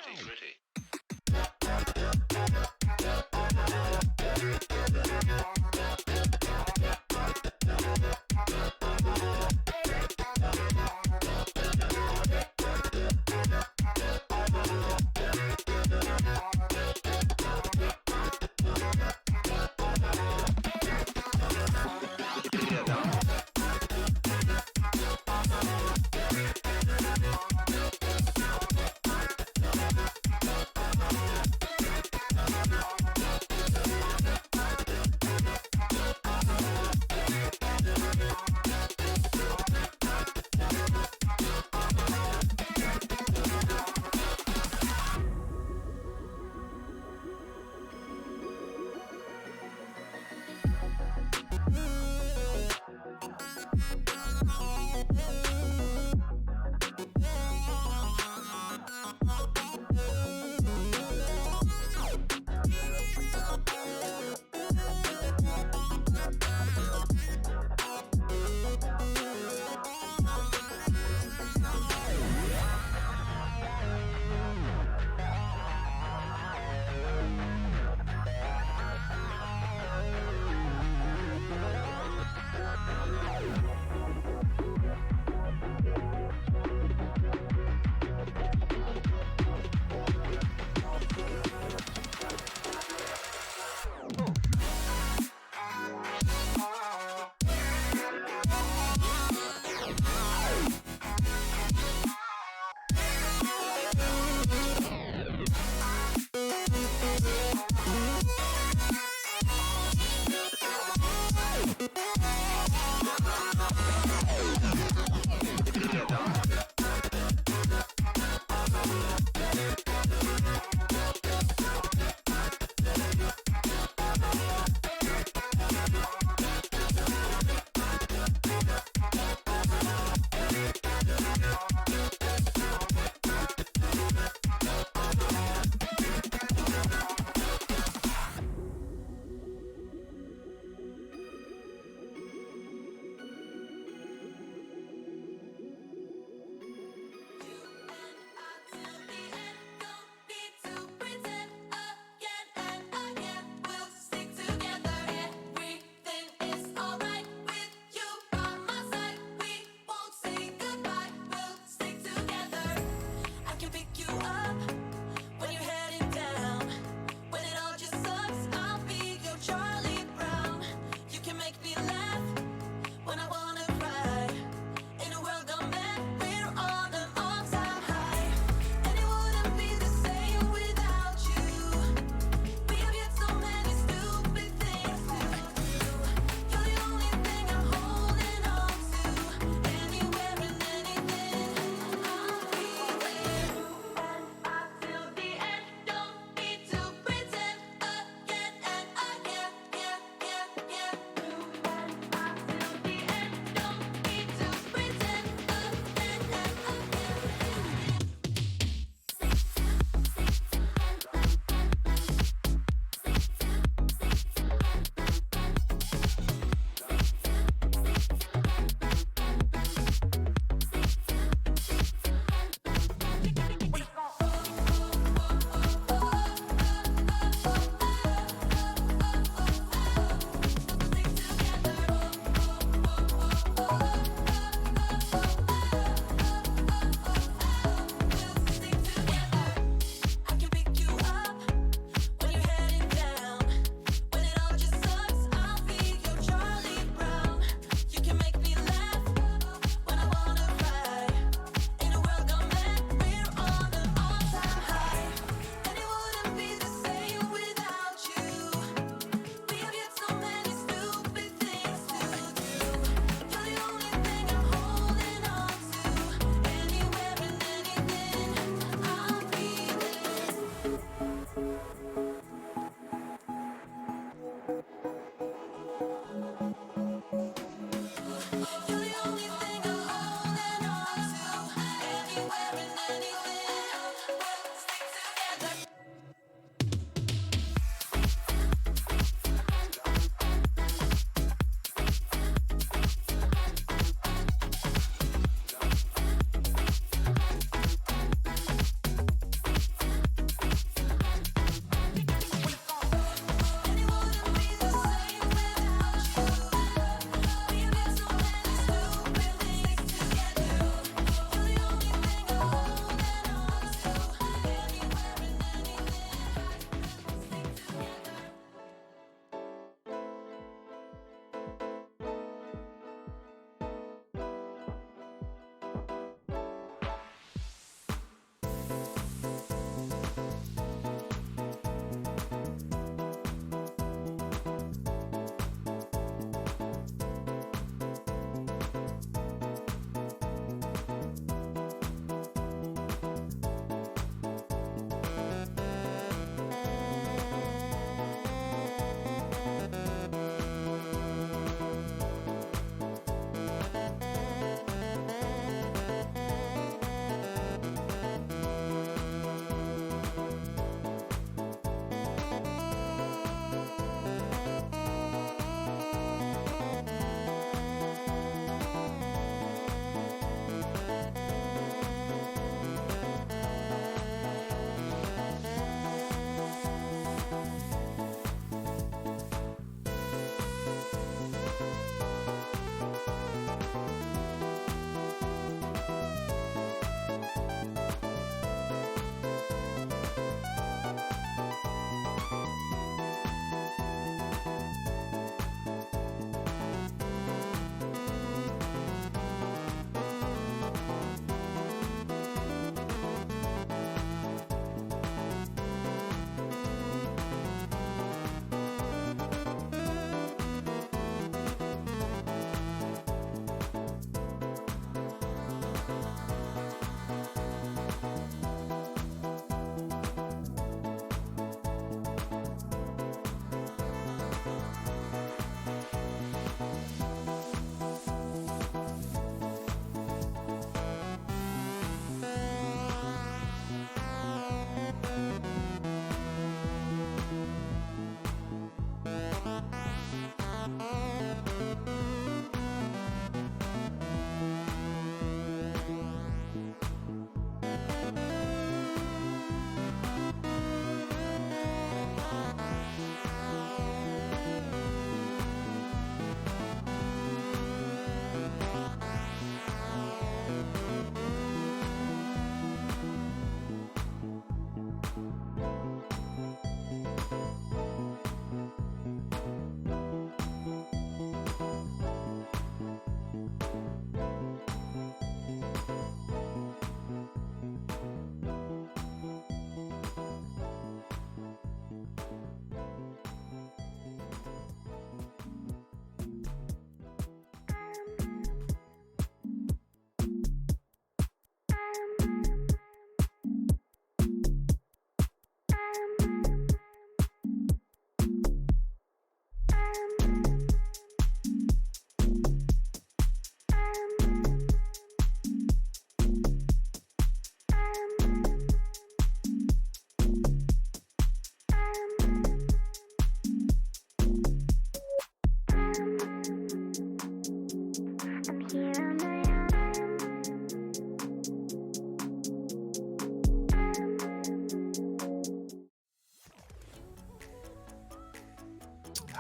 nitty-gritty.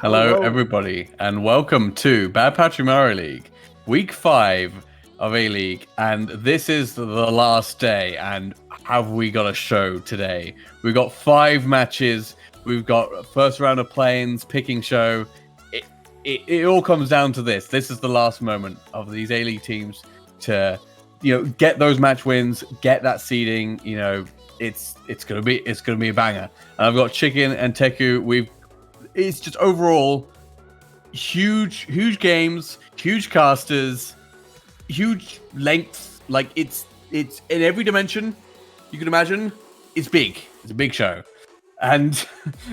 Hello, everybody, and welcome to Bad Patch Mario League, Week 5 of A-League, and this is the last day, and have we got a show today? We've got 5 matches, we've got first round of play-ins, picking show. It all comes down to this. This is the last moment of these A-League teams to, get those match wins, get that seeding. It's gonna be a banger. And I've got Chicken and Teku. It's just overall huge games, huge casters, huge lengths. Like it's in every dimension you can imagine. It's big. It's a big show. And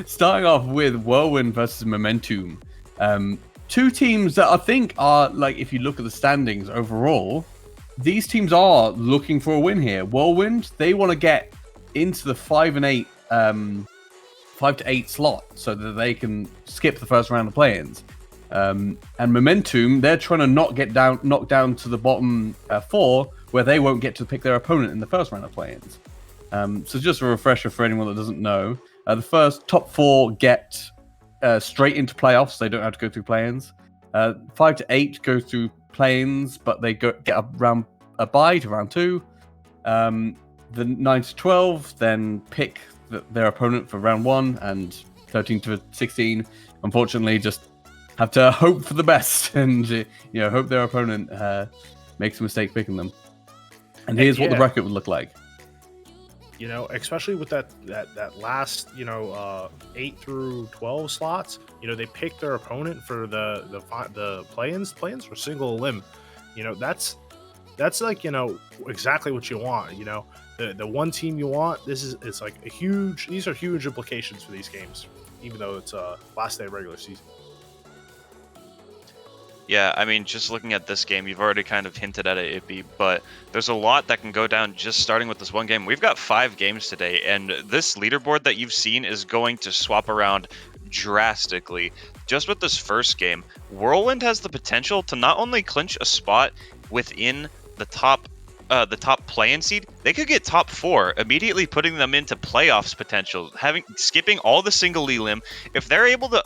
starting off with Whirlwind versus Momentum. two teams that I think are, like, if you look at the standings overall, these teams are looking for a win here. Whirlwind, they want to get into the 5 and 8, 5 to 8 slot so that they can skip the first round of play-ins. And Momentum, they're trying to not get knocked down to the bottom 4, where they won't get to pick their opponent in the first round of play-ins. So just a refresher for anyone that doesn't know, the first top 4 get straight into playoffs. They don't have to go through play-ins. 5 to 8 go through play-ins, but they get a bye to round 2. The 9 to 12 then pick their opponent for round 1, and 13 to 16, unfortunately, just have to hope for the best and hope their opponent makes a mistake picking them. And here's what the bracket would look like. Especially with that last 8 through 12 slots, they pick their opponent for the play-ins. Play-ins for single elim. That's like exactly what you want. The one team you want. It's like these are huge implications for these games, even though it's last day of regular season. Yeah, I mean, just looking at this game, you've already kind of hinted at it, Ippy, but there's a lot that can go down just starting with this one game. We've got 5 games today, and this leaderboard that you've seen is going to swap around drastically. Just with this first game, Whirlwind has the potential to not only clinch a spot within the top play-in seed, they could get top 4, immediately putting them into playoffs potential, skipping all the single elim. If they're able to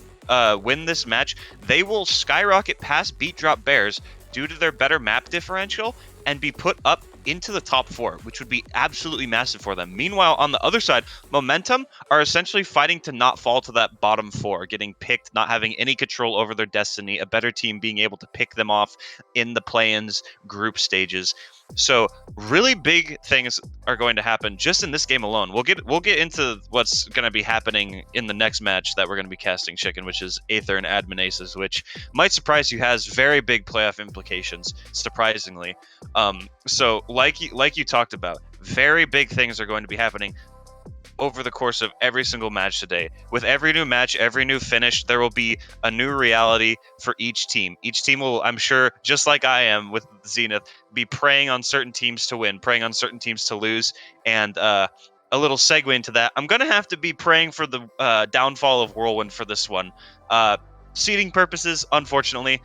win this match, they will skyrocket past Beat Drop Bears due to their better map differential and be put up into the top 4, which would be absolutely massive for them. Meanwhile, on the other side, Momentum are essentially fighting to not fall to that bottom 4, getting picked, not having any control over their destiny, a better team being able to pick them off in the play-ins group stages. So really big things are going to happen just in this game alone. We'll get into what's going to be happening in the next match that we're going to be casting chicken, which is Aether and Admin Aces, which might surprise you, has very big playoff implications, surprisingly. So like you talked about, very big things are going to be happening over the course of every single match today. With every new match, every new finish, there will be a new reality for each team. Each team will, I'm sure, just like I am with Zenith, be preying on certain teams to win, preying on certain teams to lose. And a little segue into that, I'm going to have to be praying for the downfall of Whirlwind for this one. Seeding purposes, unfortunately.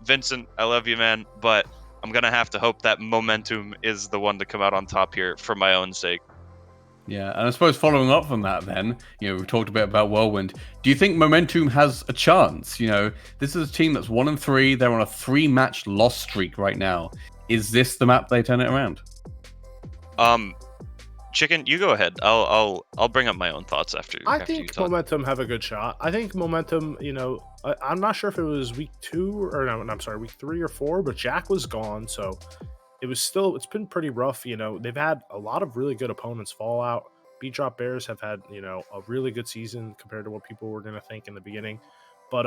Vincent, I love you, man, but I'm going to have to hope that Momentum is the one to come out on top here for my own sake. Yeah, and I suppose following up from that then, we've talked a bit about Whirlwind. Do you think Momentum has a chance? This is a team that's 1-3. They're on a 3-match loss streak right now. Is this the map they turn it around? Chicken, you go ahead. I'll bring up my own thoughts after. I think Momentum have a good shot. I think Momentum, I'm not sure if it was week 2 or no, I'm sorry, week 3 or 4, but Jack was gone, so it's been pretty rough. They've had a lot of really good opponents fall out. Beat Drop Bears have had, a really good season compared to what people were going to think in the beginning. But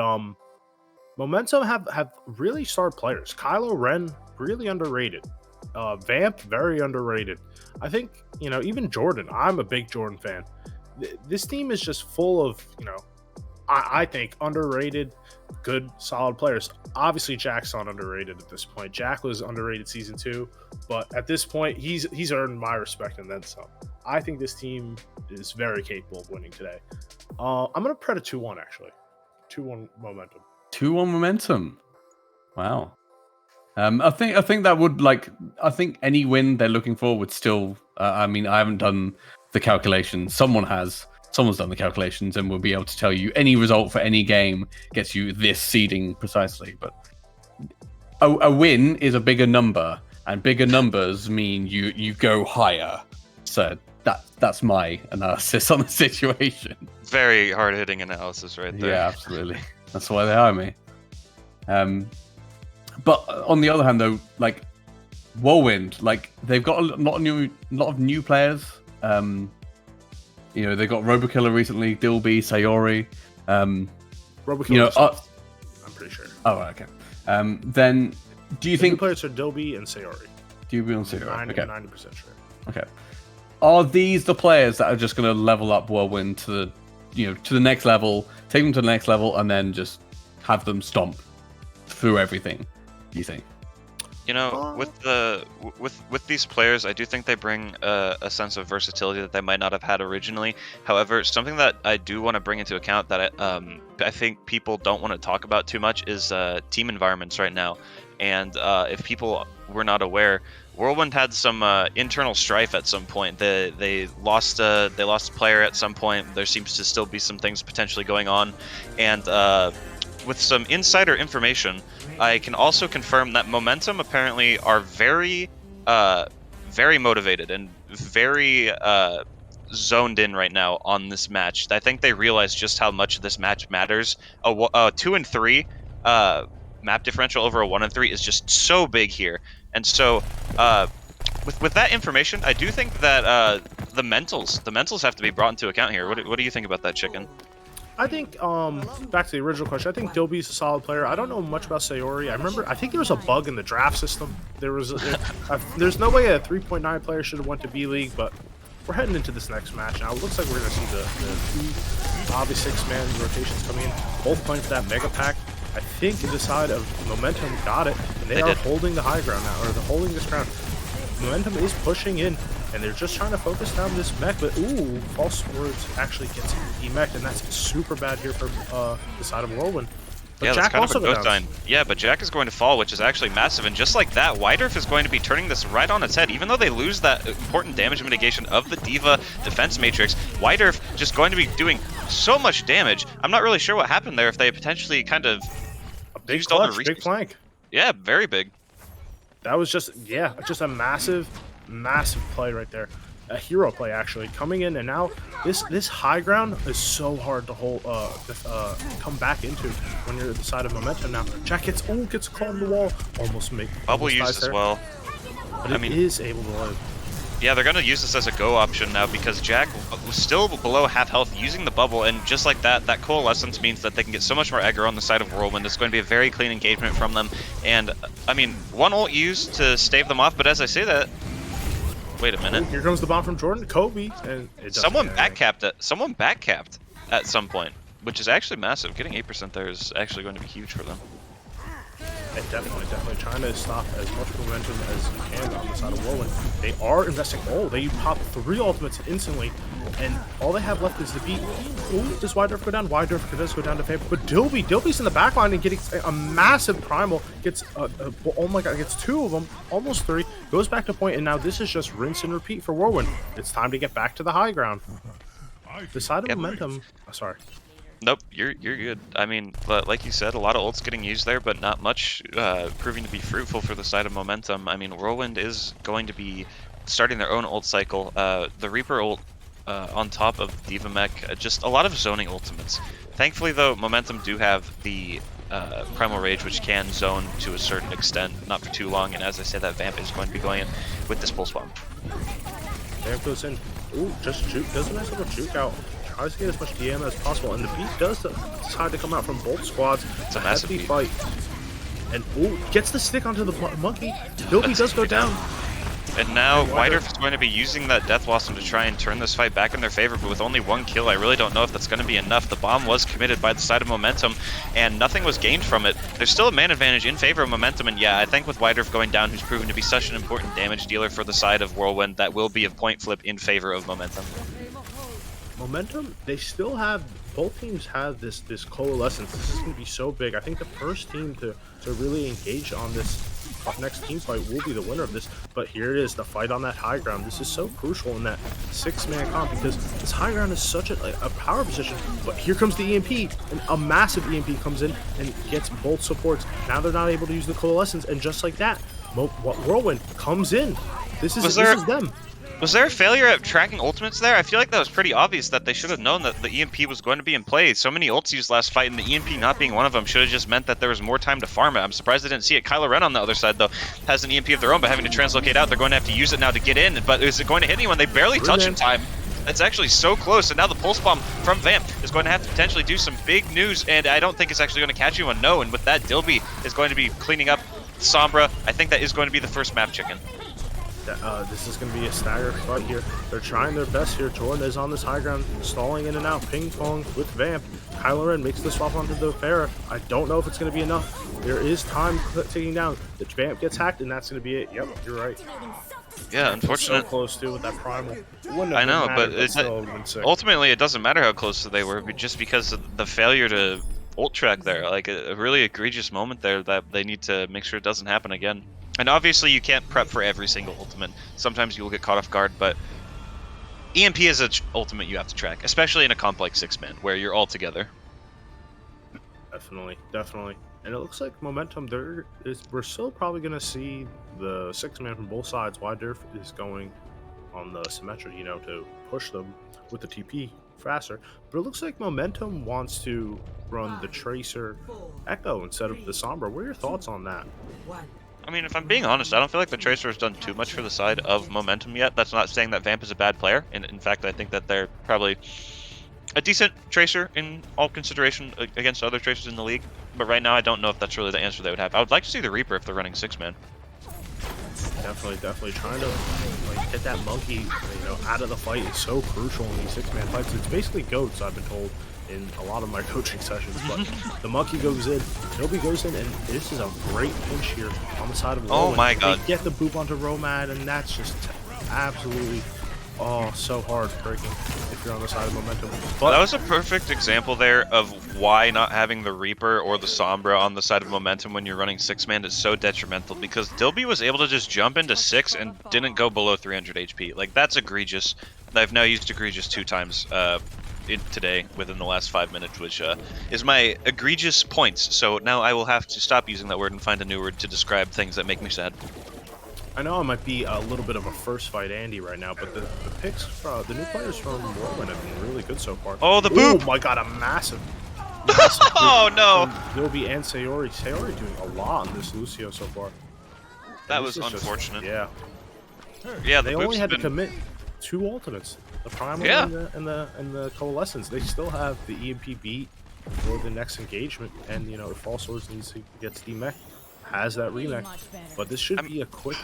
Momentum have really star players. Kylo Ren, really underrated. Vamp, very underrated. I think, even Jordan. I'm a big Jordan fan. This team is just full of, I think, underrated, good, solid players. Obviously, Jack's not underrated at this point. Jack was underrated season 2, but at this point, he's earned my respect and then some. I think this team is very capable of winning today. I'm going to pred a 2-1, actually. 2-1 Momentum. 2-1 Momentum. Wow. I think that would, I think any win they're looking for would still, I haven't done the calculation. Someone's done the calculations and will be able to tell you any result for any game gets you this seeding precisely. But a win is a bigger number, and bigger numbers mean you go higher. So that's my analysis on the situation. Very hard-hitting analysis right there. Yeah, absolutely. That's why they hire me. But on the other hand, though, Whirlwind, they've got a lot of new players. They got Robokiller recently, Dilby, Sayori. Robokiller, I'm pretty sure. Oh, okay. Then, do you think new players are Dilby and Sayori? Dilby and Sayori. Okay. 90% sure. Okay. Are these the players that are just going to level up Whirlwind to the next level, take them to the next level, and then just have them stomp through everything, you think? You know, with these players, I do think they bring a sense of versatility that they might not have had originally. However, something that I do want to bring into account that I think people don't want to talk about too much is team environments right now. And if people were not aware, Whirlwind had some internal strife at some point. They lost a player at some point. There seems to still be some things potentially going on, and with some insider information, I can also confirm that Momentum apparently are very motivated and very zoned in right now on this match. I think they realize just how much this match matters. A 2 and 3 map differential over a 1 and 3 is just so big here, and so with that information, I do think that the mentals have to be brought into account here. What do you think about that, Chicken? I think, back to the original question, I think Dilby's a solid player. I don't know much about Sayori. I think there was a bug in the draft system. There's no way a 3.9 player should have went to B-League, but we're heading into this next match now. It looks like we're going to see the two obvious 6-man rotations coming in, both playing for that mega pack. I think the side of Momentum got it, and they are holding the high ground now, or they're holding this ground. Momentum is pushing in, and they're just trying to focus down this mech, but ooh, false words actually gets demeched, and that's super bad here for the side of Whirlwind. But yeah, Jack that's kind also of a ghost sign. Yeah, but Jack is going to fall, which is actually massive, and just like that, Whiterf is going to be turning this right on its head. Even though they lose that important damage mitigation of the D.Va defense matrix, Whiterf just going to be doing so much damage. I'm not really sure what happened there, if they potentially kind of a big clutch, big flank. Yeah, very big. That was just a massive play right there. A hero play actually coming in, and now this high ground is so hard to hold, come back into when you're at the side of Momentum. Now Jack gets caught in the wall, almost bubble use as well. But I mean, is able to live. Yeah, they're going to use this as a go option now because Jack was still below half health using the bubble, and just like that coalescence means that they can get so much more aggro on the side of Whirlwind. It's going to be a very clean engagement from them, and I mean, one ult used to stave them off, but as I say that, wait a minute. Here comes the bomb from Jordan, Kobe, and someone backcapped it. Someone backcapped at some point, which is actually massive. Getting 8% there is actually going to be huge for them. And definitely trying to stop as much momentum as you can on the side of Whirlwind. They are investing. Oh, they pop 3 ultimates instantly, and all they have left is the beat. Ooh, does Whiterf go down? Whiterf does go down to favor, but Dilby's in the back line and getting a massive primal. Gets, oh my god, gets 2 of them, almost 3. Goes back to point, and now this is just rinse and repeat for Whirlwind. It's time to get back to the high ground. The side of momentum. Oh, sorry. Nope, you're good. I mean, like you said, a lot of ults getting used there, but not much proving to be fruitful for the side of Momentum. I mean, Whirlwind is going to be starting their own ult cycle. The Reaper ult on top of D.Va Mech, just a lot of zoning ultimates. Thankfully, though, Momentum do have the Primal Rage, which can zone to a certain extent, not for too long, and as I said, that Vamp is going to be going in with this Pulse Bomb. Vamp goes in. Ooh, just juke. Does a nice little juke out. Tries to get as much DM as possible, and the beat does decide to come out from both squads. It's a massive beat. Fight. And ooh, gets the stick onto the monkey. Dilby does go down. And now Whiterf is going to be using that Death Blossom to try and turn this fight back in their favor, but with only 1 kill, I really don't know if that's going to be enough. The bomb was committed by the side of Momentum, and nothing was gained from it. There's still a man advantage in favor of Momentum, and yeah, I think with Whiterf going down, who's proven to be such an important damage dealer for the side of Whirlwind, that will be a point flip in favor of Momentum. Momentum, they still have, both teams have this coalescence. This is going to be so big. I think the first team to really engage on this next team fight will be the winner of this. But here it is, the fight on that high ground. This is so crucial in that 6-man comp because this high ground is such a power position. But here comes the EMP, and a massive EMP comes in and gets both supports. Now they're not able to use the coalescence, and just like that, Whirlwind comes in. This is them. Was there a failure at tracking ultimates there? I feel like that was pretty obvious that they should have known that the EMP was going to be in play. So many ults used last fight, and the EMP not being one of them should have just meant that there was more time to farm it. I'm surprised they didn't see it. Kylo Ren on the other side, though, has an EMP of their own, but having to translocate out, they're going to have to use it now to get in. But is it going to hit anyone? They barely touch in time. That's actually so close, and now the Pulse Bomb from Vamp is going to have to potentially do some big news, and I don't think it's actually going to catch anyone. No, and with that, Dilby is going to be cleaning up Sombra. I think that is going to be the first map chicken. This is going to be a stagger fight here. They're trying their best here. Jordan is on this high ground, stalling in and out, ping-pong with Vamp. Kylo Ren makes the swap onto the Pharah. I don't know if it's going to be enough. There is time ticking down. The Vamp gets hacked, and that's going to be it. Yep, you're right. Yeah, unfortunate. So close too with that primal. I know, but ultimately it doesn't matter how close they were, just because of the failure to ult track there. Like a really egregious moment there that they need to make sure it doesn't happen again. And obviously you can't prep for every single ultimate. Sometimes you will get caught off guard, but EMP is an ultimate you have to track, especially in a comp like 6-man where you're all together. Definitely, definitely. And it looks like momentum we're still probably going to see the 6-man from both sides. White is going on the symmetric, you know, to push them with the TP faster. But it looks like momentum wants to run the Tracer Echo instead of the Sombra. What are your thoughts on that? I mean, if I'm being honest, I don't feel like the Tracer has done too much for the side of momentum yet. That's not saying that Vamp is a bad player. And in fact, I think that they're probably a decent Tracer in all consideration against other Tracers in the league. But right now, I don't know if that's really the answer they would have. I would like to see the Reaper if they're running 6-man. Definitely trying to like get that monkey, you know, out of the fight is so crucial in these 6-man fights. It's basically goats, I've been told in a lot of my coaching sessions. But the monkey goes in, Toby goes in, and this is a great pinch here on the side of Whirlwind. Oh my god! They get the boop onto Romad, and that's just absolutely so hard breaking if you're on the side of momentum. But that was a perfect example there of why not having the Reaper or the Sombra on the side of momentum when you're running 6-man is so detrimental, because Dilby was able to just jump into 6 and didn't go below 300 HP. Like, that's egregious. I've now used egregious 2 times today within the last 5 minutes, which is my egregious points. So now I will have to stop using that word and find a new word to describe things that make me sad. I know I might be a little bit of a first fight Andy right now, but the picks from the new players from Whirlwind have been really good so far. Oh, the boop! Oh my god, a massive oh no! Dilby and Sayori. Sayori doing a lot on this Lucio so far. That was unfortunate. Yeah, they only had to commit 2 ultimates. The Primal and the Coalescence. They still have the EMP beat for the next engagement, and you know, if False Swords needs to get Steam Mech, has that remake, but this should be a quick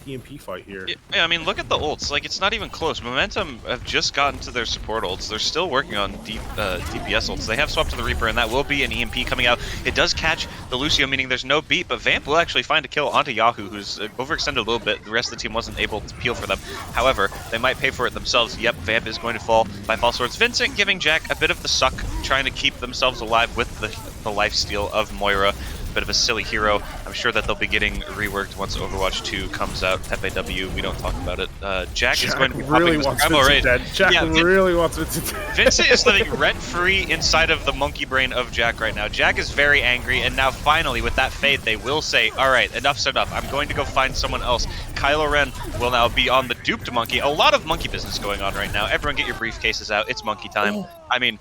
EMP fight here. Yeah, I mean, look at the ults. Like, it's not even close. Momentum have just gotten to their support ults. They're still working on DPS ults. They have swapped to the Reaper, and that will be an EMP coming out. It does catch the Lucio, meaning there's no beat, but Vamp will actually find a kill onto Yahoo, who's overextended a little bit. The rest of the team wasn't able to peel for them. However, they might pay for it themselves. Yep, Vamp is going to fall by False Swords. Vincent giving Jack a bit of the suck, trying to keep themselves alive with the lifesteal of Moira. Bit of a silly hero. I'm sure that they'll be getting reworked once Overwatch 2 comes out. FAW, we don't talk about it. Jack is going to be really popping wants Scramble Raid. Jack really wants Vincent dead. Vincent is living rent-free inside of the monkey brain of Jack right now. Jack is very angry, and now finally, with that fade, they will say, alright, enough's enough. I'm going to go find someone else. Kylo Ren will now be on the duped monkey. A lot of monkey business going on right now. Everyone get your briefcases out. It's monkey time. Oh. I mean,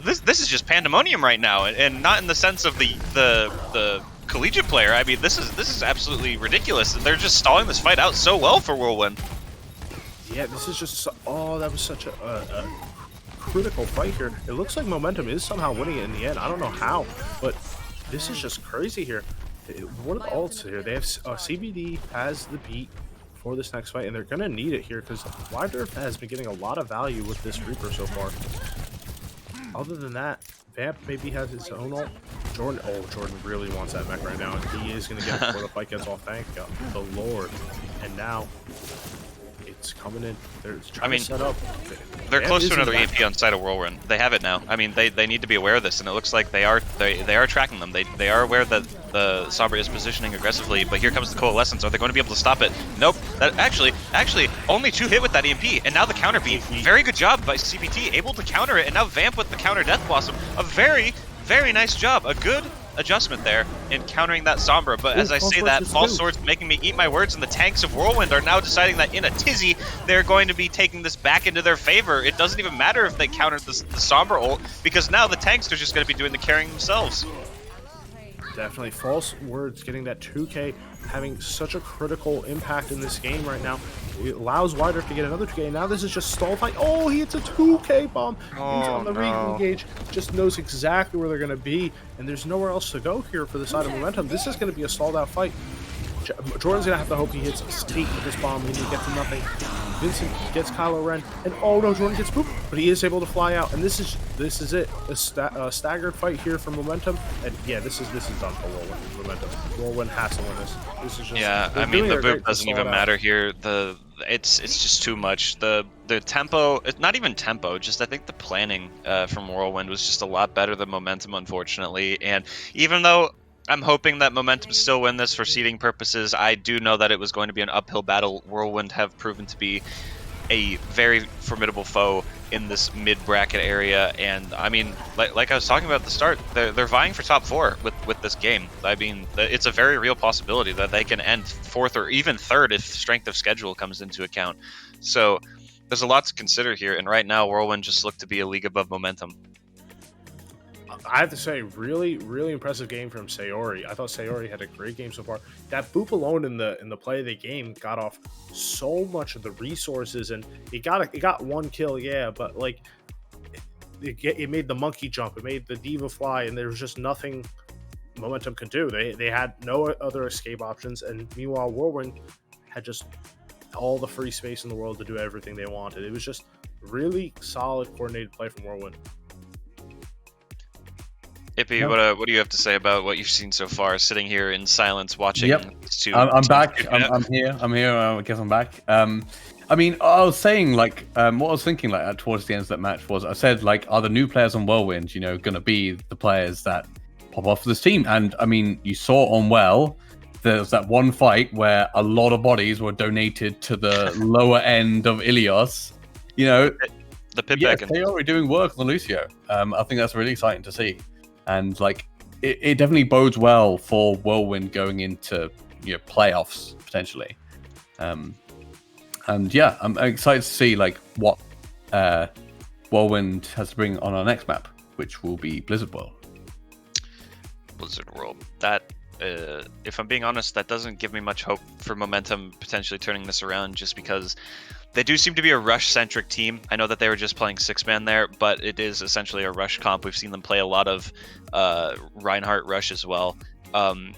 this is just pandemonium right now, and not in the sense of the collegiate player. I mean, this is absolutely ridiculous. They're just stalling this fight out so well for Whirlwind. Yeah, this is just that was such a critical fight here. It looks like momentum is somehow winning it in the end. I don't know how, but this is just crazy here. What are the ults here? They have CBD has the beat for this next fight, and they're gonna need it here because Widerf has been getting a lot of value with this Reaper so far. Other than that, Vamp maybe has his own ult. Jordan really wants that mech right now, and he is going to get it before the fight gets off. Thank God, the Lord. And now, it's coming in. They're trying to set up. They're close to another EMP on side of Whirlwind. They have it now. I mean, they need to be aware of this, and it looks like they are tracking them. They are aware that the Sombra is positioning aggressively, but here comes the Coalescence. Are they going to be able to stop it? Nope. That actually, only 2 hit with that EMP, and now the counter beat. Very good job by CBT, able to counter it, and now Vamp with the counter Death Blossom. A very, very nice job. A good adjustment there in countering that Sombra, but as I say that, False Swords making me eat my words, and the tanks of Whirlwind are now deciding that in a tizzy, they're going to be taking this back into their favor. It doesn't even matter if they countered the Sombra ult, because now the tanks are just going to be doing the carrying themselves. Definitely. False Words getting that 2K, having such a critical impact in this game right now. It allows Wider to get another 2K. Now this is just stall fight. Oh, he hits a 2K bomb. He's on the re-engage. Just knows exactly where they're going to be. And there's nowhere else to go here for the side of momentum. This is going to be a stalled out fight. Jordan's gonna have to hope he hits a state with this bomb. He gets to nothing. Vincent gets Kylo Ren, and oh no, Jordan gets pooped, but he is able to fly out. And this is it. A staggered fight here for Momentum, and yeah, this is done for Whirlwind. Momentum. Whirlwind has to win this. This is just, yeah. I mean, the boop doesn't even matter here. It's just too much. The tempo, it's not even tempo. Just I think the planning from Whirlwind was just a lot better than Momentum, unfortunately. And even though I'm hoping that Momentum still win this for seeding purposes, I do know that it was going to be an uphill battle. Whirlwind have proven to be a very formidable foe in this mid-bracket area, and I mean, like I was talking about at the start, they're vying for top 4 with this game. I mean, it's a very real possibility that they can end 4th or even 3rd if strength of schedule comes into account. So there's a lot to consider here, and right now Whirlwind just look to be a league above Momentum. I have to say, really, really impressive game from Sayori. I thought Sayori had a great game so far. That boop alone in the play of the game got off so much of the resources, and it got 1 kill, yeah, but like it made the monkey jump, it made the diva fly, and there was just nothing Momentum could do. They had no other escape options, and meanwhile Whirlwind had just all the free space in the world to do everything they wanted. It was just really solid coordinated play from Whirlwind. Ippy, what do you have to say about what you've seen so far, sitting here in silence watching these two? I'm back. I'm here. I guess I'm back. I mean, I was saying, like, what I was thinking, like, towards the end of that match was, I said, like, are the new players on Whirlwind, going to be the players that pop off this team? And, I mean, you saw on there's that one fight where a lot of bodies were donated to the lower end of Ilios. The pitback. They are doing work on the Lucio. I think that's really exciting to see. And like it definitely bodes well for Whirlwind going into playoffs potentially. And yeah, I'm excited to see like what Whirlwind has to bring on our next map, which will be Blizzard World. Blizzard World. That if I'm being honest, that doesn't give me much hope for Momentum potentially turning this around, just because they do seem to be a rush-centric team. I know that they were just playing 6-man there, but it is essentially a rush comp. We've seen them play a lot of Reinhardt rush as well. We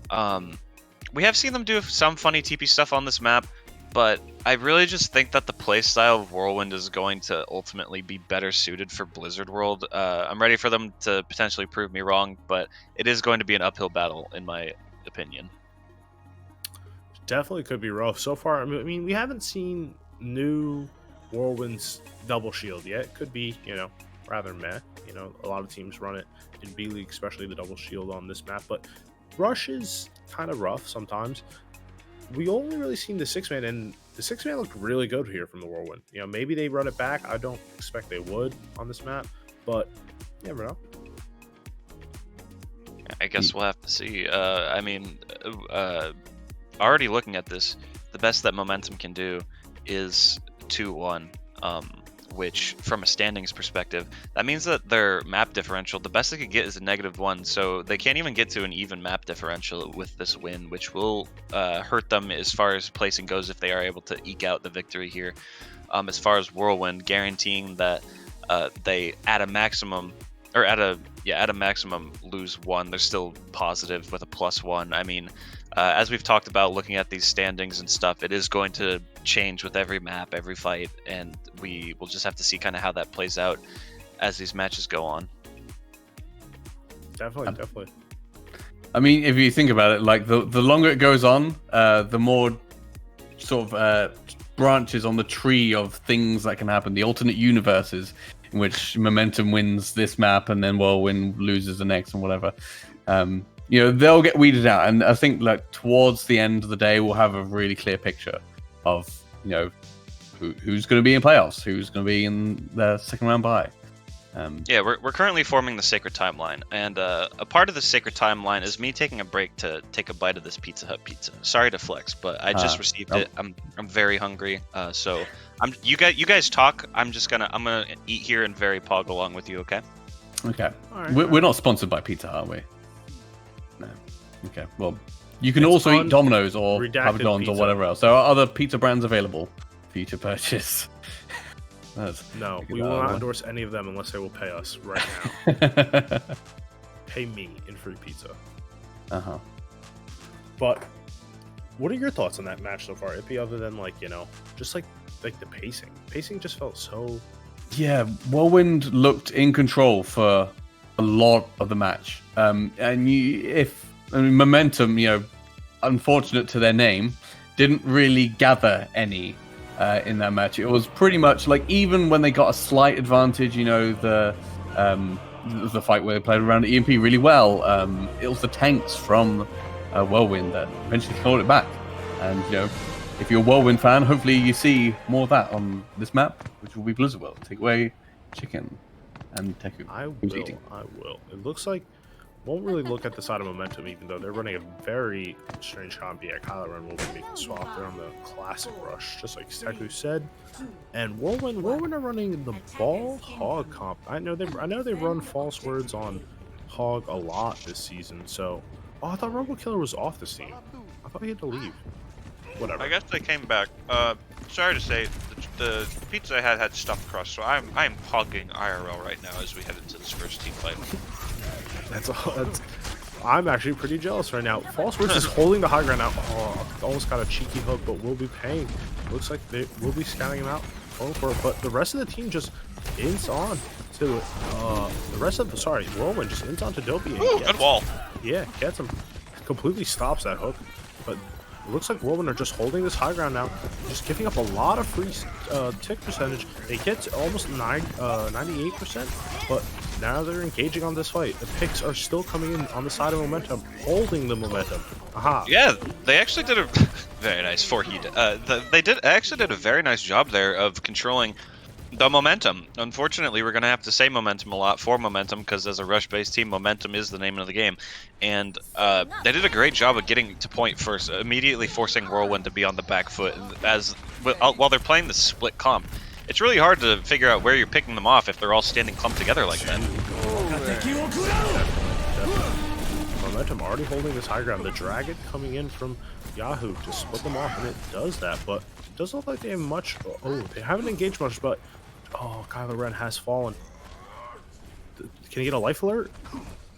have seen them do some funny TP stuff on this map, but I really just think that the playstyle of Whirlwind is going to ultimately be better suited for Blizzard World. I'm ready for them to potentially prove me wrong, but it is going to be an uphill battle, in my opinion. Definitely could be rough. So far, I mean, we haven't seen new Whirlwind's double shield yet. Could be, rather meh. A lot of teams run it in B League, especially the double shield on this map. But rush is kind of rough sometimes. We only really seen the 6-man, and the 6-man looked really good here from the Whirlwind. Maybe they run it back. I don't expect they would on this map, but you never know. I guess we'll have to see. Already looking at this, the best that Momentum can do is 2-1, which from a standings perspective, that means that their map differential, the best they could get is a -1, so they can't even get to an even map differential with this win, which will hurt them as far as placing goes if they are able to eke out the victory here. As far as Whirlwind, guaranteeing that they at a maximum lose 1, they're still positive with a +1. I mean, as we've talked about looking at these standings and stuff, it is going to change with every map, every fight, and we will just have to see kind of how that plays out as these matches go on. Definitely. I mean, if you think about it, like the longer it goes on, the more sort of branches on the tree of things that can happen, the alternate universes in which Momentum wins this map and then Whirlwind loses the next and whatever. They'll get weeded out, and I think like towards the end of the day, we'll have a really clear picture of who's going to be in playoffs, who's going to be in the second round bye. We're currently forming the Sacred Timeline, and a part of the Sacred Timeline is me taking a break to take a bite of this Pizza Hut pizza. Sorry to flex, but I just received it. I'm very hungry, so you guys talk. I'm gonna eat here and very pog along with you. Okay. Okay. Right, we're not sponsored by Pizza Hut, are we? No. Okay. Well, you can also eat Domino's or Papa John's or whatever else. There are other pizza brands available for you to purchase. No, we will not endorse any of them unless they will pay us right now. Pay me in free pizza. But what are your thoughts on that match so far, Ippy, other than like, you know, just like the pacing? Pacing just felt so... Yeah, Whirlwind looked in control for a lot of the match. Momentum, you know, unfortunate to their name, didn't really gather any in that match. It was pretty much like, even when they got a slight advantage, you know, the fight where they played around EMP really well, it was the tanks from Whirlwind that eventually called it back. And, you know, if you're a Whirlwind fan, hopefully you see more of that on this map, which will be Blizzard World. Take away Chicken and Teku. I will. It looks like won't really look at the side of Momentum, even though they're running a very strange comp. Yeah, Kylo Ren will be making swap. They're on the classic rush, just like Teku said. And Whirlwind are running the ball hog comp. I know they run false words on hog a lot this season. So, I thought Robo Killer was off this team. I thought he had to leave. Whatever. I guess they came back. Sorry to say, the pizza I had stuffed crust, so I'm hogging IRL right now as we head into this first team fight. I'm actually pretty jealous right now. False Words is holding the high ground now. Oh, almost got a cheeky hook, but will be paying. Looks like they will be scanning him out, going for it. But the rest of the team just ins on to it. Whirlwind just ins on to Dopey. Ooh, good wall. Yeah, gets him. Completely stops that hook. But it looks like Whirlwind are just holding this high ground now, just giving up a lot of free tick percentage. They get to almost 98%, but now they're engaging on this fight. The picks are still coming in on the side of Momentum, holding the momentum. Aha. Yeah, they actually did a very nice foreheat. They actually did a very nice job there of controlling the momentum. Unfortunately, we're going to have to say momentum a lot for momentum, because as a rush-based team, momentum is the name of the game. And they did a great job of getting to point first, immediately forcing Whirlwind to be on the back foot while they're playing the split comp. It's really hard to figure out where you're picking them off if they're all standing clumped together like that. Momentum already holding this high ground. The Dragon coming in from Yahoo to split them off, and it does that, but it doesn't look like they have much. Oh, they haven't engaged much, but Kylo Ren has fallen. Can he get a life alert?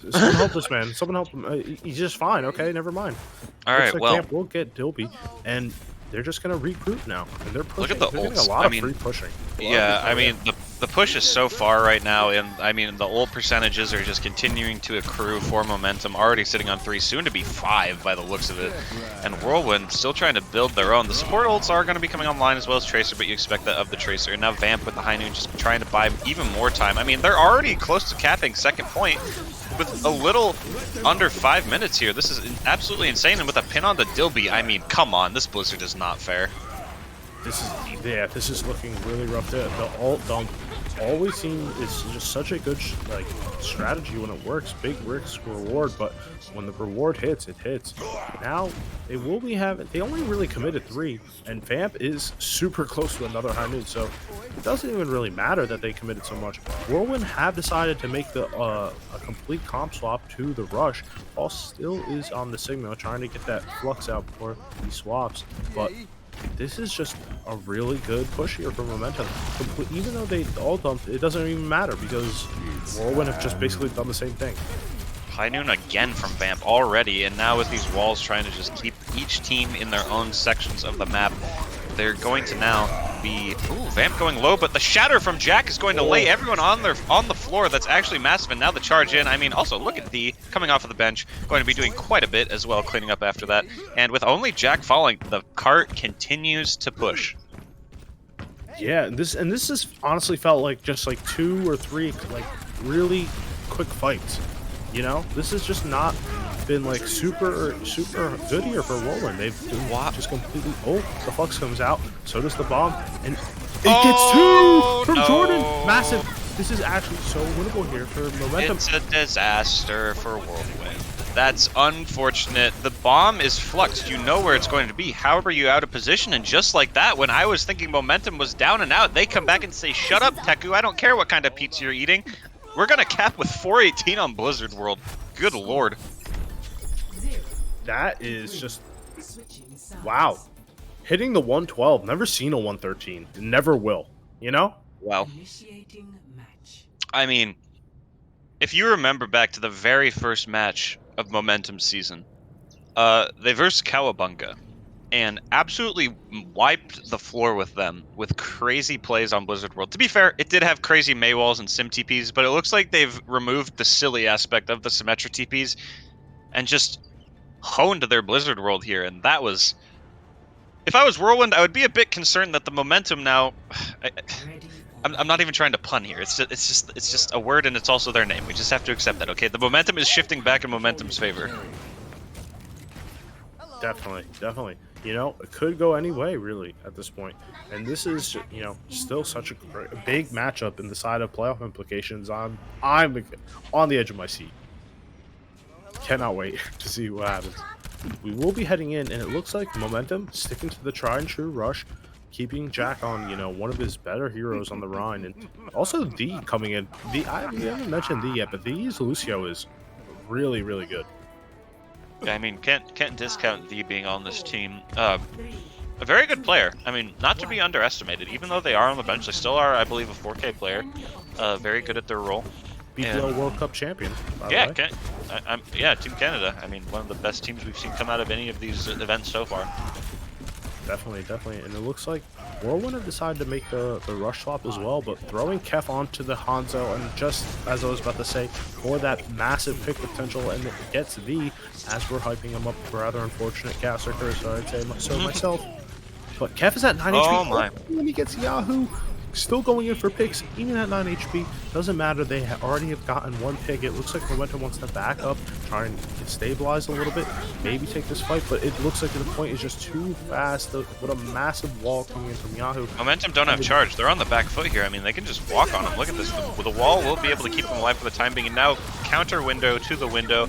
Someone help this man. Someone help him. He's just fine. Okay, never mind. All right, well, Vamp will get Dilby, and they're just gonna regroup now, and they're pushing. Look at the they're getting ults. a lot of free pushing. Yeah, I mean, the push is so far right now, and I mean, the ult percentages are just continuing to accrue for momentum, already sitting on 3, soon to be 5 by the looks of it. And Whirlwind still trying to build their own. The support ults are going to be coming online as well as Tracer, but you expect that of the Tracer. And now Vamp with the High Noon just trying to buy even more time. I mean, they're already close to capping second point with a little under 5 minutes here. This is absolutely insane, and with a pin on the Dilby, I mean, come on, this Blizzard is not fair. This is looking really rough there. The alt dump always seems it's just such a good strategy when it works. Big risk reward, but when the reward hits, it hits. Now they will be having. They only really committed 3, and Vamp is super close to another high noon, so it doesn't even really matter that they committed so much. Whirlwind have decided to make the a complete comp swap to the rush. Paul still is on the signal, trying to get that flux out before he swaps, but this is just a really good push here for momentum. Even though they all dumped, it doesn't even matter because Whirlwind have just basically done the same thing. High Noon again from Vamp already, and now with these walls trying to just keep each team in their own sections of the map, they're going to now be... Ooh, Vamp going low, but the shatter from Jack is going to lay everyone on the floor. That's actually massive, and now the charge in. I mean, also, look at the coming off of the bench, going to be doing quite a bit as well, cleaning up after that. And with only Jack falling, the cart continues to push. Yeah, this has honestly felt like just like 2 or 3 like really quick fights. You know, this has just not been like super good here for Whirlwind. They've been just completely. Oh, the flux comes out. So does the bomb, and it gets 2 from Jordan. Massive. This is actually so winnable here for momentum. It's a disaster for Whirlwind. That's unfortunate. The bomb is fluxed. You know where it's going to be. However, you out of position, and just like that, when I was thinking momentum was down and out, they come back and say, "Shut up, Teku. I don't care what kind of pizza you're eating. We're gonna cap with 418 on Blizzard World." Good lord. That is just wow. Hitting the 112. Never seen a 113. Never will. You know? Wow. I mean, if you remember back to the very first match of Momentum season, They versed Cowabunga and absolutely wiped the floor with them with crazy plays on Blizzard World. To be fair, it did have crazy Maywalls and Sim TPs, but it looks like they've removed the silly aspect of the Symmetra TPs and just honed their Blizzard World here, and that was... If I was Whirlwind, I would be a bit concerned that the momentum now... I'm not even trying to pun here. It's just a word, and it's also their name. We just have to accept that, okay? The momentum is shifting back in momentum's favor. Definitely. You know, it could go any way, really, at this point. And this is, you know, still such a big matchup in the side of playoff implications. I'm on the edge of my seat. Cannot wait to see what happens. We will be heading in, and it looks like momentum sticking to the tried and true rush, keeping Jack on, you know, one of his better heroes on the Rhine, and also D coming in. I haven't mentioned D yet, but D's Lucio is really good. Yeah, I mean, can't discount D being on this team. A very good player. I mean, not to be underestimated. Even though they are on the bench, they still are, I believe, a 4K player. Very good at their role. BPL World Cup champion. Yeah, yeah, Team Canada. I mean, one of the best teams we've seen come out of any of these events so far. Definitely. And it looks like Whirlwind have decided to make the rush swap as well, but throwing Kef onto the Hanzo, and just as I was about to say, for that massive pick potential, and it gets V, as we're hyping him up. Rather unfortunate caster curse, so I'd say so myself. But Kef is at 9 HP. Oh my. When he gets Yahoo, still going in for picks, even at 9 HP. Doesn't matter, they already have gotten one pick. It looks like Momentum wants to back up, try and get stabilized a little bit, maybe take this fight, but it looks like the point is just too fast. What a massive wall coming in from Yahoo. Momentum don't have charge. They're on the back foot here. I mean, they can just walk on them. Look at this. The wall will be able to keep them alive for the time being, and now counter window to the window.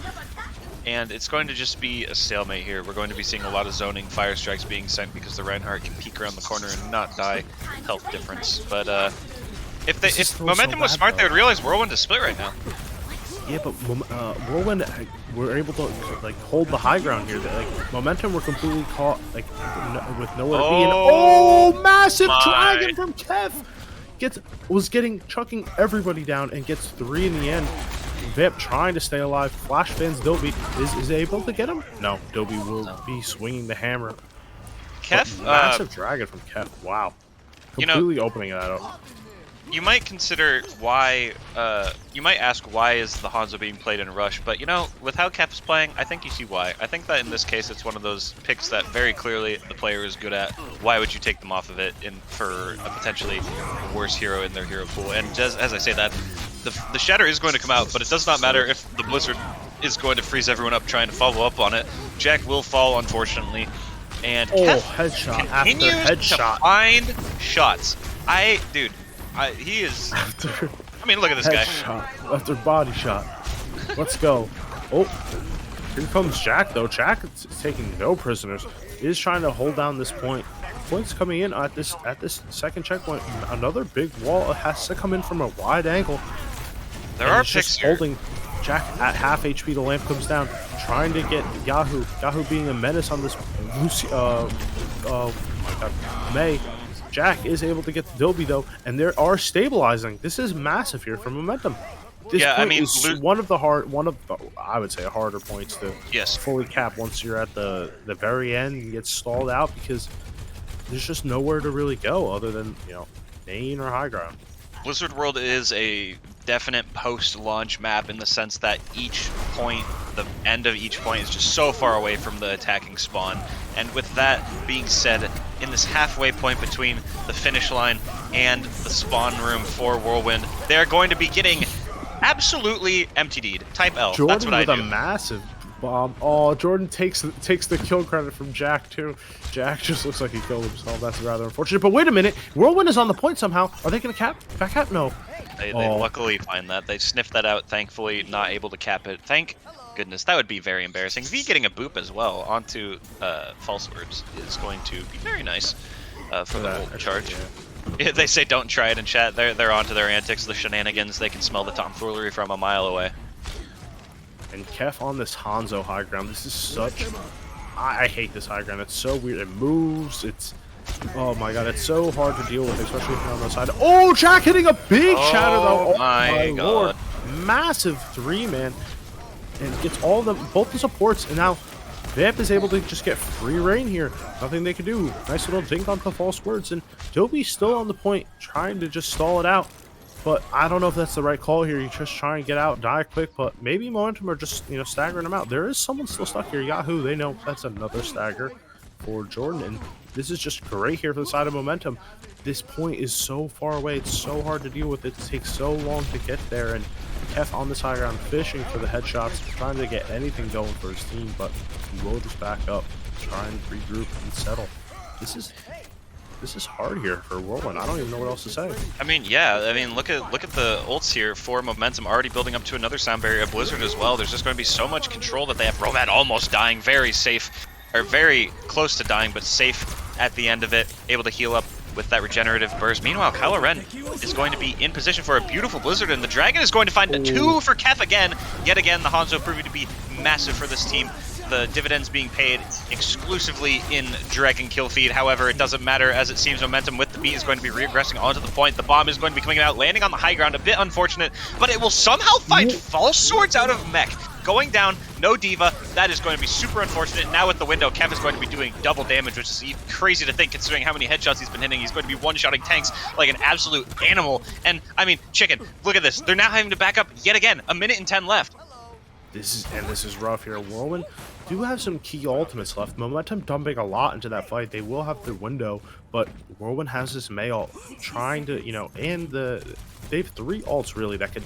And it's going to just be a stalemate here. We're going to be seeing a lot of zoning fire strikes being sent because the Reinhardt can peek around the corner and not die health difference. But if Momentum was smart, they would realize Whirlwind is split right now. Yeah, but Whirlwind were able to like hold the high ground here. Like Momentum were completely caught like with nowhere to be. And massive dragon from Kev was chucking everybody down and gets 3 in the end. Vip trying to stay alive. Flash fans Dobby is able to get him. No, Dobby will be swinging the hammer. Kef, massive dragon from Kef. Wow, completely opening that up. You might consider why. You might ask why is the Hanzo being played in Rush, but you know, with how Kef is playing, I think you see why. I think that in this case, it's one of those picks that very clearly the player is good at. Why would you take them off of it for a potentially worse hero in their hero pool? And just as I say that, the Shatter is going to come out, but it does not matter if the Blizzard is going to freeze everyone up trying to follow up on it. Jack will fall, unfortunately, and Kef headshot continues after headshot. to find shots. He is. I mean, look at this guy. Shot after body shot. Let's go. Oh, here comes Jack though. Jack is taking no prisoners. He is trying to hold down this point. Points coming in at this second checkpoint. Another big wall has to come in from a wide angle. There are picks here. Holding Jack at half HP. The lamp comes down, trying to get Yahoo. Yahoo being a menace on this Lucy. Oh my God, May. Jack is able to get the Dobby though, and they are stabilizing. This is massive here for Momentum. This point is one of the I would say harder points to fully cap once you're at the very end and get stalled out, because there's just nowhere to really go other than, you know, main or high ground. Blizzard World is a definite post-launch map in the sense that each point, the end of each point, is just so far away from the attacking spawn. And with that being said, in this halfway point between the finish line and the spawn room for Whirlwind, they're going to be getting absolutely MTD'd. Type L. Jordan That's what I do. With a massive bomb. Oh, Jordan takes the kill credit from Jack too. Jack just looks like he killed himself. That's rather unfortunate. But wait a minute, Whirlwind is on the point somehow. Are they going to back cap? No. They luckily find that. They sniffed that out, thankfully, not able to cap it. Thank goodness. That would be very embarrassing. V getting a boop as well onto False Words is going to be very nice for the whole charge. Yeah, they say don't try it in chat. They're onto their antics, the shenanigans. They can smell the tomfoolery from a mile away. And Kef on this Hanzo high ground. This is such... I hate this high ground. It's so weird. It moves. It's... Oh my God, it's so hard to deal with, especially if you're on the side. Oh, Jack hitting a big shatter though. Oh my God. Lord. Massive 3-man. And gets all of them, both the supports, and now Vamp is able to just get free reign here. Nothing they can do. Nice little dink onto false words, and Toby's still on the point, trying to just stall it out. But I don't know if that's the right call here. You just try and get out, die quick, but maybe Momentum are just, staggering him out. There is someone still stuck here. Yahoo, they know that's another stagger for Jordan, and this is just great here for the side of Momentum. This point is so far away. It's so hard to deal with. It takes so long to get there, and Kef on this high ground fishing for the headshots, trying to get anything going for his team, but he will just back up, try and regroup and settle. This is hard here for Whirlwind. I don't even know what else to say. I mean, yeah. I mean, look at the ults here for Momentum, already building up to another sound barrier. Blizzard as well. There's just going to be so much control that they have. Romad almost dying, very safe, or very close to dying, but safe at the end of it, able to heal up with that regenerative burst. Meanwhile, Kylo Ren is going to be in position for a beautiful Blizzard, and the Dragon is going to find a 2 for Kef again. Yet again, the Hanzo proving to be massive for this team. The dividends being paid exclusively in Dragon kill feed. However, it doesn't matter, as it seems Momentum with the beat is going to be regressing onto the point. The bomb is going to be coming out, landing on the high ground. A bit unfortunate, but it will somehow find false swords out of mech. Going down, no Diva. That is going to be super unfortunate. Now with the window, Kef is going to be doing double damage, which is crazy to think considering how many headshots he's been hitting. He's going to be one-shotting tanks like an absolute animal. And, I mean, Chicken, look at this. They're now having to back up yet again. 1 minute and 10 left. This is rough here. Whirlwind do have some key ultimates left. Momentum dumping a lot into that fight. They will have their window, but Whirlwind has this May ult trying to, and they have 3 ults really that could,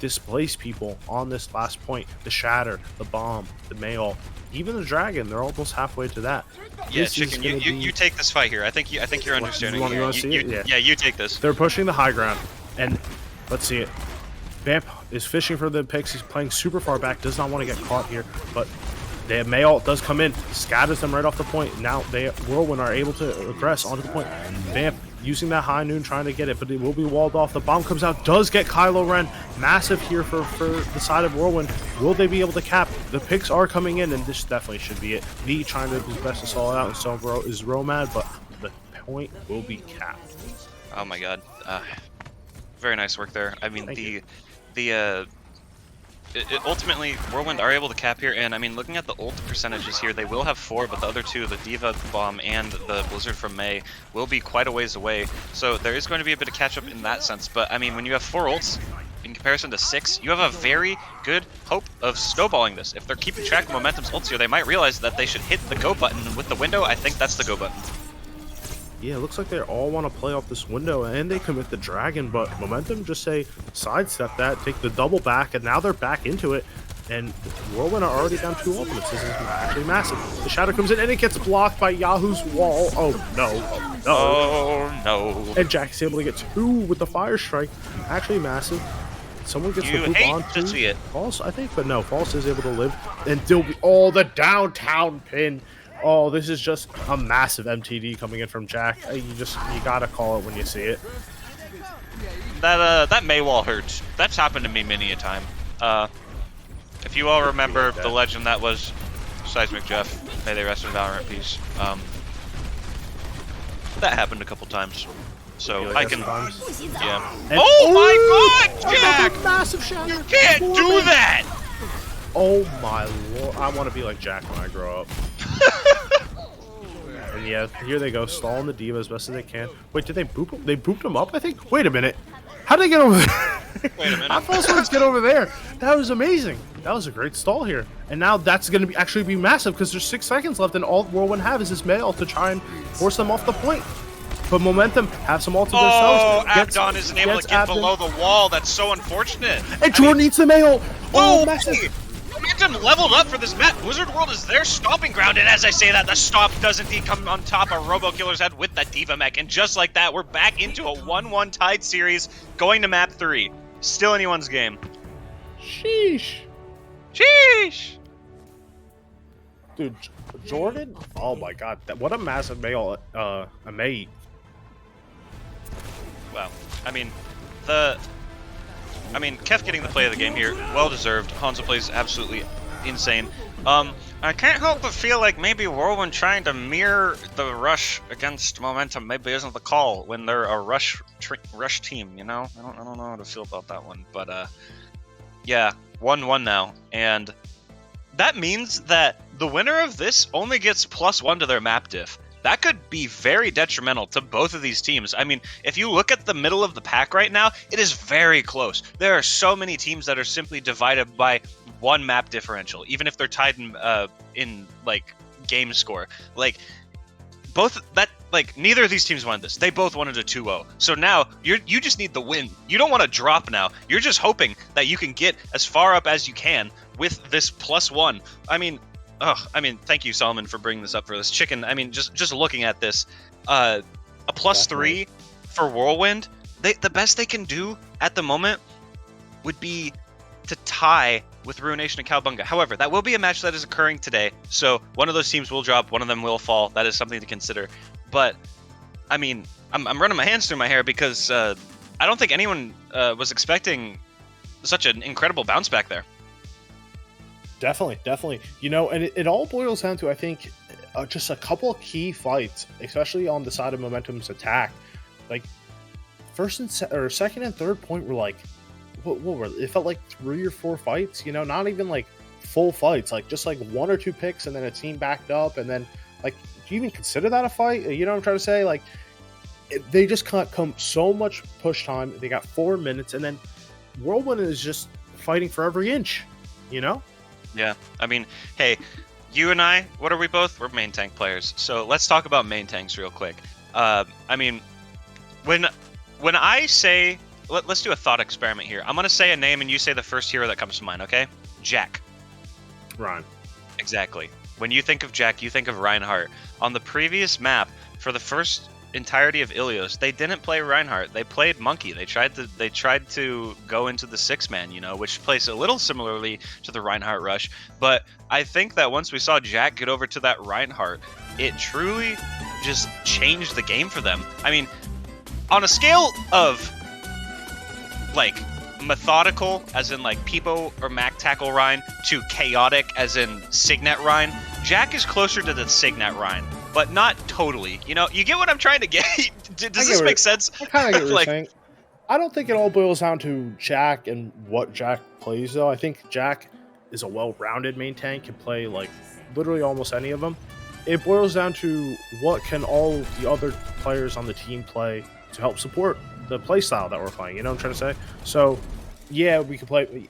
displace people on this last point. The Shatter, the Bomb, the May ult, even the Dragon. They're almost halfway to that. Yeah, Chicken, you take this fight here. I think you're understanding. You want to see it? Yeah, you take this. They're pushing the high ground, and let's see it. Vamp is fishing for the picks. He's playing super far back. Does not want to get caught here, but the May ult does come in, scatters them right off the point. Now Whirlwind are able to aggress onto the point. Vamp using that high noon, trying to get it, but it will be walled off. The bomb comes out, does get Kylo Ren. Massive here for the side of Whirlwind. Will they be able to cap? The picks are coming in, and this definitely should be it. Me trying to do his best to stall it out, and so is Romad, but the point will be capped. Oh my god. Very nice work there. I mean, ultimately, Whirlwind are able to cap here, and I mean, looking at the ult percentages here, they will have 4, but the other 2, the Diva Bomb and the Blizzard from May, will be quite a ways away. So there is going to be a bit of catch-up in that sense, but I mean, when you have 4 ults, in comparison to 6, you have a very good hope of snowballing this. If they're keeping track of Momentum's ults here, they might realize that they should hit the go button, and with the window, I think that's the go button. Yeah, it looks like they all want to play off this window, and they commit the Dragon, but Momentum just say sidestep that, take the double back, and now they're back into it. And Whirlwind are already down 2 ultimates. This is actually massive. The Shadow comes in, and it gets blocked by Yahoo's wall. Oh no! Oh no! Oh no! And Jack's able to get 2 with the Fire Strike. Actually massive. Someone gets the poop on to see it. False, I think, but no, False is able to live. And Dilby, oh, the downtown pin. Oh, this is just a massive MTD coming in from Jack. You gotta call it when you see it. That Maywall hurts. That's happened to me many a time. If you all remember the legend that was Seismic Jeff, may they rest in Valorant peace. That happened a couple times. So I can, yeah. And, oh my God, Jack! Massive shatter. You can't do that! Oh my lord! I want to be like Jack when I grow up. And yeah, here they go, stalling the Diva as best as they can. Wait, did they boop him? They booped him up, I think? Wait a minute. How did they get over there? Wait a minute. How false words get over there? That was amazing. That was a great stall here. And now that's going to actually be massive because there's 6 seconds left and all Whirlwind have is this mail to try and force them off the point. But Momentum have some ults themselves. Abdon isn't able to get below the wall. That's so unfortunate. And Jordan needs the mail. Oh, massive. Momentum leveled up for this map. Wizard World is their stomping ground, and as I say that, the stomp does indeed come on top of Robo Killer's head with that Diva mech, and just like that, we're back into a 1-1 tied series, going to map 3. Still anyone's game. Sheesh. Sheesh! Dude, Jordan? Oh my god, what a massive mail, a mate. Well, I mean, Kef getting the play of the game here, well deserved. Hanzo plays absolutely insane. I can't help but feel like maybe Whirlwind trying to mirror the rush against Momentum maybe isn't the call when they're a rush team. You know, I don't know how to feel about that one, but yeah, 1-1 now, and that means that the winner of this only gets +1 to their map diff. That could be very detrimental to both of these teams. I mean, if you look at the middle of the pack right now, it is very close. There are so many teams that are simply divided by 1 map differential, even if they're tied in like game score. Like neither of these teams wanted this. They both wanted a 2-0. So now you just need the win. You don't want to drop now. You're just hoping that you can get as far up as you can with this +1. I mean, thank you, Solomon, for bringing this up for this chicken. I mean, just looking at this, a +3 for Whirlwind. The best they can do at the moment would be to tie with Ruination and Cowabunga. However, that will be a match that is occurring today, so one of those teams will drop, one of them will fall. That is something to consider. But I mean, I'm running my hands through my hair because I don't think anyone was expecting such an incredible bounce back there. Definitely. You know, and it all boils down to, I think, just a couple of key fights, especially on the side of Momentum's attack. Like, second and third point were like, what were it felt like 3 or 4 fights, you know, not even like full fights, like just like 1 or 2 picks and then a team backed up, and then like, do you even consider that a fight? You know what I'm trying to say? Like, they just can't come so much push time. They got 4 minutes, and then Whirlwind is just fighting for every inch, you know? Yeah, I mean, hey, you and I, what are we both? We're main tank players. So let's talk about main tanks real quick. I mean, when I say, let's do a thought experiment here. I'm going to say a name and you say the first hero that comes to mind, okay? Jack. Ryan. Exactly. When you think of Jack, you think of Reinhardt. On the previous map, for the first entirety of Ilios, they didn't play Reinhardt. They played Monkey. They tried to go into the 6-man, you know, which plays a little similarly to the Reinhardt rush. But I think that once we saw Jack get over to that Reinhardt, it truly just changed the game for them. I mean, on a scale of like methodical, as in like Peepo or Mac Tackle Ryan, to chaotic, as in Signet Ryan, Jack is closer to the Signet Ryan, but not totally. You know, you get what I'm trying to get? Does this make sense? I kind of get what you're saying. I don't think it all boils down to Jack and what Jack plays, though. I think Jack is a well-rounded main tank, can play like literally almost any of them. It boils down to what can all the other players on the team play to help support the play style that we're playing. You know what I'm trying to say? So, yeah, we could play.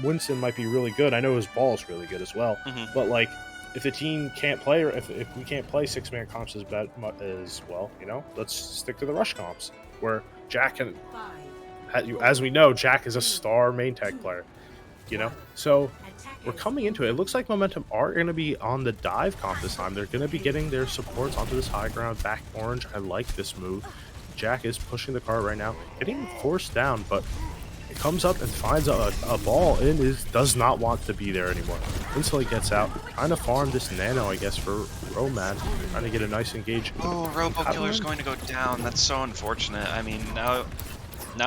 Winston might be really good. I know his ball is really good as well. Mm-hmm. But like, if the team can't play, or if we can't play 6-man comps as well, you know, let's stick to the rush comps where Jack can. As we know, Jack is a star main tank player. You know, so we're coming into it. It looks like Momentum are going to be on the dive comp this time. They're going to be getting their supports onto this high ground. Back orange. I like this move. Jack is pushing the cart right now, getting forced down, but it comes up and finds a ball and does not want to be there anymore. Instantly gets out, trying to farm this nano, I guess, for Roman, trying to get a nice engage. Oh, Robo Killer's going to go down. That's so unfortunate. I mean, now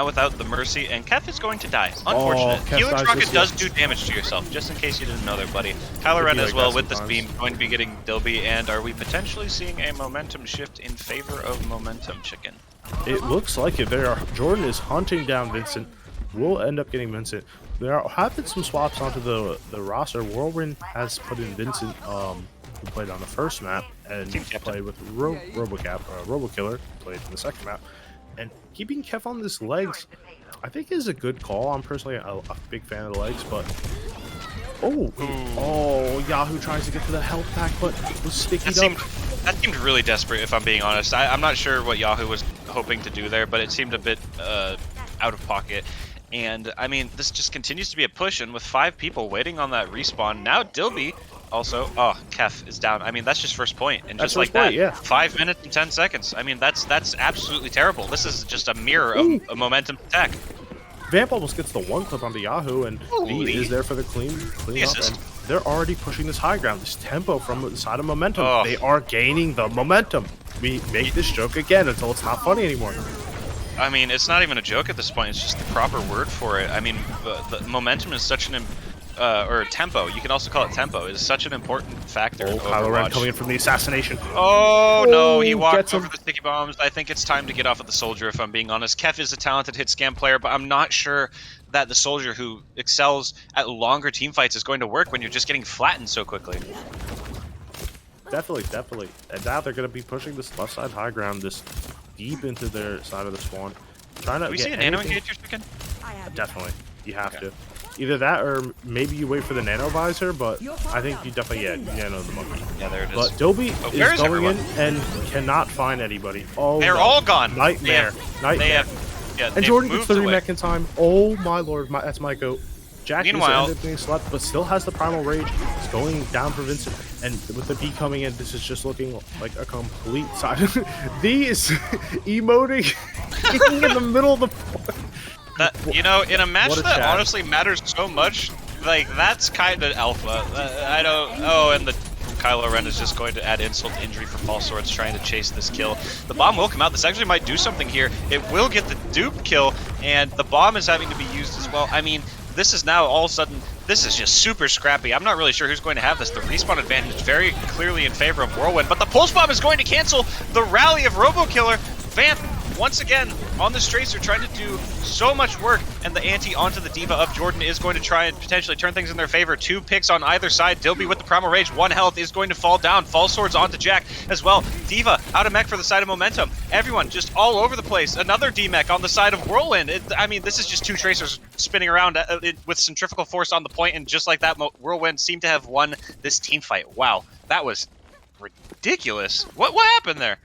without the mercy, and Kef is going to die. Unfortunate. Helix Rocket does do damage to yourself, just in case you didn't know there, buddy. Kylo as well with this beam, going to be getting Dilby, and are we potentially seeing a momentum shift in favor of Momentum Chicken? It looks like it. Jordan is hunting down Vincent. We'll end up getting Vincent. There have been some swaps onto the roster. Whirlwind has put in Vincent, who played on the first map, and played with Robo-Killer, played in the second map. And keeping Kev on his legs, I think is a good call. I'm personally a big fan of the legs, but... Oh, Yahoo tries to get to the health pack, but was sticking up. That seemed really desperate, if I'm being honest. I'm not sure what Yahoo was hoping to do there, but it seemed a bit out of pocket. And, I mean, this just continues to be a push, and with 5 people waiting on that respawn, now Dilby also... Oh, Kef is down. I mean, that's just first point, and just like that, yeah. 5 minutes and 10 seconds. I mean, that's absolutely terrible. This is just a mirror of a momentum attack. Vamp almost gets the 1 clip onto Yahoo, and B is there for the clean up, and they're already pushing this high ground, this tempo from the side of Momentum. Oh. They are gaining the momentum. We make this joke again until it's not funny anymore. I mean, it's not even a joke at this point. It's just the proper word for it. I mean, the momentum is such or tempo. You can also call it tempo. Is such an important factor. Oh, in Kylo Ren Overwatch. coming in from the assassination. Oh no, he Oh, walked gets him. over the sticky bombs. I think it's time to get off of the soldier, if I'm being honest. Kef is a talented hit scan player, but I'm not sure that the soldier who excels at longer team fights is going to work when you're just getting flattened so quickly. Definitely. And now they're going to be pushing this left side high ground this deep into their side of the spawn. Trying to Do we get see a nano anything- engager chicken? Definitely. You have to. Either that or maybe you wait for the nano visor, but I think you definitely nano the monkey. Yeah, there it is. But Dobby Oh, is where is going everyone? in and cannot find anybody. Oh, They're no. all gone. Nightmare. They Nightmare. have, yeah, And they've Jordan gets moved the away. remech in time. Oh my lord, that's my goat. Jack Meanwhile- ended up being slept, but still has the primal rage. It's going down for Vincent, and with the B coming in, this is just looking like a complete side. V is emoting in the middle of the. That, you know, in a match What a that chat. honestly matters so much, like, that's kind of alpha. I don't... Oh, and the Kylo Ren is just going to add insult to injury for False Swords trying to chase this kill. The bomb will come out. This actually might do something here. It will get the dupe kill, and the bomb is having to be used as well. I mean, this is now all of a sudden... This is just super scrappy. I'm not really sure who's going to have this. The respawn advantage is very clearly in favor of Whirlwind, but the pulse bomb is going to cancel the rally of Robo Killer. Vamp, once again, on this Tracer, trying to do so much work, and the ante onto the Diva of Jordan is going to try and potentially turn things in their favor. 2 picks on either side. Dilby with the Primal Rage, 1 health, is going to fall down. False Swords onto Jack as well. Diva out of mech for the side of Momentum. Everyone just all over the place. Another D-mech on the side of Whirlwind. I mean, this is just 2 Tracers spinning around with centrifugal force on the point, and just like that, Whirlwind seemed to have won this team fight. Wow, that was ridiculous. What happened there?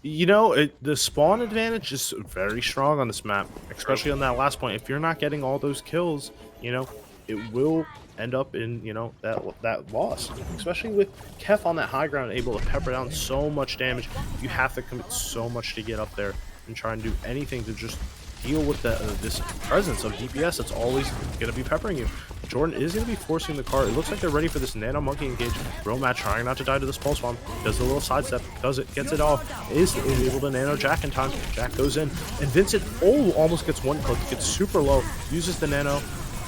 You know, the spawn advantage is very strong on this map, especially on that last point. If you're not getting all those kills, you know, it will end up in, you know, that loss. Especially with Kef on that high ground, able to pepper down so much damage. You have to commit so much to get up there and try and do anything to just deal with this presence of DPS that's always going to be peppering you. Jordan is going to be forcing the car. It looks like they're ready for this nano monkey engage. Romat trying not to die to this pulse bomb. Does a little sidestep. Does it. Gets it off. Is able to nano Jack in time. Jack goes in. And Vincent, almost gets 1 click. Gets super low. Uses the nano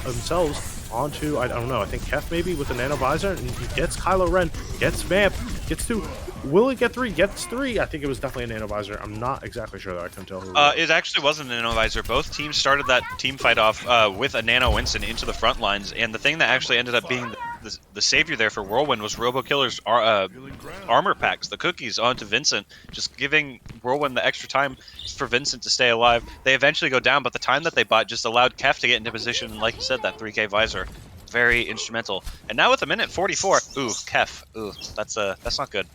themselves onto, I don't know, I think Kef maybe with the nano visor. And he gets Kylo Ren. Gets Vamp. Gets 2. Will it get 3? Gets 3. I think it was definitely a nano visor. I'm not exactly sure that I couldn't tell who. It actually wasn't a nano visor. Both teams started that team fight off with a nano Winston into the front lines, and the thing that actually ended up being the savior there for Whirlwind was Robo Killer's armor packs, the cookies, onto Vincent, just giving Whirlwind the extra time for Vincent to stay alive. They eventually go down, but the time that they bought just allowed Kef to get into position, and like you said, that 3K visor. Very instrumental. And now with a minute 44, ooh, Kef, ooh, that's not good.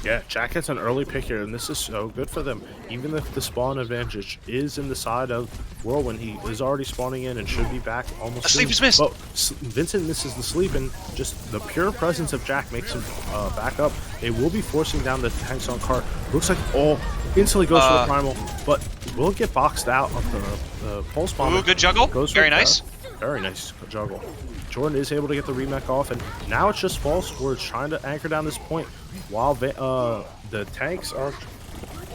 Yeah, Jack gets an early pick here, and this is so good for them. Even if the spawn advantage is in the side of Whirlwind, he is already spawning in and should be back almost soon. Sleep is missed. But Vincent misses the sleep, and just the pure presence of Jack makes him back up. They will be forcing down the tanks on cart. Looks like instantly goes for the primal, but will get boxed out of the pulse bomb. Ooh, good juggle. Very nice. Very nice juggle. Jordan is able to get the remech off, and now it's just False Swords trying to anchor down this point while the tanks are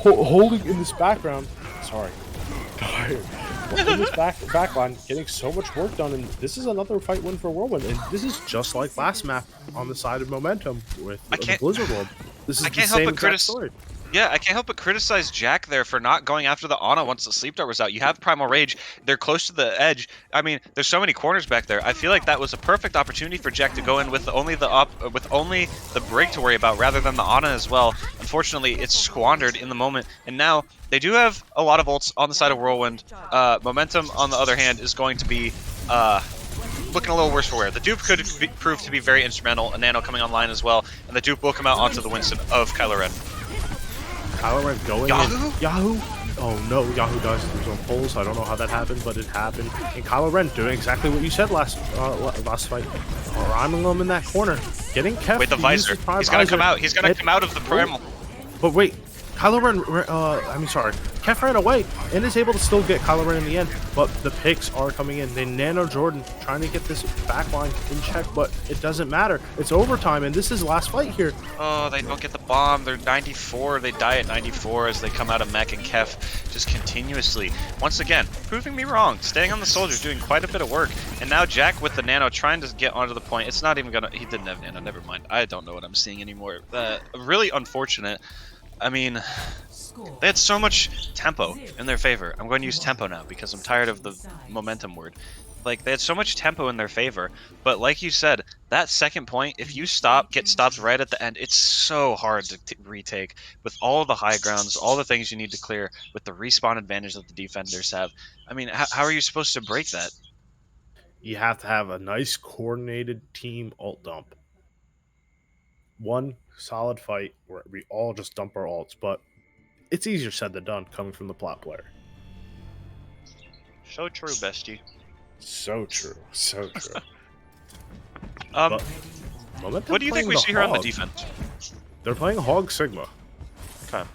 holding in this background. Sorry. In this back line, getting so much work done, and this is another fight win for Whirlwind, and this is just like last map on the side of Momentum with the Blizzard World. This is the same exact story. Yeah, I can't help but criticize Jack there for not going after the Ana once the Sleep Dart was out. You have Primal Rage. They're close to the edge. I mean, there's so many corners back there. I feel like that was a perfect opportunity for Jack to go in with only the break to worry about rather than the Ana as well. Unfortunately, it's squandered in the moment. And now they do have a lot of ults on the side of Whirlwind. Momentum, on the other hand, is going to be looking a little worse for wear. The dupe could prove to be very instrumental. A nano coming online as well. And the dupe will come out onto the Winston of Kylo Ren. Kylo Ren going Yahoo? in. Yahoo! Oh no, Yahoo does lose on pulls. I don't know how that happened, but it happened. And Kylo Ren doing exactly what you said last fight. Rhyming him in that corner. Getting Kef With the visor. He's gonna come out. He's gonna come out of the primal. But wait, Kylo Ren, sorry, Kef ran away and is able to still get Kylo Ren in the end, but the picks are coming in. They nano Jordan trying to get this backline in check, but it doesn't matter. It's overtime, and this is last fight here. Oh, they don't get the bomb. They're 94. They die at 94 as they come out of Mech and Kef just continuously. Once again, proving me wrong. Staying on the soldier, doing quite a bit of work. And now Jack with the nano trying to get onto the point. It's not even gonna... He didn't have nano. Never mind. I don't know what I'm seeing anymore. Really unfortunate. I mean, they had so much tempo in their favor. I'm going to use tempo now because I'm tired of the momentum word. Like, they had so much tempo in their favor, but like you said, that second point, if you get stopped right at the end, it's so hard to retake with all the high grounds, all the things you need to clear, with the respawn advantage that the defenders have. I mean, how are you supposed to break that? You have to have a nice coordinated team ult dump. One solid fight where we all just dump our ults, but it's easier said than done coming from the plot player. So true, bestie. So true. So true. What do you think we see here on the Hog. defense? They're playing Hog Sigma. Okay.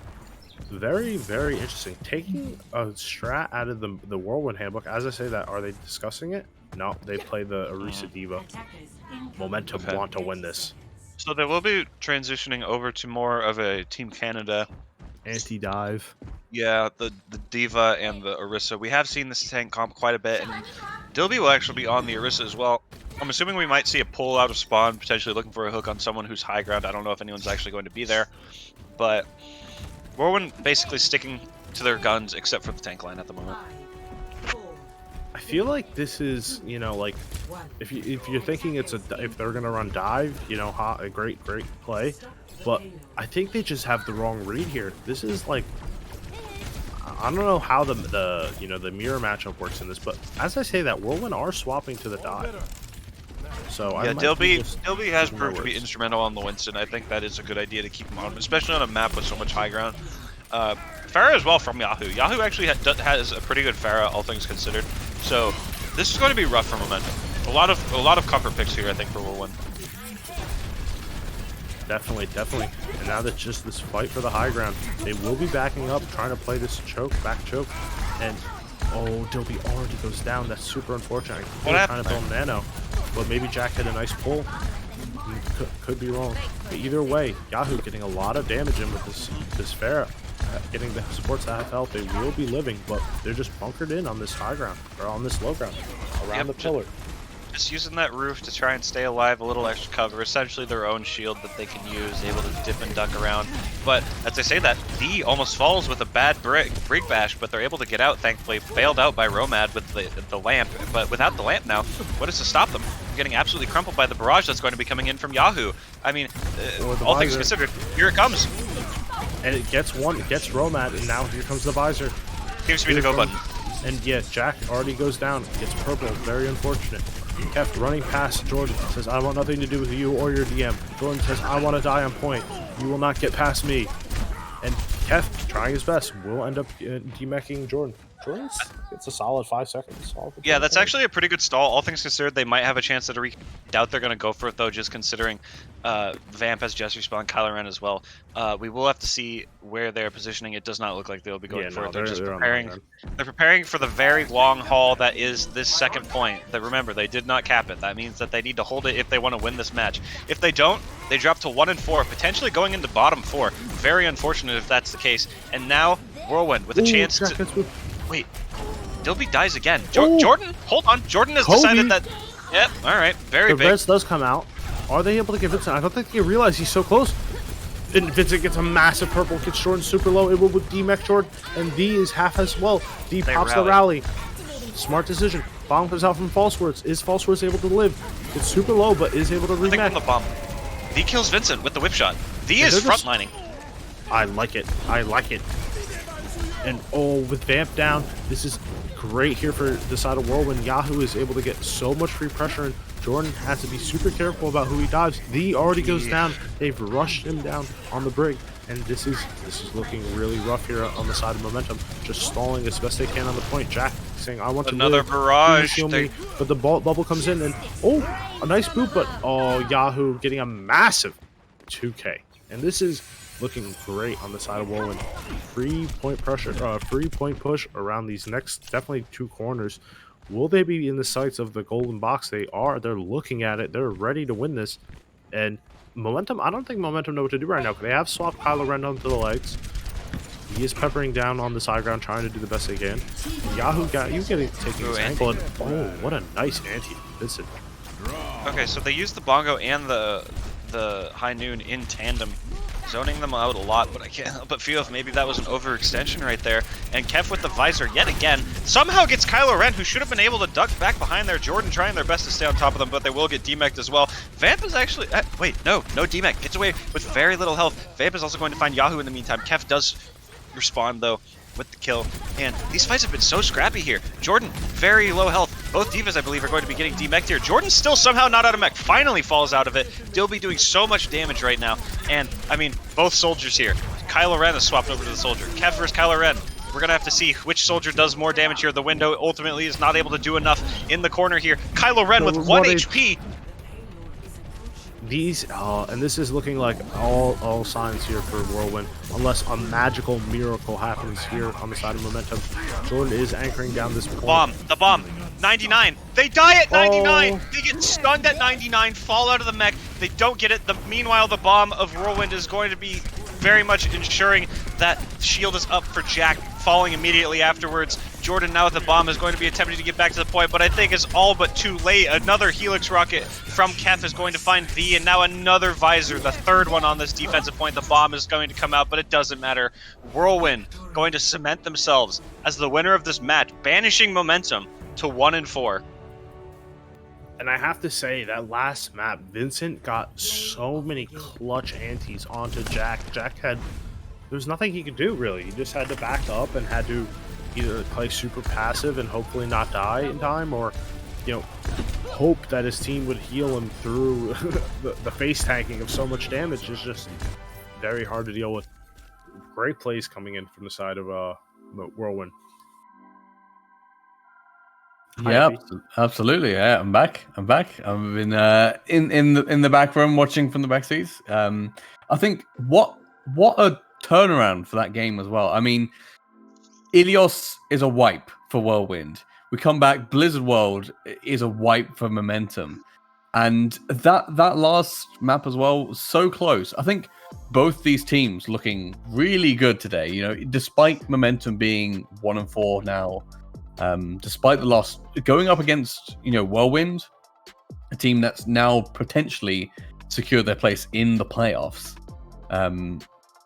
Very, very interesting. Taking a strat out of the Whirlwind handbook. As I say that, are they discussing it? No, they play the Orisa Diva. Momentum want to win this. So they will be transitioning over to more of a Team Canada. Anti-dive. Yeah, the Diva and the Orisa. We have seen this tank comp quite a bit, and Dilby will actually be on the Orisa as well. I'm assuming we might see a pull out of spawn, potentially looking for a hook on someone who's high ground. I don't know if anyone's actually going to be there, but Whirlwind basically sticking to their guns except for the tank line at the moment. I feel like this is, you know, like if you're thinking if they're gonna run dive, you know, a great play, but I think they just have the wrong read here. This is like, I don't know how the mirror matchup works in this, but as I say that, Whirlwind are swapping to the dive. So yeah, Dilby has proved to be instrumental on the Winston. I think that is a good idea to keep him on, especially on a map with so much high ground. Pharah as well from Yahoo. Yahoo actually has a pretty good Pharah, all things considered. So this is going to be rough for momentum. A lot of comfort picks here, I think, for Whirlwind. Definitely. And now that's just this fight for the high ground. They will be backing up, trying to play this back choke. And, oh, Dilby already goes down. That's super unfortunate. What happened? Trying to build nano. But maybe Jack had a nice pull. Could be wrong. But either way, Yahoo getting a lot of damage in with this Pharah. Getting the supports that have health. They will be living, but they're just bunkered in on this high ground, or on this low ground, around the pillar. Just using that roof to try and stay alive, a little extra cover, essentially their own shield that they can use, able to dip and duck around. But as I say that, D almost falls with a bad brig bash, but they're able to get out, thankfully, bailed out by Romad with the lamp. But without the lamp now, what is to stop them? They're getting absolutely crumpled by the barrage that's going to be coming in from Yahoo. I mean, all things considered, here it comes. And it gets Romad, and now here comes the visor. Seems to be the go button. And yeah, Jack already goes down, gets purple, very unfortunate. Kept running past Jordan, says, I want nothing to do with you or your DM. Jordan says, I want to die on point. You will not get past me. And Kef, trying his best, will end up demeching Jordan. Jordan's gets a solid 5 seconds. Yeah, that's actually a pretty good stall. All things considered, they might have a chance at a doubt they're going to go for it, though, just considering Vamp has just respawned, Kylo Ren as well. We will have to see where they're positioning. It does not look like they'll be going for it. They're just preparing. They're preparing for the very long haul that is this second point. That, remember, they did not cap it. That means that they need to hold it if they want to win this match. If they don't, they drop to 1 and 4, potentially going into bottom 4. Very unfortunate if that's the case. And now Whirlwind with a chance to... Wait, Dilby dies again. Jordan, hold on. Jordan has decided that... Yep, alright, very big. The res does come out. Are they able to get Vincent? I don't think they realize he's so close. And Vincent gets a massive purple, gets Jordan super low. It will with D-Mech Jordan, and D is half as well. D pops the rally. Smart decision. Bomb comes out from False Words. Is False Words able to live? It's super low, but is able to remech. I think on the bomb. D kills Vincent with the whip shot. D is frontlining. I like it. And oh, with Vamp down, this is great here for the side of Whirlwind. Yahoo is able to get so much free pressure, and Jordan has to be super careful about who he dives. The already goes down. They've rushed him down on the brig, and this is looking really rough here on the side of momentum. Just stalling as best they can on the point. Jack saying, "I want another to live. barrage." Me. But the bubble comes in, and oh, a nice boot. But oh, Yahoo getting a massive 2K, and this is looking great on the side of Whirlwind. 3-point pressure, 3-point push around these next definitely 2 corners. Will they be in the sights of the golden box? They are. They're looking at it. They're ready to win this. And Momentum, I don't think Momentum know what to do right now. They have swapped Kylo Ren onto the legs. He is peppering down on the side ground, trying to do the best they can. Yahoo got you taking his ankle, and oh, what a nice anti. Vincent. Okay, so they used the bongo and the high noon in tandem, zoning them out a lot, but I can't help but feel if maybe that was an overextension right there. And Kev with the visor yet again somehow gets Kylo Ren, who should have been able to duck back behind there. Jordan trying their best to stay on top of them, but they will get demeched as well. Vamp is actually wait, no demech, gets away with very little health. Vamp is also going to find Yahoo in the meantime. Kev does respond though with the kill, and these fights have been so scrappy here. Jordan, very low health. Both divas, I believe, are going to be getting demeched here. Jordan's still somehow not out of mech, finally falls out of it. Still be doing so much damage right now, and I mean, both soldiers here. Kylo Ren is swapped over to the soldier. Kev versus Kylo Ren. We're gonna have to see which soldier does more damage here. The window ultimately is not able to do enough in the corner here. Kylo Ren with 1 HP. These and this is looking like all signs here for Whirlwind, unless a magical miracle happens here on the side of Momentum. Jordan is anchoring down this point. The bomb, 99. They die at 99. They get stunned at 99, fall out of the mech. They don't get it. Meanwhile, the bomb of Whirlwind is going to be very much ensuring that shield is up for Jack, falling immediately afterwards. Jordan now with the bomb is going to be attempting to get back to the point, but I think it's all but too late. Another Helix rocket from Kef is going to find V, and now another visor, the third one on this defensive point. The bomb is going to come out, but it doesn't matter. Whirlwind going to cement themselves as the winner of this match, banishing Momentum to 1-4. And I have to say, that last map, Vincent got so many clutch antis onto Jack. Jack had, there's nothing he could do, really. He just had to back up and had to either play super passive and hopefully not die in time, or, you know, hope that his team would heal him through the face tanking of so much damage. Is just very hard to deal with. Great plays coming in from the side of Whirlwind. Yeah, absolutely. Yeah, I'm back. I've been in the back room watching from the back seats. I think what a turnaround for that game as well. I mean, Ilios is a wipe for Whirlwind. We come back, Blizzard World is a wipe for Momentum. And that last map as well, so close. I think both these teams looking really good today. You know, despite Momentum being 1-4 now, despite the loss, going up against, you know, Whirlwind, a team that's now potentially secured their place in the playoffs.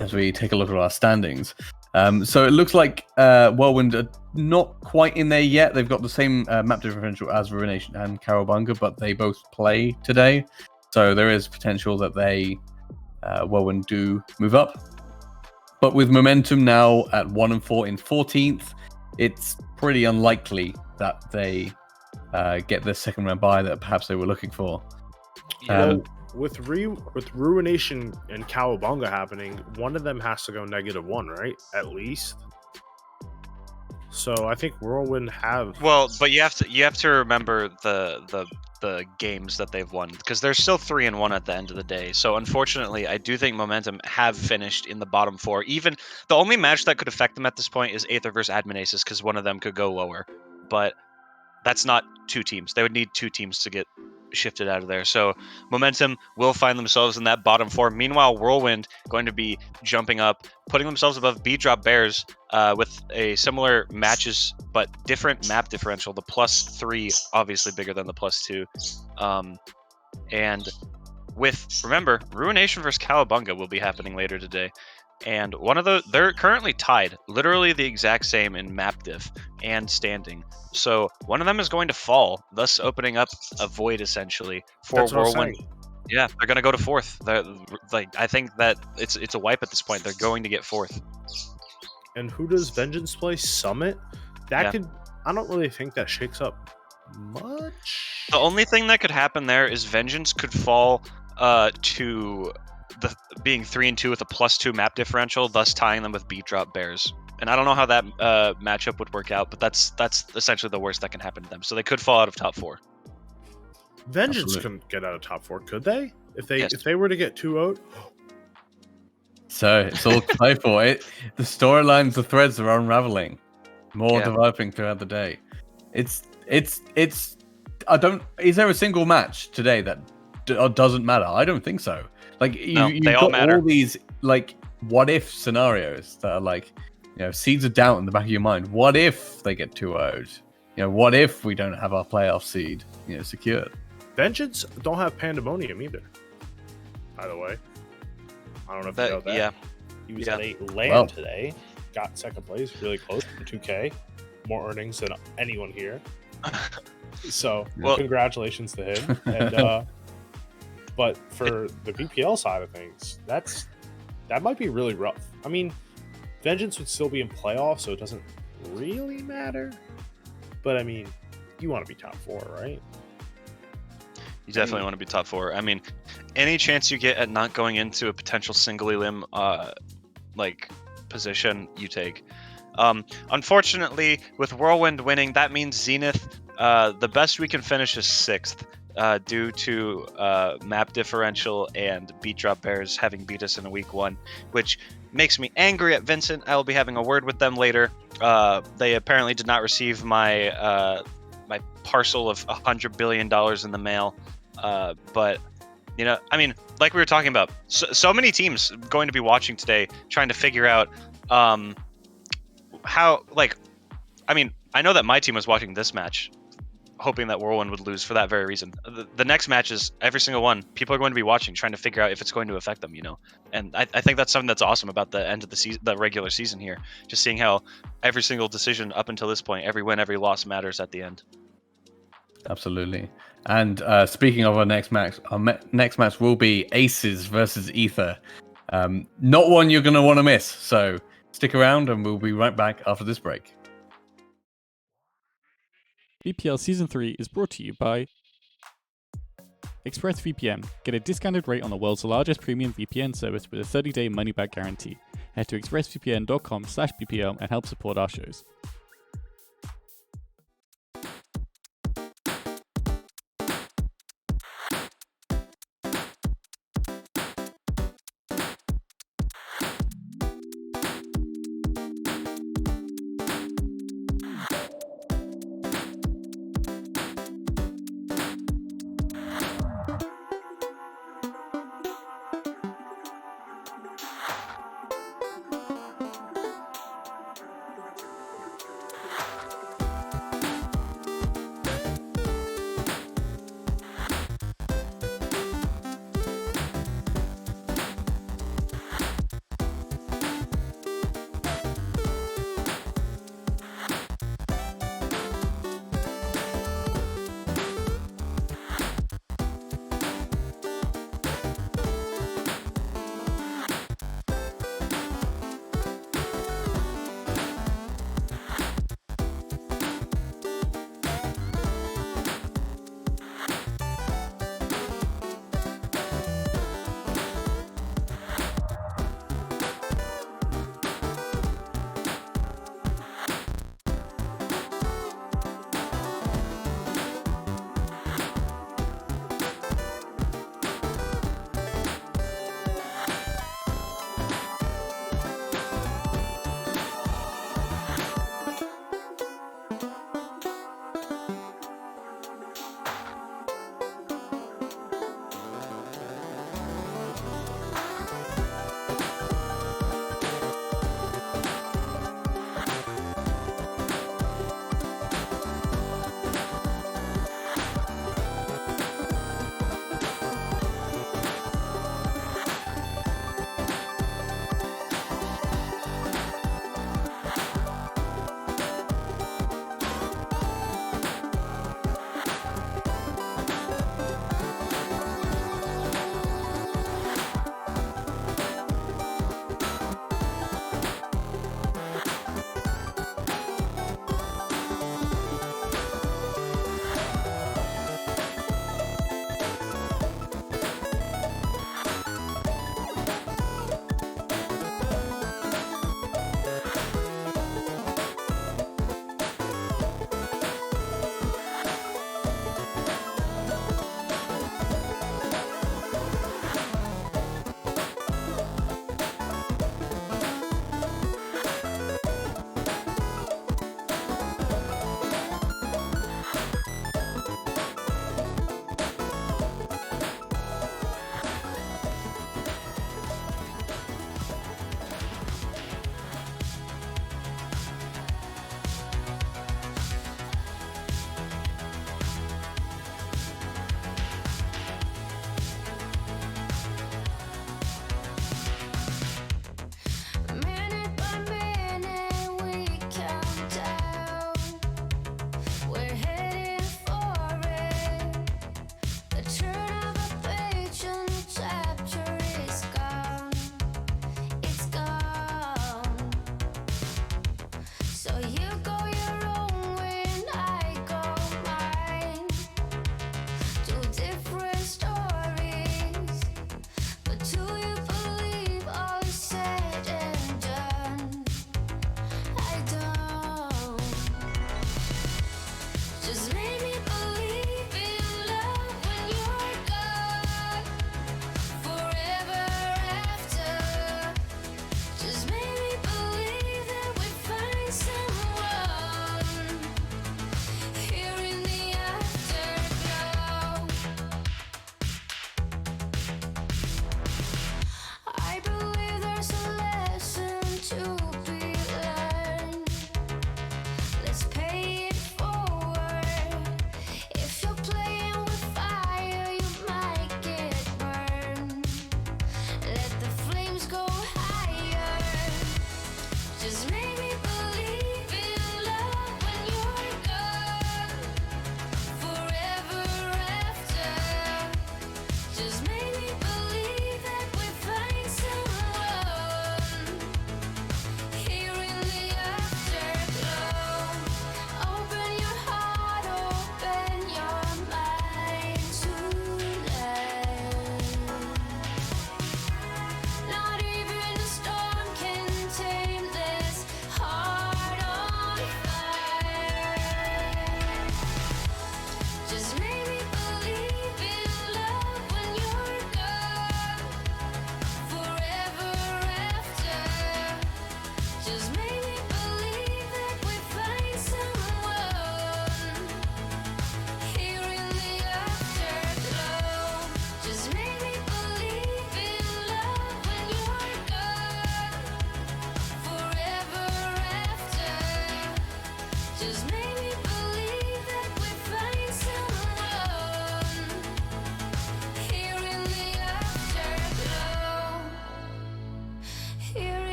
As we take a look at our standings. So it looks like Whirlwind are not quite in there yet. They've got the same map differential as Ruination and Cowabunga, but they both play today. So there is potential that they, Whirlwind, do move up. But with Momentum now at 1-4 in 14th, it's pretty unlikely that they get the second round bye that perhaps they were looking for. With Ruination and Cowabunga happening, one of them has to go -1, right? At least. So I think Whirlwind have. Well, but you have to remember the games that they've won, because they're still 3-1 at the end of the day. So unfortunately, I do think Momentum have finished in the bottom 4. Even the only match that could affect them at this point is Aether versus Admin Aces, because one of them could go lower. But that's not 2 teams. They would need 2 teams to get shifted out of there. So Momentum will find themselves in that bottom 4. Meanwhile, Whirlwind going to be jumping up, putting themselves above B-Drop Bears with a similar matches but different map differential. The +3 obviously bigger than the +2. And with, remember, Ruination versus Cowabunga will be happening later today. And they're currently tied, literally the exact same in map diff and standing. So one of them is going to fall, thus opening up a void essentially for Whirlwind. Yeah, they're going to go to 4th. I think that it's a wipe at this point. They're going to get 4th. And who does Vengeance play? Summit? That could. I don't really think that shakes up much. The only thing that could happen there is Vengeance could fall to being 3-2 with a +2 map differential, thus tying them with B-Drop Bears. And I don't know how that matchup would work out, but that's essentially the worst that can happen to them. So they could fall out of top 4. Vengeance couldn't get out of top 4, could they? If they were to get 2-0'd? So it's all to play for. The storylines, the threads are unraveling, more Yeah. developing throughout the day. It's. I don't. Is there a single match today that doesn't matter? I don't think so. Like No, you've they all got matter. all these like what if scenarios that are like, seeds of doubt in the back of your mind. What if they get 2-0'd? What if we don't have our playoff seed, secured? Vengeance don't have Pandemonium either. By the way, I don't know if you know that. Yeah. He was Yeah. at a land Well. today, got second place, really close for 2K, more earnings than anyone here. So, Well- congratulations to him. And but for the BPL side of things, that might be really rough. I mean, Vengeance would still be in playoffs, so it doesn't really matter. But I mean, you want to be top 4, right? You definitely want to be top 4. I mean, any chance you get at not going into a potential single elim position, you take. Unfortunately, with Whirlwind winning, that means Zenith, the best we can finish is 6th, due to map differential and beat drop bears having beat us in a week 1, which makes me angry at Vincent. I will be having a word with them later. They apparently did not receive my my parcel of $100 billion in the mail. But I mean, like we were talking about, so many teams going to be watching today, trying to figure out how. I mean, I know that my team was watching this match, hoping that Whirlwind would lose for that very reason. The next matches, every single one, people are going to be watching, trying to figure out if it's going to affect them. And I think that's something that's awesome about the end of the season, the regular season here. Just seeing how every single decision up until this point, every win, every loss matters at the end. Absolutely. And speaking of our next match will be Aces versus Aether. Not one you're going to want to miss. So stick around and we'll be right back after this break. BPL Season 3 is brought to you by ExpressVPN. Get a discounted rate on the world's largest premium VPN service with a 30-day money-back guarantee. Head to expressvpn.com/BPL and help support our shows.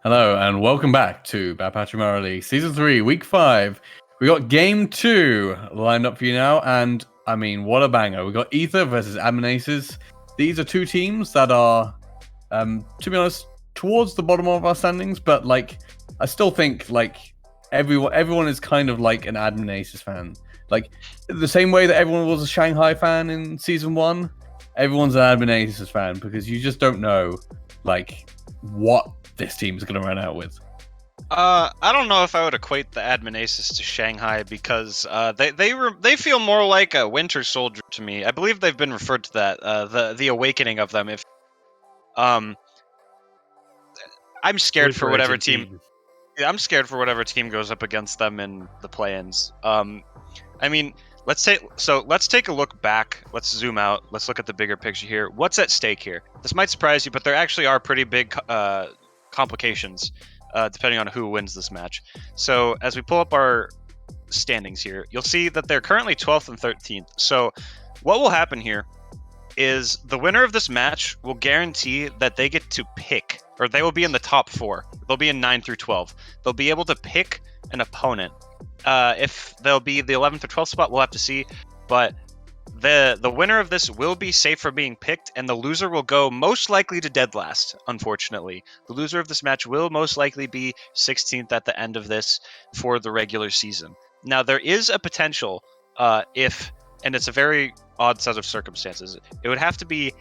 Hello and welcome back to Bad Patch League Season 3, Week 5. We got Game 2 lined up for you now, and I mean, what a banger. We got Aether versus Admin Aces. These are two teams that are, to be honest, towards the bottom of our standings, but like, I still think like everyone is kind of like an Admin Aces fan. Like, the same way that everyone was a Shanghai fan in Season 1, everyone's an Admin Aces fan because you just don't know, like, what this team is going to run out with. I don't know if I would equate the Admin Aces to Shanghai because they feel more like a Winter Soldier to me. I believe they've been referred to that the awakening of them. If I'm scared for whatever team. Yeah, I'm scared for whatever team goes up against them in the play-ins. I mean, let's take a look back. Let's zoom out. Let's look at the bigger picture here. What's at stake here? This might surprise you, but there actually are pretty big complications depending on who wins this match. So as we pull up our standings here, you'll see that they're currently 12th and 13th. So what will happen here is the winner of this match will guarantee that they get to pick, or they will be in the top 4. They'll be in 9 through 12. They'll be able to pick an opponent. If they'll be the 11th or 12th spot, we'll have to see. But the winner of this will be safe from being picked, and the loser will go most likely to dead last, unfortunately. The loser of this match will most likely be 16th at the end of this for the regular season. Now, there is a potential and it's a very odd set of circumstances. It would have to be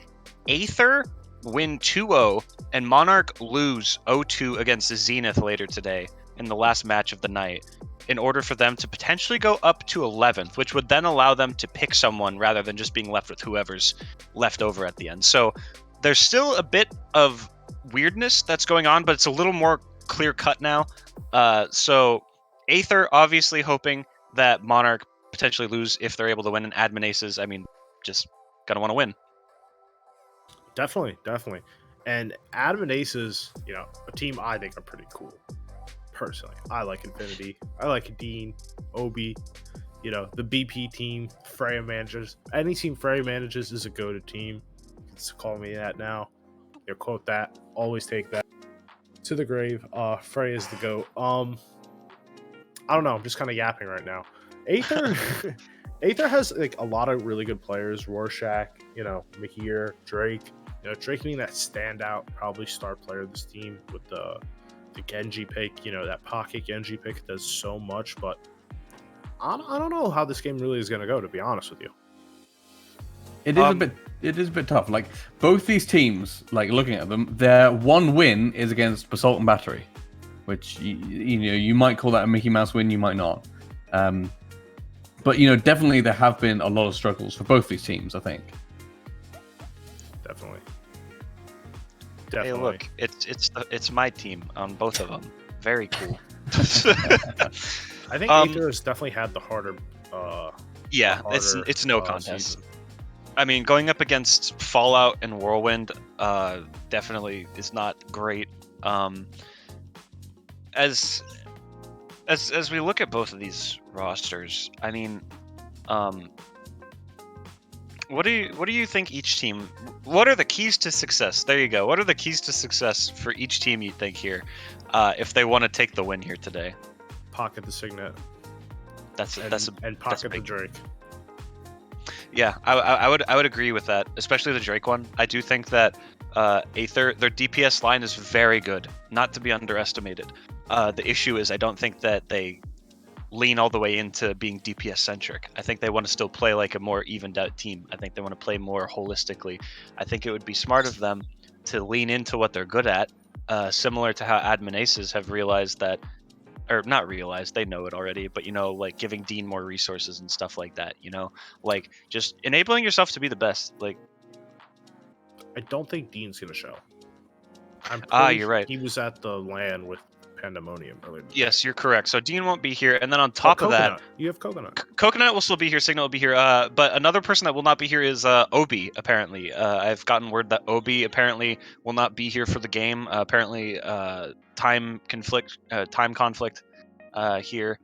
Aether win 2-0 and Monarch lose 0-2 against Zenith later today in the last match of the night in order for them to potentially go up to 11th, which would then allow them to pick someone rather than just being left with whoever's left over at the end. So there's still a bit of weirdness that's going on, but it's a little more clear cut now. So Aether obviously hoping that Monarch potentially lose if they're able to win, and Admin Aces, I mean, just gonna want to win. Definitely. And Admin Aces, a team I think are pretty cool. Personally, I like Infinity. I like Dean, Obi, the BP team, Freya manages. Any team Freya manages is a go-to team. It's call me that now. Quote that. Always take that to the grave. Freya is the GOAT. I don't know. I'm just kind of yapping right now. Aether has like a lot of really good players. Rorschach, Mahir, Drake. Drake being that standout, probably star player of this team with the Genji pick. That pocket Genji pick does so much, but I don't know how this game really is going to go, to be honest with you. It is a bit tough. Like, both these teams, like, looking at them, their one win is against Basalt and Battery, which you might call that a Mickey Mouse win, you might not. But definitely there have been a lot of struggles for both these teams, I think. Definitely. Hey, look, it's my team on both of them. Very cool. I think Aether has definitely had the harder. It's no contest. Season. I mean, going up against Fallout and Whirlwind, definitely is not great. As we look at both of these rosters, I mean, what do you think each team? What are the keys to success? There you go. What are the keys to success for each team you think here, if they want to take the win here today? Pocket the Signet. And pocket the Drake. Yeah, I would agree with that, especially the Drake one. I do think that Aether, their DPS line is very good, not to be underestimated. The issue is I don't think that they lean all the way into being DPS centric. I think they want to still play like a more evened out team. I think they want to play more holistically. I think it would be smart of them to lean into what they're good at, similar to how Admin Aces have realized that, or not realized, they know it already, but like giving Dean more resources and stuff like that, like just enabling yourself to be the best. Like, I don't think Dean's gonna show. You're right. He was at the LAN with Pandemonium earlier. Yes, you're correct. So Dean won't be here, and then on top of that, you have Coconut. Coconut will still be here. Signal will be here. But another person that will not be here is Obi. Apparently, I've gotten word that Obi apparently will not be here for the game. Apparently, time conflict here.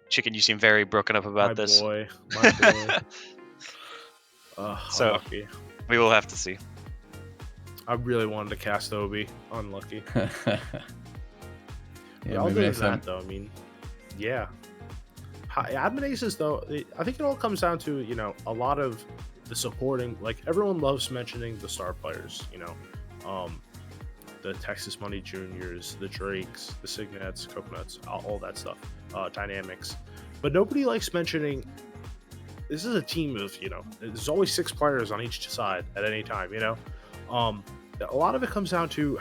Chicken, you seem very broken up about this. My boy. So unlucky. We will have to see. I really wanted to cast Obi. Unlucky. Yeah, I'll maybe do next time. that though. I mean, yeah. Admin aces though, I think it all comes down to a lot of the supporting. Like everyone loves mentioning the star players. The Texas Money Juniors, the Drakes, the Signets, Coconuts, all that stuff, Dynamics. But nobody likes mentioning this is a team of, there's always 6 players on each side at any time, a lot of it comes down to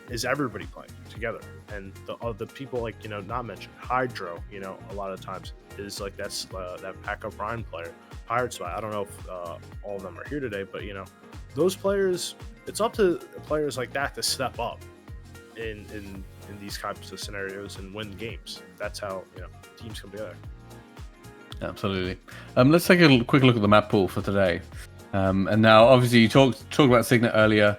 is everybody playing together, and the people like not mentioned Hydro, a lot of times is like that's that backup Ryan player, Pirate Spy. I don't know if all of them are here today, but those players, it's up to players like that to step up in these types of scenarios and win games. That's how teams come together. Absolutely. Let's take a quick look at the map pool for today. And now, obviously, you talked about Signet earlier.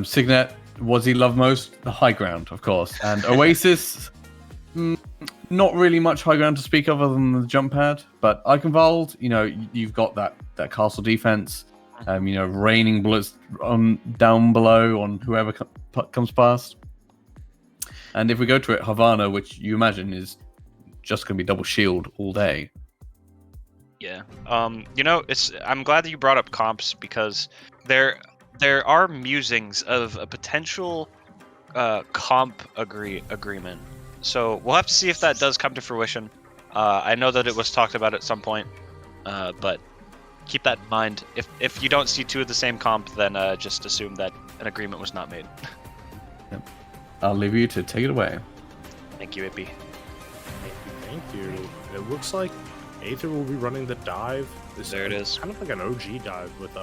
Signet, what does he love most? The high ground, of course. And Oasis, not really much high ground to speak of other than the jump pad. But Eichenwald, you've got that castle defense. Raining bullets down below on whoever comes past. And if we go to it, Havana, which you imagine is just going to be double shield all day. Yeah. I'm glad that you brought up comps, because there are musings of a potential comp agreement. So we'll have to see if that does come to fruition. I know that it was talked about at some point, but keep that in mind. If you don't see 2 of the same comp, then just assume that an agreement was not made. Yep. I'll leave you to take it away. Thank you, Ippy. Thank you. It looks like Aether will be running the dive. There it is. Kind of like an OG dive with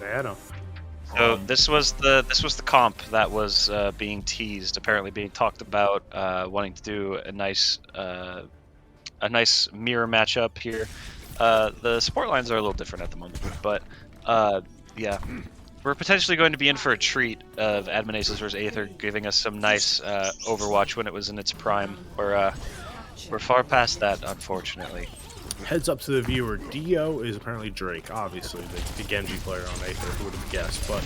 Nano. So this was the comp that was being teased, apparently being talked about, wanting to do a nice mirror matchup here. The support lines are a little different at the moment, but yeah, we're potentially going to be in for a treat of Admin Aces versus Aether, giving us some nice Overwatch when it was in its prime. We're far past that, unfortunately. Heads up to the viewer, Dio is apparently Drake, obviously, the Genji player on Aether, who would have guessed, but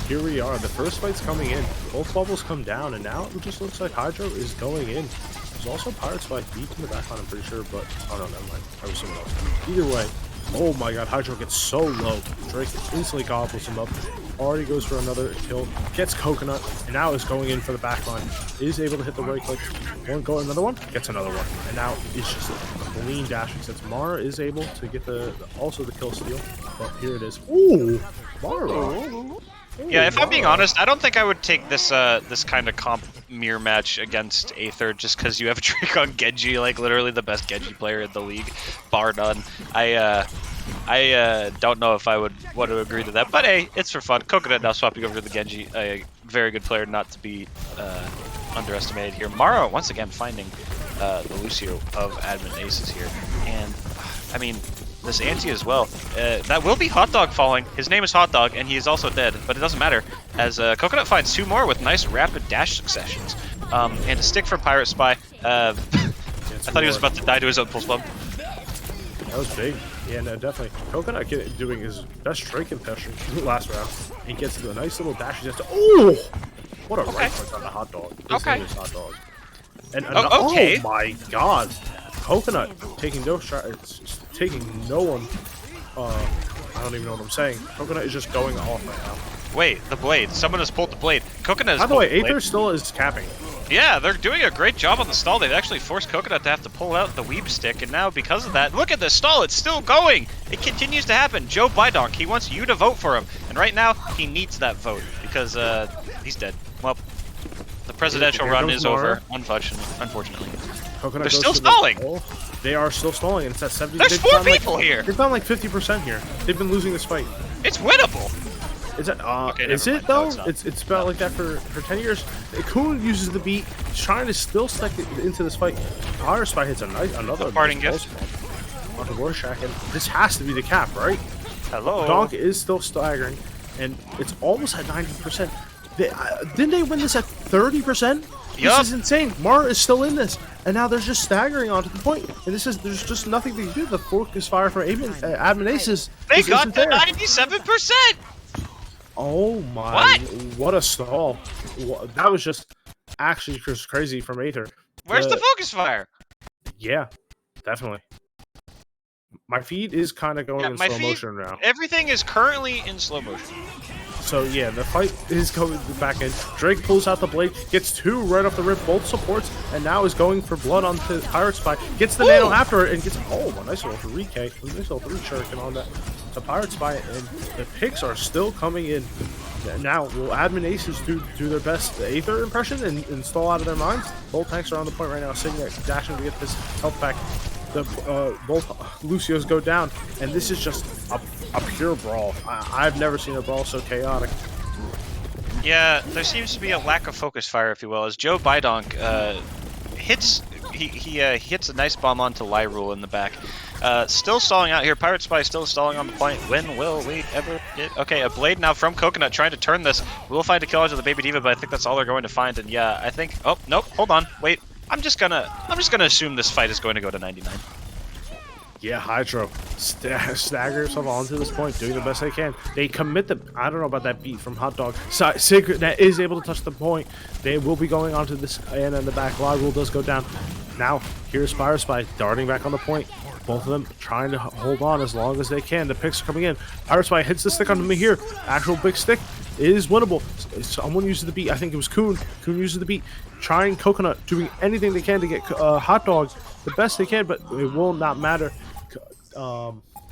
here we are, the first fight's coming in, both bubbles come down, and now it just looks like Hydro is going in. There's also Pirate Spy deep in the backline, I'm pretty sure, but, oh no, never mind, that was someone else. Either way, oh my god, Hydro gets so low, Drake instantly gobbles him up, already goes for another kill, gets Coconut, and now is going in for the backline, is able to hit the right click, another one, gets another one, and now it's just a clean dashing since Mara is able to get also the kill steal, but here it is. Ooh, Mara. Yeah, if I'm being honest, I don't think I would take this this kind of comp mirror match against Aether just because you have Drake on Genji, like literally the best Genji player in the league, bar none. I don't know if I would want to agree to that, but hey, it's for fun. Coconut now swapping over to the Genji, a very good player not to be underestimated here. Mara once again finding the Lucio of Admin Aces here, and I mean, this anti as well. That will be Hot Dog falling. His name is Hot Dog, and he is also dead, but it doesn't matter, as Coconut finds 2 more with nice rapid dash successions. And a stick from Pirate Spy. I thought he was about to die to his own pulse bomb. That was big. Yeah, no, definitely. Coconut doing his best Drake impression last round. He gets a nice little dash. Just ooh! What a right click on the Hot Dog. His name is Hot Dog. And okay. Oh my god! Coconut taking no taking no one. I don't even know what I'm saying. Coconut is just going off right now. Wait, the blade. Someone has pulled the blade. Coconut has By the way, pulled the Aether blade. still is capping. Yeah, they're doing a great job on the stall. They've actually forced Coconut to have to pull out the weeb stick, and now because of that, look at the stall. It's still going. It continues to happen. Joe Bidonk, he wants you to vote for him, and right now he needs that vote because he's dead. Well, the presidential run is over, unfortunately. Coconut They're goes still for the stalling. goal. They are still stalling, and it's at 70. There's 4 people here. They've found like 50% here. They've been losing this fight. It's winnable. Is it? Okay, is never it mind. though? No, it's not. It's about like that for 10 years. Kun uses the beat, he's trying to still stick into this fight. Fire Spy hits another Parting nice gift. onto Rorschach, and this has to be the cap, right? Hello. Donk is still staggering, and it's almost at 90%. Didn't they win this at 30%? Yup. This is insane. Mara is still in this, and now they're just staggering onto the point. And there's just nothing they can do. The focus fire from Admin Aces. They just got isn't the there. 97%. Oh my! What? What a stall! That was just actually just crazy from Aether. Where's the focus fire? Yeah, definitely. My feed is kind of going in slow motion now. Everything is currently in slow motion. So yeah, the fight is going back in. Drake pulls out the blade, gets 2 right off the rip, both supports, and now is going for blood onto Pirate Spy. Gets the nano after it and gets a nice little 3K, a nice little 3 shuriken on that. The Pirate Spy, and the picks are still coming in. Now, will Admin Aces do their best Aether impression and install out of their minds? Both tanks are on the point right now, Signet dashing to get this health back. Both Lucios go down, and this is just a pure brawl. I've never seen a brawl so chaotic. Yeah, there seems to be a lack of focus fire, if you will, as Joe Bidonk hits he hits a nice bomb onto Lyrule in the back. Still stalling out here. Pirate Spy still stalling on the point. When will we ever get... Okay, a blade now from Coconut trying to turn this. We'll find a kill out of the Baby Diva, but I think that's all they're going to find. And yeah, I think... Oh, nope, hold on. Wait. I'm just gonna assume this fight is going to go to 99. Yeah, Hydro stagger herself onto this point, doing the best they can. They commit the... I don't know about that beat from Hot Dog. Sigrid that is able to touch the point. They will be going onto this Anna in the back. Lyrule does go down. Now, here's Fire Spy darting back on the point. Both of them trying to hold on as long as they can. The picks are coming in. Pirate Spy hits the stick onto me here. Actual big stick is winnable. Someone uses the beat. I think it was Kuhn. Kuhn uses the beat. Trying Coconut, doing anything they can to get Hot Dog the best they can, but it will not matter.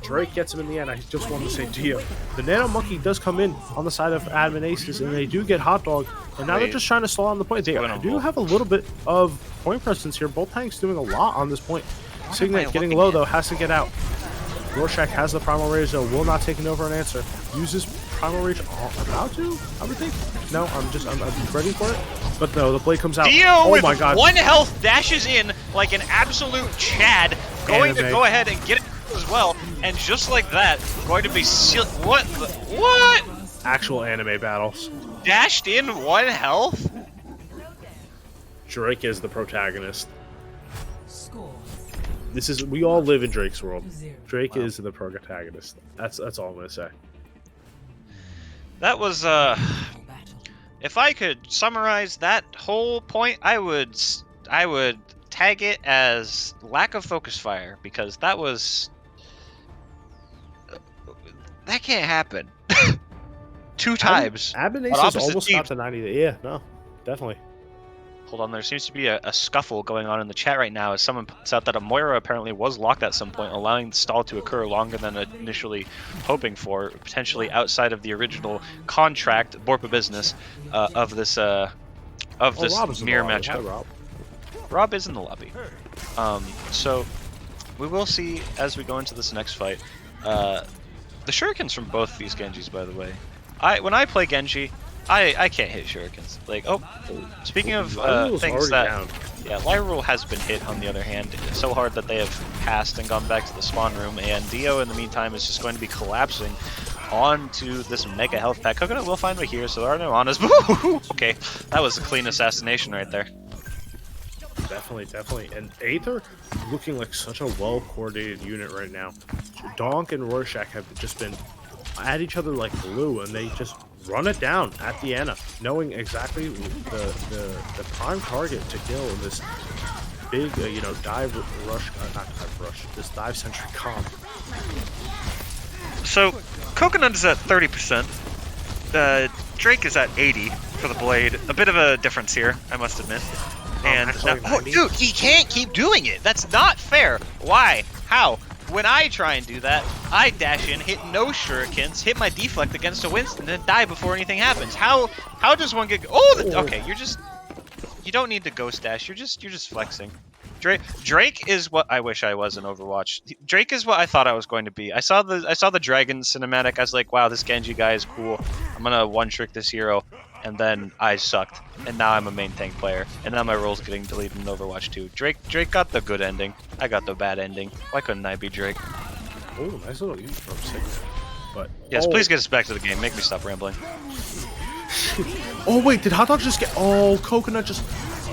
Drake gets him in the end. I just wanted to say Dio. The Nano Monkey does come in on the side of Admin Aces, and they do get Hot Dog. And now they're just trying to slow on the point. They do have a little bit of point presence here. Both tanks doing a lot on this point. Signet getting low, though, has to get out. Rorschach has the Primal Rage, though, will not take over an answer. Uses Primal Rage about to, I would think. No, I'm ready for it. But no, the blade comes out. Dio with 1 health dashes in like an absolute Chad, going to go ahead and get it as well. And just like that, going to be what? Actual anime battles. Dashed in 1 health? Drake is the protagonist. This is, we all live in Drake's world. Drake is the protagonist. That's all I'm gonna say. That was if I could summarize that whole point, I would tag it as lack of focus fire, because that can't happen. 2 times. Admin Aces almost got to 90. Yeah, no, definitely. Hold on, there seems to be a scuffle going on in the chat right now as someone points out that a Moira apparently was locked at some point, allowing the stall to occur longer than initially hoping for, potentially outside of the original contract, Borpa business, of this mirror matchup. Hi, Rob is in the lobby. So we will see as we go into this next fight. The shurikens from both these Genjis, by the way. When I play Genji, I can't hit shurikens. Like, speaking of things that... Down. Yeah, Lyrule has been hit, on the other hand, so hard that they have passed and gone back to the spawn room, and Dio, in the meantime, is just going to be collapsing onto this mega health pack. Coconut will find me here, so there are no honors. Okay, that was a clean assassination right there. Definitely. And Aether looking like such a well-coordinated unit right now. Donk and Rorschach have just been at each other like glue, and they just run it down at the Anna, knowing exactly the prime target to kill in this big, dive rush, not dive rush, this dive-centric comp. So, Coconut is at 30%. Drake is at 80 for the blade. A bit of a difference here, I must admit. And dude, he can't keep doing it. That's not fair. Why? How? When I try and do that, I dash in, hit no shurikens, hit my deflect against a Winston, and die before anything happens. How does one get... okay, you don't need to ghost dash. You're just flexing. Drake is what I wish I was in Overwatch. Drake is what I thought I was going to be. I saw the Dragon cinematic. I was like, wow, this Genji guy is cool. I'm gonna one-trick this hero. And then I sucked, and now I'm a main tank player, and now my role's getting deleted in Overwatch 2. Drake got the good ending. I got the bad ending. Why couldn't I be Drake? Oh, nice little use from Signet. But yes, please get us back to the game. Make me stop rambling. Oh wait, did Hot Dog just get? Oh, Coconut just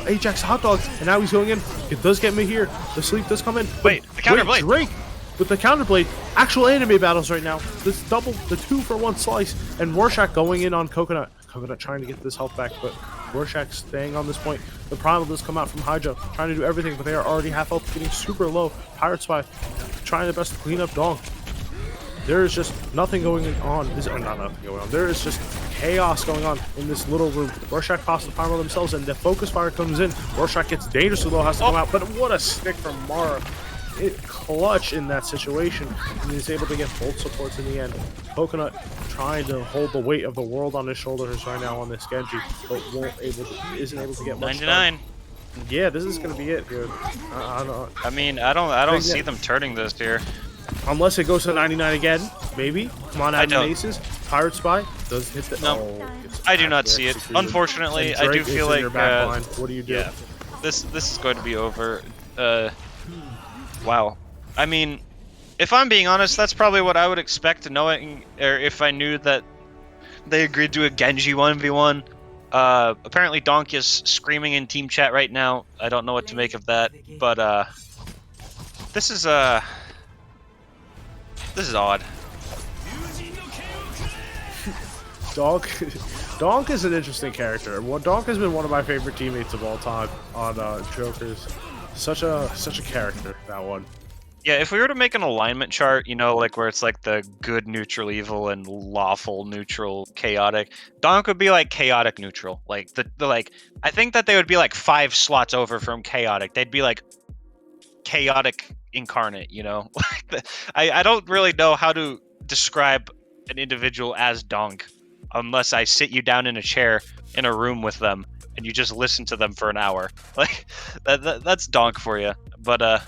Ajax Hot Dog, and now he's going in. It does get me here. The sleep does come in. Wait, the counterblade. Drake with the counterblade. Actual anime battles right now. This double, the 2-for-1 slice, and Rorschach going in on Coconut. Coconut trying to get this health back, but Rorschach staying on this point. The Primal does come out from Hydro, trying to do everything, but they are already half health, getting super low. Pirate Spy trying their best to clean up Donk. There is just nothing going on. Not nothing going on. There is just chaos going on in this little room. Rorschach pops the Primal themselves, and the Focus Fire comes in. Rorschach gets dangerously low, has to come out, but what a stick from Mara. It clutch in that situation, and he's able to get both supports in the end. Coconut trying to hold the weight of the world on his shoulders right now on this Genji, but isn't able to get much 99. done. Yeah, this is gonna be it, dude. I mean, I don't see them turning this here. Unless it goes to 99 again, maybe. Come on, I don't. Aces. Pirate Spy does hit the. No, I do not see it. Unfortunately, I do feel like what do you do? Yeah, this is going to be over. Wow. I mean, if I'm being honest, that's probably what I would expect, knowing, or if I knew that they agreed to a Genji 1v1. Apparently Donk is screaming in team chat right now. I don't know what to make of that, but this is odd. Donk is an interesting character. Donk has been one of my favorite teammates of all time on Jokers. Such a character, that one. Yeah, if we were to make an alignment chart, you know, like where it's like the good neutral evil and lawful neutral chaotic, Donk would be like chaotic neutral. Like the like I think that they would be like 5 slots over from chaotic. They'd be like chaotic incarnate, you know? I don't really know how to describe an individual as Donk unless I sit you down in a chair in a room with them and you just listen to them for an hour. Like that's Donk for you. But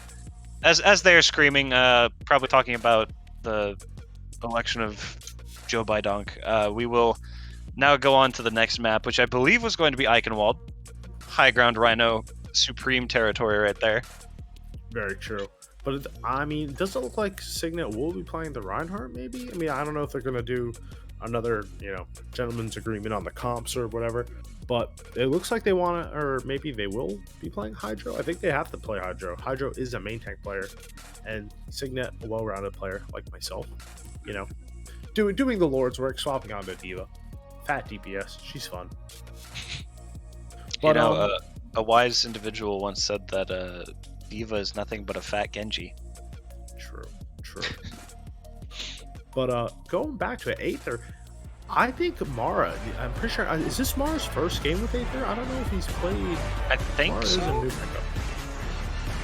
as they're screaming, probably talking about the election of Joe by Donk, we will now go on to the next map, which I believe was going to be Eichenwald. High ground Rhino, supreme territory right there. Very true. But I mean, does it look like Signet will be playing the Reinhardt? Maybe. I mean, I don't know if they're gonna do another, gentleman's agreement on the comps or whatever. But it looks like they want to, or maybe they will be playing Hydro. I think they have to play Hydro. Hydro is a main tank player, and Signet a well-rounded player like myself. Doing the Lord's work, swapping onto Diva. Fat DPS, she's fun. But a wise individual once said that Diva is nothing but a fat Genji. True. But going back to Aether, I think Mara, I'm pretty sure, is this Mara's first game with Aether? I don't know if he's played. I think Mara so. is a new pickup.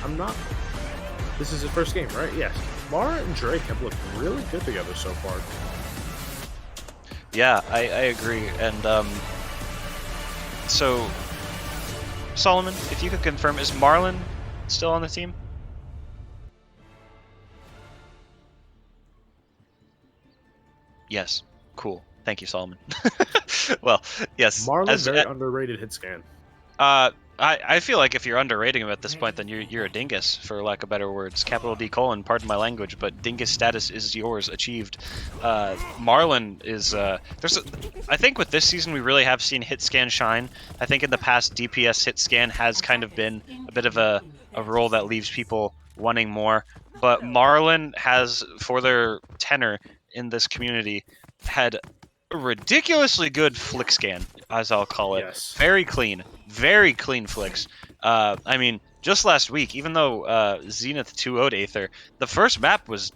I'm not. This is his first game, right? Yes. Mara and Drake have looked really good together so far. Yeah, I agree. And so Solomon, if you could confirm, is Marlon still on the team? Yes. Cool. Thank you, Solomon. Well, yes. Marlon's very underrated hit scan. I feel like if you're underrating him at this point, then you're a dingus, for lack of better words. Capital D colon, pardon my language, but dingus status is yours, achieved. Marlon is I think with this season we really have seen hit scan shine. I think in the past DPS hit scan has kind of been a bit of a role that leaves people wanting more. But Marlon has, for their tenor in this community, had a ridiculously good flick scan, as I'll call it. Yes. Very clean flicks. I mean, just last week, even though Zenith 2-0'd Aether, the first map was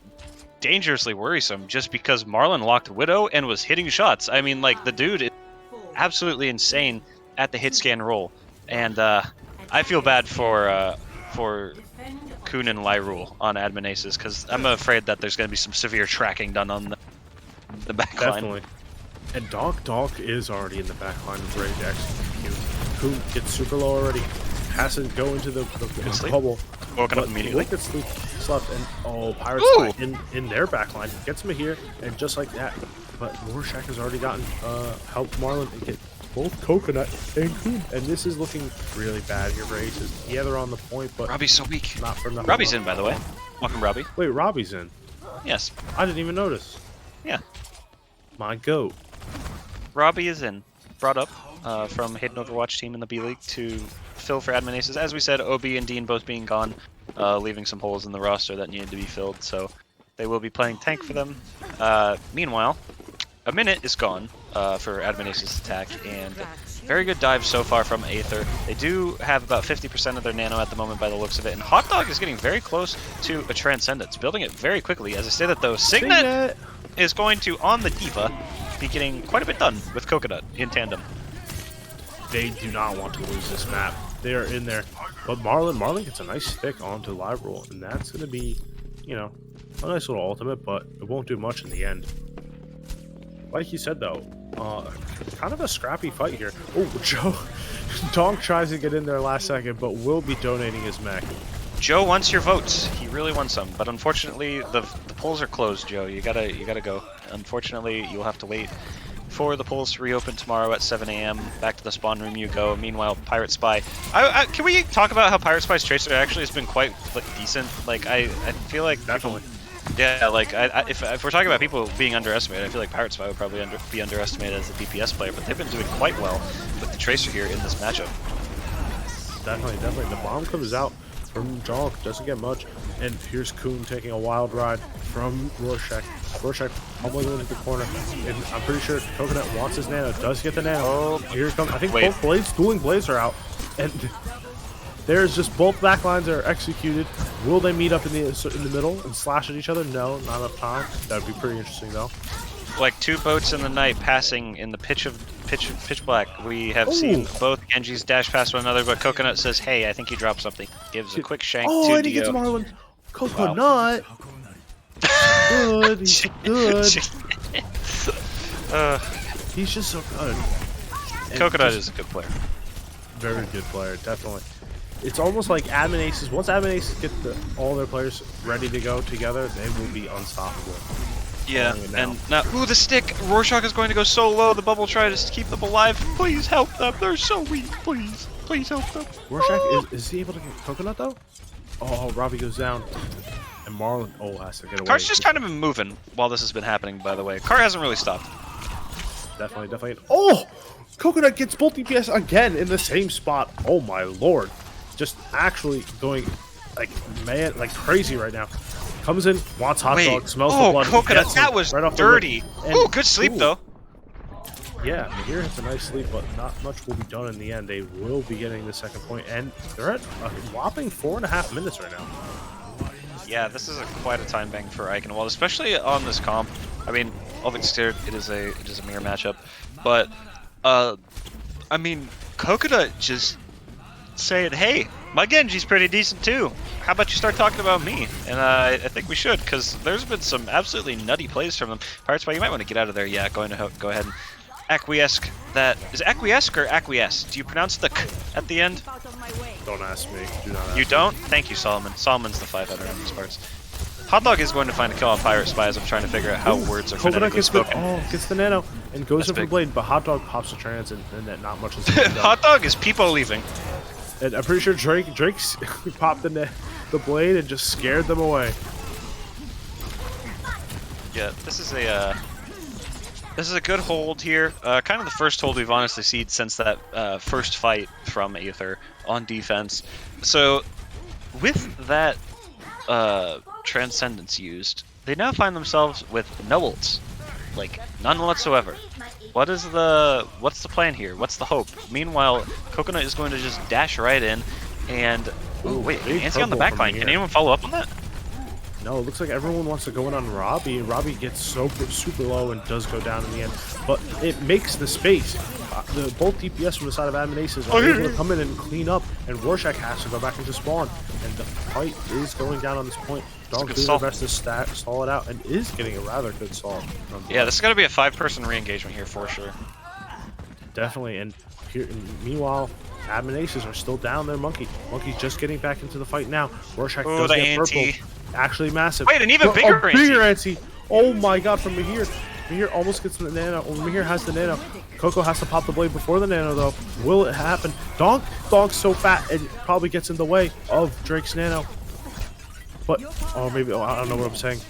dangerously worrisome just because Marlon locked Widow and was hitting shots. I mean, like, the dude is absolutely insane at the hit scan roll. And I feel bad for Kuhn and Lyrule on admin aces, because I'm afraid that there's going to be some severe tracking done on the backline. Definitely. And Donk is already in the backline and ready to execute. Kuhn gets super low already. Has to go into the bubble. Woken up immediately. Look at slept, and Pirates in their backline. Gets him here, and just like that. But Rorschach has already gotten helped Marlon and get both Coconut and Kuhn. And this is looking really bad here for Aces. Yeah, they're on the point, but Robbie's so weak. Not for nothing. Robbie's in, by the way. Welcome, Robbie. Wait, Robbie's in. Yes. I didn't even notice. Yeah. My goat. Robbie is in. Brought up from Hidden Overwatch team in the B League to fill for admin aces. As we said, OB and Dean both being gone, leaving some holes in the roster that needed to be filled. So they will be playing tank for them. Meanwhile, a minute is gone. for Admin Ace's attack, and very good dive so far from Aether. They do have about 50% of their nano at the moment by the looks of it, and Hot Dog is getting very close to a Transcendence, building it very quickly. As I say that though, Signet is going to, on the Diva, be getting quite a bit done with Coconut in tandem. They do not want to lose this map. They are in there. But Marlon gets a nice stick onto Live Roll, and that's going to be, you know, a nice little ultimate, but it won't do much in the end. Like you said, though, kind of a scrappy fight here. Oh, Joe. Donk tries to get in there last second, but will be donating his mech. Joe wants your votes. He really wants some, but unfortunately, the polls are closed, Joe. You gotta go. Unfortunately, you'll have to wait for the polls to reopen tomorrow at 7 a.m. Back to the spawn room you go. Meanwhile, Pirate Spy. Can we talk about how Pirate Spy's tracer actually has been quite decent? Like, I feel like Definitely. Yeah, like if we're talking about people being underestimated, I feel like Pirate Spy would probably be underestimated as a DPS player, but they've been doing quite well with the tracer here in this matchup. Definitely. The bomb comes out from Donk, doesn't get much, and here's Kuhn taking a wild ride from Rorschach. Rorschach almost going into the corner, and I'm pretty sure Coconut wants his nano, does get the nano. Oh, here it comes. I think both blades, dueling blades are out, and there's just both backlines are executed. Will they meet up in the middle and slash at each other? No, not enough time. That would be pretty interesting though. Like two boats in the night passing in the pitch black. We have seen both Genjis dash past one another, but Coconut says, "Hey, I think you dropped something." Gives a quick shank to and he gets Marlon. Coconut. Good. He's good. He's just so good. Coconut is a good player. Very good player, definitely. It's almost like Admin Aces. Once Admin Aces get all their players ready to go together, they will be unstoppable. Yeah, and now, ooh, the stick! Rorschach is going to go so low, the bubble tries to keep them alive. Please help them, they're so weak, please help them. Rorschach, is he able to get Coconut though? Oh, Robbie goes down. And Marlon, has to get away. Car's just kind of been moving while this has been happening, by the way. Car hasn't really stopped. Definitely. Oh! Coconut gets both DPS again in the same spot. Oh my lord. Just actually going like crazy right now. Comes in, wants Hot Dog, smells the blood. Coconut, that was right dirty. Ooh, good sleep though. Yeah, Mahir hits a nice sleep, but not much will be done in the end. They will be getting the second point, and they're at a whopping 4.5 minutes right now. Yeah, this is quite a time bang for Eichenwald, especially on this comp. I mean, all things considered, it is a mirror matchup, but I mean, Coconut just saying, "Hey, my Genji's pretty decent too. How about you start talking about me?" And I think we should, because there's been some absolutely nutty plays from them. Pirate Spy, you might want to get out of there. Yeah, go ahead and acquiesce. That is acquiesce or acquiesce? Do you pronounce the k at the end? Don't ask me. Do not ask You don't? Thank you, Solomon. Solomon's the 500 on these parts. Hot Dog is going to find a kill on Pirate Spy as I'm trying to figure out how words are phonetically spoken. Gets the nano and goes in for the blade, but Hot Dog pops the trans, and then not much is done. Hot Dog is Peepo leaving. And I'm pretty sure Drake popped the blade and just scared them away. Yeah, this is a good hold here. Kind of the first hold we've honestly seen since that first fight from Aether on defense. So with that Transcendence used, they now find themselves with no ults, like none whatsoever. What's the plan here? What's the hope? Meanwhile, Coconut is going to just dash right in, and wait, Nancy on the backline. Can anyone follow up on that? No, it looks like everyone wants to go in on Robbie, and Robbie gets super low and does go down in the end. But it makes the space. Both DPS from the side of Admin Aces are able to come in and clean up, and Rorschach has to go back into spawn. And the fight is going down on this point. Dog doing their best to stall it out, and is getting a rather good stall. Yeah, this is going to be a 5-person re-engagement here for sure. Definitely, and here, meanwhile, Admin Aces are still down there. Monkey's just getting back into the fight now. Rorschach does get purple. Actually massive. Wait, an even bigger anti. Oh my god, from Mahir. Mahir almost gets the nano. Oh, Mahir has the nano. Coco has to pop the blade before the nano, though. Will it happen? Donk's so fat, and probably gets in the way of Drake's nano. But, I don't know what I'm saying.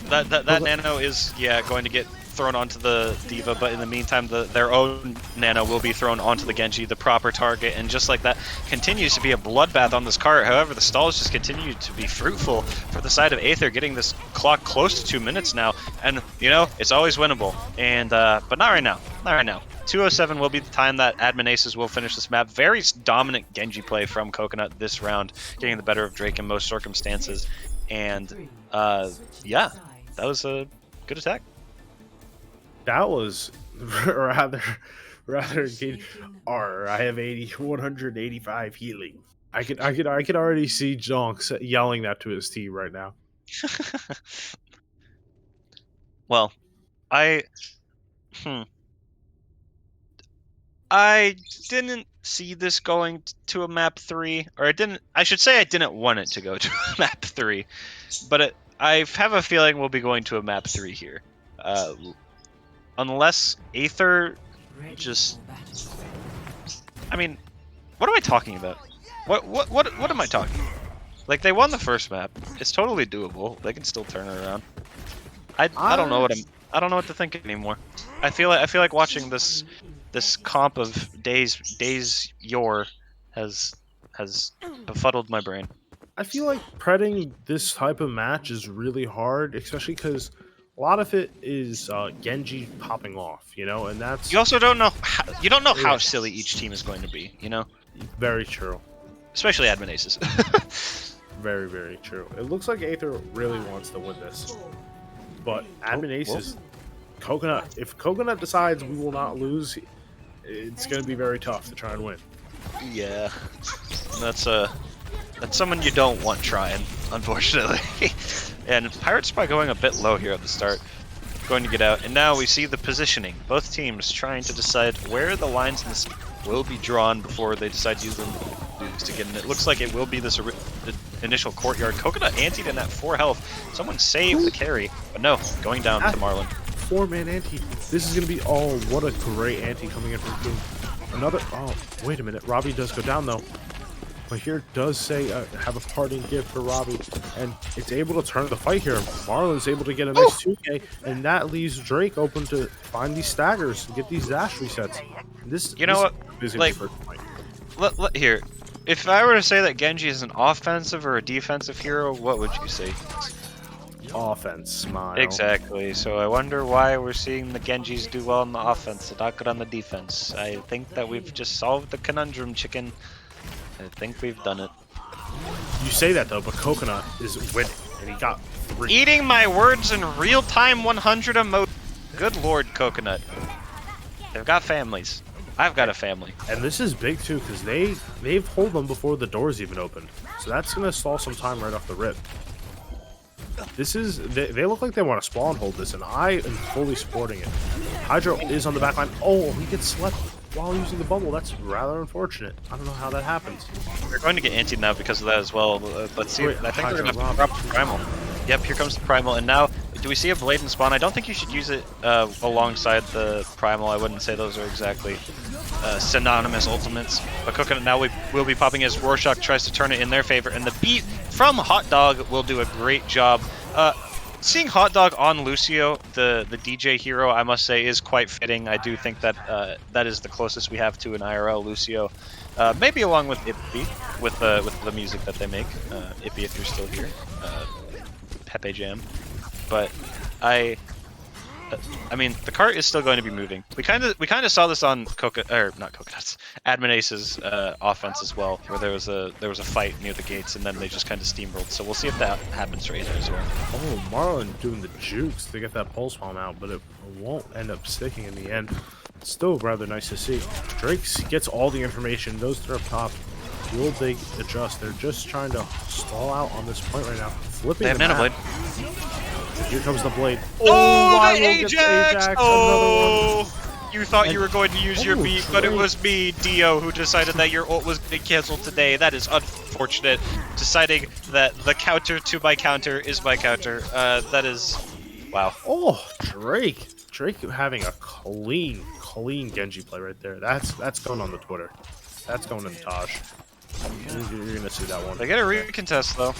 That nano is, going to get thrown onto the D.Va, but in the meantime, their own Nana will be thrown onto the Genji, the proper target, and just like that, continues to be a bloodbath on this cart. However, the stalls just continue to be fruitful for the side of Aether, getting this clock close to 2 minutes now, and, you know, it's always winnable. And, but not right now. Not right now. 2:07 will be the time that Admin Aces will finish this map. Very dominant Genji play from Coconut this round, getting the better of Drake in most circumstances. And, yeah, that was a good attack. That was rather engaging. I have 185 healing. I could already see Jonks yelling that to his team right now. Well, I didn't see this going to a map 3, or I should say I didn't want it to go to a map 3, but I have a feeling we'll be going to a map 3 here. Unless Aether just... I mean, what am I talking about? What am I talking about? Like, they won the first map. It's totally doable. They can still turn it around. I don't know I don't know what to think anymore. I feel like watching this comp of days yore has befuddled my brain. I feel like pretting this type of match is really hard, especially because a lot of it is Genji popping off, you know, and that's... You also don't know how silly each team is going to be, you know? Very true. Especially Admin Aces. Very, very true. It looks like Aether really wants to win this. But Admin Aces, Coconut, if Coconut decides we will not lose, it's going to be very tough to try and win. Yeah. That's someone you don't want trying, unfortunately. And Pirates by going a bit low here at the start, going to get out. And now we see the positioning. Both teams trying to decide where the lines in this will be drawn before they decide to use them to get in. It looks like it will be this initial courtyard. Coconut antied in at 4 health. Someone saved the carry, but no, going down to Marlon. 4-man anti. This is going to be... Oh, what a great anti coming in from Boom. Another... Oh, wait a minute. Robbie does go down, though. But here does say have a parting gift for Robbie, and it's able to turn the fight here. Marlon's able to get a nice 2K, and that leaves Drake open to find these staggers and get these dash resets. You know what? Like, here, if I were to say that Genji is an offensive or a defensive hero, what would you say? Offense, smile. Exactly. So I wonder why we're seeing the Genjis do well on the offense and not good on the defense. I think that we've just solved the conundrum, chicken. I think we've done it. You say that though, but Coconut is winning, and he got 3. Eating my words in real time 100 emoji. Good lord, Coconut. They've got families. I've got a family. And this is big too, because they've hold them before the doors even opened. So that's gonna stall some time right off the rip. This is they look like they want to spawn hold this, and I am fully supporting it. Hydro is on the back line. Oh, he gets slept while using the bubble. That's rather unfortunate. I don't know how that happens. We're going to get antied now because of that as well. Let's see. I think we're going to drop the Primal. Yep, here comes the Primal. And now, do we see a Blade in spawn? I don't think you should use it alongside the Primal. I wouldn't say those are exactly synonymous ultimates. But Coconut now will be popping as Rorschach tries to turn it in their favor. And the beat from Hot Dog will do a great job. Seeing Hot Dog on Lucio, the DJ hero, I must say, is quite fitting. I do think that that is the closest we have to an IRL Lucio. Maybe along with Ippy, with the music that they make. Ippy, if you're still here. Pepe Jam. But I mean, the cart is still going to be moving. We kind of saw this on Admin Ace's offense as well, where there was a fight near the gates, and then they just kind of steamrolled. So we'll see if that happens right here as well. Oh, Marlon doing the jukes to get that pulse bomb out, but it won't end up sticking in the end. Still rather nice to see. Drake gets all the information, goes to up top. Will they adjust? They're just trying to stall out on this point right now. Flipping. They have Nano Blade. Here comes the Blade. Oh, the Ajax! Oh! You thought you were going to use your beat, but it was me, Dio, who decided that your ult was getting canceled today. That is unfortunate. Deciding that the counter to my counter is my counter. That is... Wow. Oh, Drake. Drake having a clean Genji play right there. That's going on the Twitter. That's going in Taj. You're going to see that one. They get a recontest, though.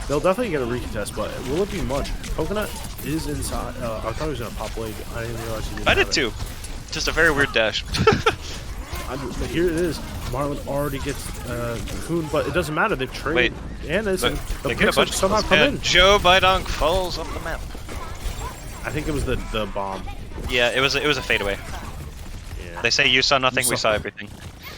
They'll definitely get a recontest, but will it be much? Coconut is inside. I thought he was gonna pop leg. I didn't realize he didn't. I did have it. too. Just a very weird dash. But here it is. Marlon already gets Cocoon, but it doesn't matter. They've traded Anna's, and the They get a picks bunch have of somehow kills, come and in. Joe Bidonk falls off the map. I think it was the bomb. Yeah, it was a fadeaway. Yeah. They say you saw nothing, we saw everything.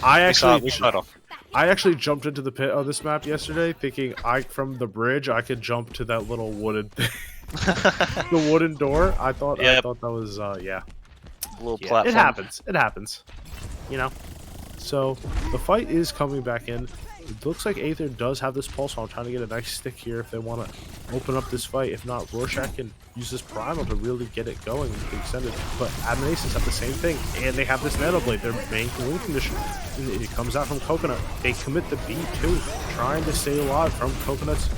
I We saw actually, it all. I actually jumped into the pit on this map yesterday, thinking from the bridge I could jump to that little wooden thing. The wooden door. I thought that was yeah. Little Yeah, platform. it happens. It happens. You know. So the fight is coming back in. It looks like Aether does have this pulse, so I'm trying to get a nice stick here if they want to open up this fight. If not, Rorschach can use this primal to really get it going and extend it. But Adminations have the same thing, and they have this Nano Blade. Their main win condition. It comes out from Coconut. They commit the B2, trying to stay alive from Coconut's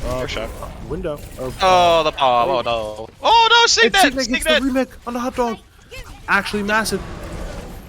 window. Oh, the bomb! Oh no! Oh no! Signet! It's the remake on the hot dog. Actually massive.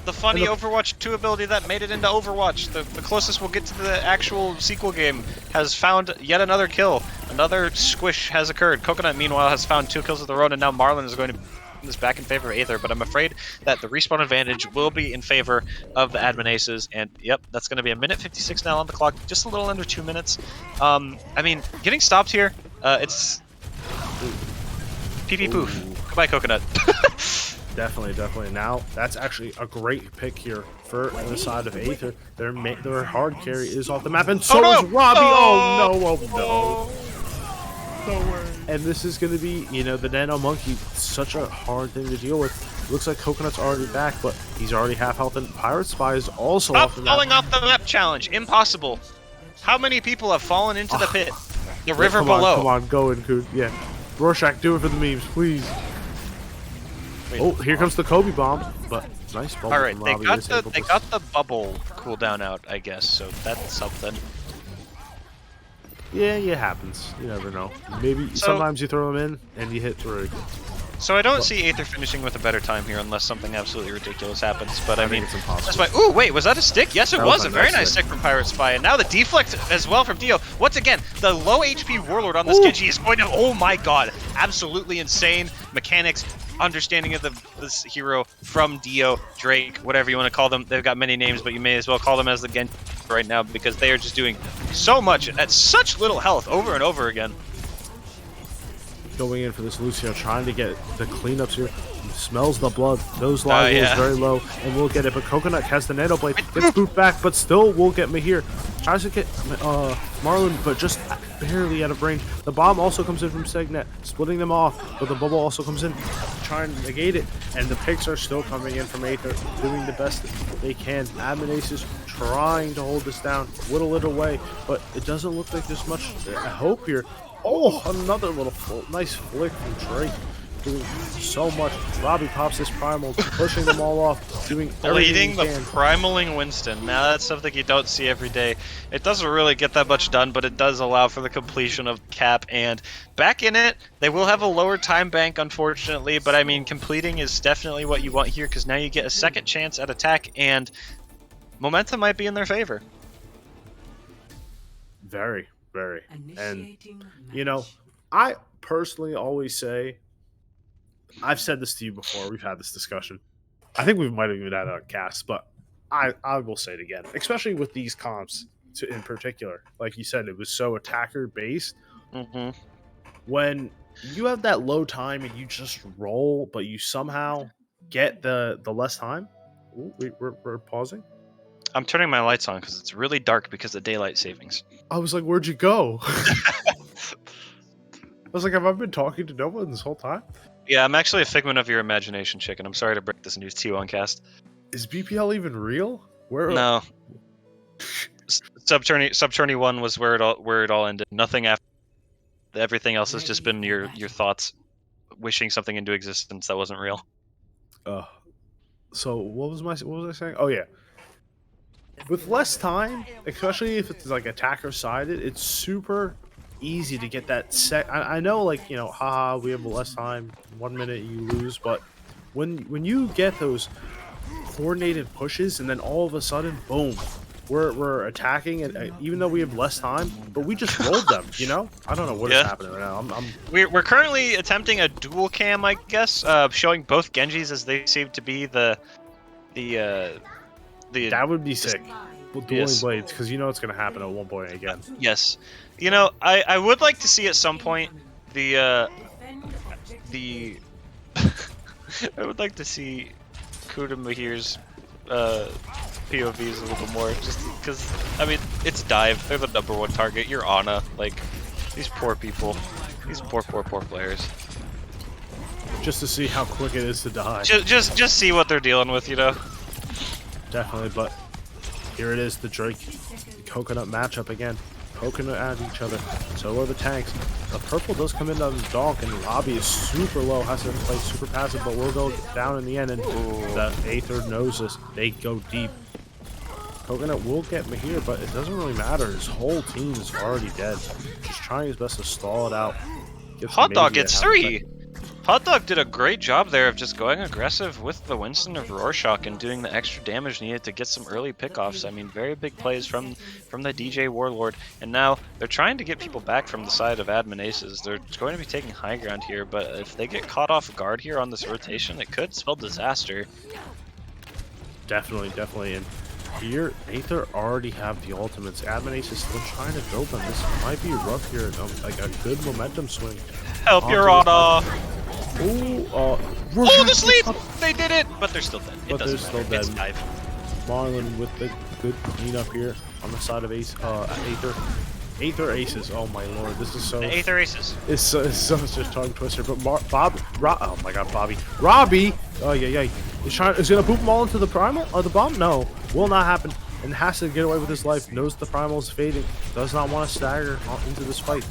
The funny And Overwatch 2 ability that made it into Overwatch. The closest we'll get to the actual sequel game has found yet another kill. Another squish has occurred. Coconut, meanwhile, has found 2 kills of their own, and now Marlon is going to this back in favor of Aether, but I'm afraid that the respawn advantage will be in favor of the Admin Aces, and yep, that's going to be 1:56 now on the clock, just a little under 2 minutes. I mean, getting stopped here, it's pee poof. Goodbye, Coconut. Definitely. Now, that's actually a great pick here for the side of Aether. Their hard carry is off the map, and so is Robbie. Oh no. And this is going to be, the Nano Monkey, such a hard thing to deal with. Looks like Coconut's already back, but he's already half health, and Pirate Spy is also off the map. Falling off the map challenge. Impossible. How many people have fallen into the pit? The river below. Come on, go in, Coon. Yeah. Rorschach, do it for the memes, please. Wait. Oh, here comes the Kobe bomb, but nice bubble. All right, from they Robbie. got the bubble cooldown out, I guess, so that's something. Yeah, it happens. You never know. Maybe sometimes you throw them in and you hit through. So I don't see Aether finishing with a better time here unless something absolutely ridiculous happens. But I mean, it's impossible. that's why. Ooh, wait, was that a stick? Yes, it was a very nice stick stick from Pirate Spy, and now the deflect as well from Dio. Once again, the low HP Warlord on this Genji is going to. Oh my God, absolutely insane mechanics. Understanding of this hero from Dio, Drake, whatever you want to call them. They've got many names, but you may as well call them as the Genji right now because they are just doing so much at such little health over and over again. Going in for this Lucio, trying to get the cleanups here. He smells the blood. Those live is very low, and we'll get it. But Coconut has the Nano Blade. Gets booped back, but still will get Mahir. Tries to get Marlon, but just barely out of range. The bomb also comes in from Signet, splitting them off. But the bubble also comes in, trying to negate it. And the picks are still coming in from Aether, doing the best they can. Admin Aces trying to hold this down, whittle it away, but it doesn't look like there's much hope here. Oh, another little nice flick from Drake. Doing so much. Robbie pops his primal, pushing them all off, doing Bleeding the everything he can. primaling Winston. Now that's something you don't see every day. It doesn't really get that much done, but it does allow for the completion of Cap. And back in it, they will have a lower time bank, unfortunately. But I mean, completing is definitely what you want here because now you get a second chance at attack, and momentum might be in their favor. Very. And, I personally always say, I've said this to you before, we've had this discussion. I think we might have even had a cast, but I will say it again, especially with these comps in particular. Like you said, it was so attacker-based. Mm-hmm. When you have that low time and you just roll, but you somehow get the less time. Ooh, we're pausing. I'm turning my lights on because it's really dark because of daylight savings. I was like, where'd you go? I was like, have I been talking to no one this whole time? Yeah, I'm actually a figment of your imagination, chicken. I'm sorry to break this news to you on cast. Is BPL even real? Where? No. Sub-tourney 1 was where it all ended. Nothing after. Everything else has just been your thoughts wishing something into existence that wasn't real. So what was I saying? Oh yeah. With less time, especially if it's like attacker sided, it's super easy to get that set. I know, like, haha, we have less time. 1 minute you lose, but when you get those coordinated pushes and then all of a sudden, boom, we're attacking, and even though we have less time, but we just rolled them. You know, I don't know what is happening right now. We're currently attempting a dual cam, I guess, showing both Genjis as they seem to be the that would be sick. Dueling Yes. blades, because you know it's gonna happen at one point again. Yes. You know, I would like to see at some point the I would like to see Kuda Mahir's POVs a little more, just because, I mean, it's dive. They're the #1 target. You're Ana. Like, these poor people. These poor players. Just to see how quick it is to die. Just see what they're dealing with, you know? Definitely, but here it is, the Drake Coconut matchup again. Coconut at each other. So are the tanks. The purple does come in on the donk, and Lobby is super low, has to play super passive, but will go down in the end, and the Aether knows this. They go deep. Coconut will get Mahir, but it doesn't really matter. His whole team is already dead. Just trying his best to stall it out. Hot Dog gets 3! Hot Dog did a great job there of just going aggressive with the Winston of Rorschach and doing the extra damage needed to get some early pickoffs. I mean, very big plays from the DJ Warlord. And now they're trying to get people back from the side of Admin Aces. They're going to be taking high ground here, but if they get caught off guard here on this rotation, it could spell disaster. Definitely. And here, Aether already have the ultimates. Admin Ace is still trying to build them. This might be rough here. Like a good momentum swing. Help your Ana! Ooh, Oh, the sleep! They did it! But they're still dead. But they're still dead. It's dive. Marlon with the good cleanup here on the side of Aether. Aether Aces. Oh my lord, this is so. The Aether Aces. It's such a tongue twister. But oh my god, Robbie. Oh yeah. Is gonna boop them all into the primal or the bomb? No, will not happen. And has to get away with his life. Knows the primal is fading. Does not want to stagger into this fight.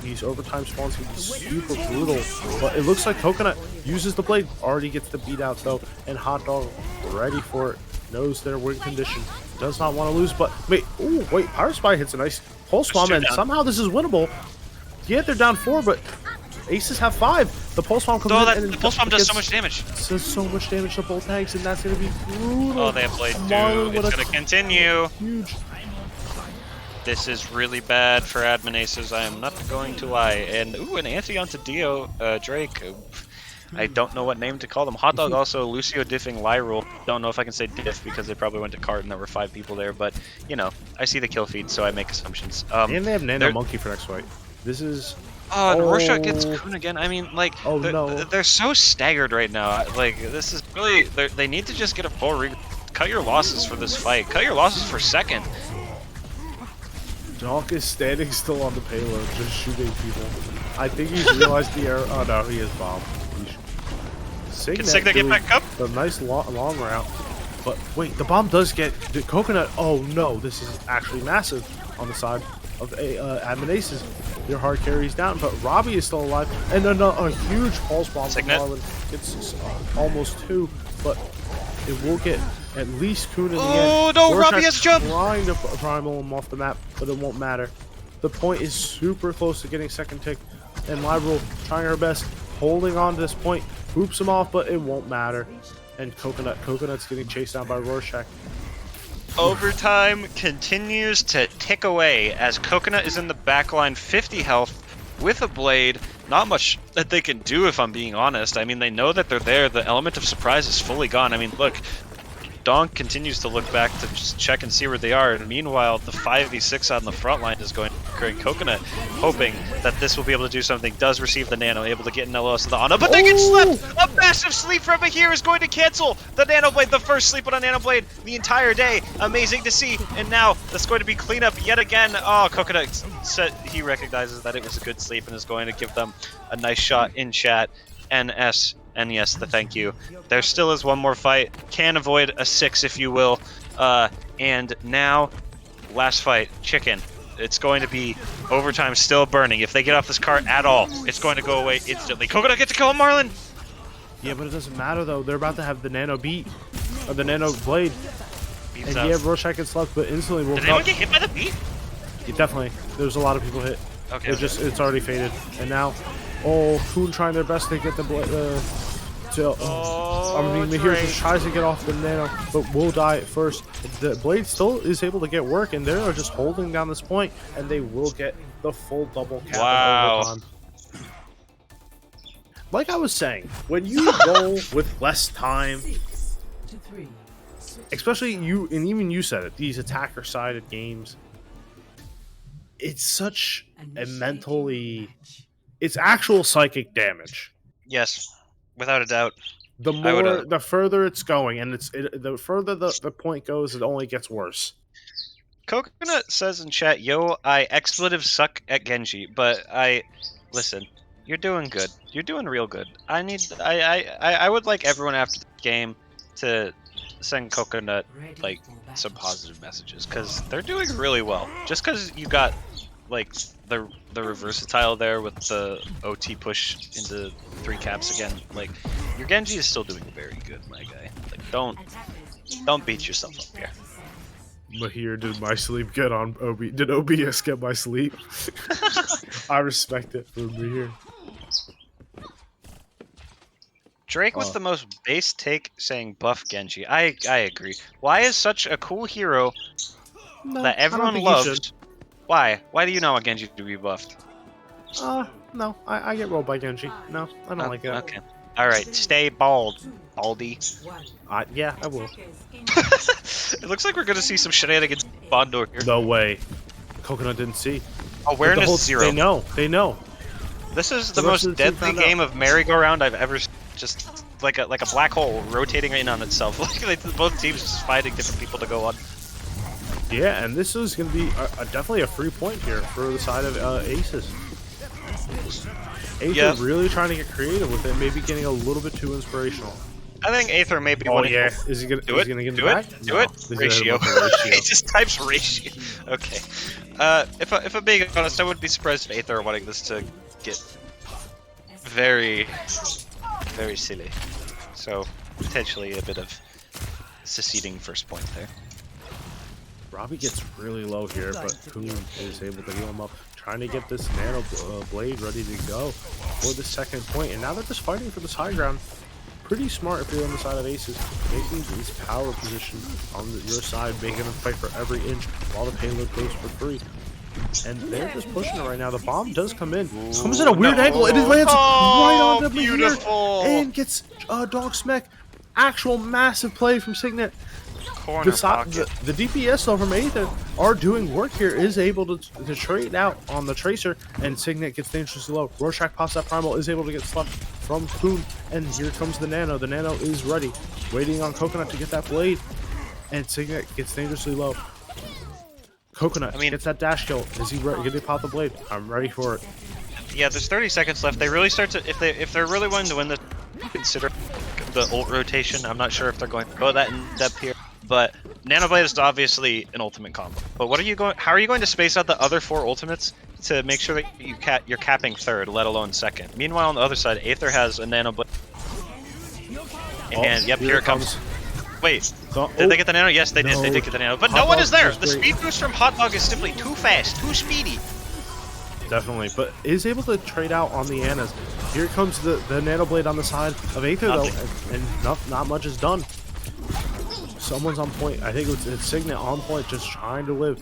These overtime spawns can be super brutal. But it looks like Coconut uses the blade. Already gets the beat out though. And Hot Dog ready for it. Knows their win condition. Does not want to lose. But wait. Ooh, wait. Power Spy hits a nice pulse bomb. And somehow this is winnable. Yeah, they're down 4, but Aces have 5. The pulse bomb comes in. And the pulse bomb does so much damage. Does so much damage to both tanks, and that's going to be brutal. Oh, they have blade too. It's going to continue. Huge. This is really bad for Admin Aces, I am not going to lie. And, ooh, an anti onto Dio, Drake. I don't know what name to call them. Hot Dog also Lucio diffing Lyrule. Don't know if I can say diff because they probably went to cart and there were 5 people there, but, you know, I see the kill feed, so I make assumptions. And they have Nano Monkey for next fight. This is... and Rorschach gets Kun again. I mean, like, no. They're so staggered right now. Like, this is really... They need to just get a full cut your losses for this fight. Cut your losses for second. Donk is standing still on the payload, just shooting people. I think he's realized the error. Oh no, he is bomb. Can Signet get back up? The nice long route. But wait, the bomb does get the Coconut. Oh no, this is actually massive on the side of Admin Aces. Their hard carries down, but Robbie is still alive. And then a huge pulse bomb from Marlon. It's almost 2, but it will get at least Kun in the end. Oh no, Robbie has jumped! Trying to primal him off the map, but it won't matter. The point is super close to getting second tick, and Lyrule trying her best, holding on to this point, boops him off, but it won't matter. And Coconut's getting chased down by Rorschach. Overtime continues to tick away as Coconut is in the backline, 50 health with a blade. Not much that they can do, if I'm being honest. I mean, they know that they're there. The element of surprise is fully gone. I mean, look, Donk continues to look back to just check and see where they are. And meanwhile, the 5v6 on the front line is going great. Coconut hoping that this will be able to do something. Does receive the nano, able to get an LOS to the Ana, but they get slept! A massive sleep from here is going to cancel the nano blade, the first sleep on a nano blade the entire day. Amazing to see. And now that's going to be cleanup yet again. Oh, Coconut said he recognizes that it was a good sleep and is going to give them a nice shot in chat. NS. And yes, the thank you. There still is one more fight. Can avoid a 6, if you will. And now, last fight, Chicken. It's going to be overtime still burning. If they get off this cart at all, it's going to go away instantly. Coconut gets to kill Marlon! Yeah, but it doesn't matter, though. They're about to have the nano beat. Or the nano blade. Beats and out. yeah, Rorschach gets left, but instantly will Did anyone get hit by the beat? Yeah, definitely. There's a lot of people hit. Okay. It's already faded. And now, Kun trying their best to get the So, Mahir just tries to get off the nano, but will die at first. The Blade still is able to get work, and they're just holding down this point, and they will get the full double cap in overtime. Like I was saying, when you roll with less time, especially you, and even you said it, these attacker-sided games, it's such a mentally... It's actual psychic damage. Yes, without a doubt. The further it's going, and the further the point goes, it only gets worse. Coconut says in chat, "Yo, I expletive suck at Genji, but listen. You're doing good. You're doing real good. I would like everyone after the game to send Coconut like some positive messages because they're doing really well. Just because you got like the reversatile there with the OT push into 3 caps again, like your Genji is still doing very good, my guy. Like don't beat yourself up here. Mahir, did my sleep get on OB? Did OBS get my sleep? I respect it for Mahir. Drake with the most base take saying buff Genji. I agree. Why is such a cool hero that everyone loves? Why? Why do you not want Genji to be buffed? No. I get rolled by Genji. No, I don't like that. Okay. Alright, stay bald, Baldy. Yeah, I will. It looks like we're gonna see some shenanigans Bondor here. No way. Coconut didn't see. Awareness 0. They know. This is the most deadly game of merry-go-round I've ever seen. Just like a black hole rotating in on itself. Like both teams just finding different people to go on. Yeah, and this is going to be definitely a free point here for the side of Aces. Aether really trying to get creative with it, maybe getting a little bit too inspirational. I think Aether may be winning. Yeah, is he going to get in the back? Do it. Ratio. He just types ratio. Okay. If I'm being honest, I wouldn't be surprised if Aether are wanting this to get very silly. So potentially a bit of seceding first point there. Robbie gets really low here, but Poon is able to heal him up, trying to get this nano blade ready to go for the second point. And now they're just fighting for this high ground. Pretty smart if you're on the side of Aces, making these power position on your side, making them fight for every inch while the payload goes for free. And they're just pushing it right now. The bomb does come in. Comes in a weird angle, and it lands right on the beautiful. And gets Dog Smack. Actual massive play from Signet. Corner pocket. The DPS though from Aether are doing work here, is able to trade out on the Tracer, and Signet gets dangerously low. Rorschach pops that Primal, is able to get slumped from Poon, and here comes the Nano. The Nano is ready, waiting on Coconut to get that blade, and Signet gets dangerously low. Coconut gets that dash kill. Is he ready? Can they pop the blade? I'm ready for it. Yeah, there's 30 seconds left. They really start to, if they're really wanting to win this, consider the ult rotation. I'm not sure if they're going to go that in depth here, but Nanoblade is obviously an ultimate combo. But how are you going to space out the other 4 ultimates to make sure that you're capping third, let alone second? Meanwhile, on the other side, Aether has a Nanoblade. And yep, here it comes. Wait, did they get the Nano? Yes, they did. They did get the Nano. But no one is there. The speed boost from Hot Dog is simply too fast, too speedy. Definitely, but is able to trade out on the Annas. Here comes the Nano Blade on the side of Aether though, and not much is done. Someone's on point. I think it's Signet on point, just trying to live.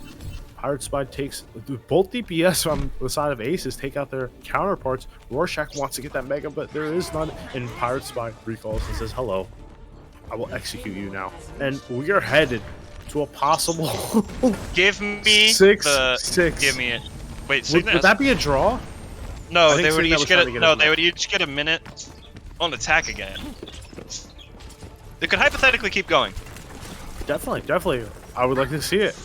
Pirate Spy takes both DPS on the side of Aces, take out their counterparts. Rorschach wants to get that Mega, but there is none. And Pirate Spy recalls and says, "Hello, I will execute you now." And we are headed to a possible Give me 6-6. Give me it. Wait, would that be a draw? No, they would each get they would each get a minute on attack again. They could hypothetically keep going. Definitely. I would like to see it.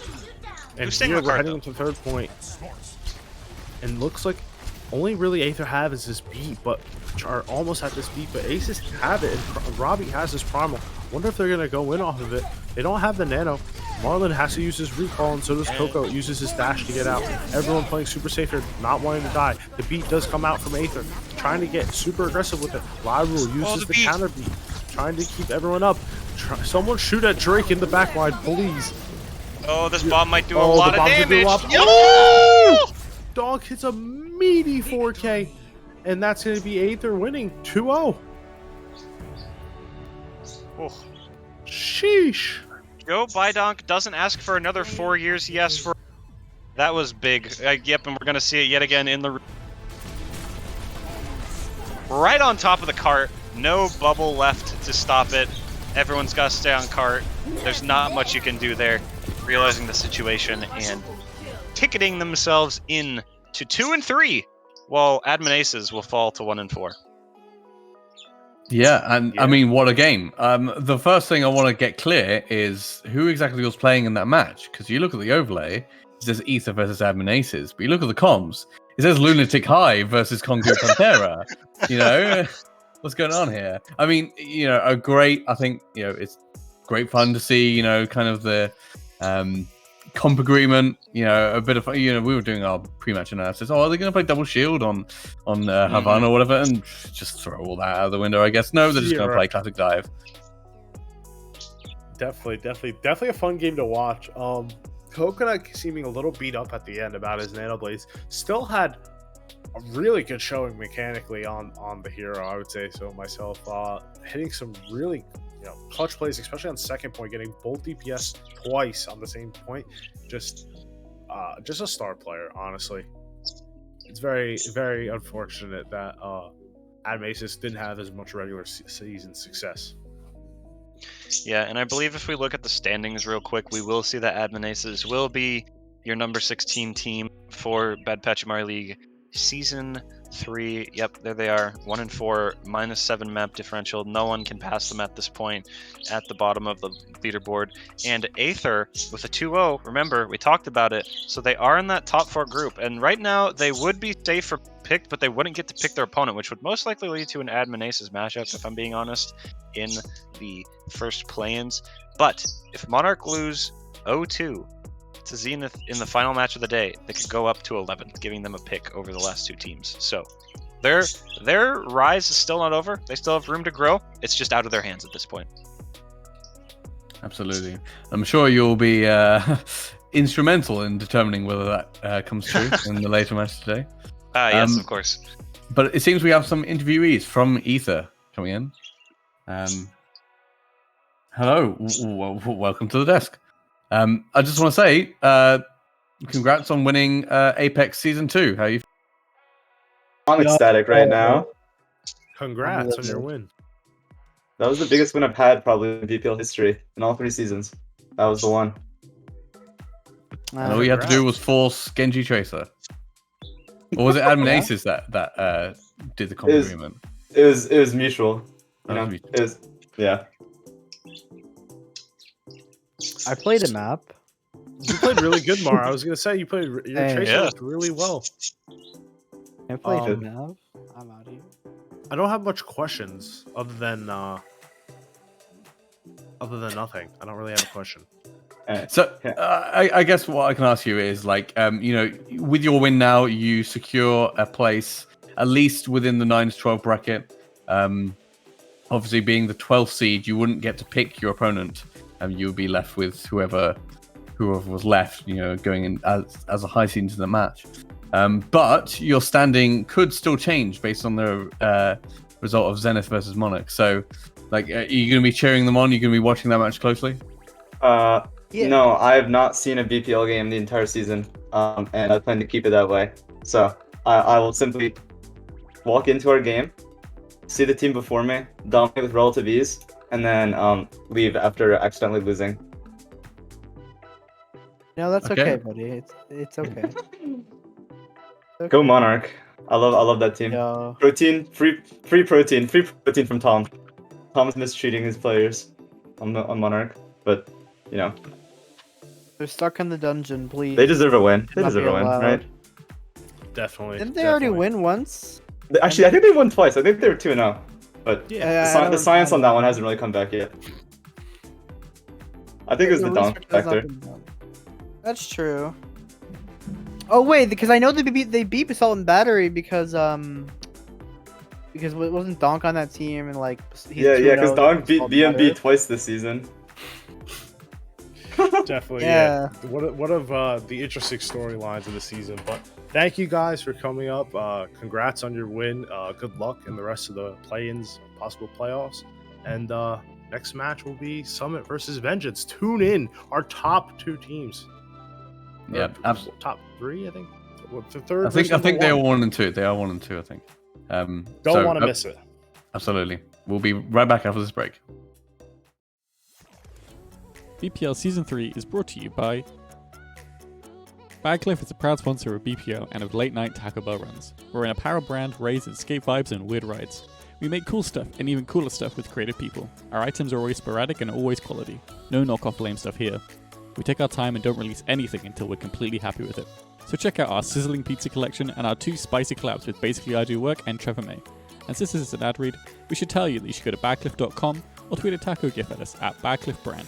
And here we're heading to third point. And looks like only really Aether have is this beat, but are almost at this beat. But Aces have it, and Robbie has his Primal. Wonder if they're gonna go in off of it. They don't have the Nano. Marlon has to use his recall, and so does Coco. Uses his dash to get out. Everyone playing super safe here, not wanting to die. The beat does come out from Aether, trying to get super aggressive with it. Lyrule uses the counter beat, trying to keep everyone up. Someone shoot at Drake in the back line, please. Oh, this bomb might do a lot of damage. Dog hits a meaty 4K, and that's going to be Aether winning 2-0. Oh. Sheesh. Joe Bidonk doesn't ask for another 4 years. He asked for. That was big. Yep, and we're gonna see it yet again in the. Right on top of the cart. No bubble left to stop it. Everyone's got to stay on cart. There's not much you can do there. Realizing the situation and ticketing themselves in to 2 and 3, while Admin Aces will fall to 1 and 4. Yeah, and Yeah. I mean, what a game. The first thing I want to get clear is who exactly was playing in that match. Because you look at the overlay, it says Aether versus Admin Aces. But you look at the comms, it says Lunatic High versus Kongu Pantera. You know, what's going on here? I mean, you know, I think, you know, it's great fun to see, you know, kind of the comp agreement, you know, a bit of, you know, we were doing our pre-match analysis. Oh, are they going to play double shield on Havana or whatever? And just throw all that out of the window, I guess. No, they're just going to play classic dive. Definitely a fun game to watch. Coconut seeming a little beat up at the end about his Nano Blades. Still had a really good showing mechanically on the hero, I would say so myself. Hitting some really, you know, clutch plays, especially on second point, getting both DPS twice on the same point. Just a star player, honestly. It's very, very unfortunate that Admasis didn't have as much regular season success. Yeah, and I believe if we look at the standings real quick, we will see that Admin Aces will be your number 16 team for Bad Pachimari League Season 3. Yep, there they are. 1 and 4, -7 map differential. No one can pass them at this point at the bottom of the leaderboard. And Aether with a 2-0. Remember, we talked about it. So they are in that top 4 group. And right now, they would be safe for picked, but they wouldn't get to pick their opponent, which would most likely lead to an Admin Aces matchup, if I'm being honest, in the first play-ins. But if Monarch lose 0-2 to Zenith in the final match of the day, they could go up to 11, giving them a pick over the last 2 teams. So their rise is still not over. They still have room to grow. It's just out of their hands at this point. Absolutely. I'm sure you'll be instrumental in determining whether that comes true in the later match today. Yes, of course. But it seems we have some interviewees from Aether coming in. Hello, welcome to the desk. I just want to say, congrats on winning Apex Season 2. How are you? I'm ecstatic right now. Congrats on your win. That was the biggest win I've had probably in BPL history in all 3 seasons. That was the one. And all you had to do was force Genji Tracer. Or was it Admin Aces that did the comp agreement? It was mutual. You know? Mutual. It was, yeah. I played a map. You played really good, Mar. I was gonna say you played your Tracer looked really well. I played a map. I'm out here. I don't have much questions other than nothing. I don't really have a question. So I guess what I can ask you is, like, you know, with your win now, you secure a place at least within the 9-12 bracket. Obviously, being the 12th seed, you wouldn't get to pick your opponent. You would be left with whoever was left, you know, going in as a high seed into the match. But your standing could still change based on the result of Zenith versus Monarch. So, like, are you going to be cheering them on? Are you going to be watching that match closely? Yeah. No, I have not seen a BPL game the entire season, and I plan to keep it that way. So I will simply walk into our game, see the team before me, dominate with relative ease, and then leave after accidentally losing. No, that's Okay. okay, buddy. It's okay. Go Monarch! I love that team. Yo. Protein, free protein from Tom. Tom's mistreating his players on Monarch, but you know. They're stuck in the dungeon, please. They deserve a win. They Not deserve be a win, allowed. right? Definitely. Didn't they already win once? Actually, I think they won twice. I think they were 2-0. But Yeah. the science on that one hasn't really come back yet. I think it was the donk research has not factor. been done. That's true. Oh wait, because I know they beat Assault and Battery because wasn't Donk on that team and like he's Yeah, because 2-0 Donk beat Assault and Battery. BNB twice this season. Definitely, Yeah. One of the interesting storylines of the season. But thank you guys for coming up. Congrats on your win. Good luck in the rest of the play-ins, possible playoffs, and Next match will be Summit versus Vengeance. Tune in. Our top 2 teams. Yeah, Or absolutely. top 3, I think. What, the third. I think versus they are number 1 and 2. They are 1 and 2. I think. Don't So, want to miss it. Absolutely. We'll be right back after this break. BPL Season 3 is brought to you by Bagcliff is a proud sponsor of BPL and of late night Taco Bell runs. We're an apparel brand raised in skate vibes and weird rides. We make cool stuff and even cooler stuff with creative people. Our items are always sporadic and always quality. No knockoff lame stuff here. We take our time and don't release anything until we're completely happy with it. So check out our sizzling pizza collection and our 2 spicy collabs with Basically I Do Work and Trevor May. And since this is an ad read, we should tell you that you should go to bagcliff.com or tweet a taco gif at us at bagcliffbrand.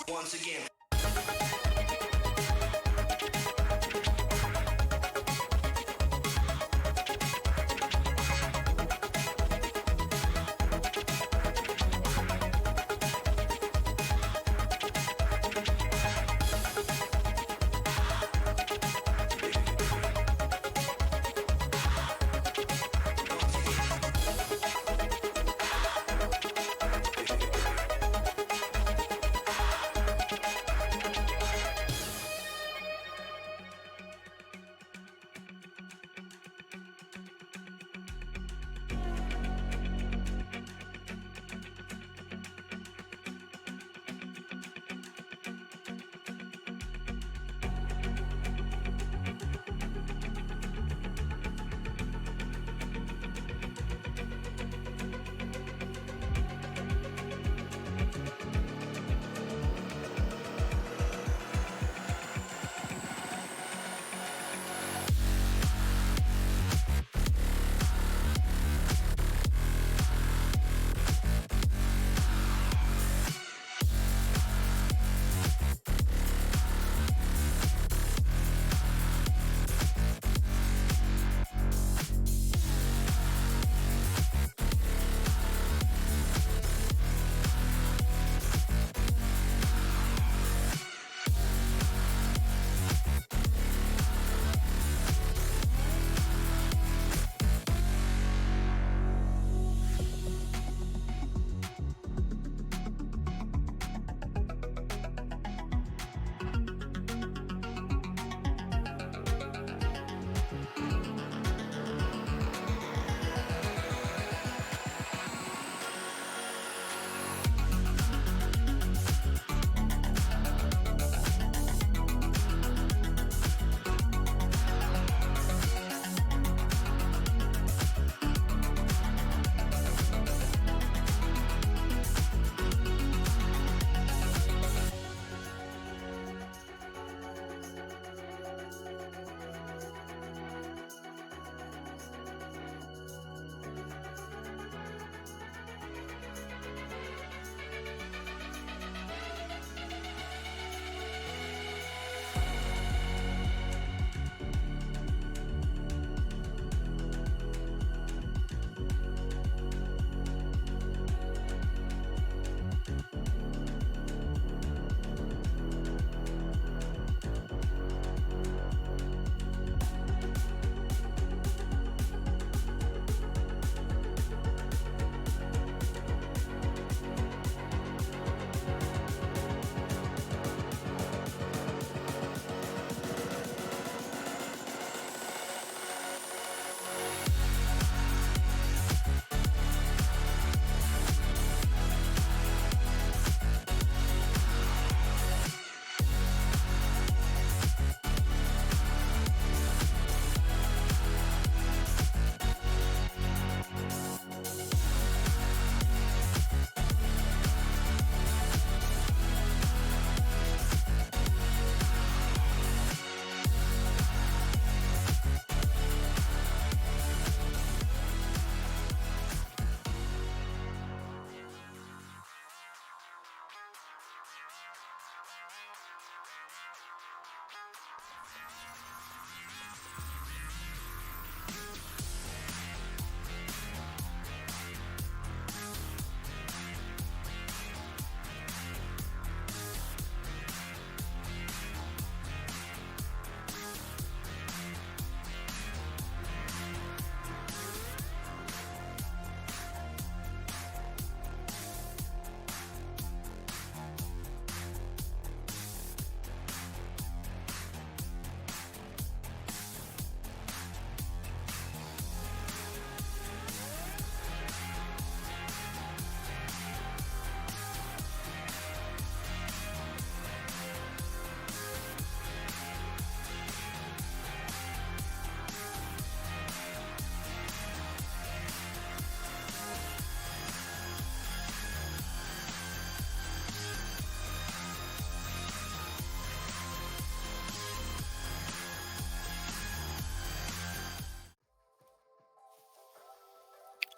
Once again.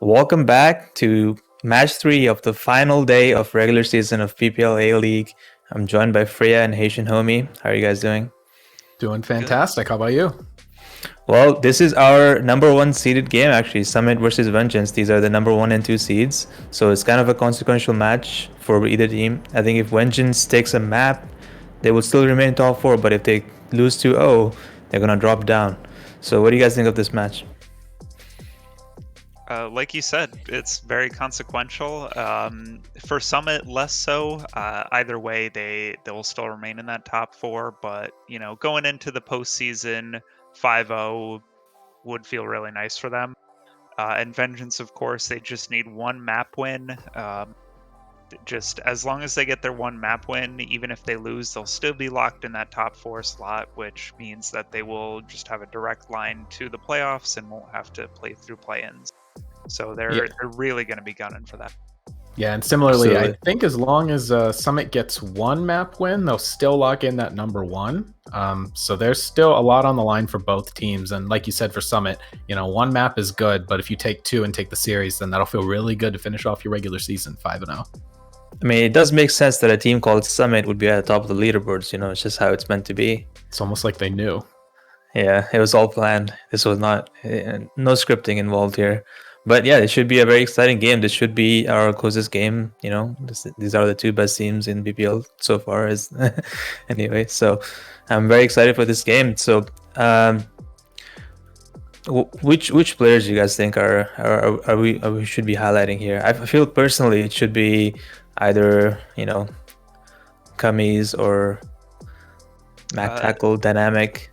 Welcome back to match 3 of the final day of regular season of BPL A League. I'm joined by Freya and Haitian Homie. How are you guys doing? Doing fantastic. How about you? Well, this is our number 1 seeded game, actually, Summit versus Vengeance. These are the number 1 and 2 seeds, so it's kind of a consequential match for either team. I think if Vengeance takes a map, they will still remain top 4, but if they lose 2-0, they're going to drop down. So what do you guys think of this match? Like you said, it's very consequential. For Summit, less so. Either way, they will still remain in that top 4. But going into the postseason, 5-0 would feel really nice for them. And Vengeance, of course, they just need 1 map win. Just as long as they get their 1 map win, even if they lose, they'll still be locked in that top 4 slot, which means that they will just have a direct line to the playoffs and won't have to play through play-ins. So they're really going to be gunning for that. Yeah, and similarly, Absolutely. I think as long as Summit gets 1 map win, they'll still lock in that number 1. So there's still a lot on the line for both teams. And like you said, for Summit, 1 map is good, but if you take 2 and take the series, then that'll feel really good to finish off your regular season 5-0. I mean, it does make sense that a team called Summit would be at the top of the leaderboards. It's just how it's meant to be. It's almost like they knew. Yeah, it was all planned. This was not no scripting involved here. But yeah, it should be a very exciting game. This should be our closest game. These are the 2 best teams in BPL so far. Anyway, so I'm very excited for this game. So, which players do you guys think are we should be highlighting here? I feel personally it should be either Cummies or Mac Tackle Dynamic.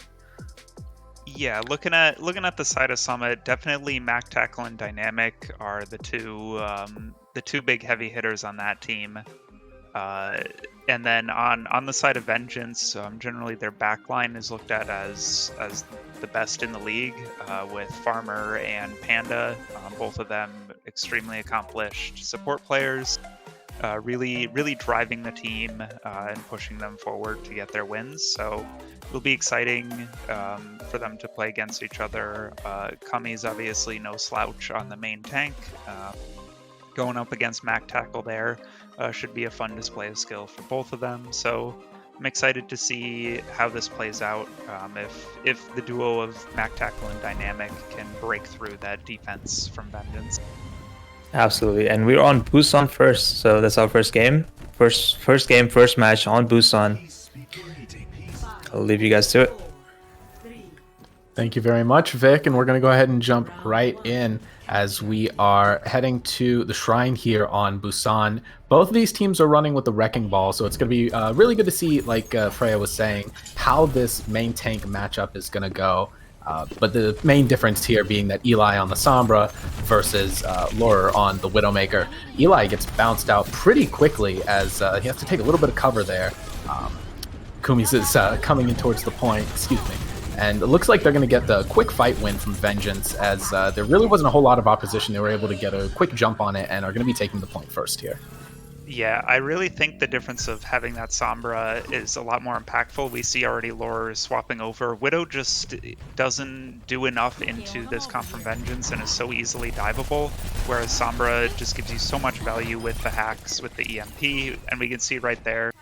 Yeah, looking at the side of Summit, definitely Mac Tackle and Dynamic are the two big heavy hitters on that team. And then on the side of Vengeance, generally their backline is looked at as the best in the league, with Farmer and Panda, both of them extremely accomplished support players, really driving the team and pushing them forward to get their wins. So it'll be exciting for them to play against each other. Cummy's obviously no slouch on the main tank. Going up against Mac Tackle there should be a fun display of skill for both of them. So I'm excited to see how this plays out. If the duo of Mac Tackle and Dynamic can break through that defense from Vengeance. Absolutely, and we're on Busan first, so that's our first game. First game, first match on Busan. I'll leave you guys to it. Thank you very much, Vic. And we're going to go ahead and jump right in as we are heading to the shrine here on Busan. Both of these teams are running with the Wrecking Ball, so it's going to be really good to see, like Freya was saying, how this main tank matchup is going to go. But the main difference here being that Eli on the Sombra versus Lurer on the Widowmaker. Eli gets bounced out pretty quickly as he has to take a little bit of cover there. Kumis is coming in towards the point, excuse me. And it looks like they're going to get the quick fight win from Vengeance, as there really wasn't a whole lot of opposition. They were able to get a quick jump on it and are going to be taking the point first here. Yeah, I really think the difference of having that Sombra is a lot more impactful. We see already Lurer swapping over. Widow just doesn't do enough into this comp from Vengeance and is so easily diveable, whereas Sombra just gives you so much value with the hacks, with the EMP, and we can see right there,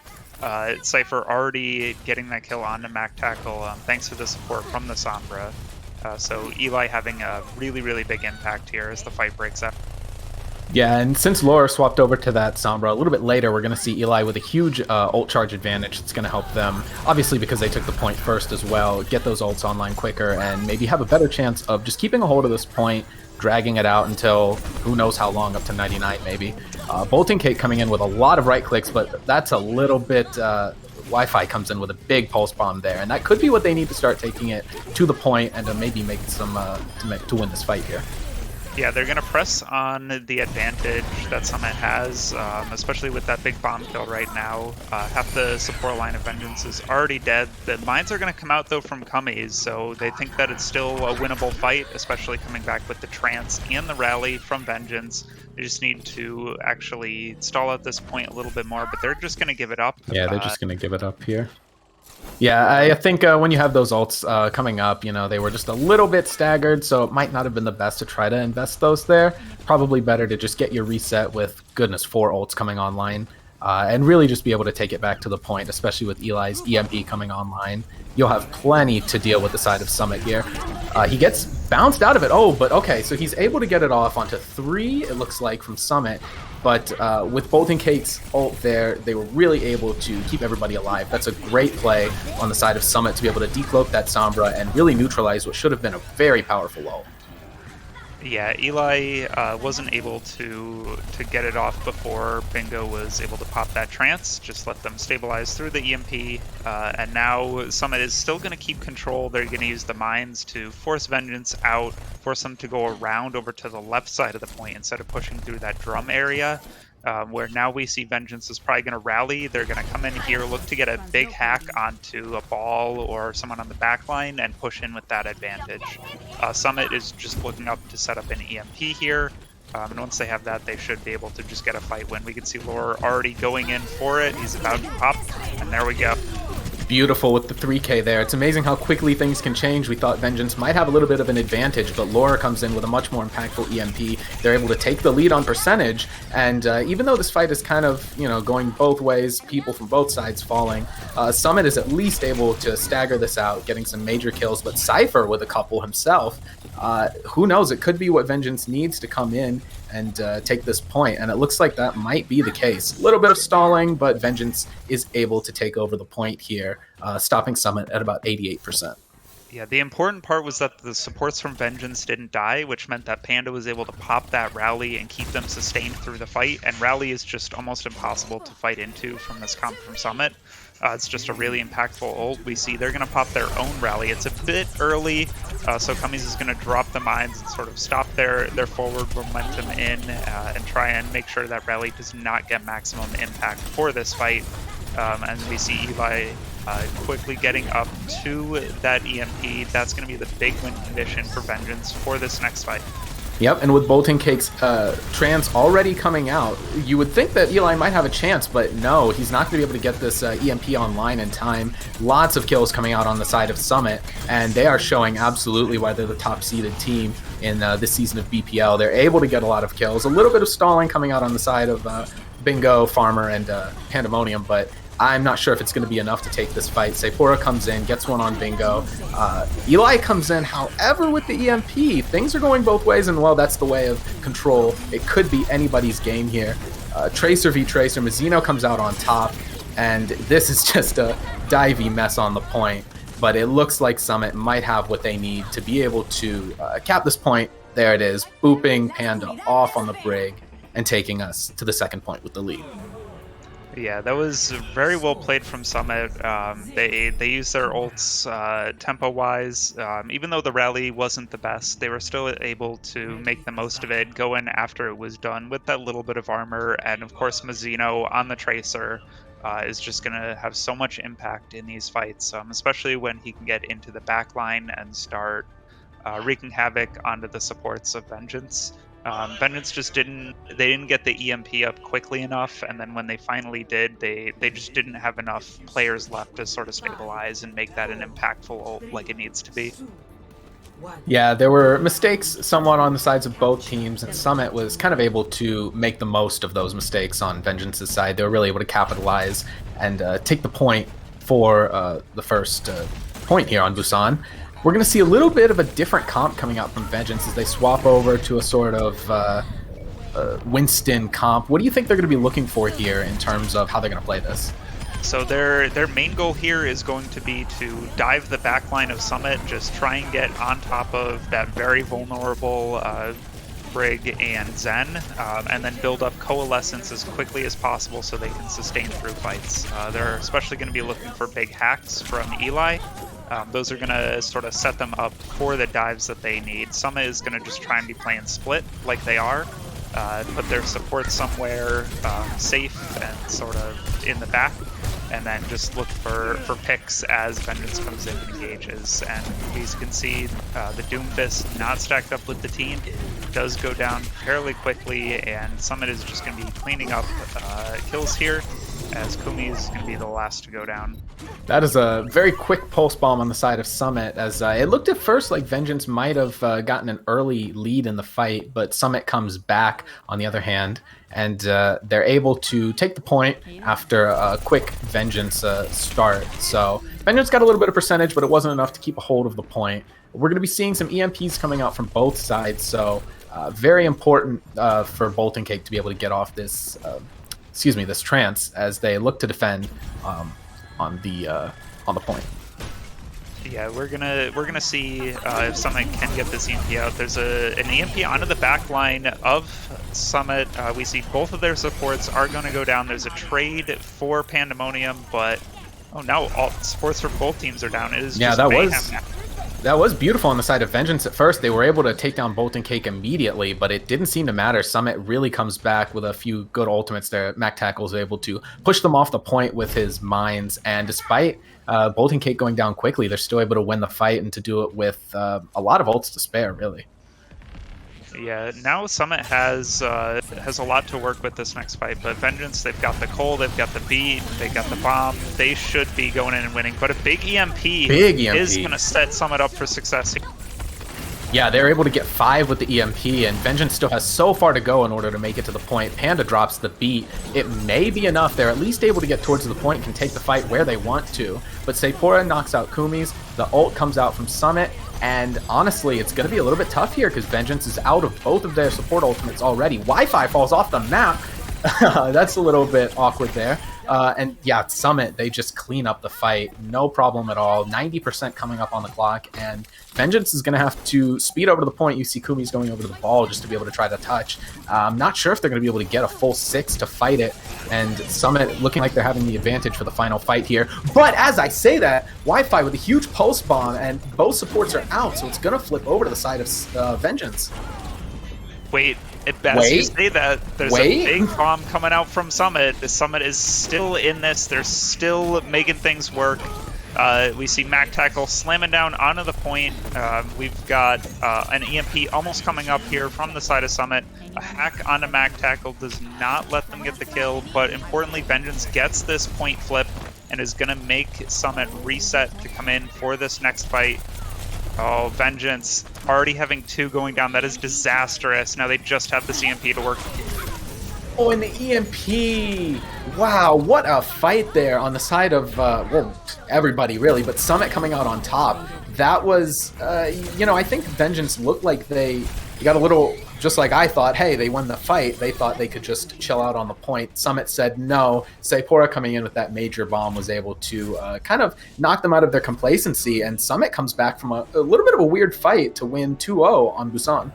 Cypher already getting that kill onto Mac Tackle thanks to the support from the Sombra. So Eli having a really big impact here as the fight breaks up. Yeah, and since Lurer swapped over to that Sombra, a little bit later we're going to see Eli with a huge ult charge advantage that's going to help them, obviously because they took the point first as well, get those ults online quicker, and maybe have a better chance of just keeping a hold of this point, dragging it out until who knows how long, up to 99 maybe. Bolting Cake coming in with a lot of right clicks, but that's a little bit... Wi-Fi comes in with a big pulse bomb there, and that could be what they need to start taking it to the point and to maybe make some to win this fight here. Yeah, they're going to press on the advantage that Summit has, especially with that big bomb kill right now. Half the support line of Vengeance is already dead. The mines are going to come out, though, from Cummies, so they think that it's still a winnable fight, especially coming back with the Trance and the Rally from Vengeance. They just need to actually stall out this point a little bit more, but they're just going to give it up. Yeah, they're just going to give it up here. Yeah, I think when you have those ults coming up, you know, they were just a little bit staggered, so it might not have been the best to try to invest those there. Probably better to just get your reset with, goodness, 4 ults coming online, and really just be able to take it back to the point, especially with Eli's EMP coming online. You'll have plenty to deal with the side of Summit here. He gets bounced out of it. Oh, but okay, so he's able to get it off onto 3, it looks like, from Summit. But with Bolton Cake's ult there, they were really able to keep everybody alive. That's a great play on the side of Summit to be able to decloak that Sombra and really neutralize what should have been a very powerful ult. Yeah, Eli wasn't able to get it off before Bingo was able to pop that trance, just let them stabilize through the EMP, and now Summit is still going to keep control. They're going to use the mines to force Vengeance out, force them to go around over to the left side of the point instead of pushing through that drum area. Where now we see Vengeance is probably going to rally. They're going to come in here, look to get a big hack onto a ball or someone on the back line and push in with that advantage. Summit is just looking up to set up an EMP here. And once they have that, they should be able to just get a fight win. We can see Lore already going in for it. He's about to pop, and there we go. Beautiful with the 3K there. It's amazing how quickly things can change. We thought Vengeance might have a little bit of an advantage, but Laura comes in with a much more impactful EMP. They're able to take the lead on percentage, and even though this fight is kind of, you know, going both ways, people from both sides falling, Summit is at least able to stagger this out, getting some major kills, but Cypher with a couple himself. Who knows? It could be what Vengeance needs to come in and take this point, and it looks like that might be the case. A little bit of stalling, but Vengeance is able to take over the point here, stopping Summit at about 88%. Yeah, the important part was that the supports from Vengeance didn't die, which meant that Panda was able to pop that rally and keep them sustained through the fight, and rally is just almost impossible to fight into from this comp from Summit. It's just a really impactful ult. We see they're going to pop their own rally. It's a bit early, so Cummies is going to drop the mines and sort of stop their forward momentum in and try and make sure that rally does not get maximum impact for this fight. And we see Eli quickly getting up to that EMP. That's going to be the big win condition for Vengeance for this next fight. Yep, and with Bolton Cake's trance already coming out, you would think that Eli might have a chance, but no, he's not going to be able to get this EMP online in time. Lots of kills coming out on the side of Summit, and they are showing absolutely why they're the top-seeded team in this season of BPL. They're able to get a lot of kills. A little bit of stalling coming out on the side of Bingo, Farmer, and Pandemonium, but I'm not sure if it's going to be enough to take this fight. Sephora comes in, gets one on Bingo. Eli comes in, however, with the EMP, things are going both ways, and well, that's the way of control. It could be anybody's game here. Tracer v Tracer, Mazzino comes out on top, and this is just a divey mess on the point, but it looks like Summit might have what they need to be able to cap this point. There it is, booping Panda off on the brig and taking us to the second point with the lead. Yeah, that was very well played from Summit. They used their ults tempo-wise. Even though the rally wasn't the best, they were still able to make the most of it, go in after it was done with that little bit of armor. And of course, Mazzino on the Tracer is just going to have so much impact in these fights, especially when he can get into the back line and start wreaking havoc onto the supports of Vengeance. Vengeance just didn't get the EMP up quickly enough, and then when they finally did, they just didn't have enough players left to sort of stabilize and make that an impactful ult like it needs to be. Yeah, there were mistakes somewhat on the sides of both teams, and Summit was kind of able to make the most of those mistakes on Vengeance's side. They were really able to capitalize and take the point for the first point here on Busan. We're going to see a little bit of a different comp coming out from Vengeance as they swap over to a sort of Winston comp. What do you think they're going to be looking for here in terms of how they're going to play this? So their main goal here is going to be to dive the backline of Summit, just try and get on top of that very vulnerable Brig and Zen, and then build up Coalescence as quickly as possible so they can sustain through fights. They're especially going to be looking for big hacks from Eli. Those are going to sort of set them up for the dives that they need. Summit is going to just try and be playing split like they are, put their support somewhere safe and sort of in the back, and then just look for picks as Vengeance comes in and engages. And as you can see, the Doomfist not stacked up with the team does go down fairly quickly, and Summit is just going to be cleaning up kills here. as Kumi is going to be the last to go down. That is a very quick pulse bomb on the side of Summit, as it looked at first like Vengeance might have gotten an early lead in the fight, but Summit comes back on the other hand, and they're able to take the point after a quick Vengeance start. So Vengeance got a little bit of percentage, but it wasn't enough to keep a hold of the point. We're going to be seeing some EMPs coming out from both sides, so very important for Bolton Cake to be able to get off this, this trance as they look to defend on the point. Yeah, we're gonna see if Summit can get this EMP out. There's an EMP onto the back line of Summit. We see both of their supports are going to go down. There's a trade for Pandemonium, but now all supports for both teams are down. It is just mayhem now. That was beautiful on the side of Vengeance at first. They were able to take down Bolton Cake immediately, but it didn't seem to matter. Summit really comes back with a few good ultimates there. Mac Tackle was able to push them off the point with his mines, and despite Bolton Cake going down quickly, they're still able to win the fight and to do it with a lot of ults to spare, really. Yeah, now Summit has a lot to work with this next fight, but Vengeance, they've got the coal, they've got the beat, they got the bomb. They should be going in and winning, but a big EMP is going to set Summit up for success. Yeah, they're able to get 5 with the EMP, and Vengeance still has so far to go in order to make it to the point. Panda drops the beat. It may be enough. They're at least able to get towards the point and can take the fight where they want to. But Sephora knocks out Kumi's. The ult comes out from Summit, and honestly, it's going to be a little bit tough here because Vengeance is out of both of their support ultimates already. Wi-Fi falls off the map. That's a little bit awkward there. And yeah, Summit, they just clean up the fight. No problem at all. 90% coming up on the clock, and Vengeance is going to have to speed over to the point. You see Kumi's going over to the ball just to be able to try to touch. I'm not sure if they're going to be able to get a full 6 to fight it, and Summit looking like they're having the advantage for the final fight here. But as I say that, Wi-Fi with a huge pulse bomb, and both supports are out, so it's going to flip over to the side of Vengeance. Wait, as you say that, there's a big bomb coming out from Summit. The Summit is still in this. They're still making things work. We see Mac Tackle slamming down onto the point. We've got an EMP almost coming up here from the side of Summit. A hack onto Mac Tackle does not let them get the kill, but importantly, Vengeance gets this point flip and is going to make Summit reset to come in for this next fight. Oh, Vengeance already having 2 going down. That is disastrous. Now they just have this EMP to work. Oh, and the EMP! Wow, what a fight there on the side of, well, everybody really, but Summit coming out on top. That was, I think Vengeance looked like they got a little, just like I thought, hey, they won the fight. They thought they could just chill out on the point. Summit said no. Sephora coming in with that major bomb was able to kind of knock them out of their complacency, and Summit comes back from a little bit of a weird fight to win 2-0 on Busan.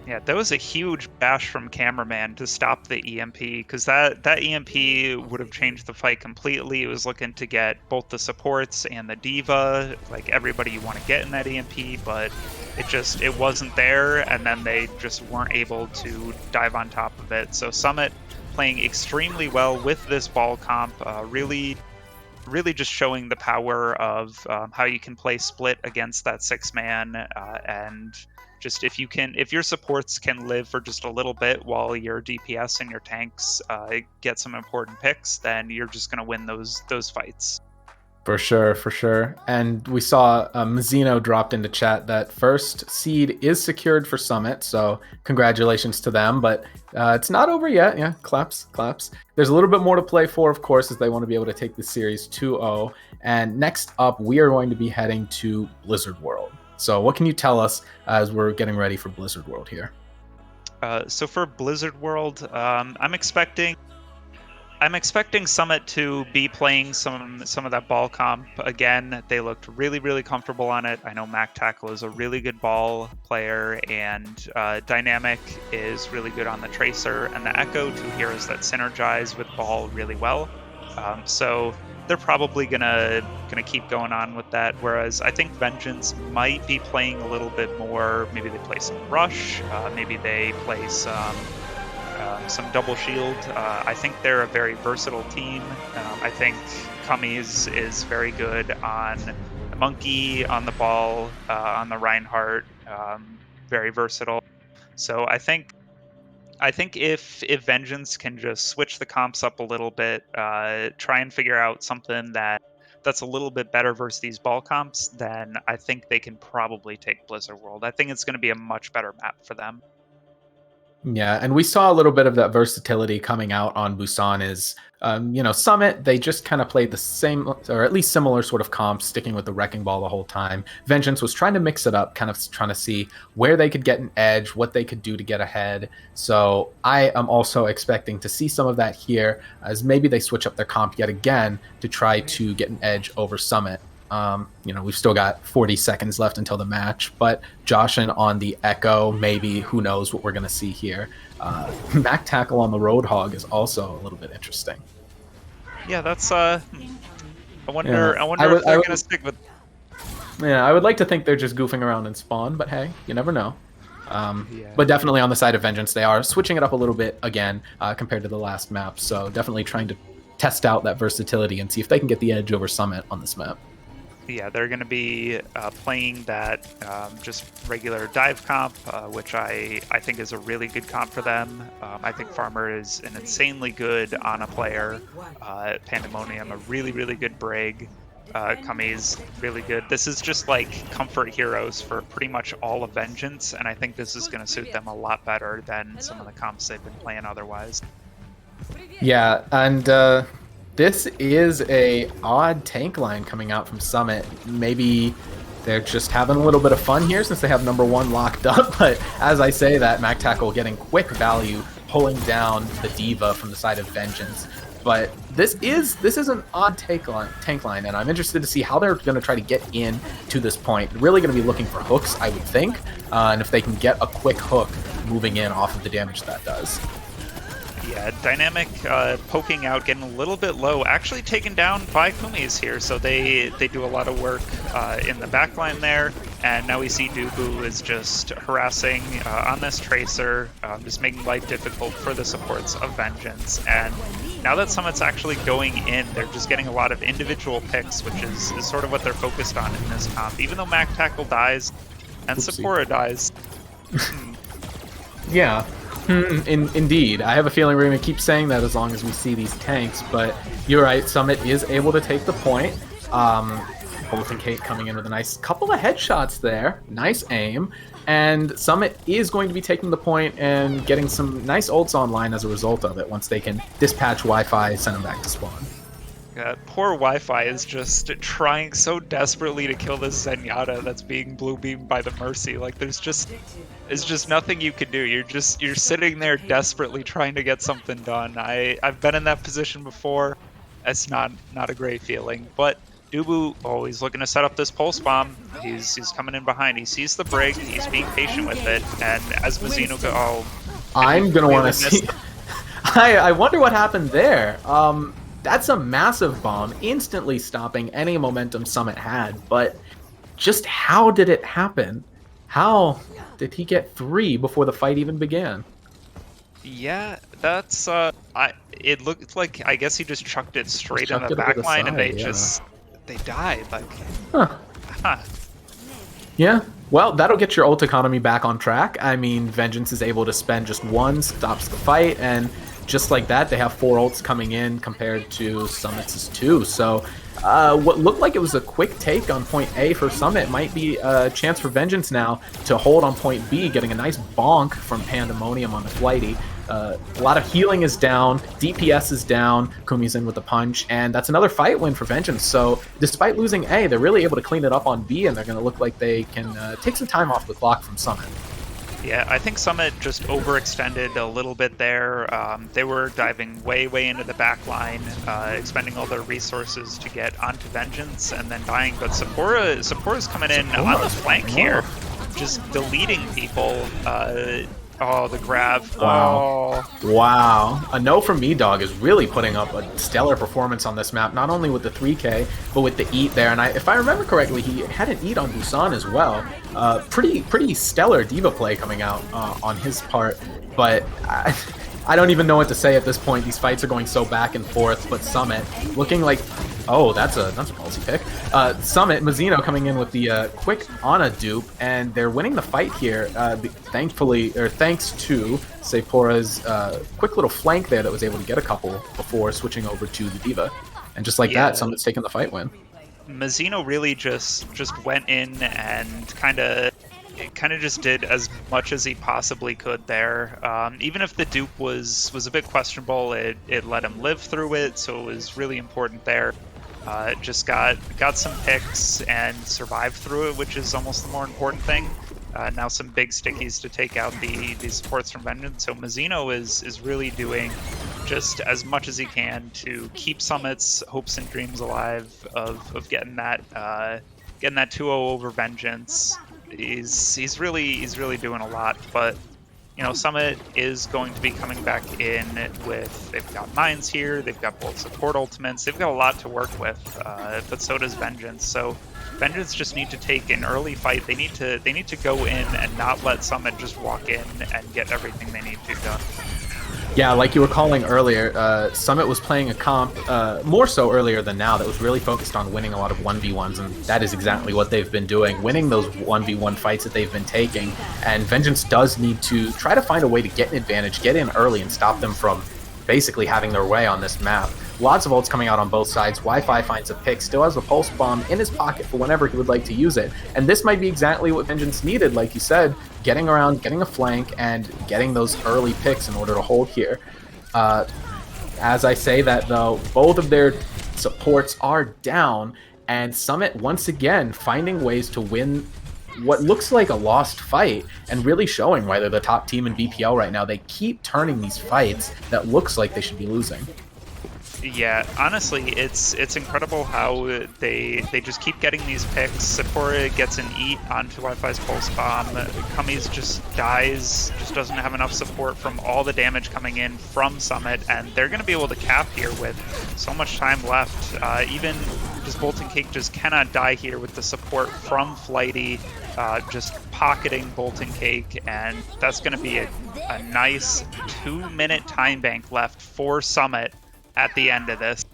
Yeah, that was a huge bash from Cameraman to stop the EMP, because that EMP would have changed the fight completely. It was looking to get both the supports and the diva, like everybody you want to get in that EMP, but it wasn't there, and then they just weren't able to dive on top of it. So Summit playing extremely well with this ball comp, really just showing the power of how you can play split against that 6-man, and just if your supports can live for just a little bit while your DPS and your tanks get some important picks, then you're just going to win those fights. For sure. And we saw Mazzino dropped into chat that first seed is secured for Summit, so congratulations to them. But it's not over yet. Yeah, claps. There's a little bit more to play for, of course, as they want to be able to take the series 2-0. And next up, we are going to be heading to Blizzard World. So what can you tell us as we're getting ready for Blizzard World here? So for Blizzard World, I'm expecting Summit to be playing some of that ball comp again. They looked really comfortable on it. I know Mac Tackle is a really good ball player, and Dynamic is really good on the Tracer and the Echo, 2 heroes that synergize with ball really well. So they're probably gonna keep going on with that. Whereas I think Vengeance might be playing a little bit more. Maybe they play some Rush. Maybe they play some double shield. I think they're a very versatile team. I think Cummings is very good on the Monkey, on the ball, on the Reinhardt. Very versatile. So I think I think if Vengeance can just switch the comps up a little bit, try and figure out something that's a little bit better versus these ball comps, then I think they can probably take Blizzard World. I think it's going to be a much better map for them. Yeah, and we saw a little bit of that versatility coming out on Busan is, Summit, they just kind of played the same, or at least similar sort of comps, sticking with the Wrecking Ball the whole time. Vengeance was trying to mix it up, kind of trying to see where they could get an edge, what they could do to get ahead. So I am also expecting to see some of that here, as maybe they switch up their comp yet again to try to get an edge over Summit. We've still got 40 seconds left until the match, but Joshin on the Echo, maybe, who knows what we're going to see here. Mac Tackle on the Roadhog is also a little bit interesting. Yeah, that's I wonder if they're going to stick with. Yeah, I would like to think they're just goofing around in Spawn, but hey, you never know. But definitely on the side of Vengeance, they are switching it up a little bit again compared to the last map, so definitely trying to test out that versatility and see if they can get the edge over Summit on this map. Yeah, they're going to be playing that just regular dive comp, which I think is a really good comp for them. I think Farmer is an insanely good Ana player. Pandemonium, a really, really good Brig. Kami's really good. This is just like comfort heroes for pretty much all of Vengeance, and I think this is going to suit them a lot better than some of the comps they've been playing otherwise. Yeah, and this is a odd tank line coming out from Summit. Maybe they're just having a little bit of fun here since they have number 1 locked up, but as I say that, Mac Tackle getting quick value, pulling down the Diva from the side of Vengeance. But this is an odd tank line, and I'm interested to see how they're going to try to get in to this point. Really going to be looking for hooks, I would think, and if they can get a quick hook moving in off of the damage that does. Yeah, Dynamic poking out, getting a little bit low, actually taken down by Kumis here, so they do a lot of work in the backline there, and now we see Dubu is just harassing on this Tracer, just making life difficult for the supports of Vengeance, and now that Summit's actually going in, they're just getting a lot of individual picks, which is sort of what they're focused on in this comp. Even though Mac Tackle dies, and Sephora dies. Yeah. Indeed. I have a feeling we're going to keep saying that as long as we see these tanks, but you're right, Summit is able to take the point. Bolton Kate coming in with a nice couple of headshots there. Nice aim. And Summit is going to be taking the point and getting some nice ults online as a result of it once they can dispatch Wi-Fi, send them back to spawn. Poor Wi-Fi is just trying so desperately to kill this Zenyatta that's being blue beamed by the Mercy. Like there's just nothing you can do. You're sitting there desperately trying to get something done. I've been in that position before. It's not a great feeling. But Dubu, he's looking to set up this pulse bomb. He's coming in behind. He sees the Brig. He's being patient with it. And as Vizino goes, I'm gonna want to see. I wonder what happened there. That's a massive bomb, instantly stopping any momentum Summit had, but just how did it happen? How did he get 3 before the fight even began? Yeah, that's it looked like, I guess he just chucked it straight in the back line and they died, like, Yeah, well, that'll get your ult economy back on track. I mean, Vengeance is able to spend just 1, stops the fight, and just like that, they have 4 ults coming in compared to Summit's 2. So what looked like it was a quick take on point A for Summit might be a chance for Vengeance now to hold on point B, getting a nice bonk from Pandemonium on the Flighty. A lot of healing is down, DPS is down, Kumi's in with the punch, and that's another fight win for Vengeance. So despite losing A, they're really able to clean it up on B, and they're going to look like they can take some time off the clock from Summit. Yeah, I think Summit just overextended a little bit there. They were diving way into the back line, expending all their resources to get onto Vengeance and then dying. But Sephora's coming in on the flank here, just deleting people. The grab. Wow. Wow. A no from me, Dog, is really putting up a stellar performance on this map, not only with the 3K, but with the Eat there. And if I remember correctly, he had an Eat on Busan as well. Pretty stellar Diva play coming out on his part. But I don't even know what to say at this point. These fights are going so back and forth, but Summit looking like... Oh, that's a ballsy pick. Summit, Mazzino coming in with the quick Ana dupe, and they're winning the fight here, thanks to Sepora's quick little flank there that was able to get a couple before switching over to the D.Va. And just like that, Summit's taking the fight win. Mazzino really just went in and kind of just did as much as he possibly could there. Even if the dupe was a bit questionable, it let him live through it, so it was really important there. Just got some picks and survived through it, which is almost the more important thing. Now some big stickies to take out the supports from Vengeance. So Mazzino is really doing just as much as he can to keep Summit's hopes and dreams alive of getting that 2-0 over Vengeance. He's really doing a lot, but you know, Summit is going to be coming back in with, they've got mines here, they've got both support ultimates, they've got a lot to work with, but so does Vengeance. So Vengeance just need to take an early fight. They need to go in and not let Summit just walk in and get everything they need to done. Yeah, like you were calling earlier, Summit was playing a comp, more so earlier than now, that was really focused on winning a lot of 1v1s, and that is exactly what they've been doing, winning those 1v1 fights that they've been taking, and Vengeance does need to try to find a way to get an advantage, get in early, and stop them from basically having their way on this map. Lots of ults coming out on both sides. Wi-Fi finds a pick, still has a pulse bomb in his pocket for whenever he would like to use it. And this might be exactly what Vengeance needed, like you said, getting around, getting a flank, and getting those early picks in order to hold here. As I say that, though, both of their supports are down, and Summit, once again, finding ways to win what looks like a lost fight and really showing why they're the top team in BPL right now. They keep turning these fights that looks like they should be losing. Yeah, honestly, it's incredible how they just keep getting these picks. Sepora gets an eat onto Wi-Fi's pulse bomb. Cummings just dies, just doesn't have enough support from all the damage coming in from Summit, and they're going to be able to cap here with so much time left. Even just Bolton Cake just cannot die here with the support from Flighty, just pocketing Bolton Cake, and that's going to be a nice 2-minute time bank left for Summit at the end of this.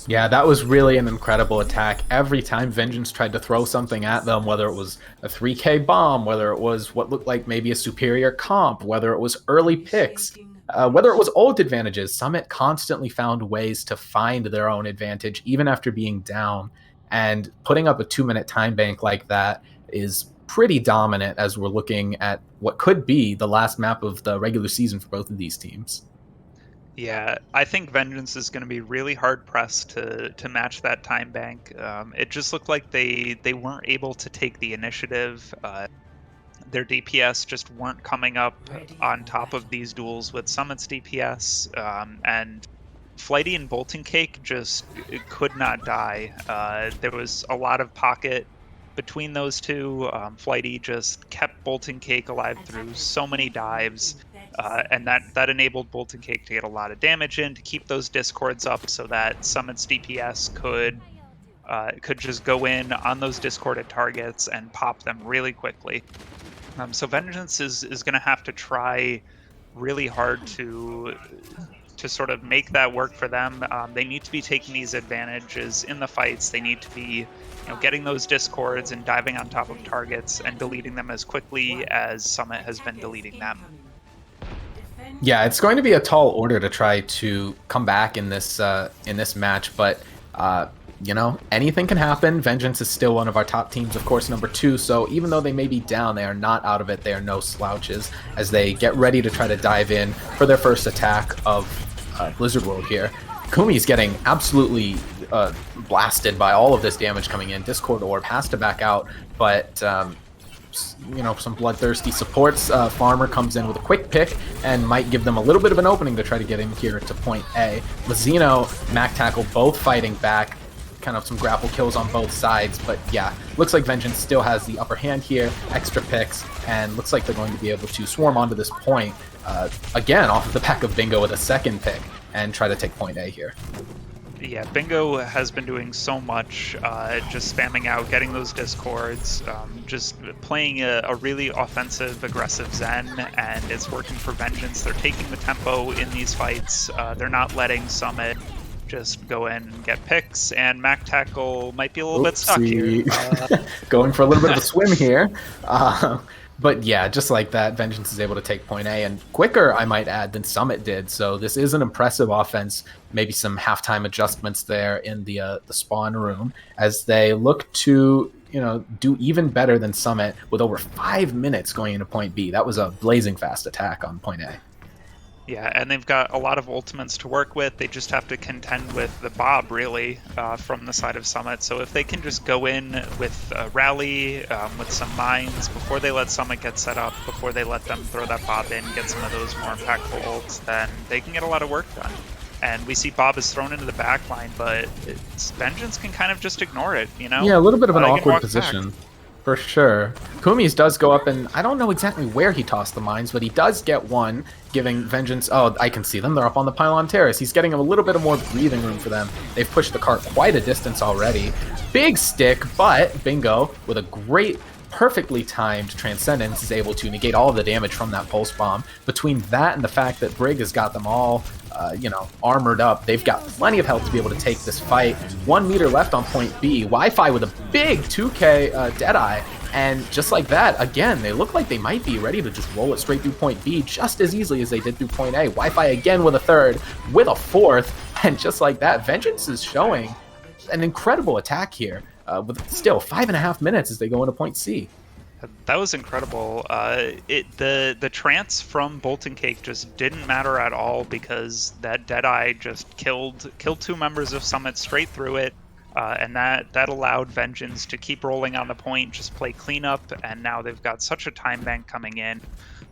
Yeah, that was really an incredible attack. Every time Vengeance tried to throw something at them, whether it was a 3k bomb, whether it was what looked like maybe a superior comp, whether it was early picks, whether it was ult advantages, Summit constantly found ways to find their own advantage, even after being down. And putting up a 2-minute time bank like that is pretty dominant as we're looking at what could be the last map of the regular season for both of these teams. Yeah, I think Vengeance is going to be really hard pressed to match that time bank. It just looked like they weren't able to take the initiative. Their DPS just weren't coming up on top of these duels with Summit's DPS, and Flighty and Bolton Cake just could not die. There was a lot of pocket between those two. Flighty just kept Bolton Cake alive through so many dives. And that enabled Bolton Cake to get a lot of damage in, to keep those discords up so that Summit's DPS could just go in on those discorded targets and pop them really quickly. So Vengeance is going to have to try really hard to sort of make that work for them. They need to be taking these advantages in the fights. They need to be getting those discords and diving on top of targets and deleting them as quickly as Summit has been deleting them. Yeah, it's going to be a tall order to try to come back in this match, but anything can happen. Vengeance is still one of our top teams, of course, number 2. So even though they may be down, they are not out of it. They are no slouches as they get ready to try to dive in for their first attack of Blizzard World here. Kumi's getting absolutely blasted by all of this damage coming in. Discord Orb has to back out, but some bloodthirsty supports. Farmer comes in with a quick pick and might give them a little bit of an opening to try to get in here to point A. Lazino, Mac Tackle both fighting back, kind of some grapple kills on both sides, but yeah, looks like Vengeance still has the upper hand here, extra picks, and looks like they're going to be able to swarm onto this point, again, off of the back of Bingo with a second pick, and try to take point A here. Yeah, Bingo has been doing so much, just spamming out, getting those discords, just playing a really offensive, aggressive Zen, and it's working for Vengeance. They're taking the tempo in these fights. They're not letting Summit just go in and get picks, and Mac Tackle might be a little bit stuck here. Going for a little bit of a swim here. But yeah, just like that, Vengeance is able to take point A, and quicker, I might add, than Summit did. So this is an impressive offense. Maybe some halftime adjustments there in the spawn room as they look to, do even better than Summit with over 5 minutes going into point B. That was a blazing fast attack on point A. Yeah, and they've got a lot of ultimates to work with. They just have to contend with the Bob, really, from the side of Summit. So if they can just go in with a rally, with some mines, before they let Summit get set up, before they let them throw that Bob in, get some of those more impactful ults, then they can get a lot of work done. And we see Bob is thrown into the back line, but Vengeance can kind of just ignore it, Yeah, a little bit of an awkward position. Back. For sure. Kumi's does go up, and I don't know exactly where he tossed the mines, but he does get one, giving Vengeance... Oh, I can see them. They're up on the pylon terrace. He's getting a little bit of more breathing room for them. They've pushed the cart quite a distance already. Big stick, but Bingo, with a great, perfectly timed Transcendence, is able to negate all of the damage from that Pulse Bomb. Between that and the fact that Brig has got them all... armored up. They've got plenty of health to be able to take this fight. 1 meter left on point B. Wi-Fi with a big 2k Deadeye. And just like that, again, they look like they might be ready to just roll it straight through point B just as easily as they did through point A. Wi-Fi again with a third, with a fourth. And just like that, Vengeance is showing an incredible attack here with still 5.5 minutes as they go into point C. That was incredible. The trance from Bolton Cake just didn't matter at all because that Deadeye just killed 2 members of Summit straight through it, and that allowed Vengeance to keep rolling on the point, just play cleanup, and now they've got such a time bank coming in.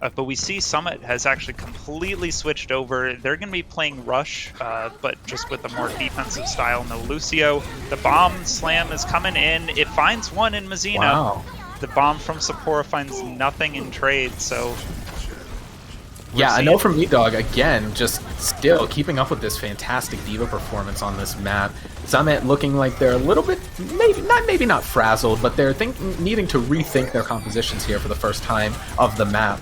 But we see Summit has actually completely switched over. They're going to be playing Rush, but just with a more defensive style. No Lucio. The bomb slam is coming in. It finds one in Mazina. Wow. The bomb from Sapporo finds nothing in trade, so... Yeah, I know from Meat Dog, again, just still keeping up with this fantastic Diva performance on this map. Summit looking like they're a little bit, maybe not frazzled, but they're needing to rethink their compositions here for the first time of the map.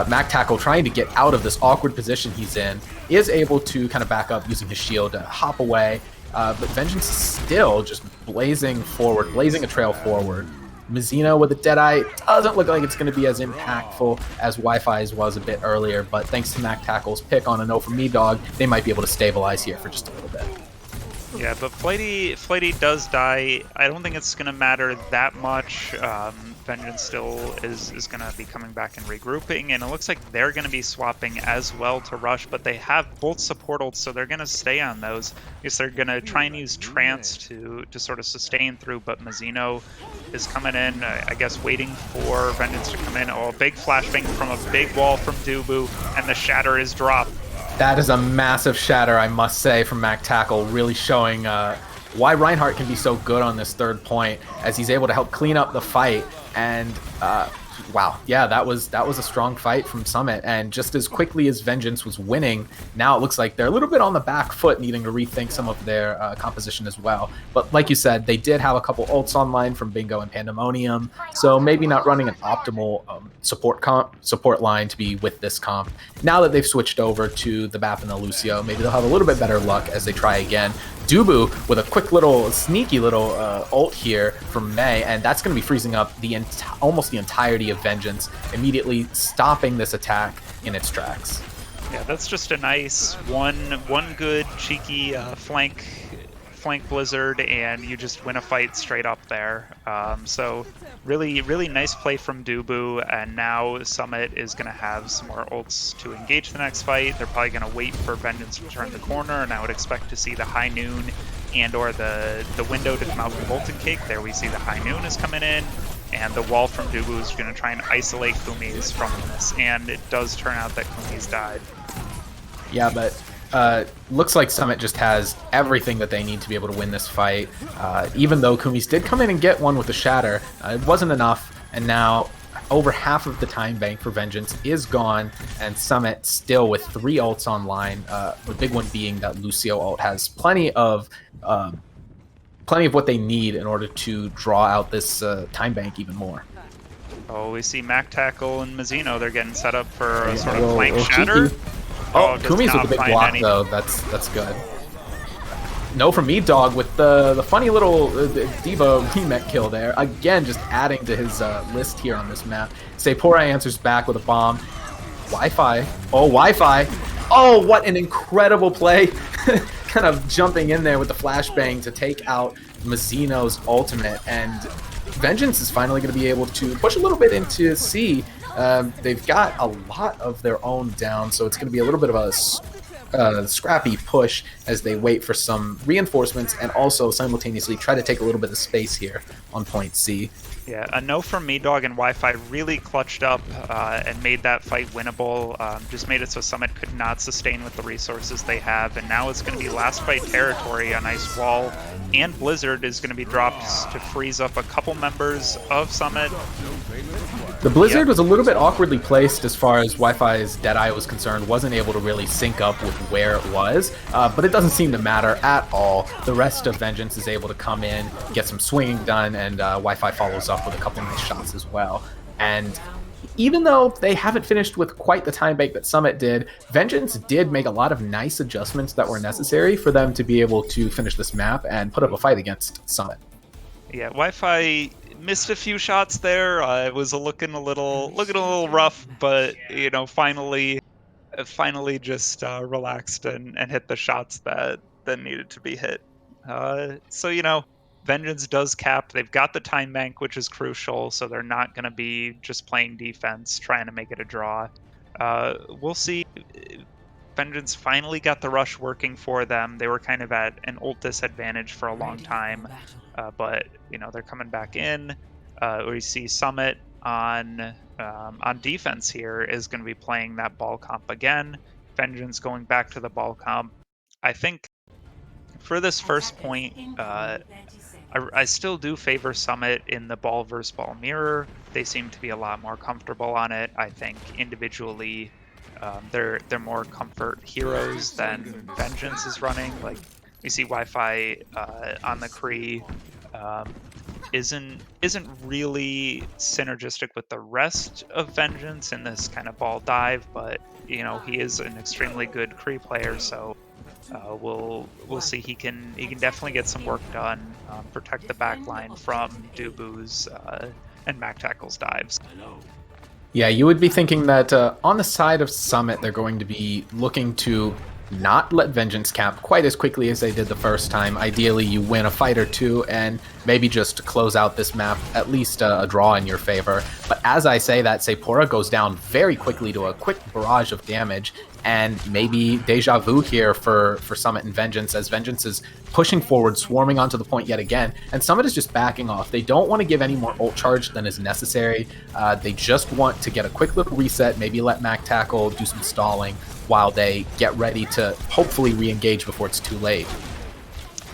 Mac Tackle trying to get out of this awkward position he's in, is able to kind of back up using his shield to hop away, but Vengeance is still just blazing forward, blazing a trail forward. Mazino with a Deadeye doesn't look like it's going to be as impactful as Wi-Fi's was a bit earlier, but thanks to Mac Tackle's pick on a no from Me Dog, they might be able to stabilize here for just a little bit. Yeah, but Flighty does die. I don't think it's going to matter that much. Vengeance still is going to be coming back and regrouping, and it looks like they're going to be swapping as well to Rush, but they have both support ults, so they're going to stay on those. I guess they're going to try and use Trance to sort of sustain through, but Mazino is coming in, I guess waiting for Vengeance to come in. Oh, a big flashbang from a big wall from Dubu, and the Shatter is dropped. That is a massive shatter, I must say, from Mac Tackle, really showing why Reinhardt can be so good on this third point, as he's able to help clean up the fight. And wow, yeah, that was a strong fight from Summit. And just as quickly as Vengeance was winning, now it looks like they're a little bit on the back foot, needing to rethink some of their composition as well. But like you said, they did have a couple ults online from Bingo and Pandemonium, so maybe not running an optimal support line to be with this comp. Now that they've switched over to the BAP and the Lucio, maybe they'll have a little bit better luck as they try again. Dubu with a quick little, sneaky little ult here from Mei, and that's going to be freezing up almost the entirety of Vengeance, immediately stopping this attack in its tracks. Yeah, that's just a nice one good cheeky flank Blizzard, and you just win a fight straight up there. So really nice play from Dubu, and now Summit is going to have some more ults to engage the next fight. They're probably going to wait for Vengeance to turn the corner, and I would expect to see the High Noon and or the window to come out from Bolton Cake. There we see the High Noon is coming in, and the wall from Dubu is going to try and isolate Kumi's from this, and it does turn out that Kumi's died. Yeah, but looks like Summit just has everything that they need to be able to win this fight. Even though Kumi's did come in and get one with the Shatter, it wasn't enough, and now over half of the time bank for Vengeance is gone, and Summit still with 3 ults online. The big one being that Lucio ult has plenty of what they need in order to draw out this time bank even more. Oh, we see Mac Tackle and Mazzino. They're getting set up for a sort A of little- flank little shatter. cheeky. Oh, does Kumi's with not the big find block any- though. That's good. No from me, Dog, with the funny little Diva remake kill there. Again, just adding to his list here on this map. Sephora answers back with a bomb. Wi-Fi. Oh, Wi-Fi. Oh, what an incredible play. Kind of jumping in there with the flashbang to take out Mazzino's ultimate. And Vengeance is finally going to be able to push a little bit into C. They've got a lot of their own down, so it's going to be a little bit of a scrappy push as they wait for some reinforcements and also simultaneously try to take a little bit of space here on point C. Yeah, a no from me, Dog, and Wi-Fi really clutched up and made that fight winnable. Just made it so Summit could not sustain with the resources they have, and now it's going to be last fight territory on Ice Wall, and Blizzard is going to be dropped to freeze up a couple members of Summit. The Blizzard was a little bit awkwardly placed as far as Wi-Fi's Deadeye was concerned, wasn't able to really sync up with where it was, but it doesn't seem to matter at all. The rest of Vengeance is able to come in, get some swinging done, and Wi-Fi follows up with a couple nice shots as well. And even though they haven't finished with quite the time bank that Summit did, Vengeance did make a lot of nice adjustments that were necessary for them to be able to finish this map and put up a fight against Summit. Yeah, Wi-Fi missed a few shots there. It was looking a little rough, but you know, finally just relaxed and hit the shots that needed to be hit. So you know, Vengeance does cap. They've got the time bank, which is crucial, so they're not going to be just playing defense, trying to make it a draw. We'll see. Vengeance finally got the rush working for them. They were kind of at an ult disadvantage for a long time, but you know, they're coming back in. We see Summit on defense here is going to be playing that ball comp again. Vengeance going back to the ball comp. I think for this first point, I still do favor Summit in the ball versus ball mirror. They seem to be a lot more comfortable on it. I think individually, they're more comfort heroes than Vengeance is running. Like we see Wi-Fi on the Kree isn't really synergistic with the rest of Vengeance in this kind of ball dive, but you know, he is an extremely good Kree player, so we'll see. He can definitely get some work done, protect the backline from Dubu's and Mac Tackle's dives. Yeah, you would be thinking that on the side of Summit, they're going to be looking to not let Vengeance cap quite as quickly as they did the first time. Ideally, you win a fight or two and maybe just close out this map, at least a draw in your favor. But as I say that, Sephora goes down very quickly to a quick barrage of damage, and maybe deja vu here for Summit and Vengeance, as Vengeance is pushing forward, swarming onto the point yet again, and Summit is just backing off. They don't want to give any more ult charge than is necessary. They just want to get a quick little reset, maybe let Mac Tackle do some stalling while they get ready to hopefully re-engage before it's too late.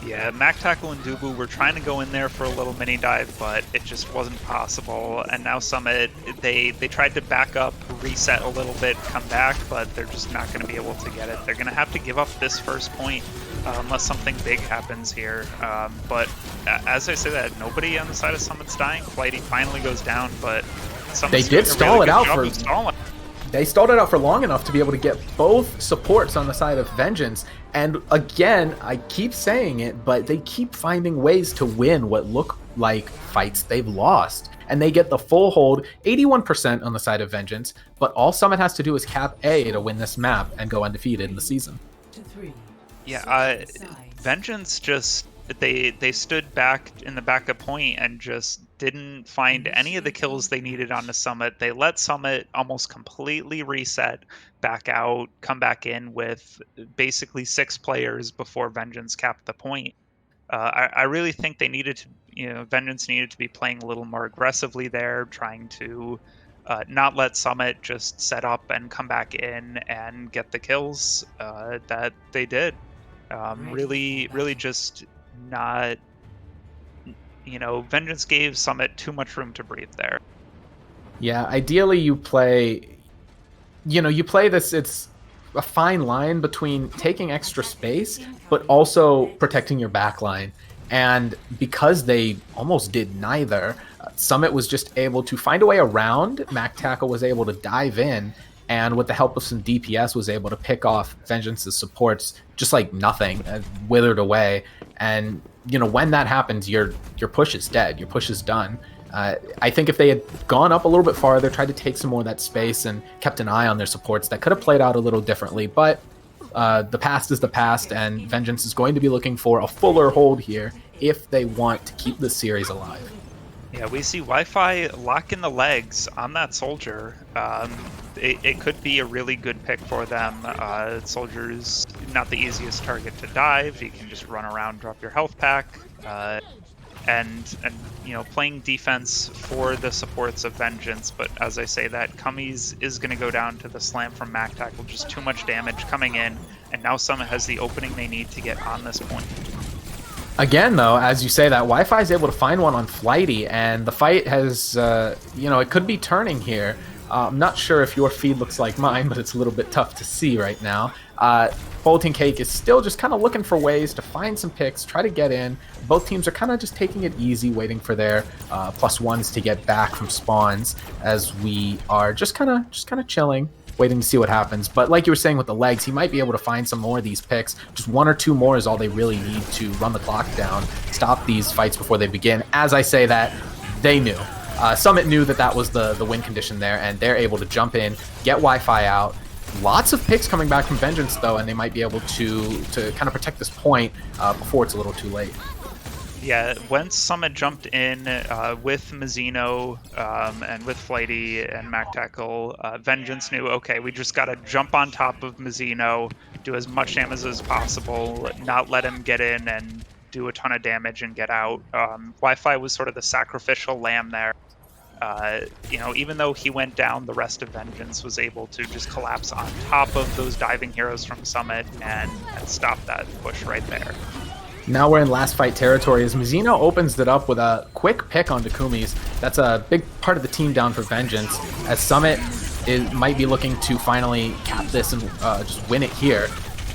Yeah, Mac Tackle and Dubu were trying to go in there for a little mini dive, but it just wasn't possible. And now Summit, they tried to back up, reset a little bit, come back, but they're just not going to be able to get it. They're going to have to give up this first point unless something big happens here. But as I say that, nobody on the side of Summit's dying. Flighty finally goes down, but Summit's They did stall it out for stalling. They stalled it out for long enough to be able to get both supports on the side of Vengeance. And again, I keep saying it, but they keep finding ways to win what look like fights they've lost. And they get the full hold, 81% on the side of Vengeance, but all Summit has to do is cap A to win this map and go undefeated in the season. Yeah, Vengeance just, they stood back in the backup point and just didn't find any of the kills they needed on the Summit. They let Summit almost completely reset, back out, come back in with basically 6 players before Vengeance capped the point. I really think they needed to, Vengeance needed to be playing a little more aggressively there, trying to not let Summit just set up and come back in and get the kills that they did. Really just not, Vengeance gave Summit too much room to breathe there. Yeah, ideally you play, you play this, it's a fine line between taking extra space, but also protecting your backline. And because they almost did neither, Summit was just able to find a way around. Mac Tackle was able to dive in, and with the help of some DPS, was able to pick off Vengeance's supports just like nothing, withered away. And when that happens, your push is dead. Your push is done. I think if they had gone up a little bit farther, tried to take some more of that space, and kept an eye on their supports, that could have played out a little differently. But the past is the past, and Vengeance is going to be looking for a fuller hold here if they want to keep this series alive. Yeah, we see Wi-Fi locking the legs on that Soldier. It could be a really good pick for them. Soldier's not the easiest target to dive. You can just run around, drop your health pack. And playing defense for the supports of Vengeance, but as I say that, Cummies is going to go down to the slam from Mac Tackle, just too much damage coming in, and now Summit has the opening they need to get on this point. Again, though, as you say that, Wi-Fi is able to find one on Flighty, and the fight has, it could be turning here. I'm not sure if your feed looks like mine, but it's a little bit tough to see right now. Bolton Cake is still just kind of looking for ways to find some picks, try to get in. Both teams are kind of just taking it easy, waiting for their +1s to get back from spawns, as we are just kind of chilling, waiting to see what happens. But like you were saying with the legs, he might be able to find some more of these picks. Just 1 or 2 more is all they really need to run the clock down, stop these fights before they begin. As I say that, they knew. Summit knew that was the win condition there, and they're able to jump in, get Wi-Fi out. Lots of picks coming back from Vengeance, though, and they might be able to kind of protect this point before it's a little too late. Yeah, once Summit jumped in with Mazzino and with Flighty and Mac Tackle, Vengeance knew, okay, we just got to jump on top of Mazzino, do as much damage as possible, not let him get in and do a ton of damage and get out. Wi-Fi was sort of the sacrificial lamb there. Even though he went down, the rest of Vengeance was able to just collapse on top of those diving heroes from Summit and stop that push right there. Now we're in last fight territory as Mazzino opens it up with a quick pick on Takumi's. That's a big part of the team down for Vengeance, as Summit might be looking to finally cap this and just win it here.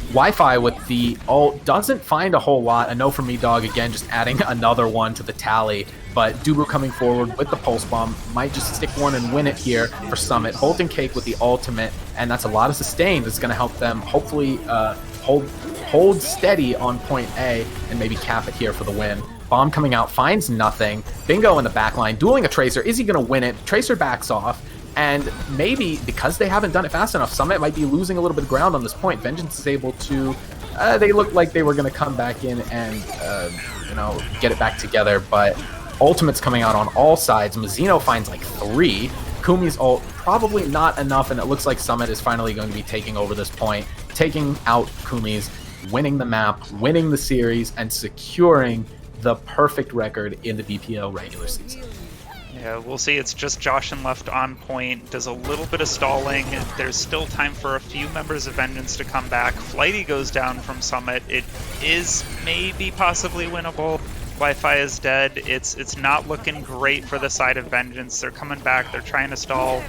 Wi-Fi with the ult doesn't find a whole lot. A no from me, dog, again, just adding another one to the tally. But Dubu coming forward with the Pulse Bomb might just stick one and win it here for Summit. Bolton Cake with the ultimate, and that's a lot of sustain that's going to help them hopefully hold steady on point A and maybe cap it here for the win. Bomb coming out, finds nothing. Bingo in the backline, dueling a Tracer. Is he going to win it? Tracer backs off. And maybe because they haven't done it fast enough, Summit might be losing a little bit of ground on this point. Vengeance is able to, they look like they were going to come back in and, get it back together. But ultimates coming out on all sides. Mazzino finds like 3. Kumi's ult probably not enough, and it looks like Summit is finally going to be taking over this point, taking out Kumi's, winning the map, winning the series, and securing the perfect record in the BPL regular season. Yeah, we'll see. It's just Joshin left on point, does a little bit of stalling. There's still time for a few members of Vengeance to come back. Flighty goes down from Summit. It is maybe possibly winnable. Wi-Fi is dead. It's not looking great for the side of Vengeance. They're coming back. They're trying to stall.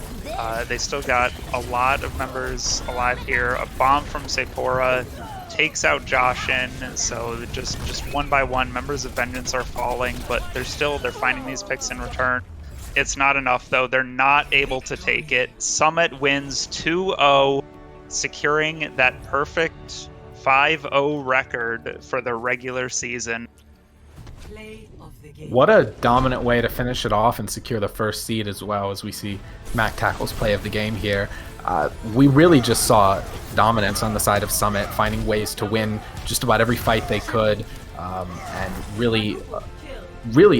They still got a lot of members alive here. A bomb from Sephora takes out Joshin, so just one by one members of Vengeance are falling, but they're finding these picks in return. It's not enough, though. They're not able to take it. Summit wins 2-0, securing that perfect 5-0 record for the regular season. What a dominant way to finish it off and secure the first seed, as well as we see Mac Tackle's play of the game here. We really just saw dominance on the side of Summit, finding ways to win just about every fight they could, and really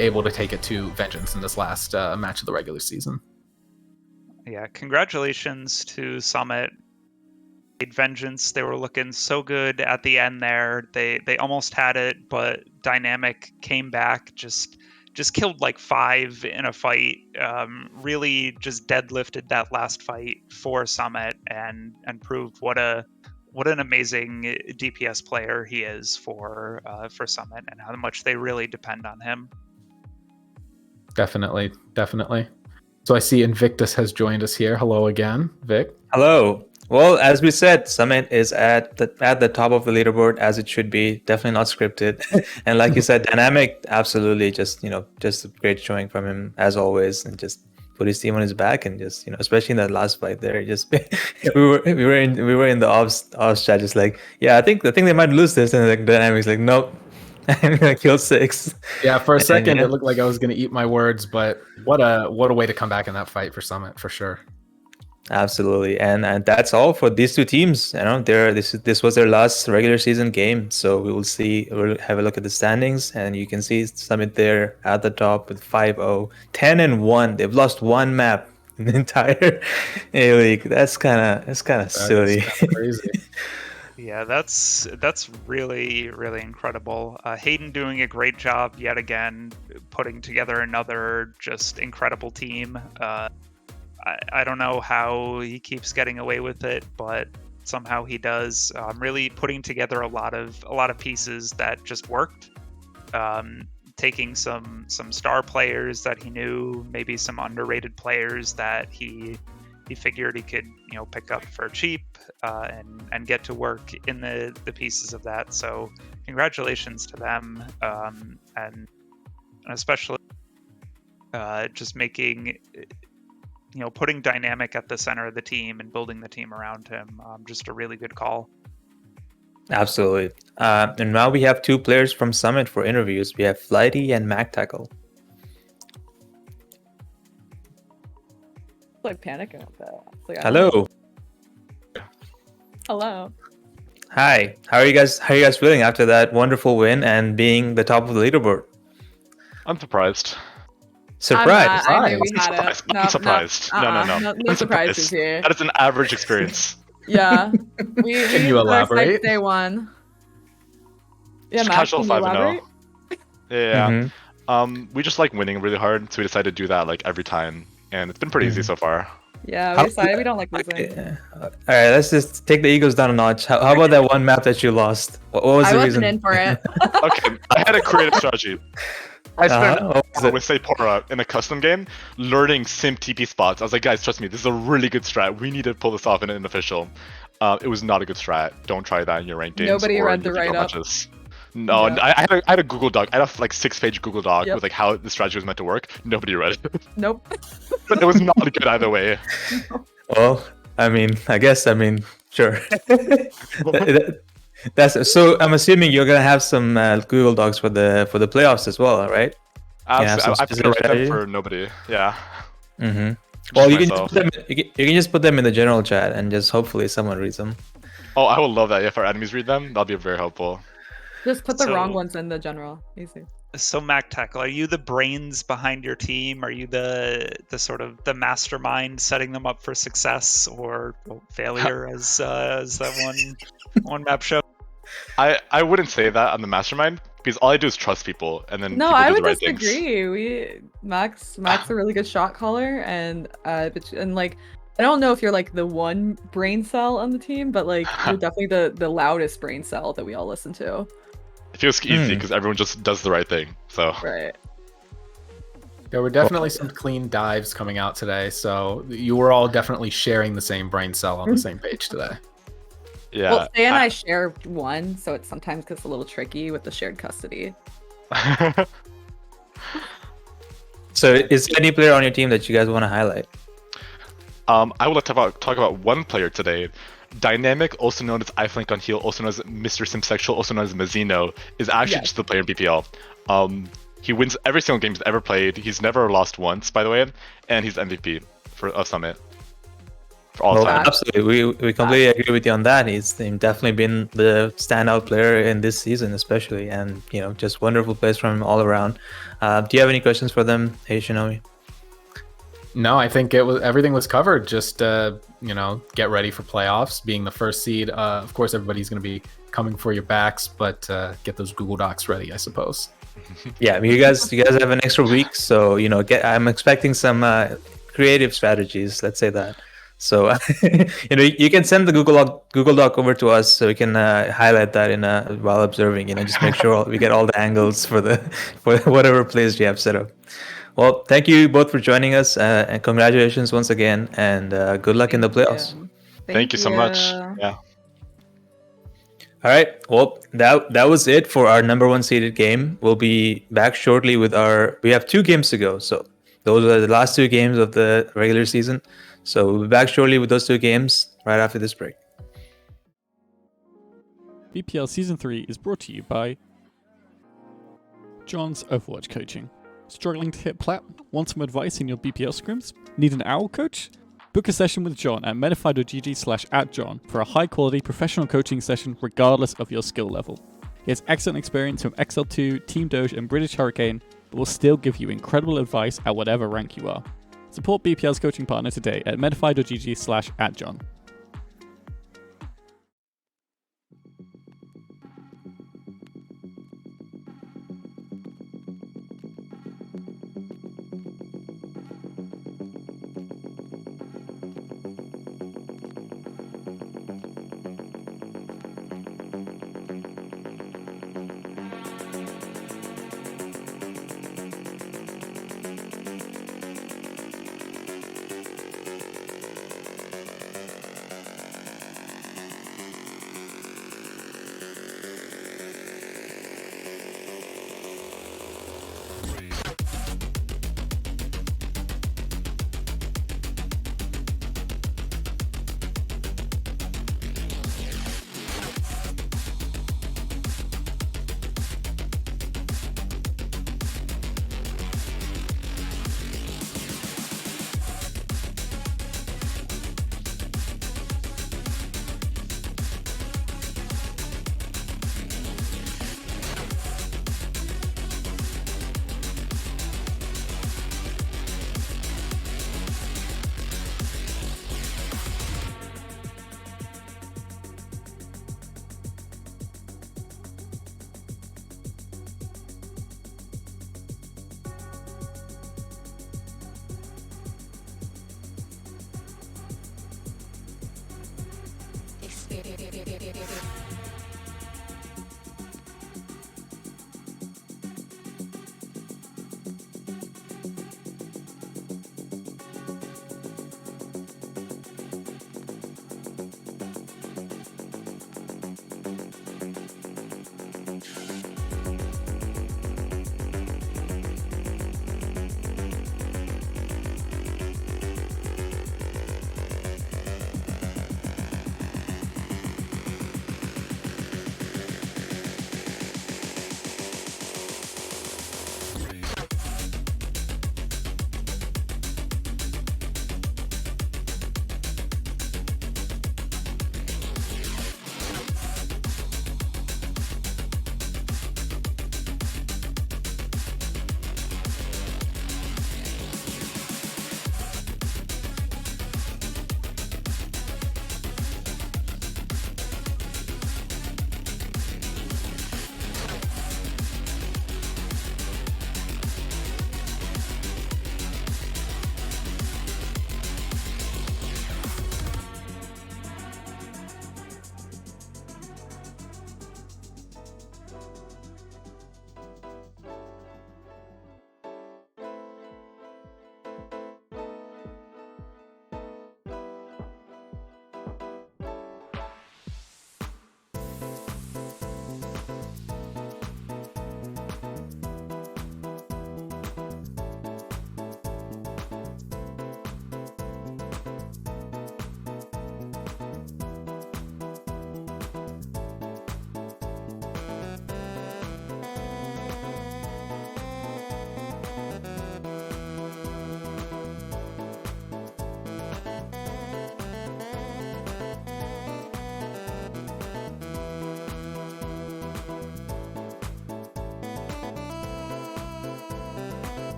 able to take it to Vengeance in this last match of the regular season. Yeah, congratulations to Summit. Vengeance, they were looking so good at the end there. They almost had it, but Dynamic came back, just killed like 5 in a fight. Really just deadlifted that last fight for Summit and proved what an amazing DPS player he is for Summit, and how much they really depend on him. Definitely. So I see Invictus has joined us here. Hello again, Vic. Hello. Well, as we said, Summit is at the top of the leaderboard, as it should be. Definitely not scripted, and like you said, dynamic. Absolutely, just a great showing from him as always, and just put his team on his back, and just especially in that last fight there, just we were in the ops chat, just like, yeah, I think they might lose this, and like dynamic's like, nope. I'm gonna kill 6. Yeah, for a second it looked like I was gonna eat my words, but what a way to come back in that fight for Summit for sure. Absolutely, and that's all for these two teams. This was their last regular season game, so we'll have a look at the standings, and you can see Summit there at the top with 5-0, 10-1. They've lost one map in the entire A-League. That's kind of silly. Crazy. Yeah, that's really, really incredible. Hayden doing a great job yet again, putting together another just incredible team. I don't know how he keeps getting away with it, but somehow he does. Really putting together a lot of pieces that just worked. Taking some star players that he knew, maybe some underrated players that he figured he could pick up for cheap, and get to work in the pieces of that. So congratulations to them, and especially just making putting Dynamic at the center of the team and building the team around him. Just a really good call. Absolutely. And now we have 2 players from Summit for interviews. We have Flighty and MacTackle. Like panicking up there. Like, Hello. Hello. Hi. How are you guys feeling after that wonderful win and being the top of the leaderboard? I'm surprised. Surprised. I knew we had it. I'm surprised. No. No surprises here. That is an average experience. Yeah. Can you elaborate? Day one. Yeah, Just Matt, casual can you 5-0. elaborate? Yeah. We just like winning really hard, so we decided to do that like every time, and it's been pretty easy so far. Yeah, we decided we don't like losing. All right, let's just take the egos down a notch. How about that one map that you lost? What was the reason? I wasn't in for it. Okay, I had a creative strategy. I spent with Sephora in a custom game learning sim TP spots. I was like, guys, trust me, this is a really good strat. We need to pull this off in an official. It was not a good strat. Don't try that in your ranked games. Nobody or read the your VPL write-up. matches. No, Yeah. I had a Google Doc. I had a like 6-page Google Doc with like how the strategy was meant to work. Nobody read it. Nope. But it was not good either way. Well, sure. That's so. I'm assuming you're gonna have some Google Docs for the playoffs as well, right? I have to write them for nobody. Yeah. Mm-hmm. Well, you can just put them in the general chat and just hopefully someone reads them. Oh, I would love that. If our enemies read them, that'll be very helpful. Just put the wrong ones in the general. Easy. So MacTackle, are you the brains behind your team? Are you the sort of the mastermind setting them up for success or failure, as that one map show? I wouldn't say that I'm the mastermind, because all I do is trust people, and then No, people I do would the right things. disagree. Mac's a really good shot caller, and like I don't know if you're like the one brain cell on the team, but like you're definitely the loudest brain cell that we all listen to. It feels easy because everyone just does the right thing. So right. There were definitely some clean dives coming out today, so you were all definitely sharing the same brain cell on the same page today. Yeah. Well, Say and I share one, so it sometimes gets a little tricky with the shared custody. So, is there any player on your team that you guys want to highlight? I would like to talk about one player today. Dynamic, also known as iFlank on Heal, also known as Mr. Simsexual, also known as Mazzino, is actually just the player in BPL. He wins every single game he's ever played. He's never lost once, by the way, and he's MVP of Summit. For all time. Absolutely, we completely agree with you on that. He's definitely been the standout player in this season, especially, and just wonderful plays from him all around. Do you have any questions for them, Hey Shinomi? No, I think everything was covered. Just get ready for playoffs. Being the first seed, of course, everybody's going to be coming for your backs, but get those Google Docs ready, I suppose. Yeah, you guys have an extra week, so I'm expecting some creative strategies. Let's say that. So you can send the Google Doc over to us, so we can highlight that while observing. Just make sure we get all the angles for whatever plays you have set up. Well, thank you both for joining us, and congratulations once again, and good luck in the playoffs. Thank you so much. Yeah. All right. Well, that was it for our number 1 seeded game. We'll be back shortly with we have 2 games to go. So those are the last 2 games of the regular season. So we'll be back shortly with those 2 games right after this break. BPL Season 3 is brought to you by John's Overwatch Coaching. Struggling to hit plat? Want some advice in your BPL scrims? Need an owl coach? Book a session with John at medify.gg/@John for a high-quality professional coaching session regardless of your skill level. He has excellent experience from XL2, Team Doge, and British Hurricane, but will still give you incredible advice at whatever rank you are. Support BPL's coaching partner today at medify.gg/@John.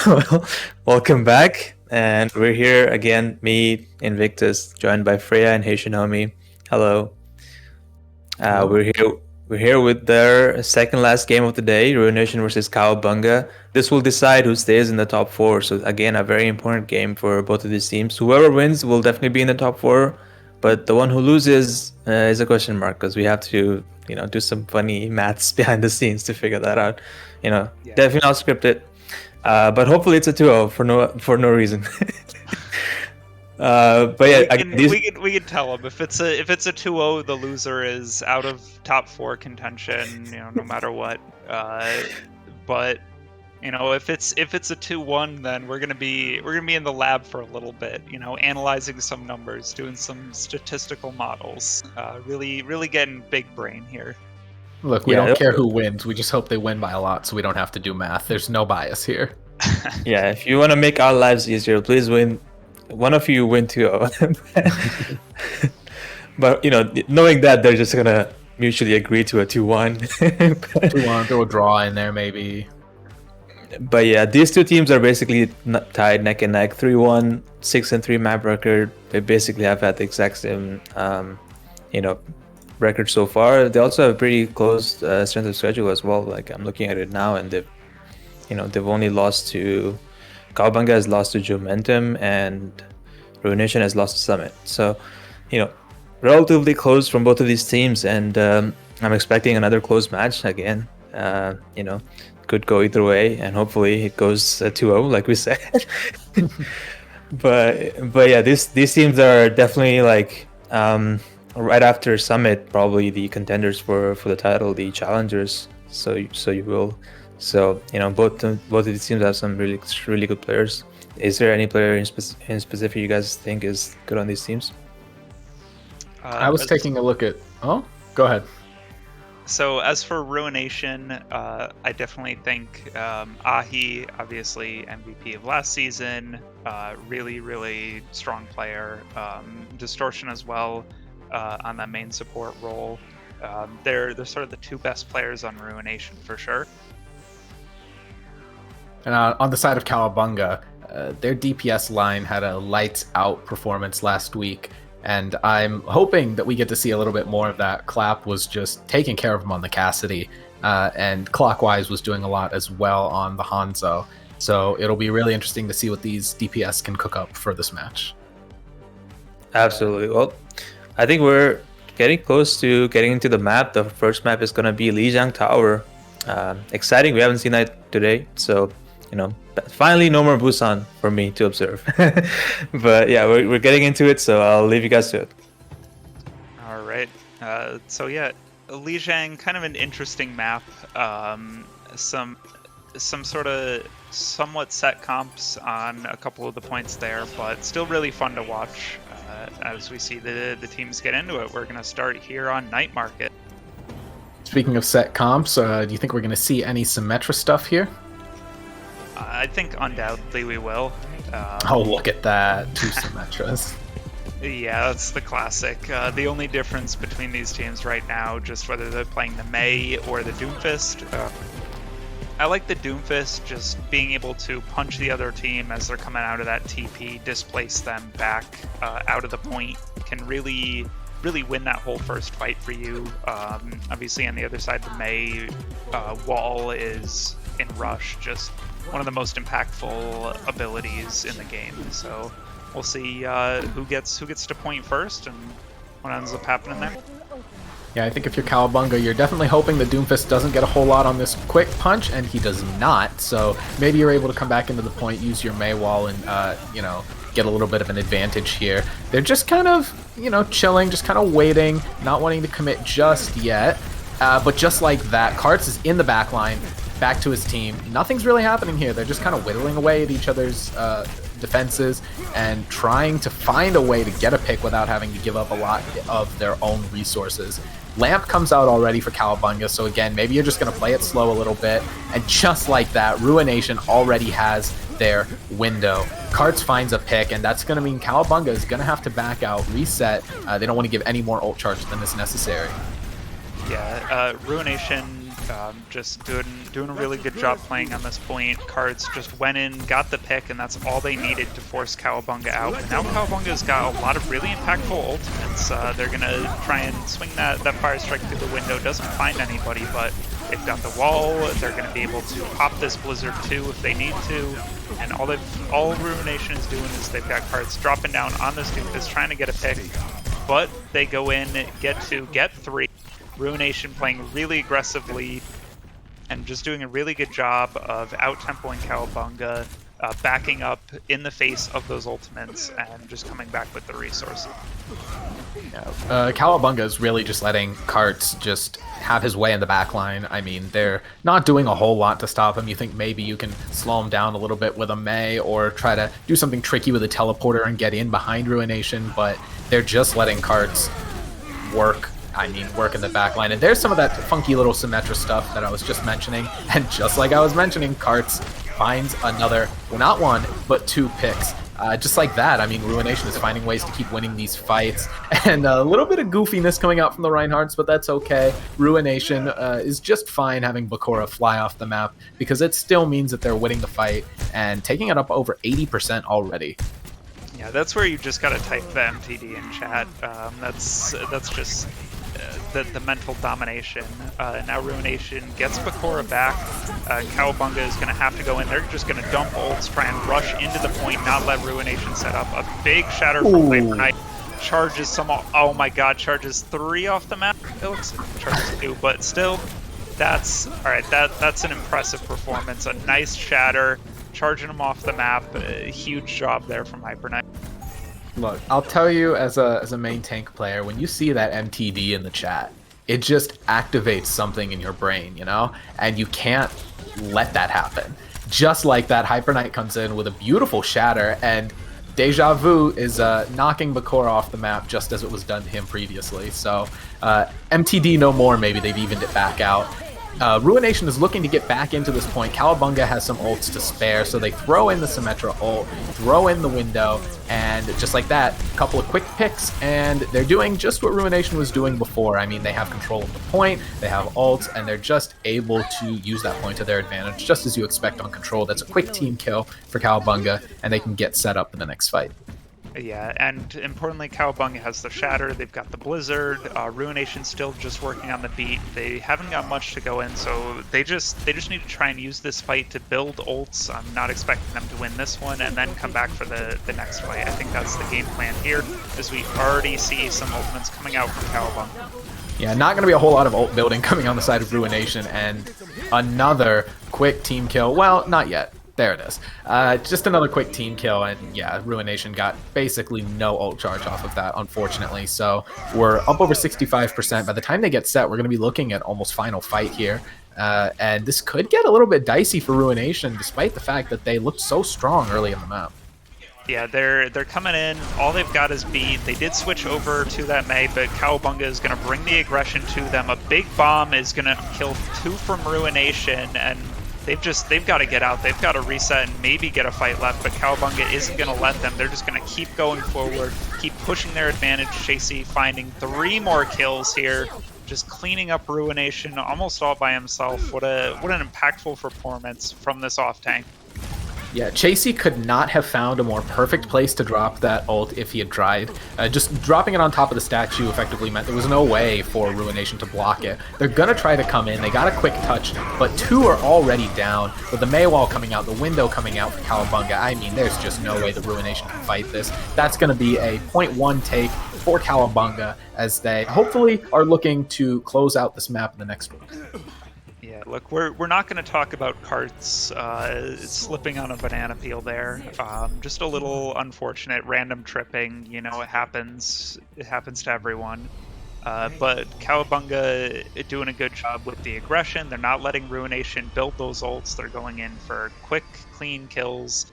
Well, welcome back, and we're here again. Me, Invictus, joined by Freya and Heishinomi. Hello. We're here with their second last game of the day, Ruination versus Cowabunga. This will decide who stays in the top 4. So again, a very important game for both of these teams. Whoever wins will definitely be in the top 4, but the one who loses is a question mark, because we have to, do some funny maths behind the scenes to figure that out. Definitely not scripted. But hopefully it's a 2-0 for no reason. But yeah, we can tell them if it's a 2-0, the loser is out of top 4 contention, no matter what. But if it's a 2-1, then we're gonna be in the lab for a little bit, analyzing some numbers, doing some statistical models, really getting big brain here. Look, we don't care who wins. We just hope they win by a lot, so we don't have to do math. There's no bias here. Yeah, if you want to make our lives easier, please win. One of you win 2-0. But knowing that, they're just gonna mutually agree to a 2-1. 2-1, throw a draw in there maybe. But yeah, these two teams are basically tied neck and neck. 3-1, 6-3 map record. They basically have had the exact same, record so far. They also have a pretty close strength of schedule as well. Like, I'm looking at it now, and they've only lost to Cowabunga has lost to Momentum, and Ruination has lost to Summit. So, relatively close from both of these teams, and I'm expecting another close match again. Could go either way, and hopefully it goes 2-0, like we said. but yeah, these teams are definitely like right after Summit, probably the contenders for the title, the challengers. So you will. So both of these teams have some really good players. Is there any player in specific you guys think is good on these teams? I was taking a look at. Oh, go ahead. So as for Ruination, I definitely think Ahi, obviously MVP of last season, really strong player. Distortion as well on that main support role. They're sort of the two best players on Ruination for sure. And on the side of Cowabunga, their DPS line had a lights out performance last week, and I'm hoping that we get to see a little bit more of that. Clap was just taking care of him on the Cassidy, and Clockwise was doing a lot as well on the Hanzo. So it'll be really interesting to see what these DPS can cook up for this match. Absolutely. Well, I think we're getting close to getting into the map. The first map is going to be Lijiang Tower. Exciting. We haven't seen that today, so finally no more Busan for me to observe. But yeah, we're getting into it, so I'll leave you guys to it. All right. So yeah, Lijiang, kind of an interesting map. Some sort of somewhat set comps on a couple of the points there, but still really fun to watch as we see the teams get into it. We're going to start here on Night Market. Speaking of set comps, do you think we're going to see any Symmetra stuff here? I think undoubtedly we will. Oh, look at that. 2 Symmetras. Yeah, that's the classic. The only difference between these teams right now, just whether they're playing the Mei or the Doomfist. I like the Doomfist just being able to punch the other team as they're coming out of that TP, displace them back out of the point, can really win that whole first fight for you. Obviously on the other side, the Mei wall is in Rush, just one of the most impactful abilities in the game. So we'll see who gets to point first and what ends up happening there. Yeah, I think if you're Cowabunga, you're definitely hoping the Doomfist doesn't get a whole lot on this quick punch, and he does not. So maybe you're able to come back into the point, use your Mei wall, and get a little bit of an advantage here. They're just kind of chilling, just kind of waiting, not wanting to commit just yet. But just like that, Karts is in the back line, back to his team. Nothing's really happening here. They're just kind of whittling away at each other's defenses and trying to find a way to get a pick without having to give up a lot of their own resources. Lamp comes out already for Cowabunga, so again, maybe you're just going to play it slow a little bit, and just like that, Ruination already has their window. Karts finds a pick, and that's going to mean Cowabunga is going to have to back out, reset. They don't want to give any more ult charge than is necessary. Yeah, Ruination Just doing a really good job playing on this point. Cards just went in, got the pick, and that's all they needed to force Cowabunga out. And now Cowabunga's got a lot of really impactful ultimates. They're gonna try and swing that Fire Strike through the window. Doesn't find anybody, but they've got the wall. They're gonna be able to pop this Blizzard too if they need to. And all Ruination is doing is they've got cards dropping down on this Doofus, trying to get a pick. But they go in, get 3. Ruination playing really aggressively and just doing a really good job of out-tempoing Cowabunga, backing up in the face of those ultimates and just coming back with the resources. Cowabunga is really just letting Karts just have his way in the back line. I mean, they're not doing a whole lot to stop him. You think maybe you can slow him down a little bit with a Mei or try to do something tricky with a teleporter and get in behind Ruination, but they're just letting Karts work in the back line. And there's some of that funky little Symmetra stuff that I was just mentioning. And just like I was mentioning, Karts finds another, well, not 1, but 2 picks. Just like that, I mean, Ruination is finding ways to keep winning these fights. And a little bit of goofiness coming out from the Reinhardts, but that's okay. Ruination is just fine having Bakura fly off the map because it still means that they're winning the fight and taking it up over 80% already. Yeah, that's where you just gotta type the MTD in chat. That's just the mental domination. Now Ruination gets Bakura back. Cowabunga is going to have to go in. They're just going to dump ults, try and rush into the point, not let Ruination set up. A big shatter from Hyper Knight. Charges some, oh my god, charges 3 off the map. It looks like charges 2, but still, that's, alright, that's an impressive performance. A nice shatter, charging them off the map. A huge job there from Hyper Knight. Look, I'll tell you as a main tank player, when you see that MTD in the chat, it just activates something in your brain, you know? And you can't let that happen. Just like that, Hyper Knight comes in with a beautiful shatter, and Deja Vu is knocking Bakura off the map just as it was done to him previously. So MTD no more, maybe they've evened it back out. Ruination is looking to get back into this point. Cowabunga has some ults to spare, so they throw in the Symmetra ult, throw in the window, and just like that, a couple of quick picks, and they're doing just what Ruination was doing before. I mean, they have control of the point, they have ults, and they're just able to use that point to their advantage, just as you expect on Control. That's a quick team kill for Cowabunga, and they can get set up in the next fight. Yeah, and importantly, Cowabunga has the Shatter, they've got the Blizzard, Ruination still just working on the beat. They haven't got much to go in, so they just need to try and use this fight to build ults. I'm not expecting them to win this one and then come back for the next fight. I think that's the game plan here, as we already see some ultimates coming out from Cowabunga. Yeah, not going to be a whole lot of ult building coming on the side of Ruination, and another quick team kill. Well, not yet. There it is. Just another quick team kill, and yeah, Ruination got basically no ult charge off of that, unfortunately. So we're up over 65%. By the time they get set, we're going to be looking at almost final fight here. And this could get a little bit dicey for Ruination, despite the fact that they looked so strong early in the map. Yeah, they're coming in. All they've got is beat. They did switch over to that Mei, but Cowabunga is going to bring the aggression to them. A big bomb is going to kill 2 from Ruination, and they've got to get out. They've got to reset and maybe get a fight left, but Cowabunga isn't going to let them. They're just going to keep going forward, keep pushing their advantage. Chasey finding 3 more kills here, just cleaning up Ruination almost all by himself. What an impactful performance from this off tank. Yeah, Chasey could not have found a more perfect place to drop that ult if he had tried. Just dropping it on top of the statue effectively meant there was no way for Ruination to block it. They're gonna try to come in, they got a quick touch, but 2 are already down. With the Mei wall coming out, the window coming out for Cowabunga, I mean, there's just no way that Ruination can fight this. That's gonna be a 0.1 take for Cowabunga, as they hopefully are looking to close out this map in the next one. Yeah, look, we're not going to talk about Karts slipping on a banana peel there. Just a little unfortunate, random tripping. You know, it happens. It happens to everyone. But Cowabunga doing a good job with the aggression. They're not letting Ruination build those ults. They're going in for quick, clean kills.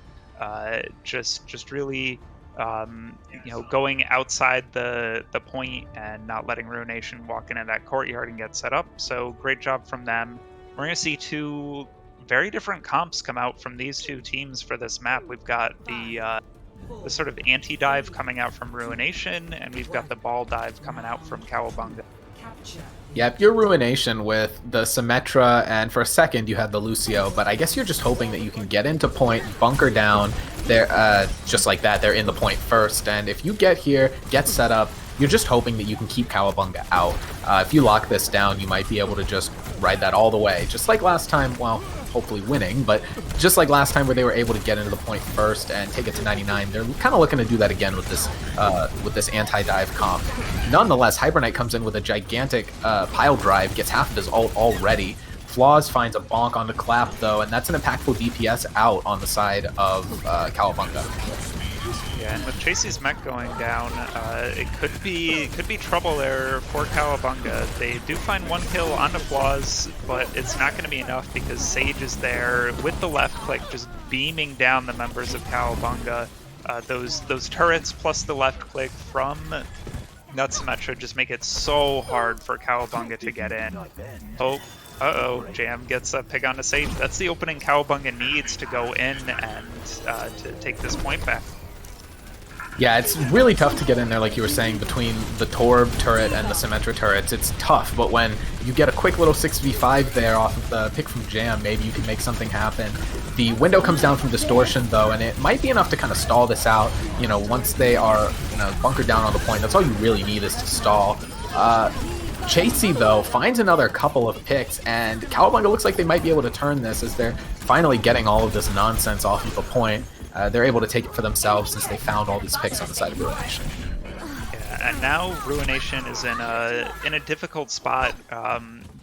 Just really, you know, going outside the point and not letting Ruination walk into that courtyard and get set up. So great job from them. We're going to see 2 very different comps come out from these 2 teams for this map. We've got the sort of anti-dive coming out from Ruination, and we've got the ball dive coming out from Cowabunga. Yep, you're Ruination with the Symmetra, and for a second you had the Lucio, but I guess you're just hoping that you can get into point, bunker down, they're just like that, they're in the point first, and if you get here, get set up, you're just hoping that you can keep Cowabunga out. If you lock this down, you might be able to just ride that all the way, just like last time, well, hopefully winning, but just like last time where they were able to get into the point first and take it to 99, they're kind of looking to do that again with this anti-dive comp. Nonetheless, Hyper Knight comes in with a gigantic pile drive, gets half of his ult already. Flaws finds a bonk on the clap though, and that's an impactful DPS out on the side of Cowabunga. Yeah, and with Chasey's mech going down, it could be trouble there for Cowabunga. They do find one kill onto Flaws, but it's not going to be enough because Sage is there with the left click, just beaming down the members of Cowabunga. Those turrets plus the left click from that Symmetra just make it so hard for Cowabunga to get in. Oh. Uh-oh, Jam gets a pig onto Sage. That's the opening Cowabunga needs to go in and to take this point back. Yeah, it's really tough to get in there, like you were saying, between the Torb turret and the Symmetra turrets. It's tough, but when you get a quick little 6v5 there off of the pick from Jam, maybe you can make something happen. The window comes down from Distortion, though, and it might be enough to kind of stall this out. You know, once they are, bunkered down on the point, that's all you really need is to stall. Chasey, though, finds another couple of picks, and Cowabunga looks like they might be able to turn this as they're finally getting all of this nonsense off of the point. They're able to take it for themselves since they found all these picks on the side of Ruination. Yeah, and now Ruination is in a difficult spot.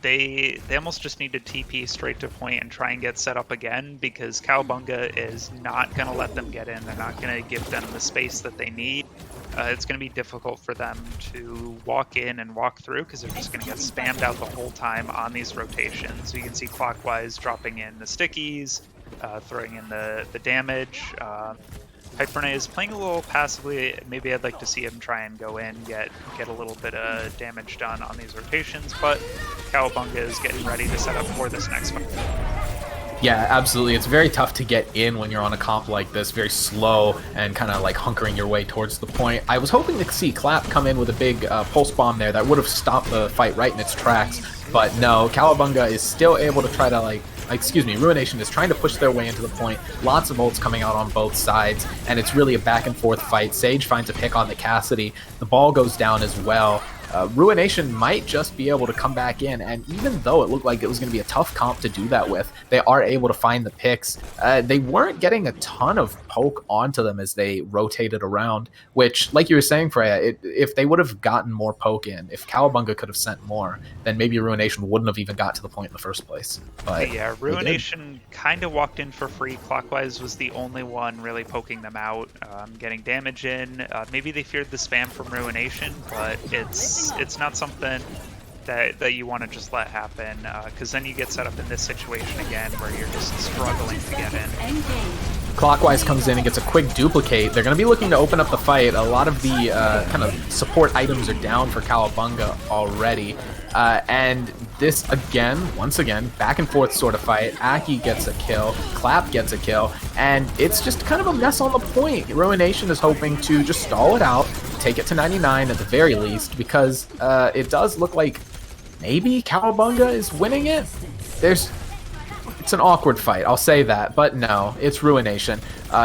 They almost just need to TP straight to point and try and get set up again because Cowabunga is not going to let them get in. They're not going to give them the space that they need. It's going to be difficult for them to walk in and walk through because they're just going to get spammed out the whole time on these rotations. So you can see Clockwise dropping in the stickies, throwing in the damage. Hyper Knight is playing a little passively. Maybe I'd like to see him try and go in, get a little bit of damage done on these rotations, but Cowabunga is getting ready to set up for this next fight. Yeah, absolutely. It's very tough to get in when you're on a comp like this, very slow and kind of like hunkering your way towards the point. I was hoping to see Clap come in with a big pulse bomb there that would have stopped the fight right in its tracks, but no, Cowabunga is still able to try to Ruination is trying to push their way into the point. Lots of ults coming out on both sides, and it's really a back and forth fight. Sage finds a pick on the Cassidy. The ball goes down as well. Ruination might just be able to come back in, and even though it looked like it was going to be a tough comp to do that with, they are able to find the picks. They weren't getting a ton of poke onto them as they rotated around, which, like you were saying, Freya, if they would have gotten more poke in, if Cowabunga could have sent more, then maybe Ruination wouldn't have even got to the point in the first place. But yeah, Ruination kind of walked in for free. Clockwise was the only one really poking them out, getting damage in. Maybe they feared the spam from Ruination, but it's not something that you want to just let happen, because then you get set up in this situation again where you're just struggling to get in. Clockwise comes in and gets a quick duplicate. They're going to be looking to open up the fight. A lot of the kind of support items are down for Cowabunga already. And this once again, back and forth sort of fight. Aki gets a kill, Clap gets a kill, and it's just kind of a mess on the point. Ruination is hoping to just stall it out, take it to 99 at the very least, because it does look like maybe Cowabunga is winning it. It's an awkward fight, I'll say that, but no, it's Ruination.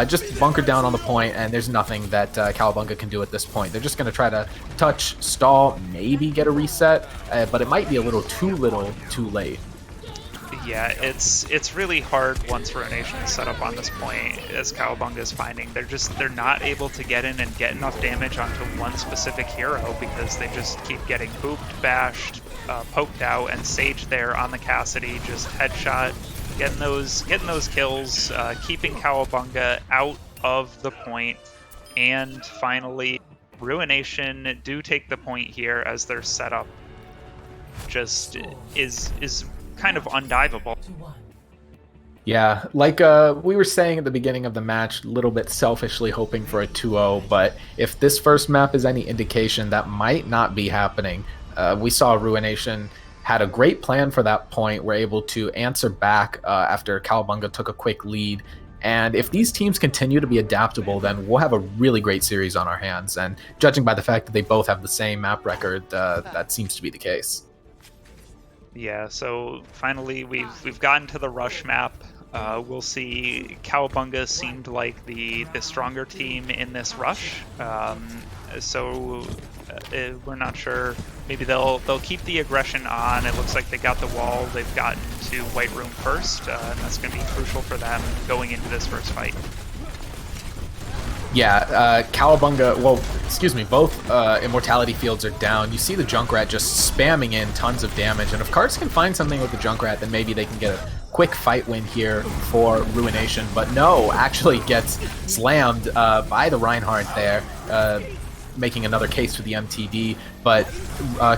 Just bunker down on the point, and there's nothing that Cowabunga can do at this point. They're just going to try to touch, stall, maybe get a reset, but it might be a little too late. Yeah, it's really hard once Ruination is set up on this point, as Cowabunga is finding. They're not able to get in and get enough damage onto one specific hero because they just keep getting pooped, bashed, poked out, and Sage there on the Cassidy, just headshot, getting those kills, keeping Cowabunga out of the point, and finally Ruination do take the point here as their setup just is kind of undiveable. Yeah, like we were saying at the beginning of the match, a little bit selfishly hoping for a 2-0, but if this first map is any indication, that might not be happening. We saw Ruination had a great plan for that point, were able to answer back after Cowabunga took a quick lead, And if these teams continue to be adaptable, then we'll have a really great series on our hands. And judging by the fact that they both have the same map record, that seems to be the case. Yeah, so finally we've gotten to the rush map. We'll see Cowabunga seemed like the stronger team in this rush. So we're not sure. Maybe they'll keep the aggression on. It looks like they got the wall. They've gotten to White Room first, and that's going to be crucial for them going into this first fight. Yeah, Cowabunga, well, excuse me, both Immortality Fields are down. You see the Junkrat just spamming in tons of damage, and if Cards can find something with the Junkrat, then maybe they can get a quick fight win here for Ruination, but no, actually gets slammed by the Reinhardt there, making another case for the MTD, but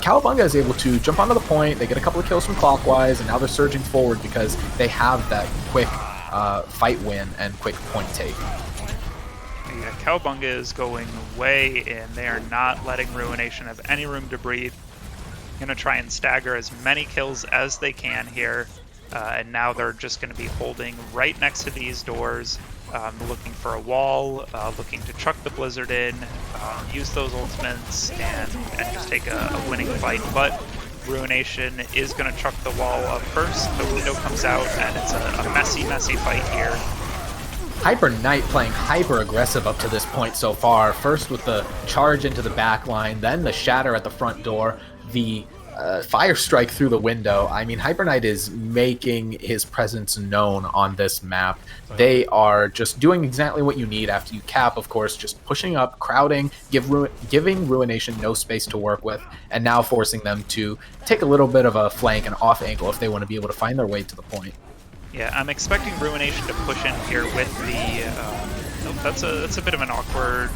Cowabunga is able to jump onto the point, they get a couple of kills from Clockwise, and now they're surging forward because they have that quick fight win and quick point take. Yeah, Cowabunga is going way in. They are not letting Ruination have any room to breathe. Going to try and stagger as many kills as they can here. And now they're just going to be holding right next to these doors, looking for a wall, looking to chuck the Blizzard in, use those ultimates, and just take a winning fight. But Ruination is going to chuck the wall up first. The window comes out, and it's a messy fight here. Hyper Knight playing hyper aggressive up to this point so far. First with the charge into the back line, then the shatter at the front door, the fire strike through the window. I mean, Hyper Knight is making his presence known on this map. They are just doing exactly what you need after you cap, of course, just pushing up, crowding, giving Ruination no space to work with, and now forcing them to take a little bit of a flank and off angle if they want to be able to find their way to the point. Yeah, I'm expecting Ruination to push in here with the... that's a bit of an awkward...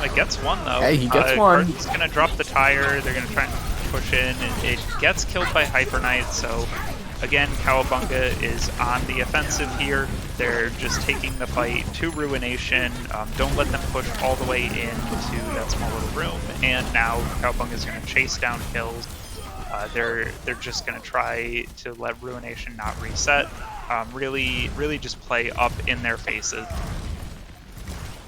It gets one, though. Hey, he gets one. He's going to drop the tire. They're going to try and push in. It gets killed by Hyper Knight, so... Again, Cowabunga is on the offensive here. They're just taking the fight to Ruination. Don't let them push all the way into that small little room. And now Cowabunga is going to chase down kills. They're just going to try to let Ruination not reset. Really just play up in their faces.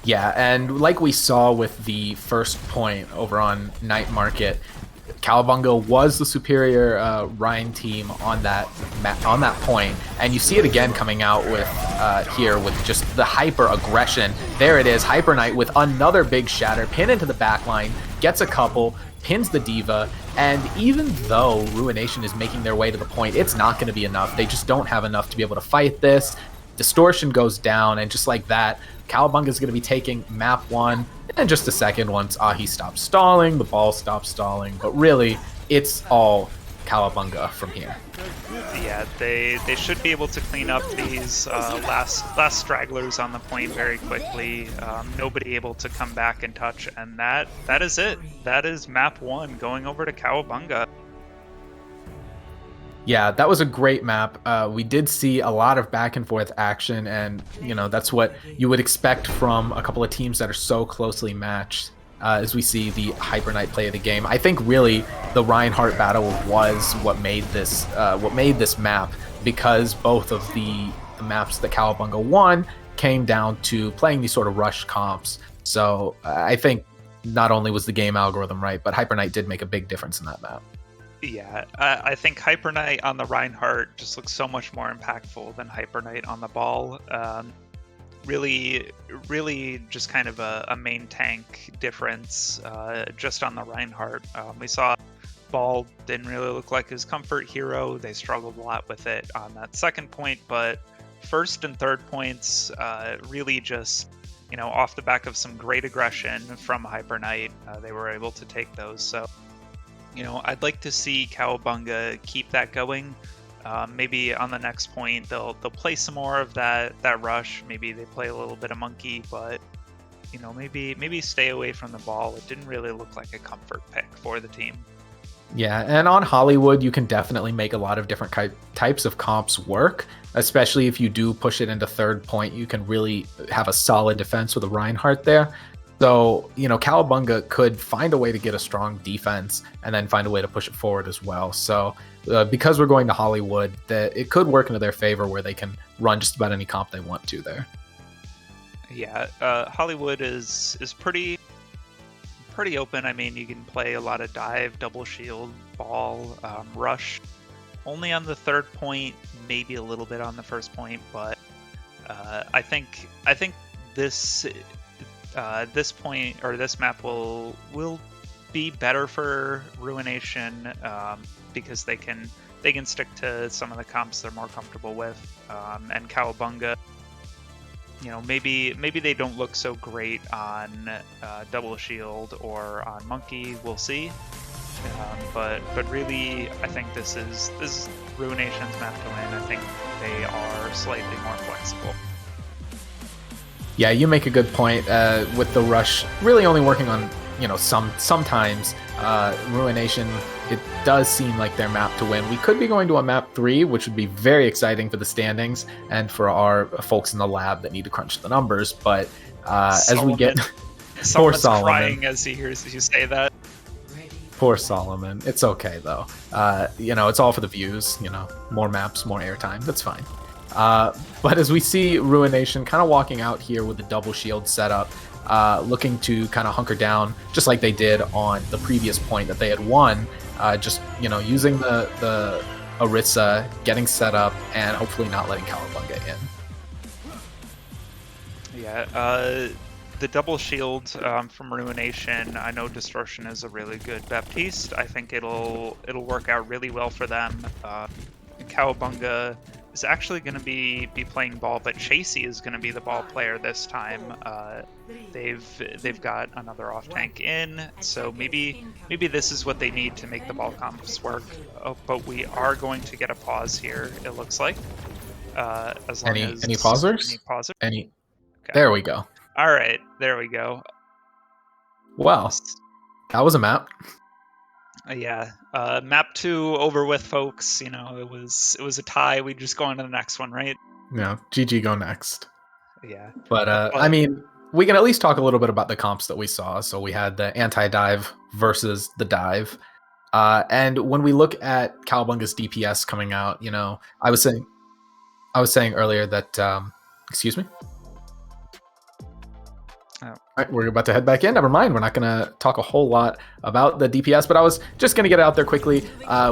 Yeah, and like we saw with the first point over on Night Market, Cowabunga was the superior Rhine team on that point, and you see it again coming out with here with just the hyper aggression. There it is, Hyper Knight with another big shatter, pin into the backline, gets a couple, pins the Diva, and even though Ruination is making their way to the point, it's not going to be enough. They just don't have enough to be able to fight this. Distortion goes down, and just like that, Cowabunga is going to be taking map 1 in just a second once Ahi stops stalling, the ball stops stalling, but really, it's all Cowabunga from here. Yeah, they should be able to clean up these last stragglers on the point very quickly. Nobody able to come back and touch, and that is it. That is map 1 going over to Cowabunga. Yeah, that was a great map. We did see a lot of back and forth action, and that's what you would expect from a couple of teams that are so closely matched. As we see the Hyper Knight play of the game, I think really the Reinhardt battle was what made this map, because both of the maps that Cowabunga won came down to playing these sort of rush comps. So I think not only was the game algorithm right, but Hyper Knight did make a big difference in that map. Yeah, I think Hyper Knight on the Reinhardt just looks so much more impactful than Hyper Knight on the ball. Really just kind of a main tank difference just on the Reinhardt. We saw Ball didn't really look like his comfort hero. They struggled a lot with it on that second point, but first and third points really just, off the back of some great aggression from Hyper Knight, they were able to take those. So, I'd like to see Cowabunga keep that going. Maybe on the next point they'll play some more of that rush. Maybe they play a little bit of monkey, but maybe stay away from the ball. It didn't really look like a comfort pick for the team. Yeah, and on Hollywood you can definitely make a lot of different types of comps work, especially if you do push it into third point. You can really have a solid defense with a Reinhardt there. So, Cowabunga could find a way to get a strong defense and then find a way to push it forward as well. So, because we're going to Hollywood, that it could work into their favor where they can run just about any comp they want to there. Yeah, Hollywood is pretty open. I mean, you can play a lot of dive, double shield, ball, rush. Only on the third point, maybe a little bit on the first point, but I think this this point or this map will be better for Ruination because they can stick to some of the comps they're more comfortable with, and Cowabunga. You know, maybe they don't look so great on double shield or on monkey. We'll see. But really, I think this is Ruination's map to win. I think they are slightly more flexible. Yeah, you make a good point with the rush really only working on, you know, sometimes Ruination. It does seem like their map to win. We could be going to a map 3, which would be very exciting for the standings and for our folks in the lab that need to crunch the numbers. But as we get poor Solomon crying as he hears you say that. Poor Solomon. It's okay though. You know, it's all for the views. You know, more maps, more airtime. That's fine. But as we see Ruination kind of walking out here with the double shield setup, looking to kind of hunker down, just like they did on the previous point that they had won. Just, you know, using the Orisa, getting set up, and hopefully not letting Cowabunga in. Yeah, the double shield from Ruination. I know Distortion is a really good Baptiste. I think it'll work out really well for them. Cowabunga is actually going to be playing ball, but Chasey is going to be the ball player this time. They've got another off tank in, so maybe this is what they need to make the ball comps work. Oh, but we are going to get a pause here. It looks like. As long as any pausers? Any pausers? Any? Okay. There we go. All right, there we go. Wow, that was a map. Yeah, map 2 over with, folks. You know, it was a tie. We just go on to the next one, right? Yeah, GG go next. Yeah. But I mean, we can at least talk a little bit about the comps that we saw. So we had the anti-dive versus the dive. And when we look at Cowabunga's DPS coming out, you know, I was saying earlier that excuse me. Oh. All right, we're about to head back in. Never mind. We're not going to talk a whole lot about the DPS, but I was just going to get it out there quickly.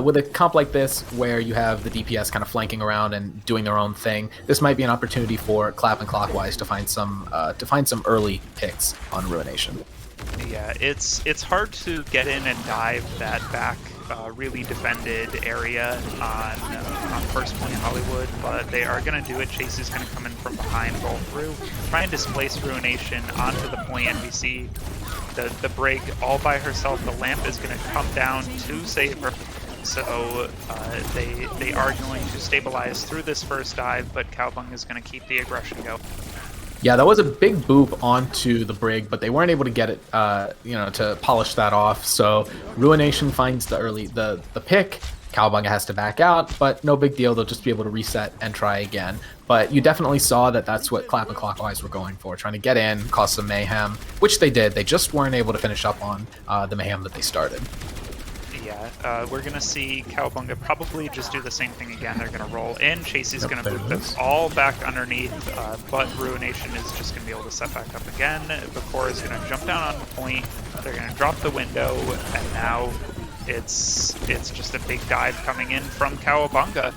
With a comp like this, where you have the DPS kind of flanking around and doing their own thing, this might be an opportunity for Clap and Clockwise to find some early picks on Ruination. Yeah, it's hard to get in and dive that back really defended area on first point Hollywood, but they are going to do it. Chase is going to come in from behind, roll through, try and displace Ruination onto the point, and we see the Brig all by herself. The lamp is going to come down to save her. So they are going to stabilize through this first dive, but Cowabunga is going to keep the aggression going. Yeah, that was a big boop onto the Brig, but they weren't able to get it, you know, to polish that off. So Ruination finds the pick. Cowabunga has to back out, but no big deal. They'll just be able to reset and try again. But you definitely saw that that's what Clap and Clockwise were going for, trying to get in, cause some mayhem, which they did. They just weren't able to finish up on the mayhem that they started. Yeah, we're going to see Cowabunga probably just do the same thing again. They're going to roll in. Chasey's going to move them all back underneath, but Ruination is just going to be able to set back up again. The core is going to jump down on the point. They're going to drop the window, and now it's just a big dive coming in from Cowabunga.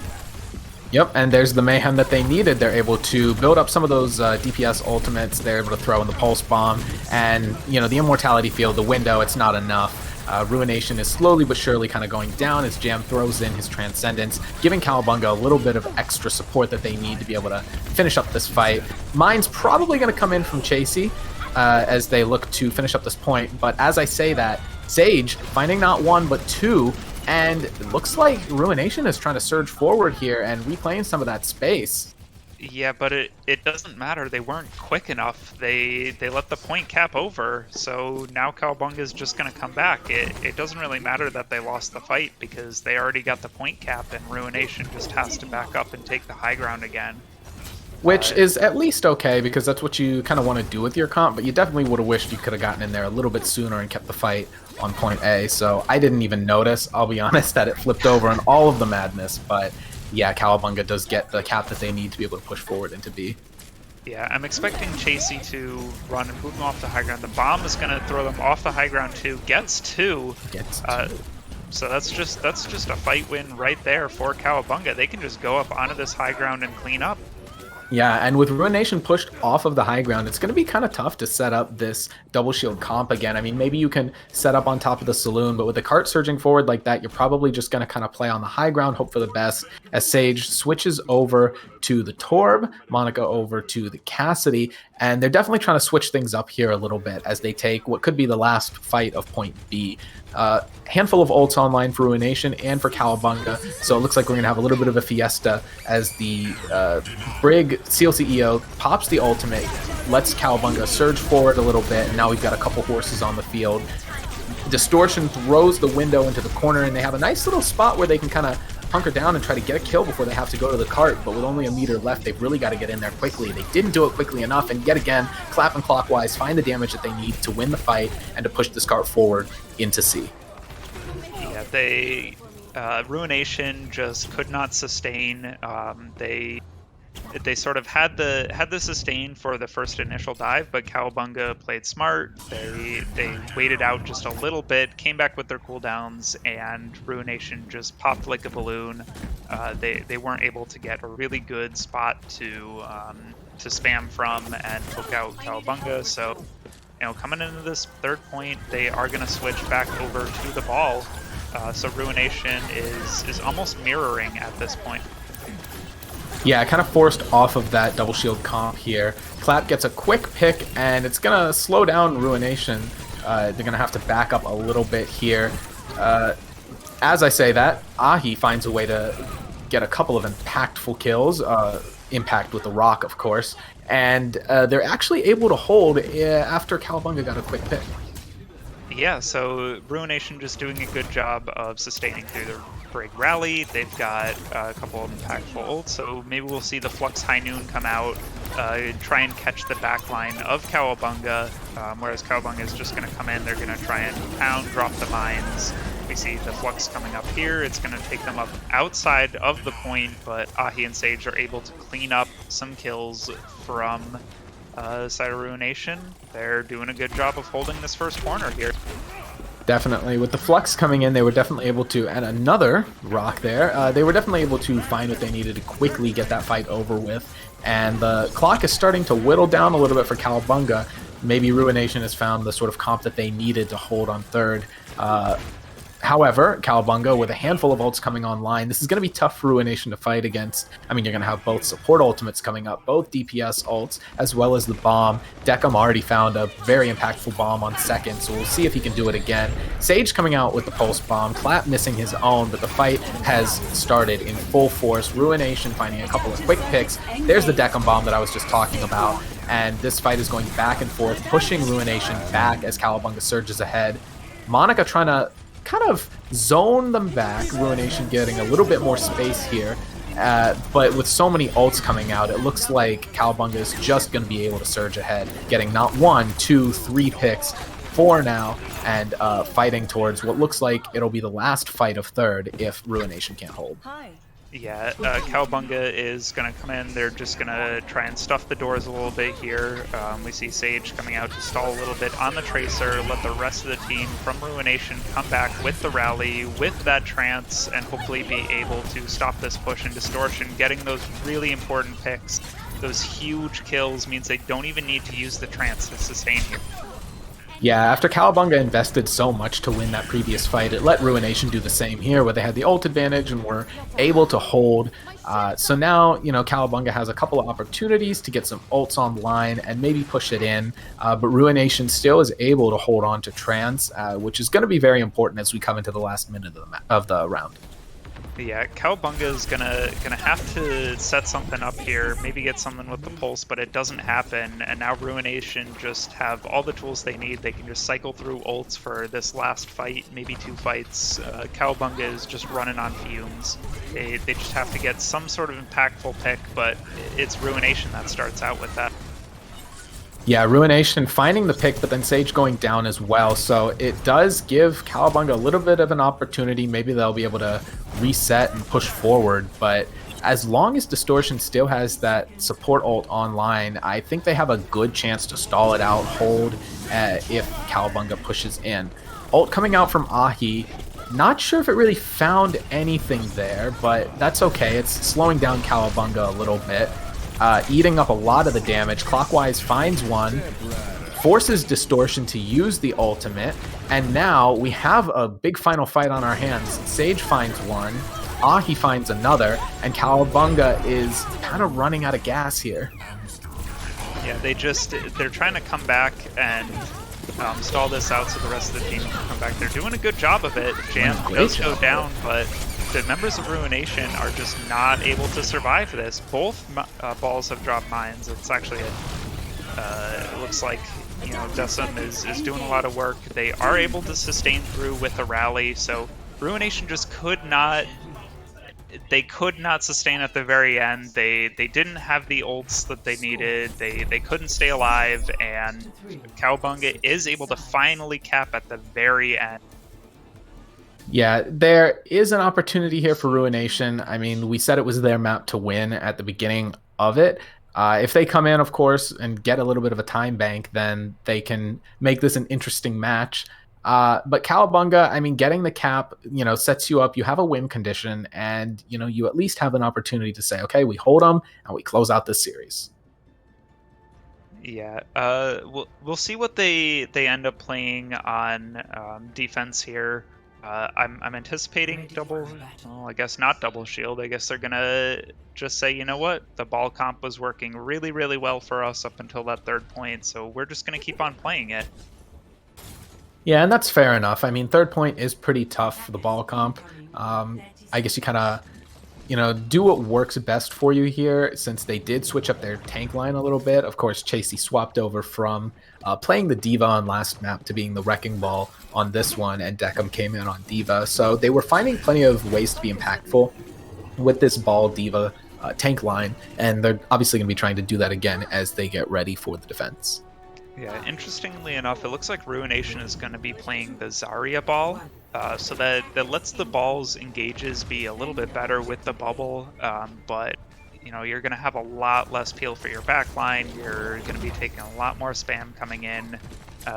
Yep, and there's the mayhem that they needed. They're able to build up some of those DPS ultimates. They're able to throw in the pulse bomb, and you know, the immortality field, the window, it's not enough. Ruination is slowly but surely kind of going down as Jam throws in his Transcendence, giving Cowabunga a little bit of extra support that they need to be able to finish up this fight. Mine's probably going to come in from Chasey as they look to finish up this point, but as I say that, Sage finding not one but two, and it looks like Ruination is trying to surge forward here and reclaim some of that space. Yeah, but it doesn't matter. They weren't quick enough. They let the point cap over, so now Cowabunga is just going to come back. It doesn't really matter that they lost the fight because they already got the point cap, and Ruination just has to back up and take the high ground again. Which is at least okay, because that's what you kind of want to do with your comp, but you definitely would have wished you could have gotten in there a little bit sooner and kept the fight on point A. So I didn't even notice, I'll be honest, that it flipped over in all of the madness, but yeah, Cowabunga does get the cap that they need to be able to push forward into B. Yeah, I'm expecting Chasey to run and move them off the high ground. The bomb is going to throw them off the high ground too. Gets two. So that's just a fight win right there for Cowabunga. They can just go up onto this high ground and clean up. Yeah, and with Ruination pushed off of the high ground, it's going to be kind of tough to set up this double shield comp again. I mean, maybe you can set up on top of the saloon, but with the cart surging forward like that, you're probably just going to kind of play on the high ground, hope for the best, as Sage switches over to the Torb, Monica over to the Cassidy, and they're definitely trying to switch things up here a little bit as they take what could be the last fight of point B. Handful of ults online for Ruination and for Cowabunga, so it looks like we're going to have a little bit of a fiesta as the Brig CLCEO pops the ultimate, lets Cowabunga surge forward a little bit, and now we've got a couple horses on the field. Distortion throws the window into the corner, and they have a nice little spot where they can kind of hunker down and try to get a kill before they have to go to the cart, but with only a meter left, they've really got to get in there quickly. They didn't do it quickly enough, and yet again, clapping clockwise, find the damage that they need to win the fight and to push this cart forward into C. Yeah, they Ruination just could not sustain. They sort of had the sustain for the first initial dive, but Cowabunga played smart. They waited out just a little bit, came back with their cooldowns, and Ruination just popped like a balloon. They weren't able to get a really good spot to spam from and poke out Cowabunga. So, coming into this third point, they are going to switch back over to the ball. So Ruination is almost mirroring at this point. Yeah, kind of forced off of that double shield comp here. Clap gets a quick pick, and it's going to slow down Ruination. They're going to have to back up a little bit here. As I say that, Ahi finds a way to get a couple of impactful kills. Impact with the rock, of course. And they're actually able to hold after Cowabunga got a quick pick. Yeah, so Ruination just doing a good job of sustaining through the Brig rally. They've got a couple of impactful ults, so maybe we'll see the Flux High Noon come out, try and catch the backline of Cowabunga, whereas Cowabunga is just going to come in. They're going to try and pound, drop the mines. We see the Flux coming up here. It's going to take them up outside of the point, but Ahi and Sage are able to clean up some kills from side of Ruination. They're doing a good job of holding this first corner here. Definitely. With the Flux coming in, they were definitely able to, and another rock there, they were definitely able to find what they needed to quickly get that fight over with. And the clock is starting to whittle down a little bit for Cowabunga. Maybe Ruination has found the sort of comp that they needed to hold on third. However, Cowabunga, with a handful of ults coming online, this is going to be tough for Ruination to fight against. I mean, you're going to have both support ultimates coming up, both DPS ults, as well as the bomb. Deckham already found a very impactful bomb on second, so we'll see if he can do it again. Sage coming out with the pulse bomb, Clap missing his own, but the fight has started in full force. Ruination finding a couple of quick picks. There's the Deckham bomb that I was just talking about, and this fight is going back and forth, pushing Ruination back as Cowabunga surges ahead. Monica trying to kind of zone them back, Ruination getting a little bit more space here, but with so many ults coming out, it looks like Cowabunga is just going to be able to surge ahead, getting not 1, 2, 3 picks, 4 now, and fighting towards what looks like it'll be the last fight of third if Ruination can't hold. Yeah, Cowabunga is going to come in. They're just going to try and stuff the doors a little bit here. We see Sage coming out to stall a little bit on the Tracer, let the rest of the team from Ruination come back with the rally, with that trance, and hopefully be able to stop this push and Distortion. Getting those really important picks, those huge kills, means they don't even need to use the trance to sustain here. Yeah, after Cowabunga invested so much to win that previous fight, it let Ruination do the same here, where they had the ult advantage and were able to hold. So now, Cowabunga has a couple of opportunities to get some ults online and maybe push it in, but Ruination still is able to hold on to Trance, which is going to be very important as we come into the last minute of the round. Yeah, Cowabunga is gonna have to set something up here, maybe get something with the pulse, but it doesn't happen, and now Ruination just have all the tools they need. They can just cycle through ults for this last fight, maybe 2 fights. Cowabunga is just running on fumes. They just have to get some sort of impactful pick, but it's Ruination that starts out with that. Yeah, Ruination finding the pick, but then Sage going down as well. So it does give Cowabunga a little bit of an opportunity. Maybe they'll be able to reset and push forward, but as long as Distortion still has that support ult online, I think they have a good chance to stall it out, hold if Cowabunga pushes in. Ult coming out from Ahi. Not sure if it really found anything there, but that's okay. It's slowing down Cowabunga a little bit, eating up a lot of the damage. Clockwise finds one, forces Distortion to use the ultimate, and now we have a big final fight on our hands. Sage finds one, Ahi finds another, and Cowabunga is kind of running out of gas here. Yeah, they're trying to come back and stall this out so the rest of the team can come back. They're doing a good job of it. Jam does go down, but the members of Ruination are just not able to survive this. Both balls have dropped mines. It's actually it looks like, you know, Decim is doing a lot of work. They are able to sustain through with a rally, so Ruination just could not sustain at the very end. They didn't have the ults that they needed. They couldn't stay alive, and Cowabunga is able to finally cap at the very end. Yeah, there is an opportunity here for Ruination. I mean, we said it was their map to win at the beginning of it. If they come in, of course, and get a little bit of a time bank, then they can make this an interesting match. But Cowabunga, I mean, getting the cap, you know, sets you up. You have a win condition, and, you know, you at least have an opportunity to say, okay, we hold them and we close out this series. Yeah, we'll see what they end up playing on defense here. I'm anticipating double, well, I guess not double shield. I guess they're gonna just say, you know what, the ball comp was working really, really well for us up until that third point, so we're just gonna keep on playing it. Yeah, and that's fair enough. I mean, third point is pretty tough for the ball comp. I guess you kind of, you know, do what works best for you here, since they did switch up their tank line a little bit. Of course, Chasey swapped over from playing the D.Va on last map to being the Wrecking Ball on this one, and Decim came in on D.Va. So they were finding plenty of ways to be impactful with this ball D.Va tank line, and they're obviously going to be trying to do that again as they get ready for the defense. Yeah, interestingly enough, it looks like Ruination is going to be playing the Zarya ball, so that lets the ball's engages be a little bit better with the bubble, but, you know, you're going to have a lot less peel for your backline. You're going to be taking a lot more spam coming in,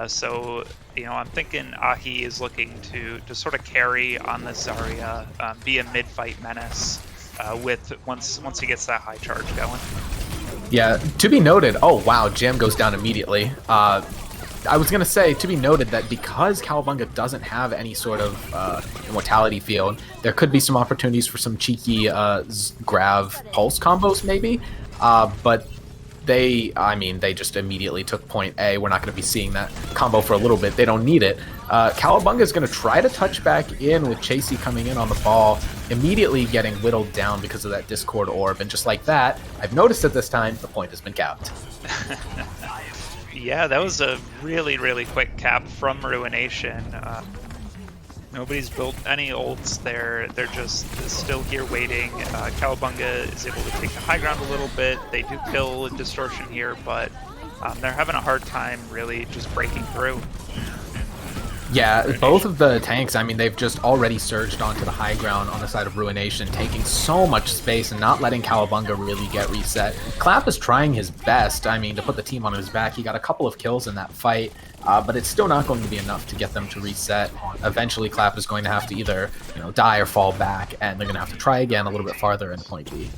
so, you know, I'm thinking Ahi is looking to sort of carry on the Zarya, be a mid-fight menace with once he gets that high charge going. Yeah, to be noted, oh wow, Jam goes down immediately. I was going to say, to be noted, that because Cowabunga doesn't have any sort of immortality field, there could be some opportunities for some cheeky Grav Pulse combos maybe, but they just immediately took point A. We're not going to be seeing that combo for a little bit. They don't need it. Cowabunga is going to try to touch back in with Chasey coming in on the ball, immediately getting whittled down because of that Discord orb, and just like that, I've noticed that this time the point has been capped. Yeah, that was a really, really quick cap from Ruination. Nobody's built any ults there. They're just still here waiting. Cowabunga is able to take the high ground a little bit. They do kill Distortion here, but they're having a hard time really just breaking through. Yeah, both of the tanks, I mean, they've just already surged onto the high ground on the side of Ruination, taking so much space and not letting Cowabunga really get reset. Clap is trying his best, I mean, to put the team on his back. He got a couple of kills in that fight, but it's still not going to be enough to get them to reset. Eventually, Clap is going to have to either, you know, die or fall back, and they're going to have to try again a little bit farther in point B.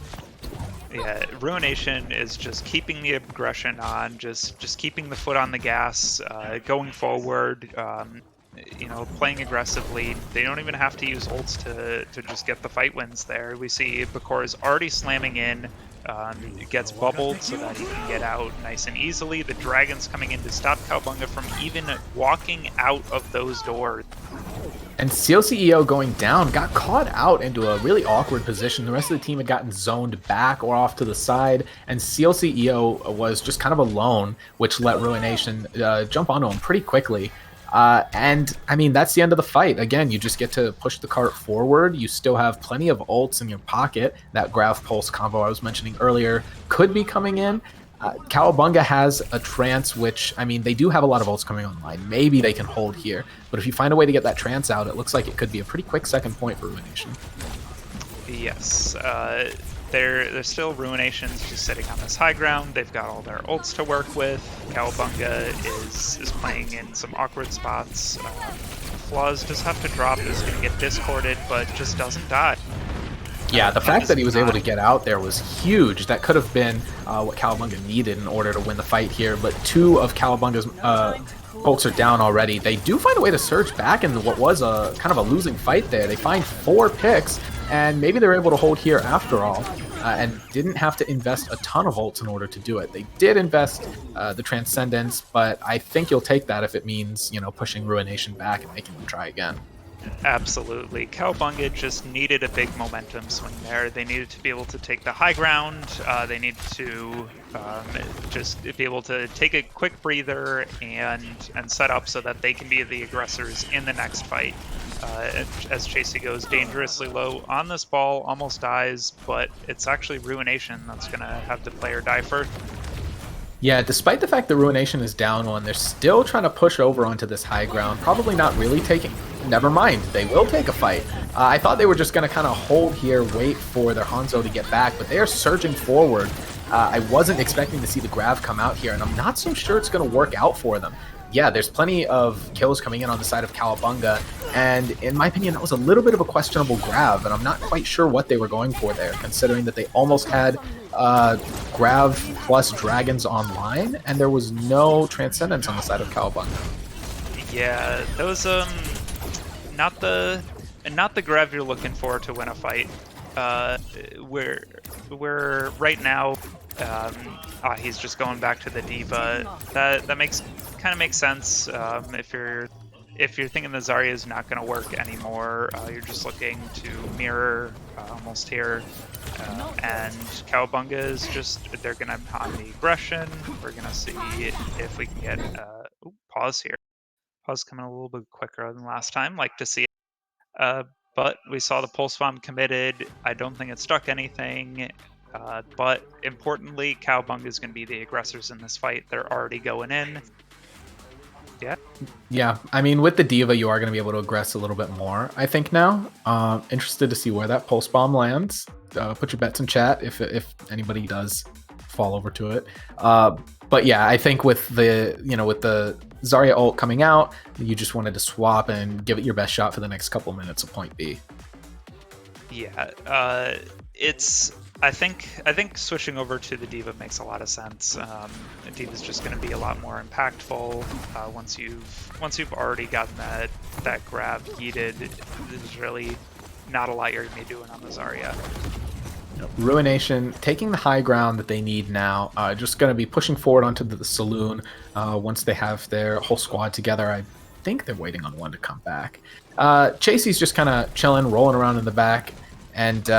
Yeah, Ruination is just keeping the aggression on, just keeping the foot on the gas, going forward, you know, playing aggressively. They don't even have to use ults to just get the fight wins there. We see Bakor is already slamming in, gets bubbled so that he can get out nice and easily. The Dragon's coming in to stop Cowabunga from even walking out of those doors. And CLCEO going down, got caught out into a really awkward position. The rest of the team had gotten zoned back or off to the side, and CLCEO was just kind of alone, which let Ruination jump onto him pretty quickly. And I mean, that's the end of the fight. Again, you just get to push the cart forward. You still have plenty of ults in your pocket. That Grav Pulse combo I was mentioning earlier could be coming in. Cowabunga has a trance, which, I mean, they do have a lot of ults coming online. Maybe they can hold here. But if you find a way to get that trance out, it looks like it could be a pretty quick second point for Ruination. Yes. there's still Ruination's just sitting on this high ground. They've got all their ults to work with. Cowabunga is playing in some awkward spots. Flaws does have to drop, is going to get discorded, but just doesn't die. Yeah, the fact that he was able to get out there was huge. That could have been what Cowabunga needed in order to win the fight here, but 2 of Cowabunga's folks are down already. They do find a way to surge back in what was a kind of a losing fight there. They find 4 picks, and maybe they're able to hold here after all, and didn't have to invest a ton of ults in order to do it. They did invest the Transcendence, but I think you'll take that if it means, you know, pushing Ruination back and making them try again. Absolutely. Cowabunga just needed a big momentum swing there. They needed to be able to take the high ground. They needed to just be able to take a quick breather and set up so that they can be the aggressors in the next fight. As Chasey goes dangerously low on this ball, almost dies, but it's actually Ruination that's going to have to play or die first. Yeah, despite the fact that Ruination is down 1, they're still trying to push over onto this high ground. Probably not really taking... Never mind, they will take a fight. I thought they were just going to kind of hold here, wait for their Hanzo to get back, but they are surging forward. I wasn't expecting to see the Grav come out here, and I'm not so sure it's going to work out for them. Yeah, there's plenty of kills coming in on the side of Cowabunga, and in my opinion, that was a little bit of a questionable Grav, and I'm not quite sure what they were going for there, considering that they almost had Grav plus Dragons online, and there was no Transcendence on the side of Cowabunga. Yeah, those not the Grav you're looking for to win a fight. We're right now. He's just going back to the D.Va. That kind of makes sense. If you're thinking the Zarya is not going to work anymore, you're just looking to mirror almost here. And Cowabunga is just, they're going to pawn the aggression. We're going to see if we can get pause here. Pause coming a little bit quicker than last time. Like to see it. But we saw the pulse bomb committed. I don't think it stuck anything. But importantly, Cowabunga is going to be the aggressors in this fight. They're already going in. Yeah. Yeah, I mean, with the D.Va, you are going to be able to aggress a little bit more, I think, now. Interested to see where that pulse bomb lands. Put your bets in chat if anybody does fall over to it. But yeah, I think with the Zarya ult coming out, you just wanted to swap and give it your best shot for the next couple minutes of point B. Yeah, I think switching over to the D.Va makes a lot of sense. The D.Va's just going to be a lot more impactful once you've already gotten that grab yeeted. There's really not a lot you're going to be doing on the Zarya. Ruination taking the high ground that they need now. Just going to be pushing forward onto the saloon once they have their whole squad together. I think they're waiting on one to come back. Chasey's just kind of chilling, rolling around in the back, and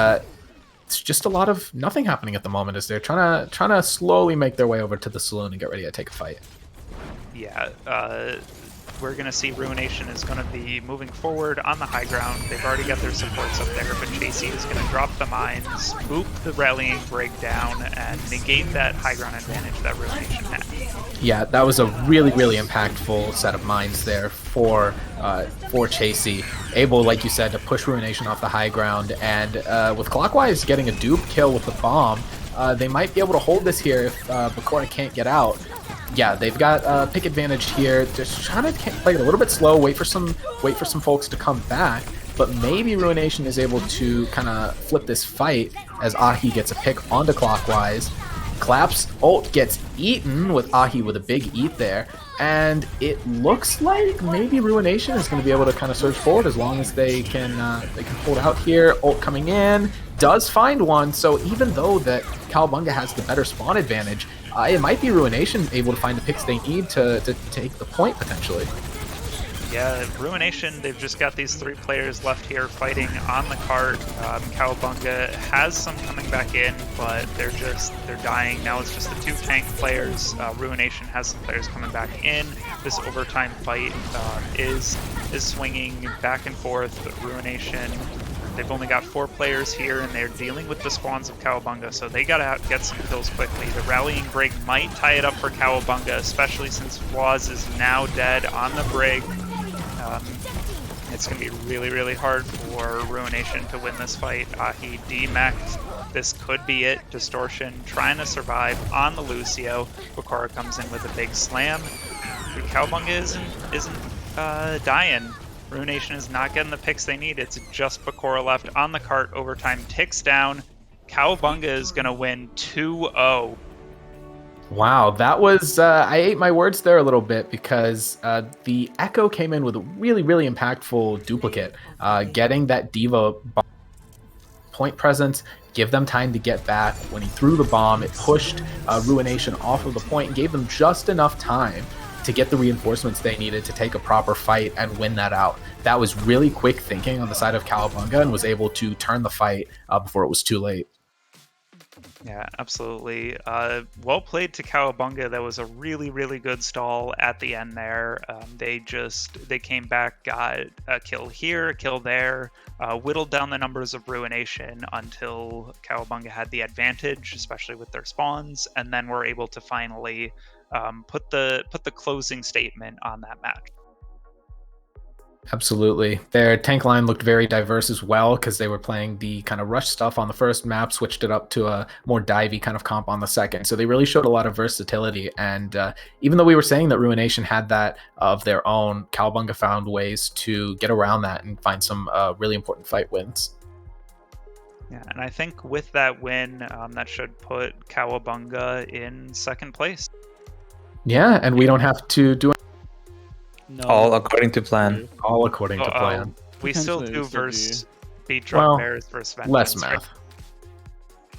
it's just a lot of nothing happening at the moment as they're trying to slowly make their way over to the saloon and get ready to take a fight. Yeah, we're going to see Ruination is going to be moving forward on the high ground. They've already got their supports up there, but Chasey is going to drop the mines, boop the rallying break down, and negate that high ground advantage that Ruination had. Yeah, that was a really, really impactful set of mines there for Chasey. Able, like you said, to push Ruination off the high ground, and with Clockwise getting a dupe kill with the bomb, they might be able to hold this here if Bakura can't get out. Yeah, they've got pick advantage here. Just trying to play it a little bit slow, wait for some folks to come back, but maybe Ruination is able to kind of flip this fight as Ahi gets a pick onto Clockwise. Clap's ult gets eaten with Ahi with a big eat there, and it looks like maybe Ruination is going to be able to kind of surge forward as long as they can hold out here. Ult coming in, does find one, so even though that Cowabunga has the better spawn advantage, it might be Ruination able to find the picks they need to take the point potentially. Yeah, Ruination, they've just got these 3 players left here fighting on the cart. Cowabunga has some coming back in, but they're dying. Now it's just the 2 tank players. Ruination has some players coming back in. This overtime fight is swinging back and forth. Ruination, they've only got 4 players here, and they're dealing with the spawns of Cowabunga, so they gotta get some kills quickly. The rallying break might tie it up for Cowabunga, especially since Flaws is now dead on the break. It's going to be really, really hard for Ruination to win this fight. Ahi D-Max This could be it. Distortion trying to survive on the Lucio. Bakura comes in with a big slam. The Cowabunga isn't dying. Ruination is not getting the picks they need. It's just Bakura left on the cart. Overtime ticks down. Cowabunga is going to win 2-0. Wow, that was I ate my words there a little bit because the Echo came in with a really, really impactful duplicate. Getting that Diva point presence, give them time to get back. When he threw the bomb, it pushed Ruination off of the point and gave them just enough time to get the reinforcements they needed to take a proper fight and win that out. That was really quick thinking on the side of Cowabunga and was able to turn the fight before it was too late. Yeah, absolutely. Well played to Cowabunga. That was a really, really good stall at the end there. They came back, got a kill here, a kill there, whittled down the numbers of Ruination until Cowabunga had the advantage, especially with their spawns, and then were able to finally put the closing statement on that match. Absolutely. Their tank line looked very diverse as well because they were playing the kind of rush stuff on the first map, switched it up to a more divey kind of comp on the second. So they really showed a lot of versatility. And even though we were saying that Ruination had that of their own, Cowabunga found ways to get around that and find some really important fight wins. Yeah, and I think with that win, that should put Cowabunga in second place. Yeah, and we don't have to do No. All according to plan. All according to plan. We still do versus beat drop bears versus Vengeance. Less math.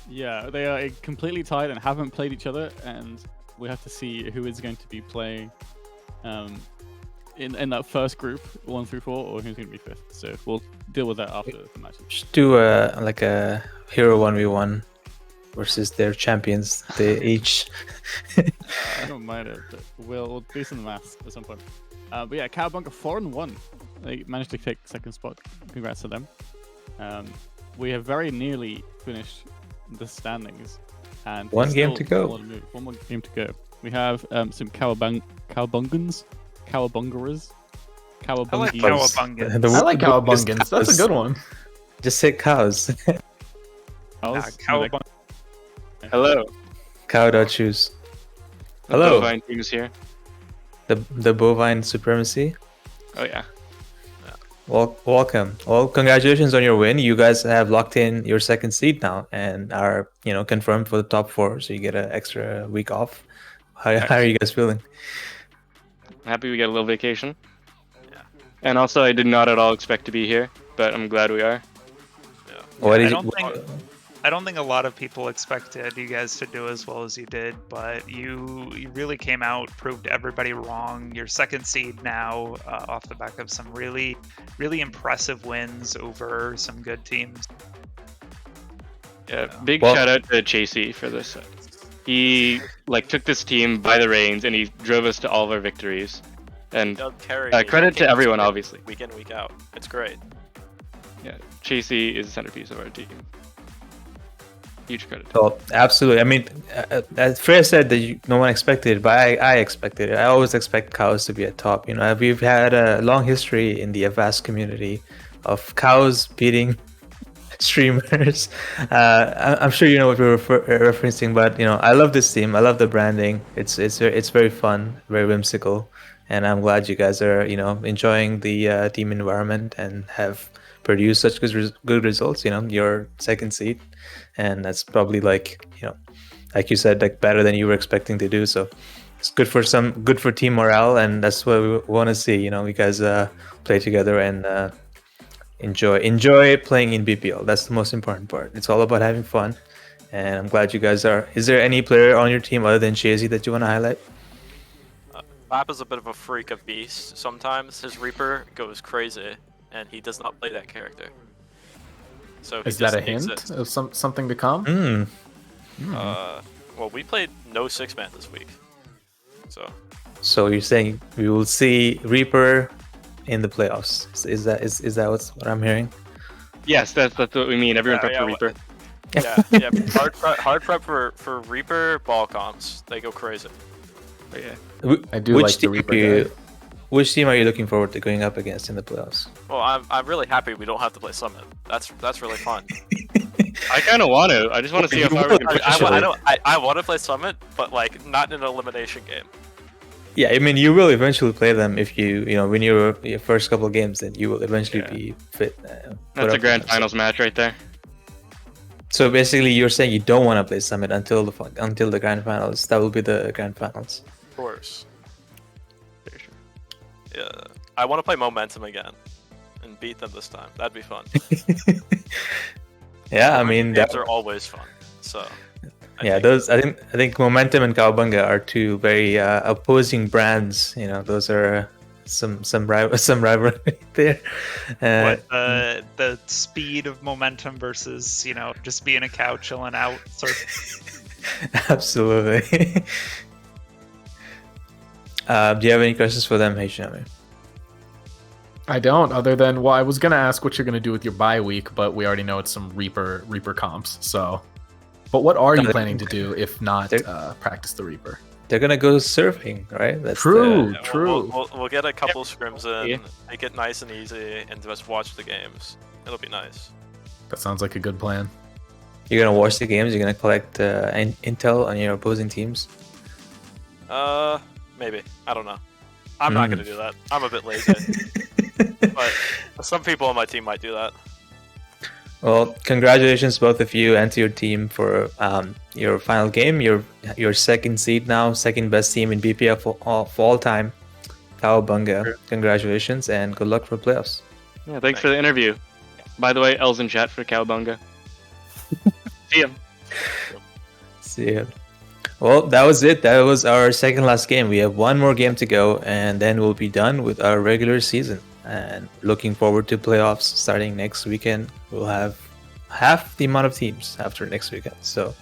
Yeah, they are completely tied and haven't played each other, and we have to see who is going to be playing in that first group, 1 through 4, or who's going to be 5th. So we'll deal with that after the match. Just do a hero 1v1 versus their champions. They each. I don't mind it, but we'll do some maths at some point. But yeah, Cowabunga 4-1. They managed to take second spot. Congrats to them. We have very nearly finished the standings, and one game to go. One more game to go. We have some Cowabungas. I like Cowabungas. I like Cowabungans. That's a good one. Just say cows. Cowabunga. Hello. Cow.choose. Hello. Bovine teams here. The bovine supremacy. Oh yeah. Welcome. Well, congratulations on your win. You guys have locked in your second seed now and are confirmed for the top 4. So you get an extra week off. How are you guys feeling? Happy we get a little vacation. Yeah. And also, I did not at all expect to be here, but I'm glad we are. Yeah. I don't think a lot of people expected you guys to do as well as you did, but you really came out, proved everybody wrong. You're second seed now, off the back of some really, really impressive wins over some good teams. Yeah, big shout out to Chasey for this. He took this team by the reins and he drove us to all of our victories. And credit to everyone, obviously. Week in, week out. It's great. Yeah, Chasey is the centerpiece of our team. Huge credit. Oh, absolutely. I mean, Freya said that no one expected it, but I expected it. I always expect cows to be at top. We've had a long history in the Avast community of cows beating streamers. I'm sure you know what we're referencing, but I love this team. I love the branding. It's very fun, very whimsical, and I'm glad you guys are enjoying the team environment and have produced such good results. Your second seed. And that's probably like you said, better than you were expecting to do. So it's good for team morale, and that's what we want to see. We guys play together and enjoy playing in BPL. That's the most important part. It's all about having fun, and I'm glad you guys are. Is there any player on your team other than Chazy that you want to highlight? Bap is a bit of a freak of beast. Sometimes his Reaper goes crazy, and he does not play that character. So is that a hint of something to come? Well, we played no 6-man this week, so you're saying we will see Reaper in the playoffs? Is that what I'm hearing? Yes, that's what we mean. Everyone prep for Reaper. Yeah. Hard prep for Reaper ball comps. They go crazy. But yeah, I do like the Reaper guy. Which team are you looking forward to going up against in the playoffs? Well, I'm really happy we don't have to play Summit. That's really fun. I kind of want to. I just want to see how far we can push it. I want to play Summit, but like not in an elimination game. Yeah, I mean, you will eventually play them if you win your first couple of games. Then you will eventually be fit. That's a grand finals match right there. So basically, you're saying you don't want to play Summit until the grand finals. That will be the grand finals. Of course. Yeah, I want to play Momentum again and beat them this time. That'd be fun. Yeah, I mean, games are always fun. So. I think Momentum and Cowabunga are two very opposing brands. Those are some rivalry there. The speed of Momentum versus just being a cow chilling out. Sort of. Absolutely. Do you have any questions for them, Hishinami? I don't, other than, I was going to ask what you're going to do with your bye week, but we already know it's some Reaper comps, so... But what are you planning to do if not practice the Reaper? They're going to go surfing, right? That's true. We'll get a couple scrims in, make it nice and easy, and just watch the games. It'll be nice. That sounds like a good plan. You're going to watch the games? You're going to collect intel on your opposing teams? Maybe. I don't know. I'm not going to do that. I'm a bit lazy. But some people on my team might do that. Well, congratulations both of you and to your team for your final game. Your second seed now, second best team in BPL for all time. Cowabunga. Sure. Congratulations and good luck for playoffs. Yeah, thanks for the interview. By the way, L's in chat for Cowabunga. See him. See ya. Well, that was it. That was our second last game. We have one more game to go, and then we'll be done with our regular season. And looking forward to playoffs starting next weekend. We'll have half the amount of teams after next weekend, so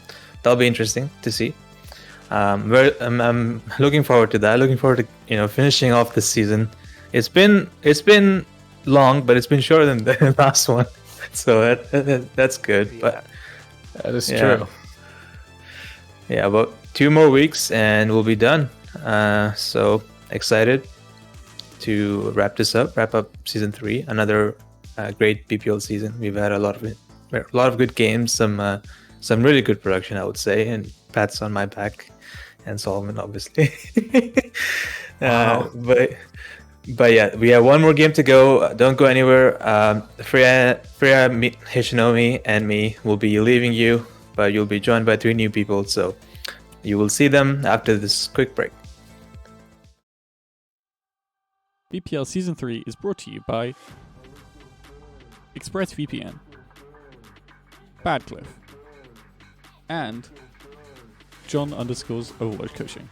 that'll be interesting to see. I'm looking forward to that. Looking forward to finishing off this season. It's been long, but it's been shorter than the last one, so that's good. But that is true. Yeah, about 2 more weeks and we'll be done. So excited to wrap up season 3. Another great BPL season. We've had a lot of good games, some really good production, I would say, and pats on my back, and Solomon obviously. Wow. But yeah, we have one more game to go. Don't go anywhere. Freya, Hishinomi, and me will be leaving you, but you'll be joined by 3 new people, so you will see them after this quick break. BPL Season 3 is brought to you by ExpressVPN, Badcliff, and John_Overwatch Coaching.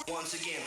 Once again.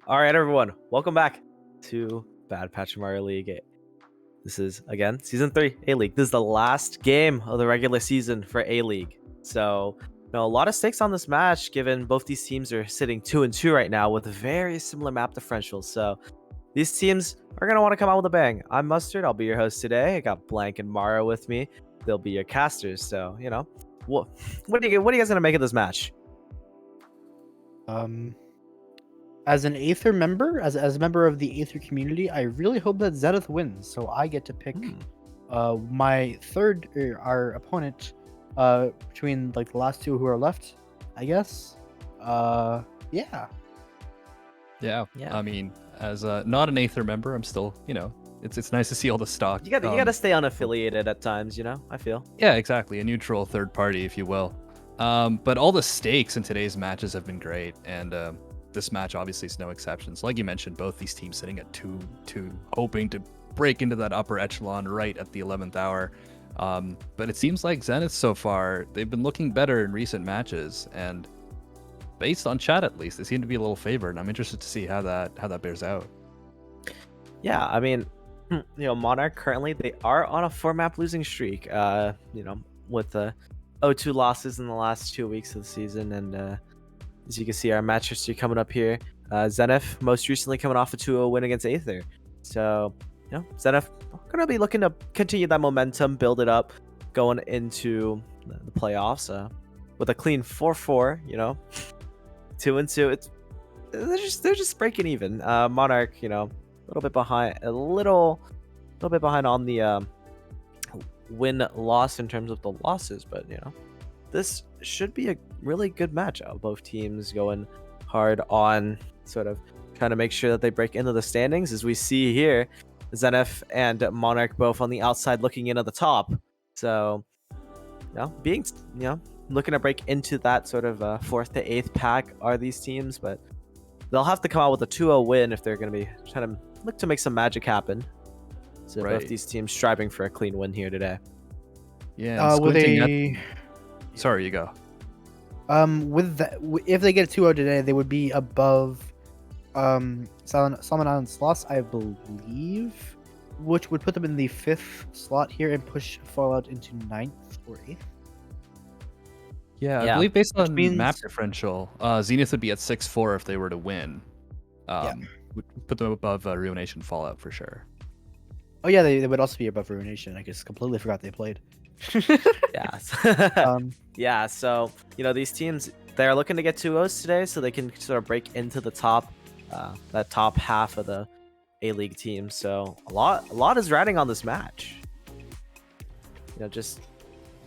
All right, everyone, welcome back to Bad Patch Mario League. This is, again, Season 3 A-League. This is the last game of the regular season for A-League. So, a lot of stakes on this match, given both these teams are sitting 2-2 right now with very similar map differentials. So, these teams are going to want to come out with a bang. I'm Mustard. I'll be your host today. I got Blank and Mario with me. They'll be your casters. So, what are you guys going to make of this match? As an Aether member, as a member of the Aether community, I really hope that Zenith wins, so I get to pick my third, our opponent, between like the last two who are left, I guess. Yeah. I mean, as not an Aether member, I'm still, it's nice to see all the stock. You gotta stay unaffiliated at times, I feel. Yeah, exactly, a neutral third party, if you will. But all the stakes in today's matches have been great, and this match obviously is no exception. So like you mentioned, both these teams sitting at 2-2, hoping to break into that upper echelon right at the 11th hour. But it seems like Zenith so far, they've been looking better in recent matches, and based on chat at least, they seem to be a little favored, and I'm interested to see how that bears out. Yeah, I mean, Monarch currently, they are on a 4-map losing streak, with the 0-2 losses in the last 2 weeks of the season, and as you can see, our match history coming up here. Zenith most recently coming off a 2-0 win against Aether. So, Zenith going to be looking to continue that momentum, build it up, going into the playoffs with a clean 4-4, 2-2. They're just breaking even. Monarch, a little bit behind on the win-loss in terms of the losses, but this should be a really good matchup. Both teams going hard on sort of trying to make sure that they break into the standings. As we see here, Zenith and Monarch both on the outside looking in at the top. So, looking to break into that sort of 4th to 8th pack are these teams, but they'll have to come out with a 2-0 win if they're going to be trying to look to make some magic happen. So both these teams striving for a clean win here today. Yeah. Sorry, you go. If they get 2-0 today, they would be above Salmon Island slots, I believe, which would put them in the 5th slot here and push Fallout into 9th or 8th. Yeah, I believe based on map differential, Zenith would be at 6-4 if they were to win. Would put them above Ruination Fallout for sure. Oh yeah, they would also be above Ruination. I just completely forgot they played. Yeah, so these teams, they're looking to get 2-0s today so they can sort of break into the top that top half of the A-League team. So a lot is riding on this match. Just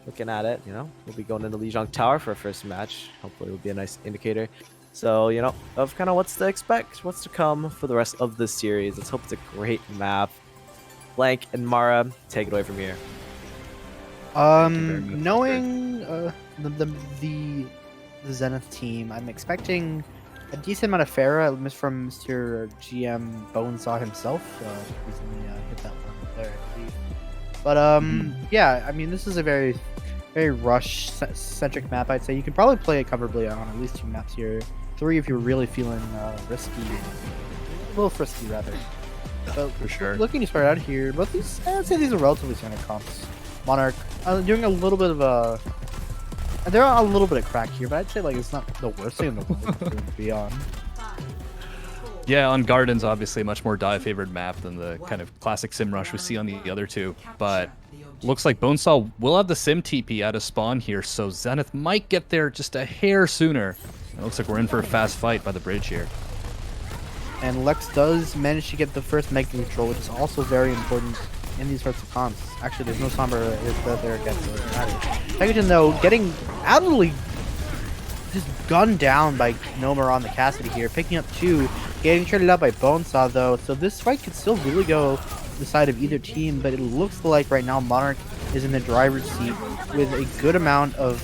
looking at it, we'll be going into Lijiang Tower for our first match. Hopefully it'll be a nice indicator. So, of kind of what's to expect, what's to come for the rest of this series. Let's hope it's a great map. Blank and Mara, take it away from here. Knowing the Zenith team, I'm expecting a decent amount of Pharah from Mr. GM Bonesaw himself. Recently hit that one there, I believe. But yeah, I mean, this is a very rush-centric map, I'd say. You can probably play it comfortably on at least 2 maps here. 3 if you're really feeling risky. A little frisky, rather. But for sure. Looking to start out here, both these, I'd say these are relatively standard comps. Monarch doing a little bit of they're a little bit of crack here, but I'd say it's not the worst thing in the world to be on. Yeah, on Gardens, obviously a much more favored map than the kind of classic Sim Rush we see on the other 2. But looks like Bonesaw will have the Sim TP out of spawn here, so Zenith might get there just a hair sooner. It looks like we're in for a fast fight by the bridge here. And Lex does manage to get the first Mega Control, which is also very important in these sorts of comps. Actually, there's no Sombra there against Tegaton, though, getting absolutely just gunned down by Nomer on the Cassidy here, picking up 2, getting traded out by Bonesaw, though. So this fight could still really go to the side of either team, but it looks like right now Monarch is in the driver's seat with a good amount of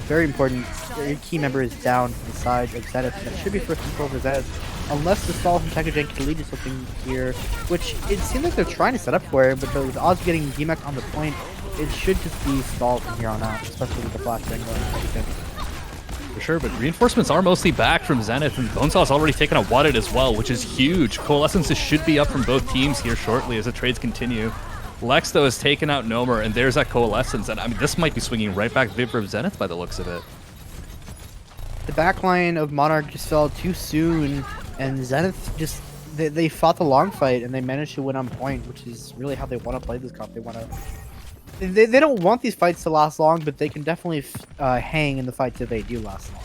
very important key members down to the side of Zenith. That should be first control for Zenith. Unless the stall from Tegagen can lead to something here, which it seems like they're trying to set up for it, but with odds getting DMAC on the point, it should just be stalled from here on out, especially with the flashbang going Tegagen. For sure, but reinforcements are mostly back from Zenith, and Bonesaw's already taken a Wadded as well, which is huge. Coalescences should be up from both teams here shortly as the trades continue. Lex, though, has taken out Nomer, and there's that Coalescence, and I mean, this might be swinging right back Viv of Zenith by the looks of it. The backline of Monarch just fell too soon, and Zenith just they fought the long fight and they managed to win on point, which is really how they want to play this comp. They want to they don't want these fights to last long, but they can definitely hang in the fights if they do last long.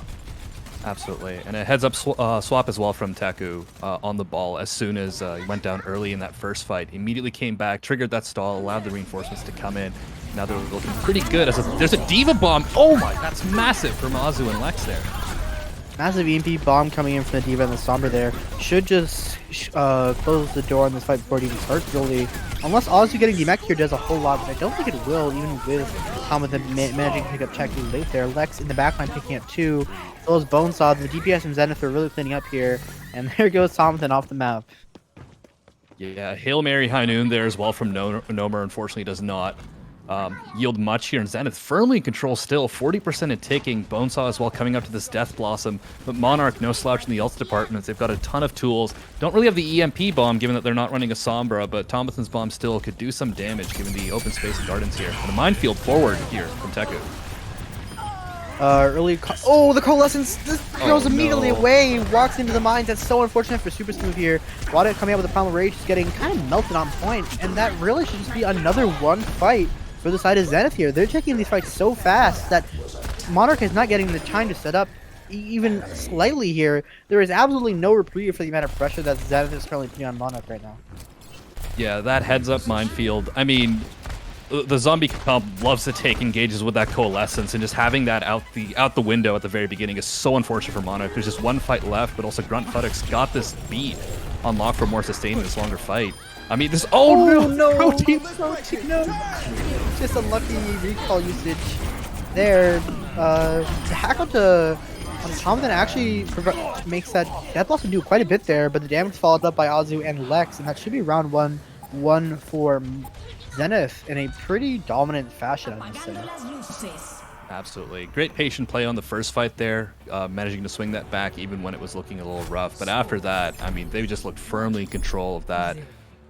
Absolutely, and a heads-up swap as well from Taku on the ball as soon as he went down early in that first fight. He immediately came back, triggered that stall, allowed the reinforcements to come in. Now they're looking pretty good. There's a Diva Bomb. Oh my, that's massive from Azu and Lex there. Massive EMP bomb coming in from the Diva and the Sombra there. Should just close the door on this fight before it even starts, really. Unless Azu getting DMAC here does a whole lot, but I don't think it will, even with Thomas managing to pick up Taku late there. Lex in the backline picking up 2. As well as Bonesaw. The DPS and Zenith are really cleaning up here. And there goes Thompson off the map. Yeah, Hail Mary High Noon there as well from Nomer, unfortunately does not yield much here, and Zenith firmly in control still, 40% in ticking. Bonesaw as well coming up to this Death Blossom, but Monarch no slouch in the ults departments. They've got a ton of tools. Don't really have the EMP bomb given that they're not running a Sombra, but Thomason's bomb still could do some damage given the open space and gardens here. And a minefield forward here from Teku. The Coalescence goes immediately away, walks into the mines. That's so unfortunate for Super Smooth here. Wada coming out with the Primal Rage is getting kind of melted on point, and that really should just be another one fight for the side of Zenith here. They're taking these fights so fast that Monarch is not getting the time to set up even slightly here. There is absolutely no reprieve for the amount of pressure that Zenith is currently putting on Monarch right now. Yeah, that heads-up minefield. I mean, the zombie comp loves to take engages with that Coalescence, and just having that out the window at the very beginning is so unfortunate for Monarch. There's just one fight left, but also Grunt Fuddocks got this beat on lock for more sustain in this longer fight. I mean, this. Oh no! Protein, no! Just unlucky recall usage there. The hack onto Thompson actually makes that death loss do quite a bit there, but the damage followed up by Azu and Lex, and that should be round 1 for Zenith in a pretty dominant fashion, I must say. Absolutely. Great patient play on the first fight there, managing to swing that back even when it was looking a little rough. But after that, I mean, they just looked firmly in control of that.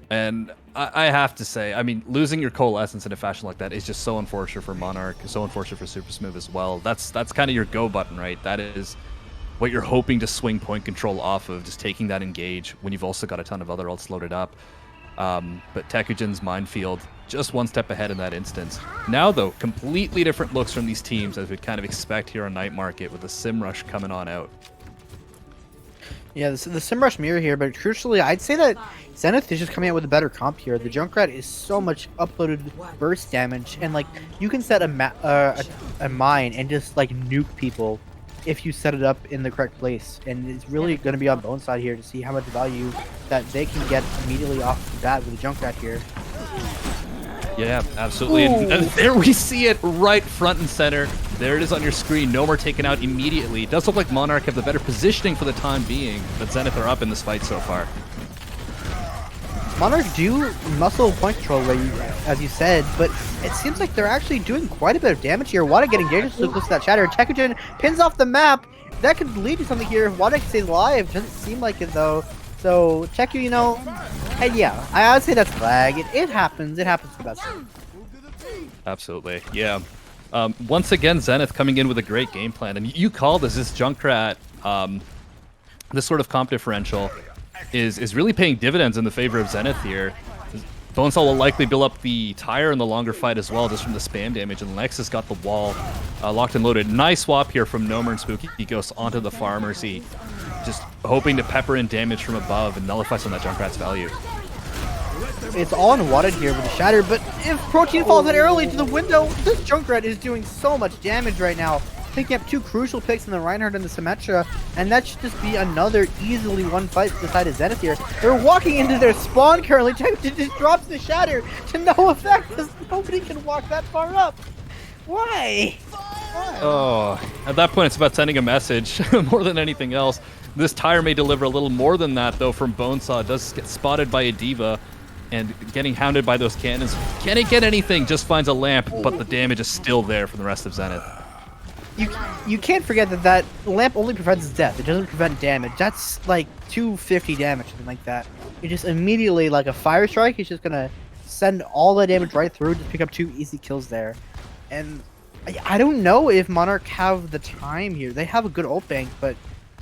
And I have to say, I mean, losing your Coalescence in a fashion like that is just so unfortunate for Monarch, so unfortunate for Super Smooth as well. That's kind of your go button, right? That is what you're hoping to swing point control off of, just taking that engage when you've also got a ton of other ults loaded up. But Tekujin's Minefield just one step ahead in that instance. Now, though, completely different looks from these teams as we'd kind of expect here on Night Market with the Sim Rush coming on out. Yeah, the Sim Rush mirror here, but crucially, I'd say that Zenith is just coming out with a better comp here. The Junkrat is so much uploaded burst damage, and like you can set a mine and just like nuke people if you set it up in the correct place. And it's really going to be on Bone's side here to see how much value that they can get immediately off the bat with the Junkrat here. Yeah, absolutely. And there we see it right front and center. There it is on your screen. No more taken out immediately. It does look like Monarch have the better positioning for the time being, but Zenith are up in this fight so far. Monarch do muscle point control, as you said, but it seems like they're actually doing quite a bit of damage here. Wada getting dangerously close to that shatter. Tekujin pins off the map. That could lead to something here if Wada stays alive. Doesn't seem like it, though. So, Teku, you know, and yeah, I would say that's lag. It happens. It happens to the best. Absolutely, yeah. Once again, Zenith coming in with a great game plan. And you called this Junkrat, this sort of comp differential is really paying dividends in the favor of Zenith here. Bonesaw will likely build up the tire in the longer fight as well, just from the spam damage, and Lex has got the wall locked and loaded. Nice swap here from Nomer and Spooky. He goes onto the Pharmacy, just hoping to pepper in damage from above and nullify some of that Junkrat's value. It's all unwadded here with the shatter, but if Protein falls that early to the window, this Junkrat is doing so much damage right now, picking up 2 crucial picks in the Reinhardt and the Symmetra, and that should just be another easily won fight to the side of Zenith here. They're walking into their spawn currently. Tekujin just drops the shatter to no effect because nobody can walk that far up. Why? Oh, at that point, it's about sending a message more than anything else. This tire may deliver a little more than that, though, from Bonesaw. It does get spotted by a Diva and getting hounded by those cannons. Can it get anything? Just finds a lamp, but the damage is still there from the rest of Zenith. You can't forget that lamp only prevents death. It doesn't prevent damage. That's like 250 damage, something like that. It just immediately, like a fire strike, is just gonna send all the damage right through, just pick up 2 easy kills there. And I don't know if Monarch have the time here. They have a good ult bank, but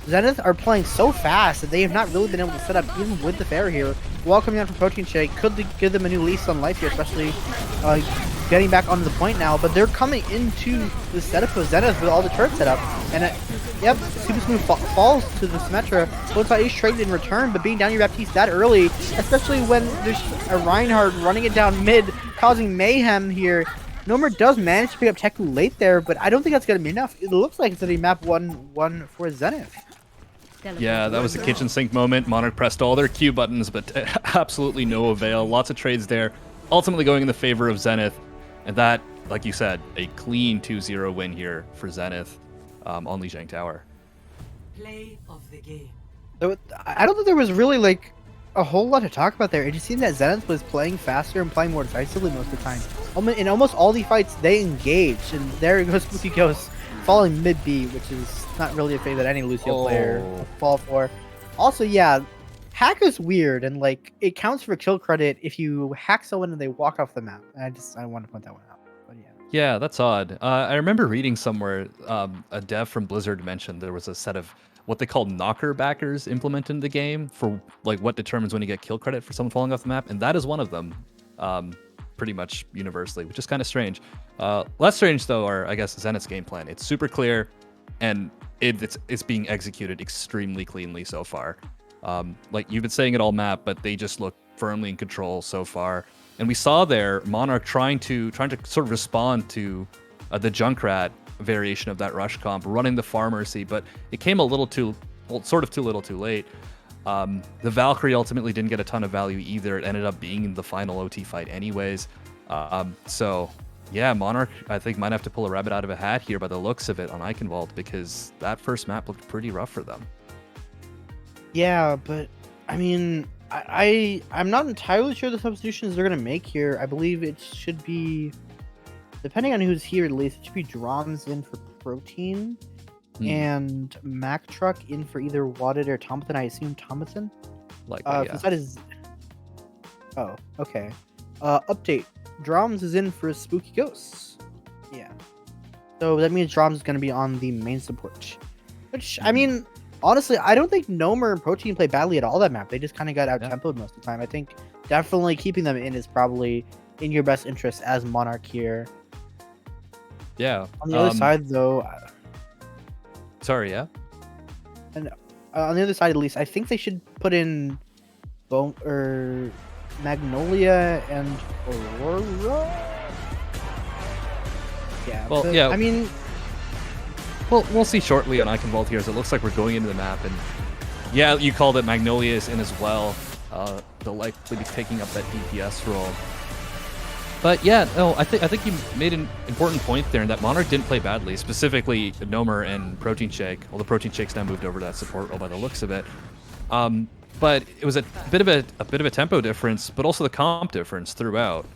Zenith are playing so fast that they have not really been able to set up, even with the Fair here. While coming out from Protein Shake could give them a new lease on life here, especially getting back onto the point now. But they're coming into the setup of Zenith with all the turrets set up. And yep, Super Smooth falls to the Symmetra. Bonesaw is traded in return, but being down your Baptiste that early, especially when there's a Reinhardt running it down mid, causing mayhem here. Nomer does manage to pick up Teku late there, but I don't think that's going to be enough. It looks like it's going to be map 1-1 for Zenith. Yeah, that was a kitchen sink moment. Monarch pressed all their Q buttons, but absolutely no avail. Lots of trades there, ultimately going in the favor of Zenith. And that, like you said, a clean 2-0 win here for Zenith on Lijiang Tower. Play of the game. I don't think there was really like a whole lot to talk about there. It just seemed that Zenith was playing faster and playing more decisively most of the time. In almost all the fights, they engaged, and there goes Spooky Ghost falling mid B, which is not really a fate that any Lucio player would fall for. Also, yeah, hack is weird, and like it counts for kill credit if you hack someone and they walk off the map. I want to point that one out. But yeah. Yeah, that's odd. I remember reading somewhere a dev from Blizzard mentioned there was a set of what they call knocker backers implemented in the game for like what determines when you get kill credit for someone falling off the map, and that is one of them. Pretty much universally, which is kind of strange. Less strange though are, I guess, Zenith's game plan. It's super clear, and it's being executed extremely cleanly so far. Like you've been saying it all map, but they just look firmly in control so far. And we saw there Monarch trying to sort of respond to the Junkrat variation of that rush comp, running the Pharmacy, but it came a little too, well, sort of too little, too late. The Valkyrie ultimately didn't get a ton of value either. It ended up being the final OT fight anyways. So yeah, Monarch, I think, might have to pull a rabbit out of a hat here by the looks of it on Eichenwald, because that first map looked pretty rough for them. Yeah, but I mean, I'm not entirely sure the substitutions they're gonna make here. I believe it should be, depending on who's here at least, it should be Drums in for Protein and Mac Truck in for either Wadded or Thompson. I assume Thompson. Likely, That is. Oh, okay. Update. Drums is in for Spooky Ghosts. Yeah. So that means Drums is going to be on the main support. Which, I mean, honestly, I don't think Nomer and Protein play badly at all that map. They just kind of got out-tempoed most of the time. I think definitely keeping them in is probably in your best interest as Monarch here. Yeah. On the other side, though... Sorry, yeah? And on the other side, at least, I think they should put in Magnolia and Aurora. Yeah. Well, but, yeah. I mean, well, we'll see shortly on Eichenwald here, as it looks like we're going into the map, and yeah, you called it. Magnolia is in as well. They'll likely be taking up that DPS role. But yeah, no, I think you made an important point there, in that Monarch didn't play badly, specifically Nomer and Protein Shake. Well, the Protein Shake's now moved over to that support role by the looks of it. But it was a bit of a tempo difference, but also the comp difference throughout.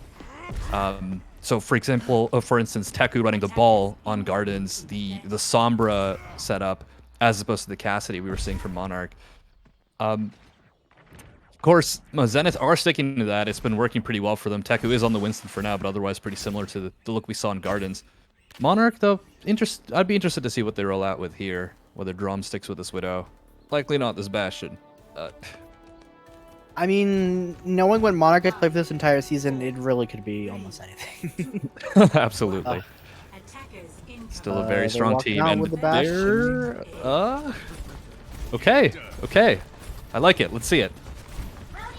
So for example, for instance, Teku running the ball on Gardens, the Sombra setup, as opposed to the Cassidy we were seeing from Monarch. Of course, Zenith are sticking to that. It's been working pretty well for them. Teku is on the Winston for now, but otherwise pretty similar to the look we saw in Gardens. Monarch, though, I'd be interested to see what they roll out with here. Whether Drum sticks with this Widow. Likely not this Bastion. I mean, knowing what Monarch had played for this entire season, it really could be almost anything. Absolutely. Still a very strong team, and they're okay. I like it. Let's see it.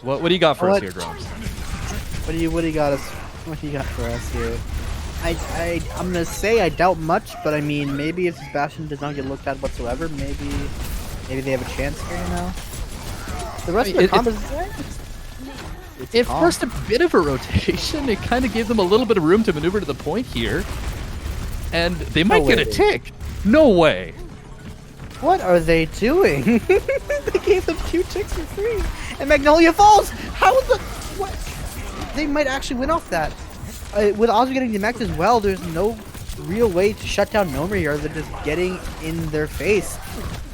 What do you got for us here, Drums? What do you got for us here? I'm gonna say I doubt much, but I mean, maybe if this Bastion does not get looked at whatsoever, maybe they have a chance here, you know. The rest of the comp it forced a bit of a rotation. It kind of gave them a little bit of room to maneuver to the point here, and they might get a tick. No way. What are they doing? They gave them 2 ticks for free, and Magnolia falls. How is the what? They might actually win off that. With Ozu getting the mech as well, there's no real way to shut down Nomer here. They're just getting in their face.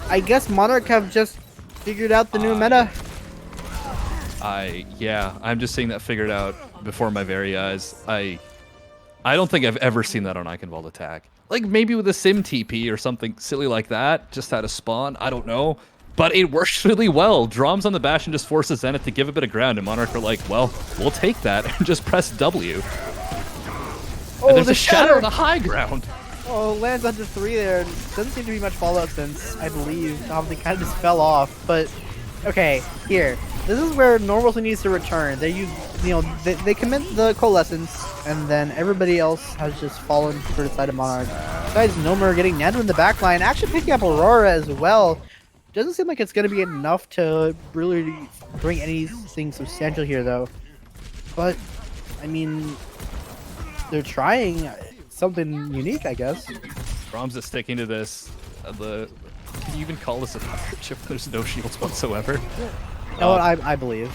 I guess Monarch have just figured out the new meta. I'm just seeing that figured out before my very eyes. I don't think I've ever seen that on Eichenwald attack. Like maybe with a Sim TP or something silly like that, just had a spawn, I don't know. But it works really well. Drums on the Bastion just forces Zenith to give a bit of ground, and Monarch are like, well, we'll take that and just press W. And there's a shadow on the high ground. Oh, lands under 3 there. Doesn't seem to be much fallout since, I believe, something kind of just fell off. But, okay, here. This is where Normalcy needs to return. They use, they commit the Coalescence, and then everybody else has just fallen for the side of Monarch. Besides Nomer getting Nando in the backline, actually picking up Aurora as well. Doesn't seem like it's going to be enough to really bring anything substantial here, though. But, I mean, they're trying something unique, I guess. Drums is sticking to this. Can you even call this a cover chip? There's no shields whatsoever. No, I believe.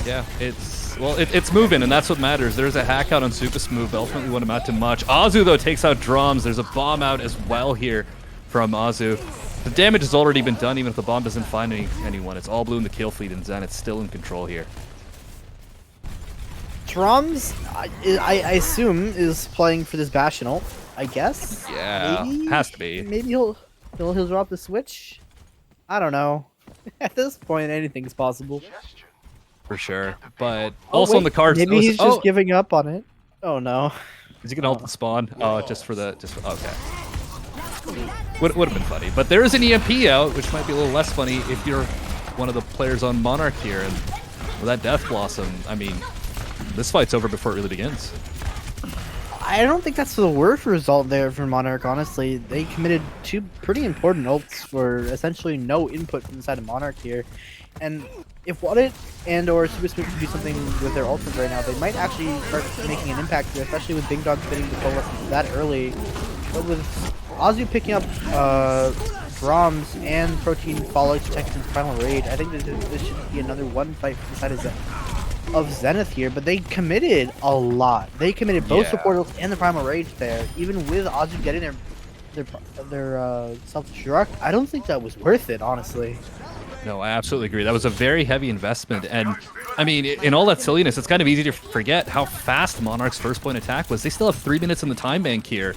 Yeah, it's moving, and that's what matters. There's a hack out on Super Smooth, but ultimately won't amount to much. Azu, though, takes out Drums. There's a bomb out as well here from Azu. The damage has already been done, even if the bomb doesn't find anyone. It's all blue in the kill feed, and Zenith's still in control here. Drums, I assume, is playing for this Bastion ult, I guess. Yeah, maybe, has to be. Maybe he'll drop the switch. I don't know. At this point, anything's possible. For sure, but also on the cards. Maybe he's just giving up on it. Oh no. Is he gonna ult the spawn? Oh, okay. Would have been funny, but there is an EMP out, which might be a little less funny if you're one of the players on Monarch here, and with that Death Blossom, I mean, this fight's over before it really begins. I don't think that's the worst result there for Monarch, honestly. They committed 2 pretty important ults for essentially no input from the side of Monarch here. And if Wadded and or Super Smooth can do something with their ultimates right now, they might actually start making an impact here, especially with Big Dog spinning the coalescence that early. But with Azu picking up Drums and Protein following to Texan's final raid, I think this should be another one fight for the side of Zenith here. But they committed a lot. They committed both supporters and the primal rage there, even with Azu getting their self-destruct. I don't think that was worth it, honestly. No, I absolutely agree. That was a very heavy investment. And, I mean, in all that silliness, it's kind of easy to forget how fast Monarch's first point attack was. They still have 3 minutes in the time bank here.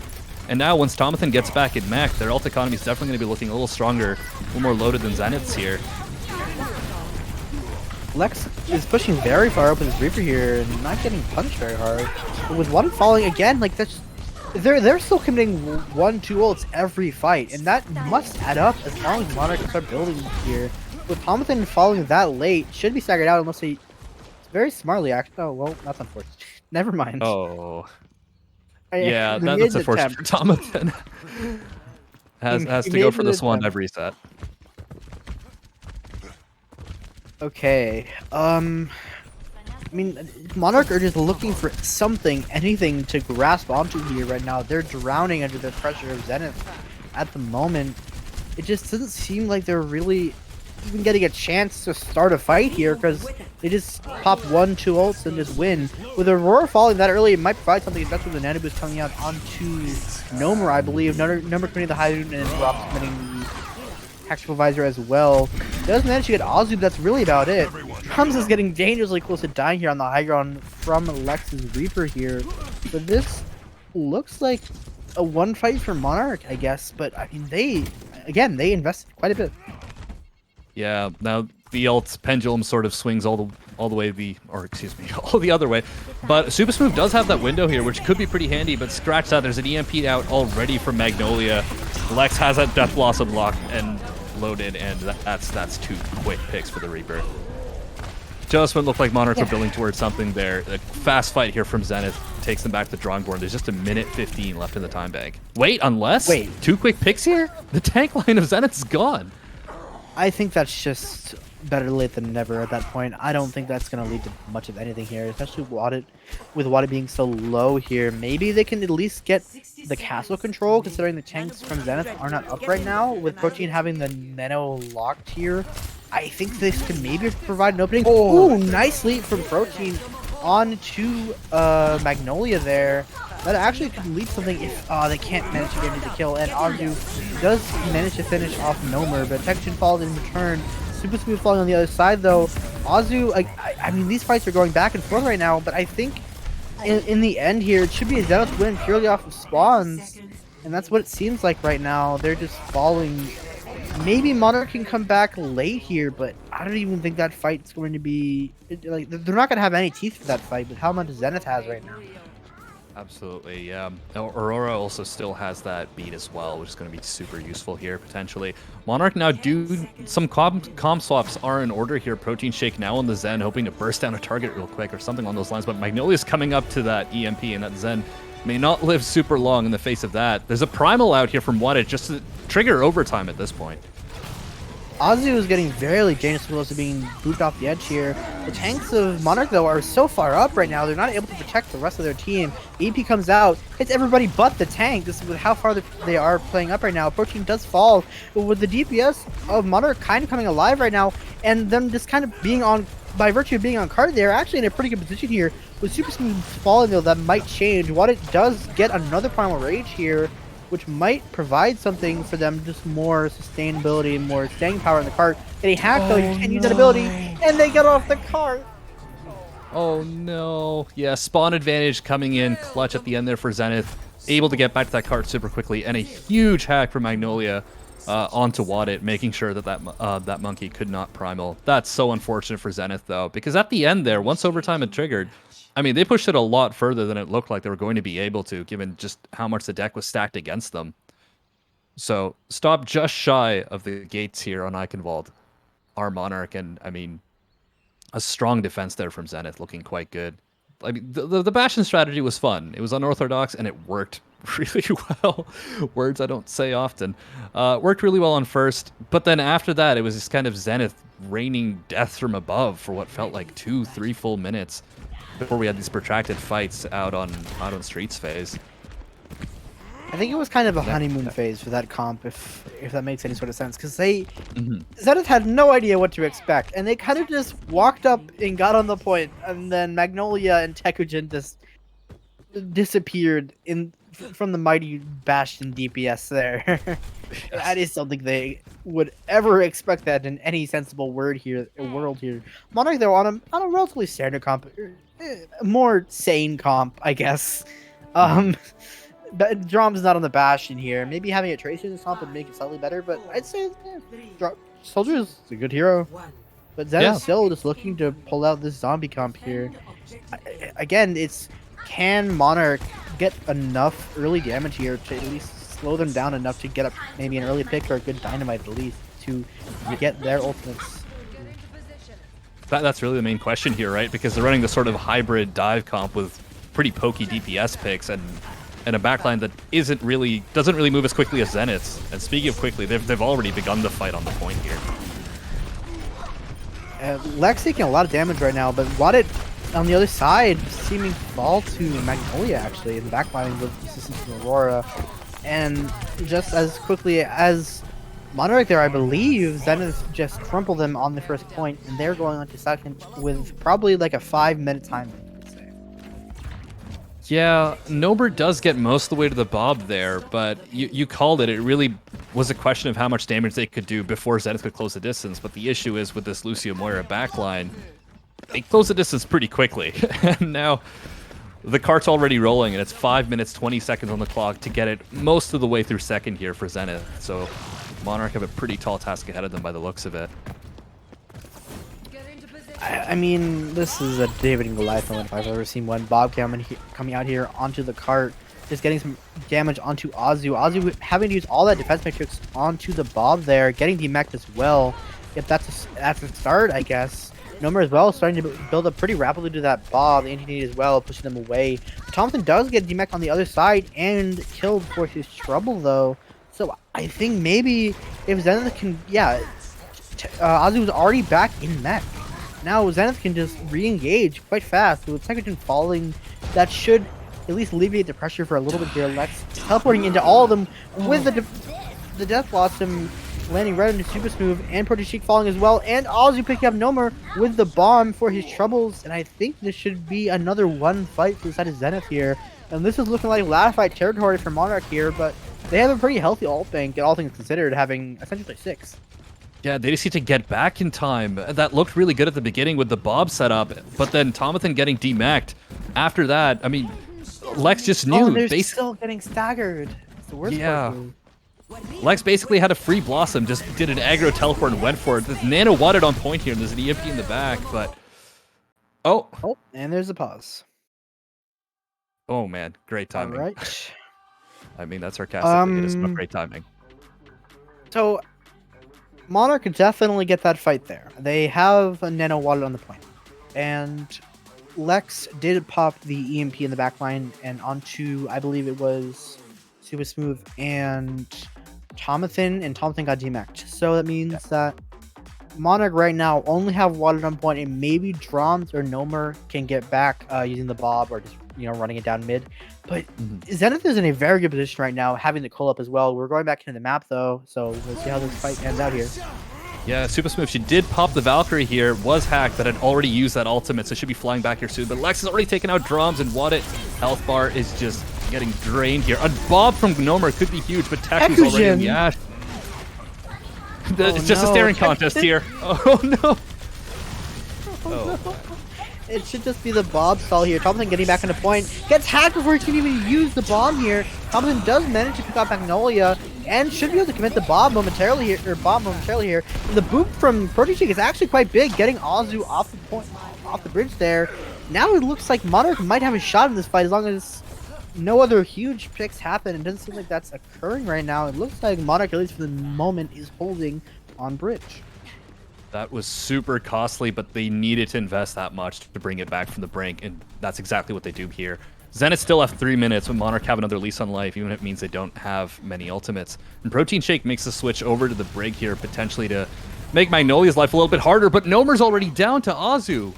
And now, once Tomathan gets back in mech, their ult economy is definitely going to be looking a little stronger, a little more loaded than Zenith's here. Lex is pushing very far up with his Reaper here and not getting punched very hard. But with one falling again, like that's they're still committing 1-2 ults every fight, and that must add up as long as Monarch can start building here. With Tomathan falling that late, should be staggered out unless he very smartly actually. Oh well, that's unfortunate. Never mind. Oh. Yeah, that's unfortunate for Tomathan. has to go for the Swan Dive reset. Okay. I mean, Monarch are just looking for something, anything to grasp onto here right now. They're drowning under the pressure of Zenith at the moment. It just doesn't seem like they're really even getting a chance to start a fight here because they just pop 1-2 ults and just win. With Aurora falling that early, it might provide something, especially with the Nano Boost coming out onto Nomer, I believe. Number committing the high and Rock committing the Tactical Visor as well. Does manage to get Azu, but that's really about it. Drums is getting dangerously close to dying here on the high ground from Lex's Reaper here. But this looks like a one fight for Monarch, I guess. But I mean, they invested quite a bit. Yeah, now the ult pendulum sort of swings all the way all the other way. But Super Smooth does have that window here, which could be pretty handy, but scratch that, there's an EMP out already from Magnolia. Lex has that Death Blossom locked and loaded, and that's 2 quick picks for the Reaper. Just when it looked like Monarch were building towards something there, a fast fight here from Zenith takes them back to the drawing board. There's just a minute 15 left in the time bank. Wait, 2 quick picks here? The tank line of Zenith is gone. I think that's just better late than never at that point. I don't think that's going to lead to much of anything here, especially with Wadded being so low here. Maybe they can at least get the castle control, considering the tanks from Zenith are not up right now. With Protein having the Nano locked here, I think this can maybe provide an opening. Oh, nice lead from Protein on to Magnolia there. That actually could lead to something if they can't manage to get into the kill. And Azu does manage to finish off Nomer, but Tection falls in return. Super Smooth falling on the other side though. Azu, I mean, these fights are going back and forth right now, but I think in the end here, it should be a Zenith win purely off of spawns. And that's what it seems like right now. They're just falling. Maybe Monarch can come back late here, but I don't even think that fight's going to be... like, they're not going to have any teeth for that fight, but how much Zenith has right now. Absolutely, yeah. Aurora also still has that beat as well, which is going to be super useful here, potentially. Monarch now some comm swaps are in order here. Protein Shake now on the Zen, hoping to burst down a target real quick or something along those lines, but Magnolia's coming up to that EMP, and that Zen may not live super long in the face of that. There's a Primal out here from Wadded just to trigger overtime at this point. Azu is getting very dangerous close to being booped off the edge here. The tanks of Monarch, though, are so far up right now, they're not able to protect the rest of their team. EP comes out, hits everybody but the tank. This is with how far they are playing up right now. Protein does fall, but with the DPS of Monarch kind of coming alive right now, and them just kind of being on, by virtue of being on card, they're actually in a pretty good position here. With Super Smooth falling, though, that might change. What does get another Primal Rage here, which might provide something for them, just more sustainability and more staying power in the cart. Getting hacked, though, you can't use that ability, and they get off the cart. Oh no. Yeah, spawn advantage coming in clutch at the end there for Zenith. Able to get back to that cart super quickly, and a huge hack from Magnolia onto Wadded, making sure that that monkey could not primal. That's so unfortunate for Zenith, though, because at the end there, once overtime had triggered, I mean, they pushed it a lot further than it looked like they were going to be able to, given just how much the deck was stacked against them. So, stop just shy of the gates here on Eichenwald, our Monarch, and, I mean, a strong defense there from Zenith, looking quite good. I mean, the Bastion strategy was fun. It was unorthodox, and it worked really well. Words I don't say often. Worked really well on first, but then after that, it was just kind of Zenith raining death from above for what felt like 2-3 full minutes before we had these protracted fights out on Streets phase. I think it was kind of a honeymoon phase for that comp, if that makes any sort of sense, because Zenith had no idea what to expect, and they kind of just walked up and got on the point, and then Magnolia and Tekujin just disappeared from the mighty Bastion DPS there. I just don't think they would ever expect that in any sensible world here. Monarch, though, on a relatively standard comp, more sane comp, I guess. But Drom's not on the Bastion here. Maybe having a Tracer in this comp would make it slightly better, but I'd say Soldier is a good hero. But Zenith's still just looking to pull out this zombie comp here. Again, it's can Monarch get enough early damage here to at least slow them down enough to get up maybe an early pick or a good dynamite at least to get their ultimates. That's really the main question here, right? Because they're running this sort of hybrid dive comp with pretty pokey DPS picks and a backline that doesn't really move as quickly as Zenith's. And speaking of quickly, they've already begun the fight on the point here. Lex taking a lot of damage right now, but Wadit on the other side seeming to fall to Magnolia actually in the backline with assistance from Aurora. And just as quickly as Monarch there, I believe Zenith just crumpled them on the first point, and they're going on to second with probably like a 5-minute time. Yeah, Nober does get most of the way to the Bob there, but you called it. It really was a question of how much damage they could do before Zenith could close the distance. But the issue is with this Lucio Moira backline, they close the distance pretty quickly. And now the cart's already rolling, and it's 5 minutes, 20 seconds on the clock to get it most of the way through second here for Zenith. So Monarch have a pretty tall task ahead of them by the looks of it. I mean, this is a David and Goliath moment if I've ever seen one. Bob coming out here onto the cart, just getting some damage onto Azu. Azu having to use all that defense matrix onto the Bob there, getting demeched as well. If that's a start, I guess. Nomer as well, starting to build up pretty rapidly to that Bob. The Anti-Nade as well, pushing them away. Thompson does get demeched on the other side and killed for his trouble, though. So I think maybe if Zenith can, Azu was already back in mech. Now Zenith can just re-engage quite fast with Tekujin falling. That should at least alleviate the pressure for a little bit here. Lex teleporting into all of them with the Death Blossom landing right into Super Smooth and Proto-Sheik falling as well. And Azu picking up Nomer with the bomb for his troubles. And I think this should be another one fight for the side of Zenith here. And this is looking like last fight territory for Monarch here, but they have a pretty healthy ult bank, all things considered, having essentially 6. Yeah, they just need to get back in time. That looked really good at the beginning with the Bob setup, but then Tomathan getting demeched. After that, I mean, Lex just knew. Oh, they're still getting staggered. It's the worst part. Lex basically had a free Blossom, just did an aggro teleport and went for it. The Nano wadded on point here, and there's an EMP in the back, but... Oh, and there's a pause. Oh, man. Great timing. All right. I mean, that's sarcastic. It is not great timing. So... Monarch could definitely get that fight there. They have a Nano Waddle on the point. And Lex did pop the EMP in the backline and onto, I believe it was Super Smooth and Tomathan, and Tomathan got demeched. So that means that Monarch right now only have Waddle on point, and maybe Droms or Nomer can get back using the Bob or just running it down mid. But Zenith is in a very good position right now, having the call up as well. We're going back into the map though, so we'll see how this fight ends out here. Yeah, Super Smooth, she did pop the Valkyrie here, was hacked, but had already used that ultimate, so she'll be flying back here soon. But Lex has already taken out Droms, and Wadit health bar is just getting drained here. A Bob from Gnomer could be huge, but Taku's already in the ash. It's just a staring contest here. Oh no! Oh. It should just be the Bob stall here. Thompson getting back on the point. Gets hacked before he can even use the bomb here. Thompson does manage to pick up Magnolia and should be able to commit the bomb momentarily here. And the boop from Proto-Sheik is actually quite big, getting Azu off the point, off the bridge there. Now it looks like Monarch might have a shot in this fight as long as no other huge picks happen. It doesn't seem like that's occurring right now. It looks like Monarch, at least for the moment, is holding on bridge. That was super costly, but they needed to invest that much to bring it back from the brink, and that's exactly what they do here. Zenith still have 3 minutes, but Monarch have another lease on life, even if it means they don't have many ultimates. And Protein Shake makes the switch over to the Brig here, potentially to make Magnolia's life a little bit harder, but Nomer's already down to Azu.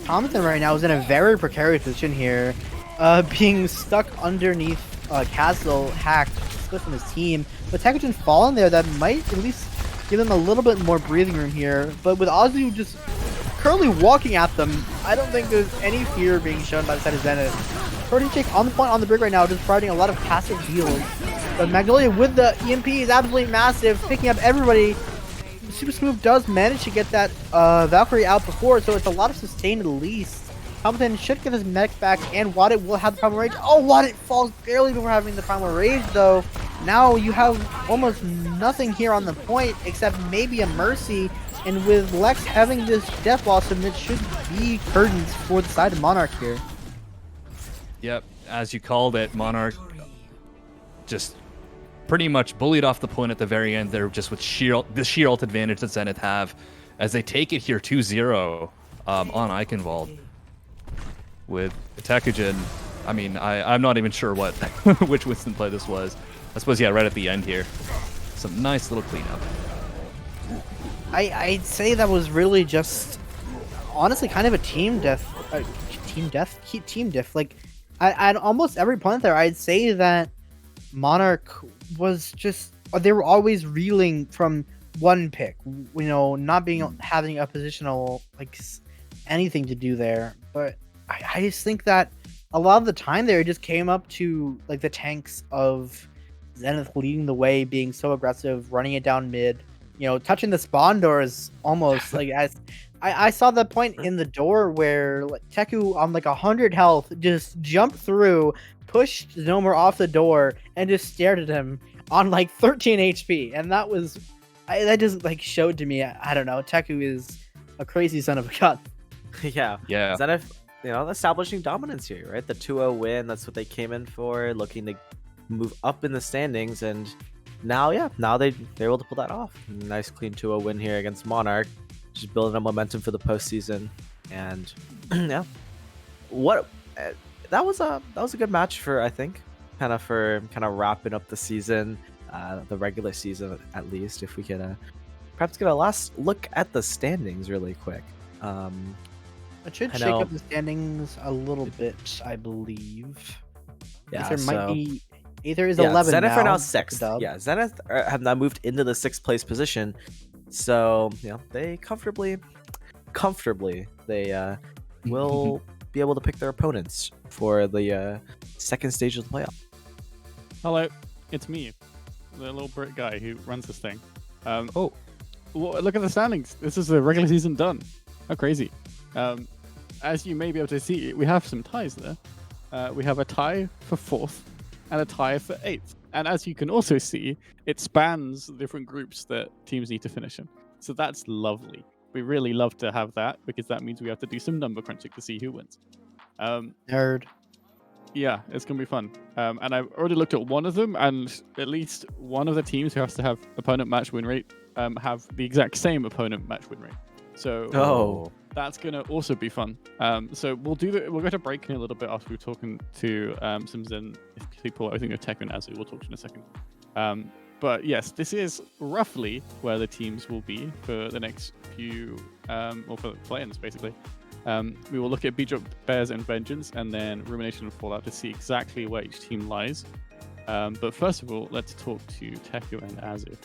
Thompson right now is in a very precarious position here, being stuck underneath Castle, hacked, split from his team. But Tekugen falling there, that might at least give them a little bit more breathing room here. But with Azu just currently walking at them, I don't think there's any fear being shown by the side of Zenith. Protein Shake on the point on the Brig right now, just providing a lot of passive heals. But Magnolia with the EMP is absolutely massive, picking up everybody. Super Smooth does manage to get that Valkyrie out before, so it's a lot of sustain at least. Thompson should get his mech back, and Wadit will have the Primal Rage. Oh, Wadit falls barely before having the Primal Rage, though. Now you have almost nothing here on the point, except maybe a Mercy, and with Lex having this Death Blossom, it should be curtains for the side of Monarch here. Yep, as you called it, Monarch just pretty much bullied off the point at the very end there, just with the sheer ult advantage that Zenith have, as they take it here 2-0 on Eichenwald. With Tekugen, I mean, I'm not even sure what which Winston play this was. I suppose, yeah, right at the end here. Some nice little cleanup. I'd say that was really just, honestly, kind of a team death. Team diff. Like, at almost every point there, I'd say that Monarch was just, they were always reeling from one pick. You know, not being having a positional, like, anything to do there. But I just think that a lot of the time there, it just came up to, like, the tanks of Zenith leading the way, being so aggressive, running it down mid, you know, touching the spawn doors almost. Like, as I saw that point in the door where, like, Teku on like 100 health just jumped through, pushed Zomer off the door, and just stared at him on like 13 HP. And that was, that just like showed to me, I don't know, Teku is a crazy son of a gun. Yeah. Zenith, you know, establishing dominance here, right? The 2-0 win, that's what they came in for, looking to move up in the standings, and now they're able to pull that off. Nice clean 2-0 win here against Monarch, just building up momentum for the postseason. And yeah, that was a good match for, I think, kind of wrapping up the season, the regular season at least. If we could perhaps get a last look at the standings really quick. It should shake up the standings a little bit, I believe. Yeah, there might be. Aether is 11 Zenith now. are now 6th. Yeah, Zenith have now moved into the 6th place position. So, you know, they comfortably, they will be able to pick their opponents for the second stage of the playoff. Hello, it's me, the little Brit guy who runs this thing. Look at the standings. This is the regular season done. How crazy. As you may be able to see, we have some ties there. We have a tie for 4th and a tie for 8th. And as you can also see, it spans the different groups that teams need to finish in. So that's lovely. We really love to have that, because that means we have to do some number crunching to see who wins. Nerd. Yeah, it's going to be fun. And I've already looked at one of them, and at least one of the teams who has to have opponent match win rate have the exact same opponent match win rate. So that's going to also be fun. So we'll go to break in a little bit after we're talking to some Zen people. I think of Tech and Azu. We'll talk to in a second. But yes, this is roughly where the teams will be for the next few, or for the play-ins, basically. We will look at Beat Up Bears and Vengeance, and then Ruination and Fallout to see exactly where each team lies. But first of all, let's talk to Teku and Azu.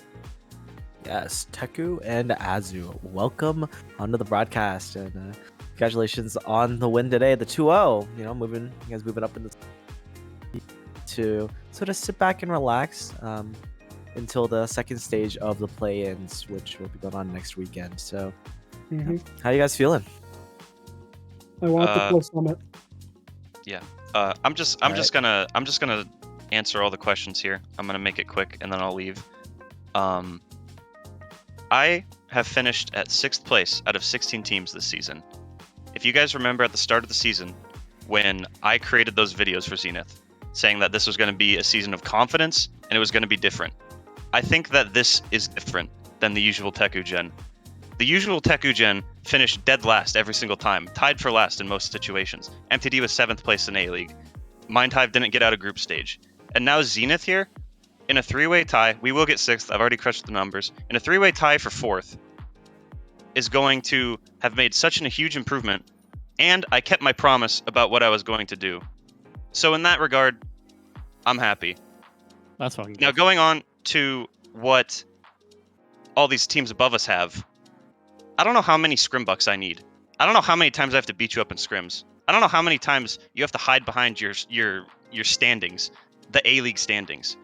Yes, Teku and Azu, welcome onto the broadcast, and congratulations on the win today, the 2-0. You know, you guys moving up in the to sort of sit back and relax until the second stage of the play-ins, which will be going on next weekend. So, how you guys feeling? I want the full summit. Yeah, I'm just gonna answer all the questions here. I'm gonna make it quick, and then I'll leave. I have finished at 6th place out of 16 teams this season. If you guys remember at the start of the season, when I created those videos for Zenith, saying that this was going to be a season of confidence and it was going to be different, I think that this is different than the usual Teku gen. The usual Teku gen finished dead last every single time, tied for last in most situations. MTD was 7th place in A-League. Mindhive didn't get out of group stage. And now Zenith here, in a 3-way tie, we will get 6th, I've already crushed the numbers, in a 3-way tie for 4th, is going to have made such a huge improvement, and I kept my promise about what I was going to do. So in that regard, I'm happy. That's fine. Now going on to what all these teams above us have, I don't know how many scrim bucks I need. I don't know how many times I have to beat you up in scrims. I don't know how many times you have to hide behind your standings, the A-League standings.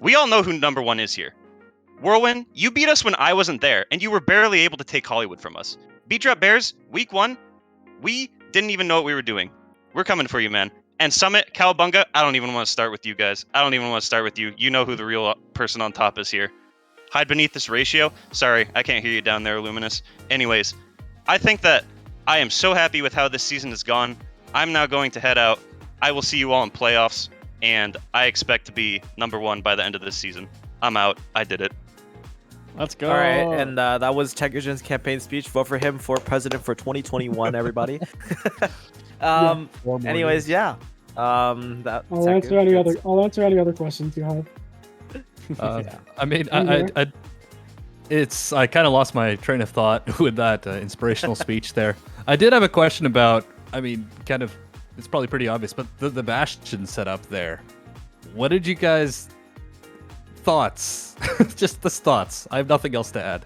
We all know who number 1 is here. Whirlwind, you beat us when I wasn't there, and you were barely able to take Hollywood from us. Beat Drop Bears, week 1, we didn't even know what we were doing. We're coming for you, man. And Summit, Cowabunga, I don't even want to start with you guys. I don't even want to start with you. You know who the real person on top is here. Hide beneath this ratio. Sorry, I can't hear you down there, Luminous. Anyways, I think that I am so happy with how this season has gone. I'm now going to head out. I will see you all in playoffs, and I expect to be number 1 by the end of this season. I'm out. I did it. Let's go. All right, and that was Tekogen's campaign speech. Vote for him for president for 2021, everybody. Anyways, yeah. That. I'll answer any other. I'll answer any other questions you have. I mean, I kind of lost my train of thought with that inspirational speech there. I did have a question about, I mean, kind of, it's probably pretty obvious, but the Bastion setup there. What did you guys thoughts? Just the thoughts. I have nothing else to add.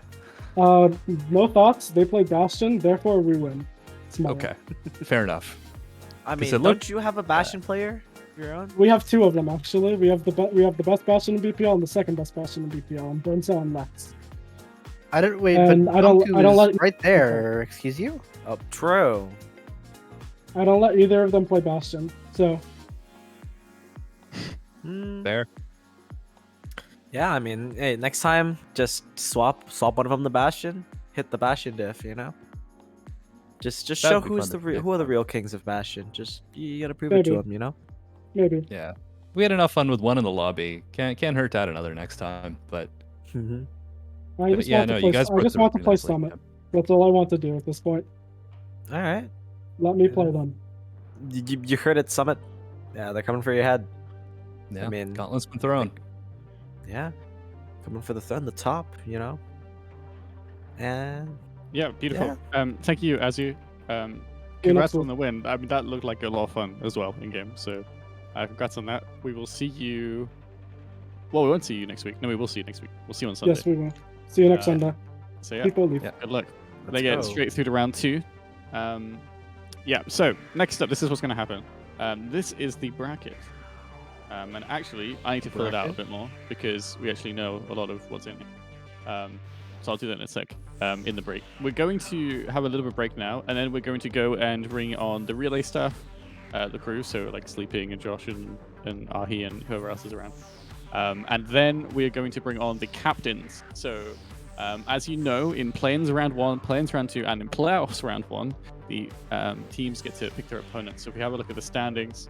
No thoughts. They play Bastion, therefore we win. Small. Okay, fair enough. I mean, don't you have a Bastion player of your own? We have 2 of them actually. We have the best Bastion in BPL and the second best Bastion in BPL, and Burnsail and Lex. I don't wait, and but I don't let right there. Excuse you. Oh, true. I don't let either of them play Bastion. So. Fair. Yeah, I mean, hey, next time just swap one of them to Bastion, hit the Bastion diff, you know. Just show who are the real kings of Bastion. Just you gotta prove it to them, you know. Maybe. Yeah, we had enough fun with one in the lobby. Can't hurt to add another next time. But I just want to play Summit. That's all I want to do at this point. All right. Let me play them. You heard it, Summit. Yeah, they're coming for your head. Yeah, I mean, gauntlet's been thrown. Yeah, coming for the top, you know. And yeah, beautiful. Yeah. Thank you, Azu. Congrats on the win. I mean, that looked like a lot of fun as well in game. So, congrats on that. We will see you. Well, we won't see you next week. No, we will see you next week. We'll see you on Sunday. Yes, we will. See you next Sunday. So yeah, people leave. Yeah, good luck. They get straight through to round 2. Yeah. So next up, this is what's going to happen. This is the bracket. And actually, I need to fill it out a bit more because we actually know a lot of what's in it. So I'll do that in a sec, in the break. We're going to have a little bit of break now, and then we're going to go and bring on the relay staff, the crew, so like Sleeping and Josh and Ahi and whoever else is around. And then we're going to bring on the captains. So as you know, in play-ins round 1, play-ins round 2, and in playoffs round 1, the teams get to pick their opponents. So if we have a look at the standings,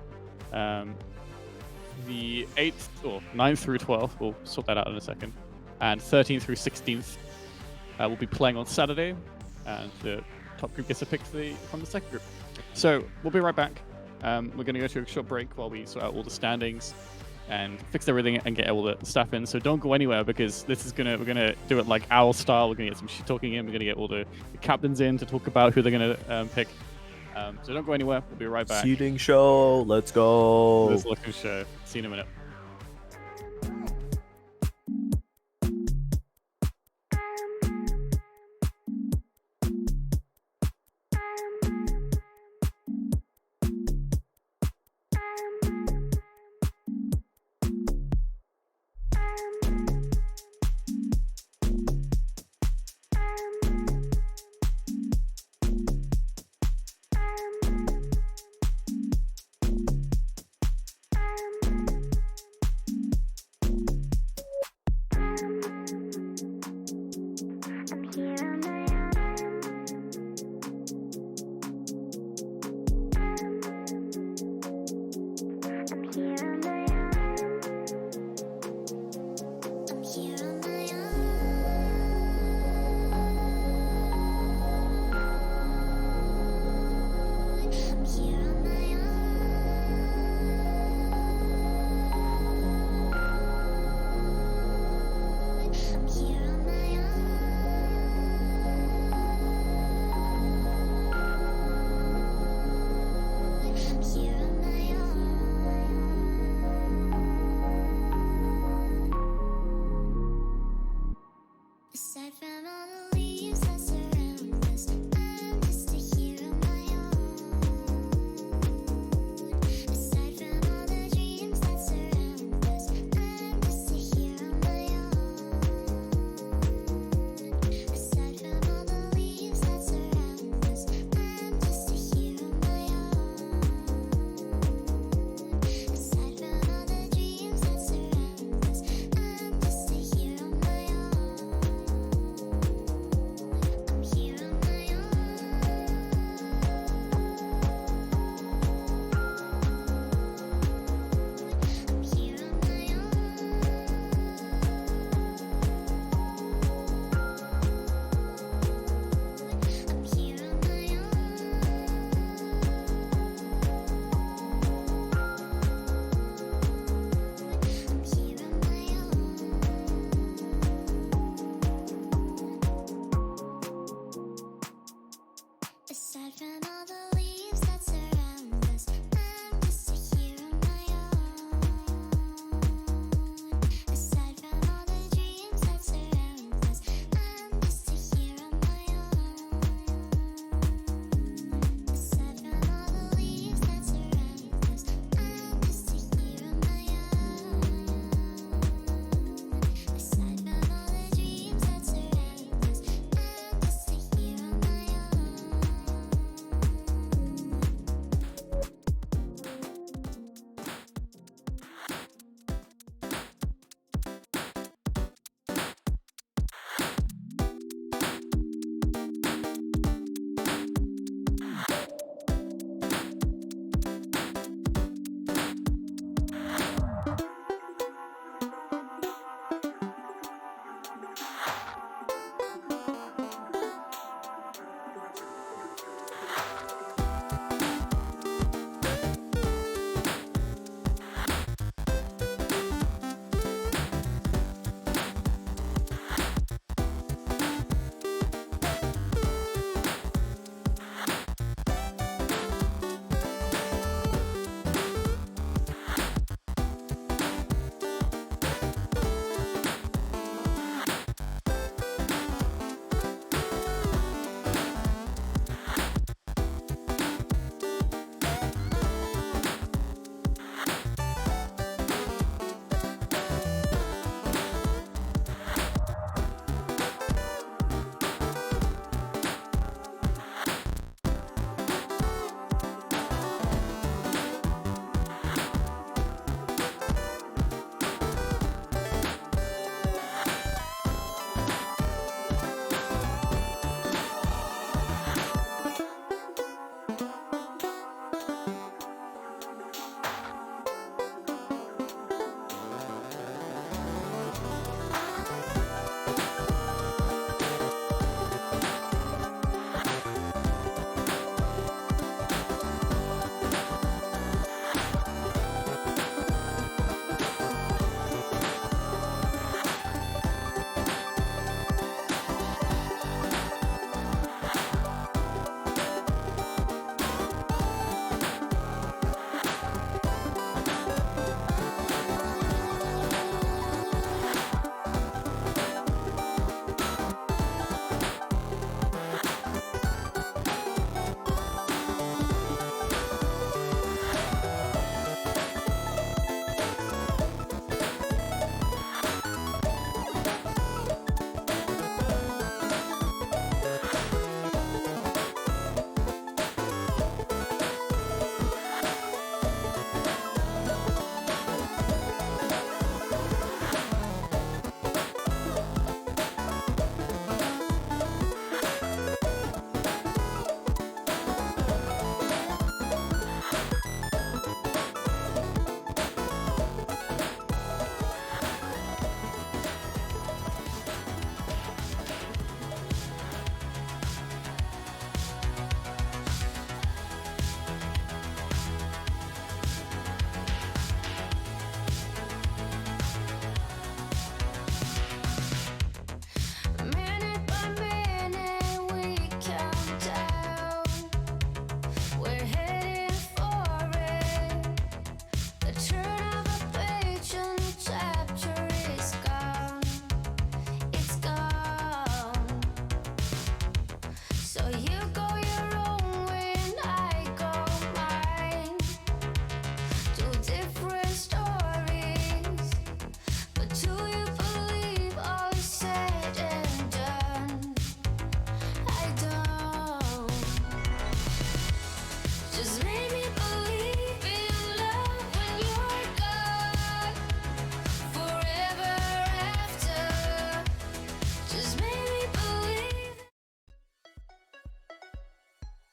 the 8th or 9th through 12th, we'll sort that out in a second, and 13th through 16th will be playing on Saturday, and the top group gets to pick from the second group. So we'll be right back. We're going to go to a short break while we sort out all the standings and fix everything and get all the stuff in. So don't go anywhere because we're gonna do it like owl style. We're gonna get some shit talking in. We're gonna get all the captains in to talk about who they're gonna pick. So don't go anywhere. We'll be right back. Seeding show. Let's go. Let's look at the show. See you in a minute.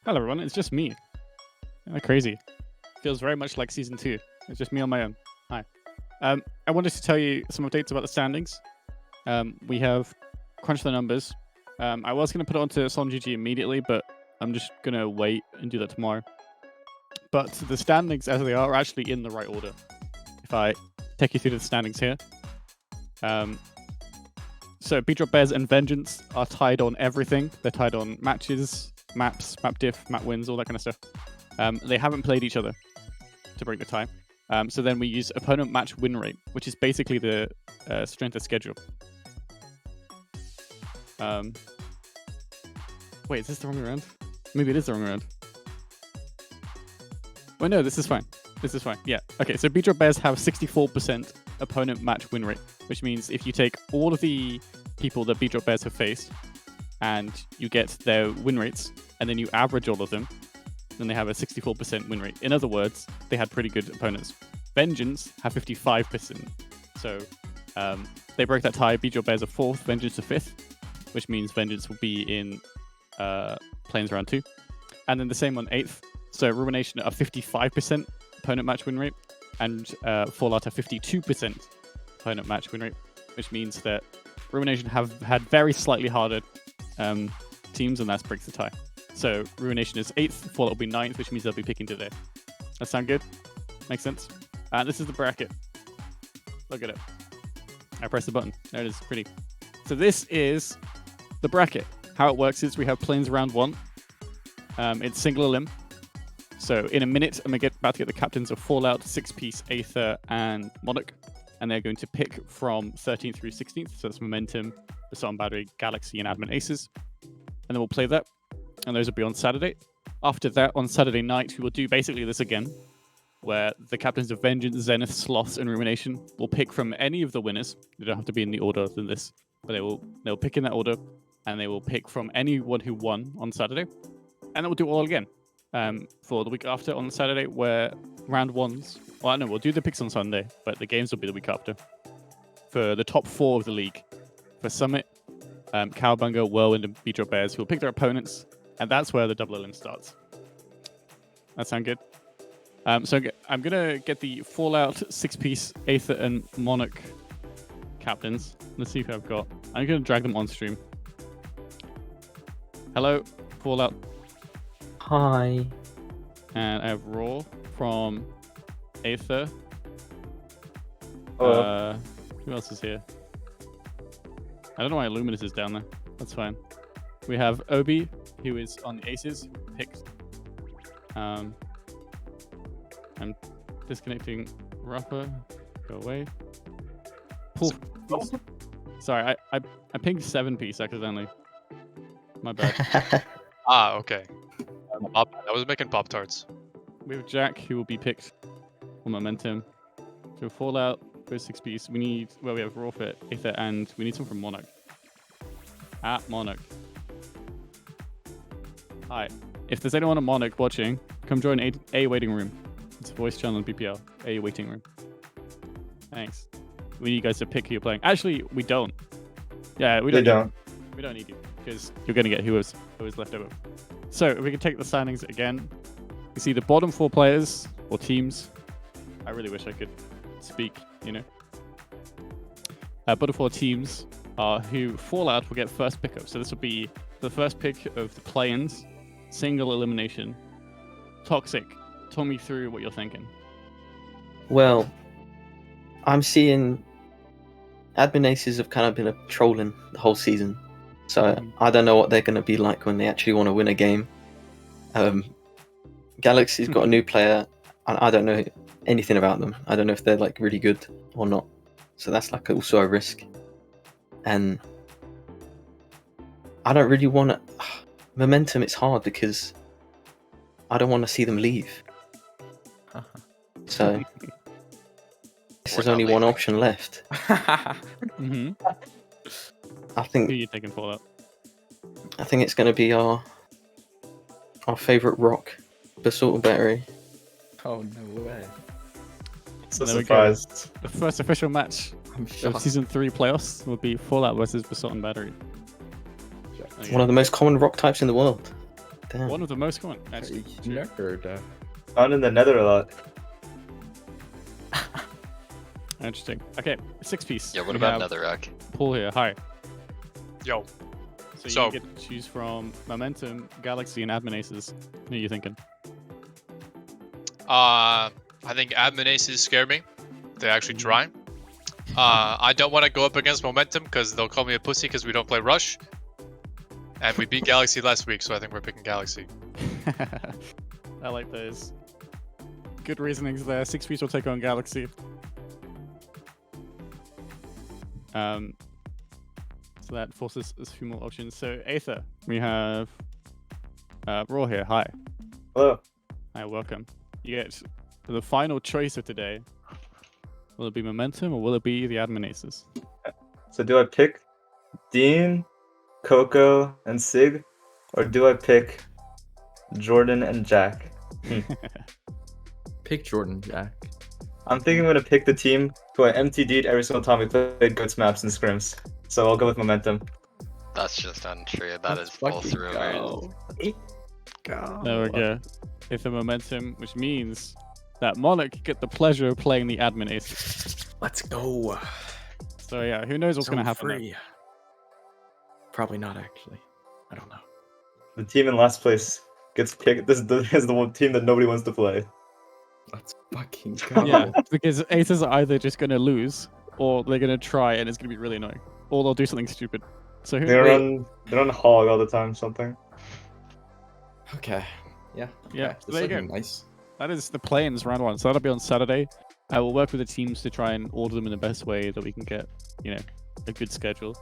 Hello everyone, it's just me. Crazy. Feels very much like Season 2. It's just me on my own. Hi. I wanted to tell you some updates about the standings. We have crunched the numbers. I was going to put it onto SomGG immediately, but I'm just going to wait and do that tomorrow. But the standings as they are actually in the right order. If I take you through the standings here. So Beatrop Bears and Vengeance are tied on everything. They're tied on matches, maps, map diff, map wins, all that kind of stuff. They haven't played each other to break the tie. So then we use opponent match win rate, which is basically the strength of schedule. Wait, is this the wrong way around? Maybe it is the wrong way around. Well, no, this is fine. This is fine. Yeah. Okay, so B-Drop Bears have 64% opponent match win rate, which means if you take all of the people that B-Drop Bears have faced and you get their win rates, and then you average all of them, then they have a 64% win rate. In other words, they had pretty good opponents. Vengeance have 55%. So they broke that tie. B-Drop Bears are 4th, Vengeance are 5th, which means Vengeance will be in Plains round 2. And then the same on 8th. So Ruination are 55% opponent match win rate, and Fallout are 52% opponent match win rate, which means that Ruination have had very slightly harder teams, and that breaks the tie. So Ruination is 8th, Fallout will be 9th, which means they'll be picking today. That sound good? Makes sense? This is the bracket. Look at it. I press the button. There it is. Pretty. So this is the bracket. How it works is we have Plains round 1. It's single elim. So in a minute, I'm about to get the captains of Fallout, 6-piece, Aether, and Monarch. And they're going to pick from 13th through 16th. So that's Momentum, Basson Battery, Galaxy, and Admin Aces. And then we'll play that. And those will be on Saturday. After that, on Saturday night, we will do basically this again, where the captains of Vengeance, Zenith, Sloths, and Ruination will pick from any of the winners. They don't have to be in the order than this, but they'll pick in that order, and they will pick from anyone who won on Saturday. And then we'll do it all again for the week after on Saturday, where round 1s. Well, no, we'll do the picks on Sunday, but the games will be the week after. For the top 4 of the league, for Summit, Cowabunga, Whirlwind, and B-Drop Bears, who will pick their opponents, and that's where the double elim starts. That sound good? So I'm going to get the Fallout 6-piece Aether and Monarch captains. Let's see if I've got... I'm going to drag them on stream. Hello, Fallout. Hi. And I have Raw from Aether. Who else is here? I don't know why Luminous is down there. That's fine. We have Obi, who is on the Aces, picked. I'm disconnecting Rapper. Go away. Pull. Sorry, I pinged 7-piece accidentally. My bad. Okay. I was making Pop-Tarts. We have Jack, who will be picked on Momentum. So Fallout, first 6-piece. We have Raw for Aether, and we need some from Monarch. At Monarch. Hi. If there's anyone on Monarch watching, come join A Waiting Room. It's a voice channel on BPL. A Waiting Room. Thanks. We need you guys to pick who you're playing. Actually, we don't. Yeah, we don't. We don't need you, because you're going to get who is left over. So, if we can take the standings again. You see the bottom 4 players, or teams. I really wish I could speak, you know. Bottom 4 teams are who Fallout will get first pick of. So this will be the first pick of the play-ins, single elimination. Toxic, talk me through what you're thinking. Well, I'm seeing Admin Aces have kind of been trolling the whole season. So I don't know what they're going to be like when they actually want to win a game. Galaxy's got a new player, and I don't know anything about them. I don't know if they're like really good or not. So that's like also a risk. And I don't really want to... Momentum, it's hard because I don't want to see them leave. So there's only one option left. Mm-hmm. I think... Who are you taking Fallout? I think it's going to be our favourite rock, Basalt Battery. Oh, no way. So surprised. The first official match of Season 3 playoffs will be Fallout versus Basalt Battery. One of the most common rock types in the world. Damn. One of the most common, actually. Nerd. Found in the nether a lot. Interesting. Okay, 6-piece. Yeah, what We about have Netherrack? Paul here. Hi. Yo. So you get to choose from Momentum, Galaxy, and Admin Aces. What are you thinking? I think Admin Aces scare me. They actually try. I don't want to go up against Momentum because they'll call me a pussy because we don't play Rush. And we beat Galaxy last week, so I think we're picking Galaxy. I like those. Good reasonings there. 6Ps will take on Galaxy. So that forces us a few more options. So Aether, we have Raw here. Hi. Hello. Hi, welcome. You get the final choice of today. Will it be Momentum or will it be the Admin Aces? So do I pick Dean, Coco, and Sig, or do I pick Jordan and Jack? Pick Jordan, Jack. I'm thinking I'm gonna pick the team who I MTD'd every single time we played Goats maps and scrims. So I'll go with Momentum. That's just untrue. That is false rumors. There we go. If the Momentum, which means that Monarch get the pleasure of playing the Admin Aces. Let's go. So yeah, who knows what's going to happen free. Probably not, actually. I don't know. The team in last place gets picked. This is the one team that nobody wants to play. Let's fucking go. Yeah, because Aces are either just going to lose, or they're going to try and it's going to be really annoying. Or they'll do something stupid. So who... They run Hog all the time, something. Okay. Yeah. Yeah, Okay. so there you go. Nice. That is the play-ins round 1. So that'll be on Saturday. I will work with the teams to try and order them in the best way that we can get, a good schedule.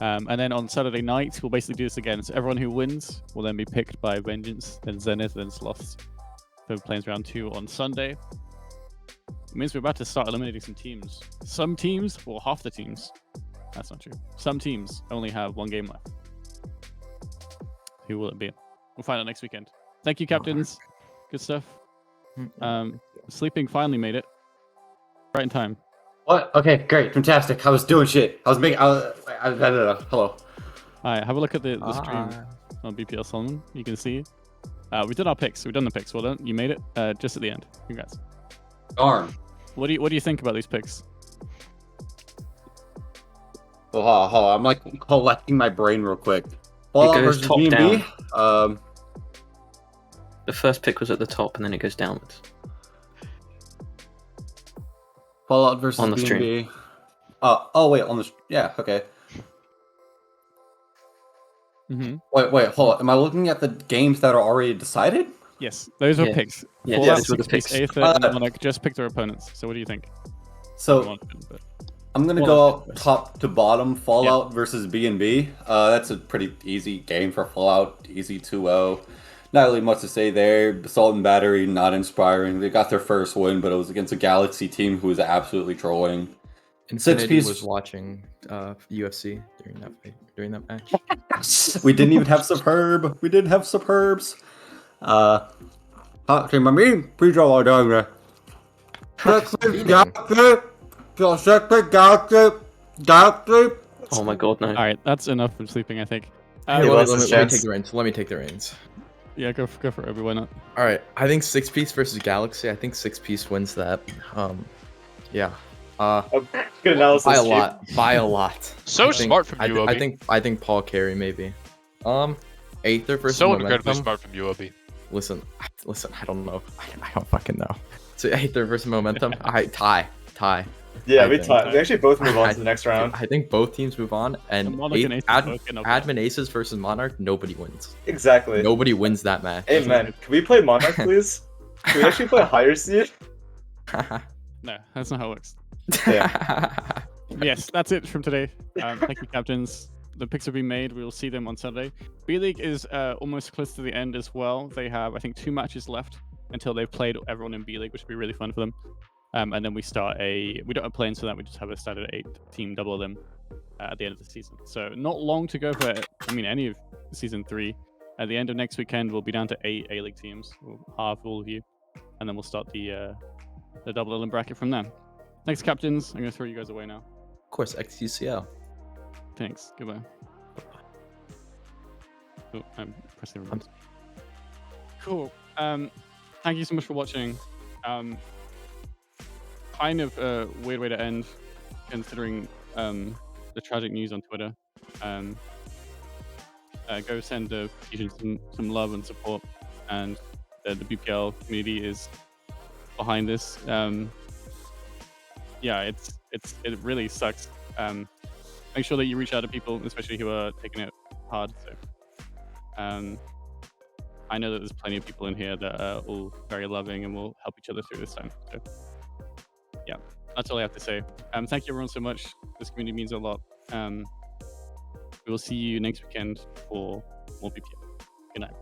And then on Saturday night, we'll basically do this again. So everyone who wins will then be picked by Vengeance, then Zenith, then Sloths for play-ins round 2 on Sunday. It means we're about to start eliminating some teams. Some teams, well, half the teams. That's not true. Some teams only have 1 game left. Who will it be? We'll find out next weekend. Thank you, captains. Good stuff. Sleeping finally made it. Right in time. What? Okay, great, fantastic. I was doing shit. I was making. Hello. Alright, have a look at the stream on BPL Solomon. You can see. We did our picks. We've done the picks. Well done. You made it just at the end. Congrats. Darn. What do you think about these picks? Well, hold on. I'm like collecting my brain real quick. Fallout goes versus top B&B. The first pick was at the top, and then it goes downwards. Fallout versus on the B&B. stream. Oh wait, on the yeah, okay. Wait, hold on. Am I looking at the games that are already decided? Yes, those are picks. Yeah, Fallout those were the 6 picks. Aether and Monarch just picked their opponents. So what do you think? So I'm gonna go up top to bottom. Fallout versus B&B. That's a pretty easy game for Fallout. Easy 2-0. Not really much to say there. Assault and Battery, not inspiring. They got their first win, but it was against a Galaxy team who was absolutely trolling. Infinity 6Ps was watching UFC during that match. We didn't even have Superb. We didn't have Superbs. Okay, my main pre-draw are doing there. Oh my god, no. Alright, that's enough from sleeping, I think. Let me take the reins. Let me take the reins. Yeah, go for it. Why not? All right, I think 6-piece versus Galaxy. I think 6-piece wins that. Yeah. Good analysis. By a lot. So smart from you, Obi. I think Paul Carey maybe. Aether versus So Momentum. incredibly smart from you, Obi. Listen. I don't know. I don't fucking know. So Aether versus Momentum. Tie. Yeah, we actually both move on to the next round. I think both teams move on, and Admin Aces versus Monarch, nobody wins. Exactly. Nobody wins that match. Hey man, can we play Monarch, please? Can we actually play higher seed? No, that's not how it works. Yeah. Yes, that's it from today. Thank you, captains. The picks have been made. We will see them on Sunday. B-League is almost close to the end as well. They have, I think, 2 matches left until they've played everyone in B-League, which will be really fun for them. And then we start we don't have play-ins for that. We just have a standard 8-team double them at the end of the season. So not long to go for, any of season 3. At the end of next weekend, we'll be down to 8 A-League teams, half all of you, and then we'll start the double element bracket from there. Thanks, captains. I'm going to throw you guys away now. Of course, XQCL. Thanks. Goodbye. Oh, I'm pressing the remote. Cool. Thank you so much for watching. Kind of a weird way to end, considering the tragic news on Twitter. Go send Fusion some love and support, and the BPL community is behind this. Yeah, it really sucks. Make sure that you reach out to people, especially who are taking it hard. So I know that there's plenty of people in here that are all very loving and will help each other through this time. So, yeah, that's all I have to say. Thank you everyone so much. This community means a lot. We will see you next weekend for more BPL. Good night.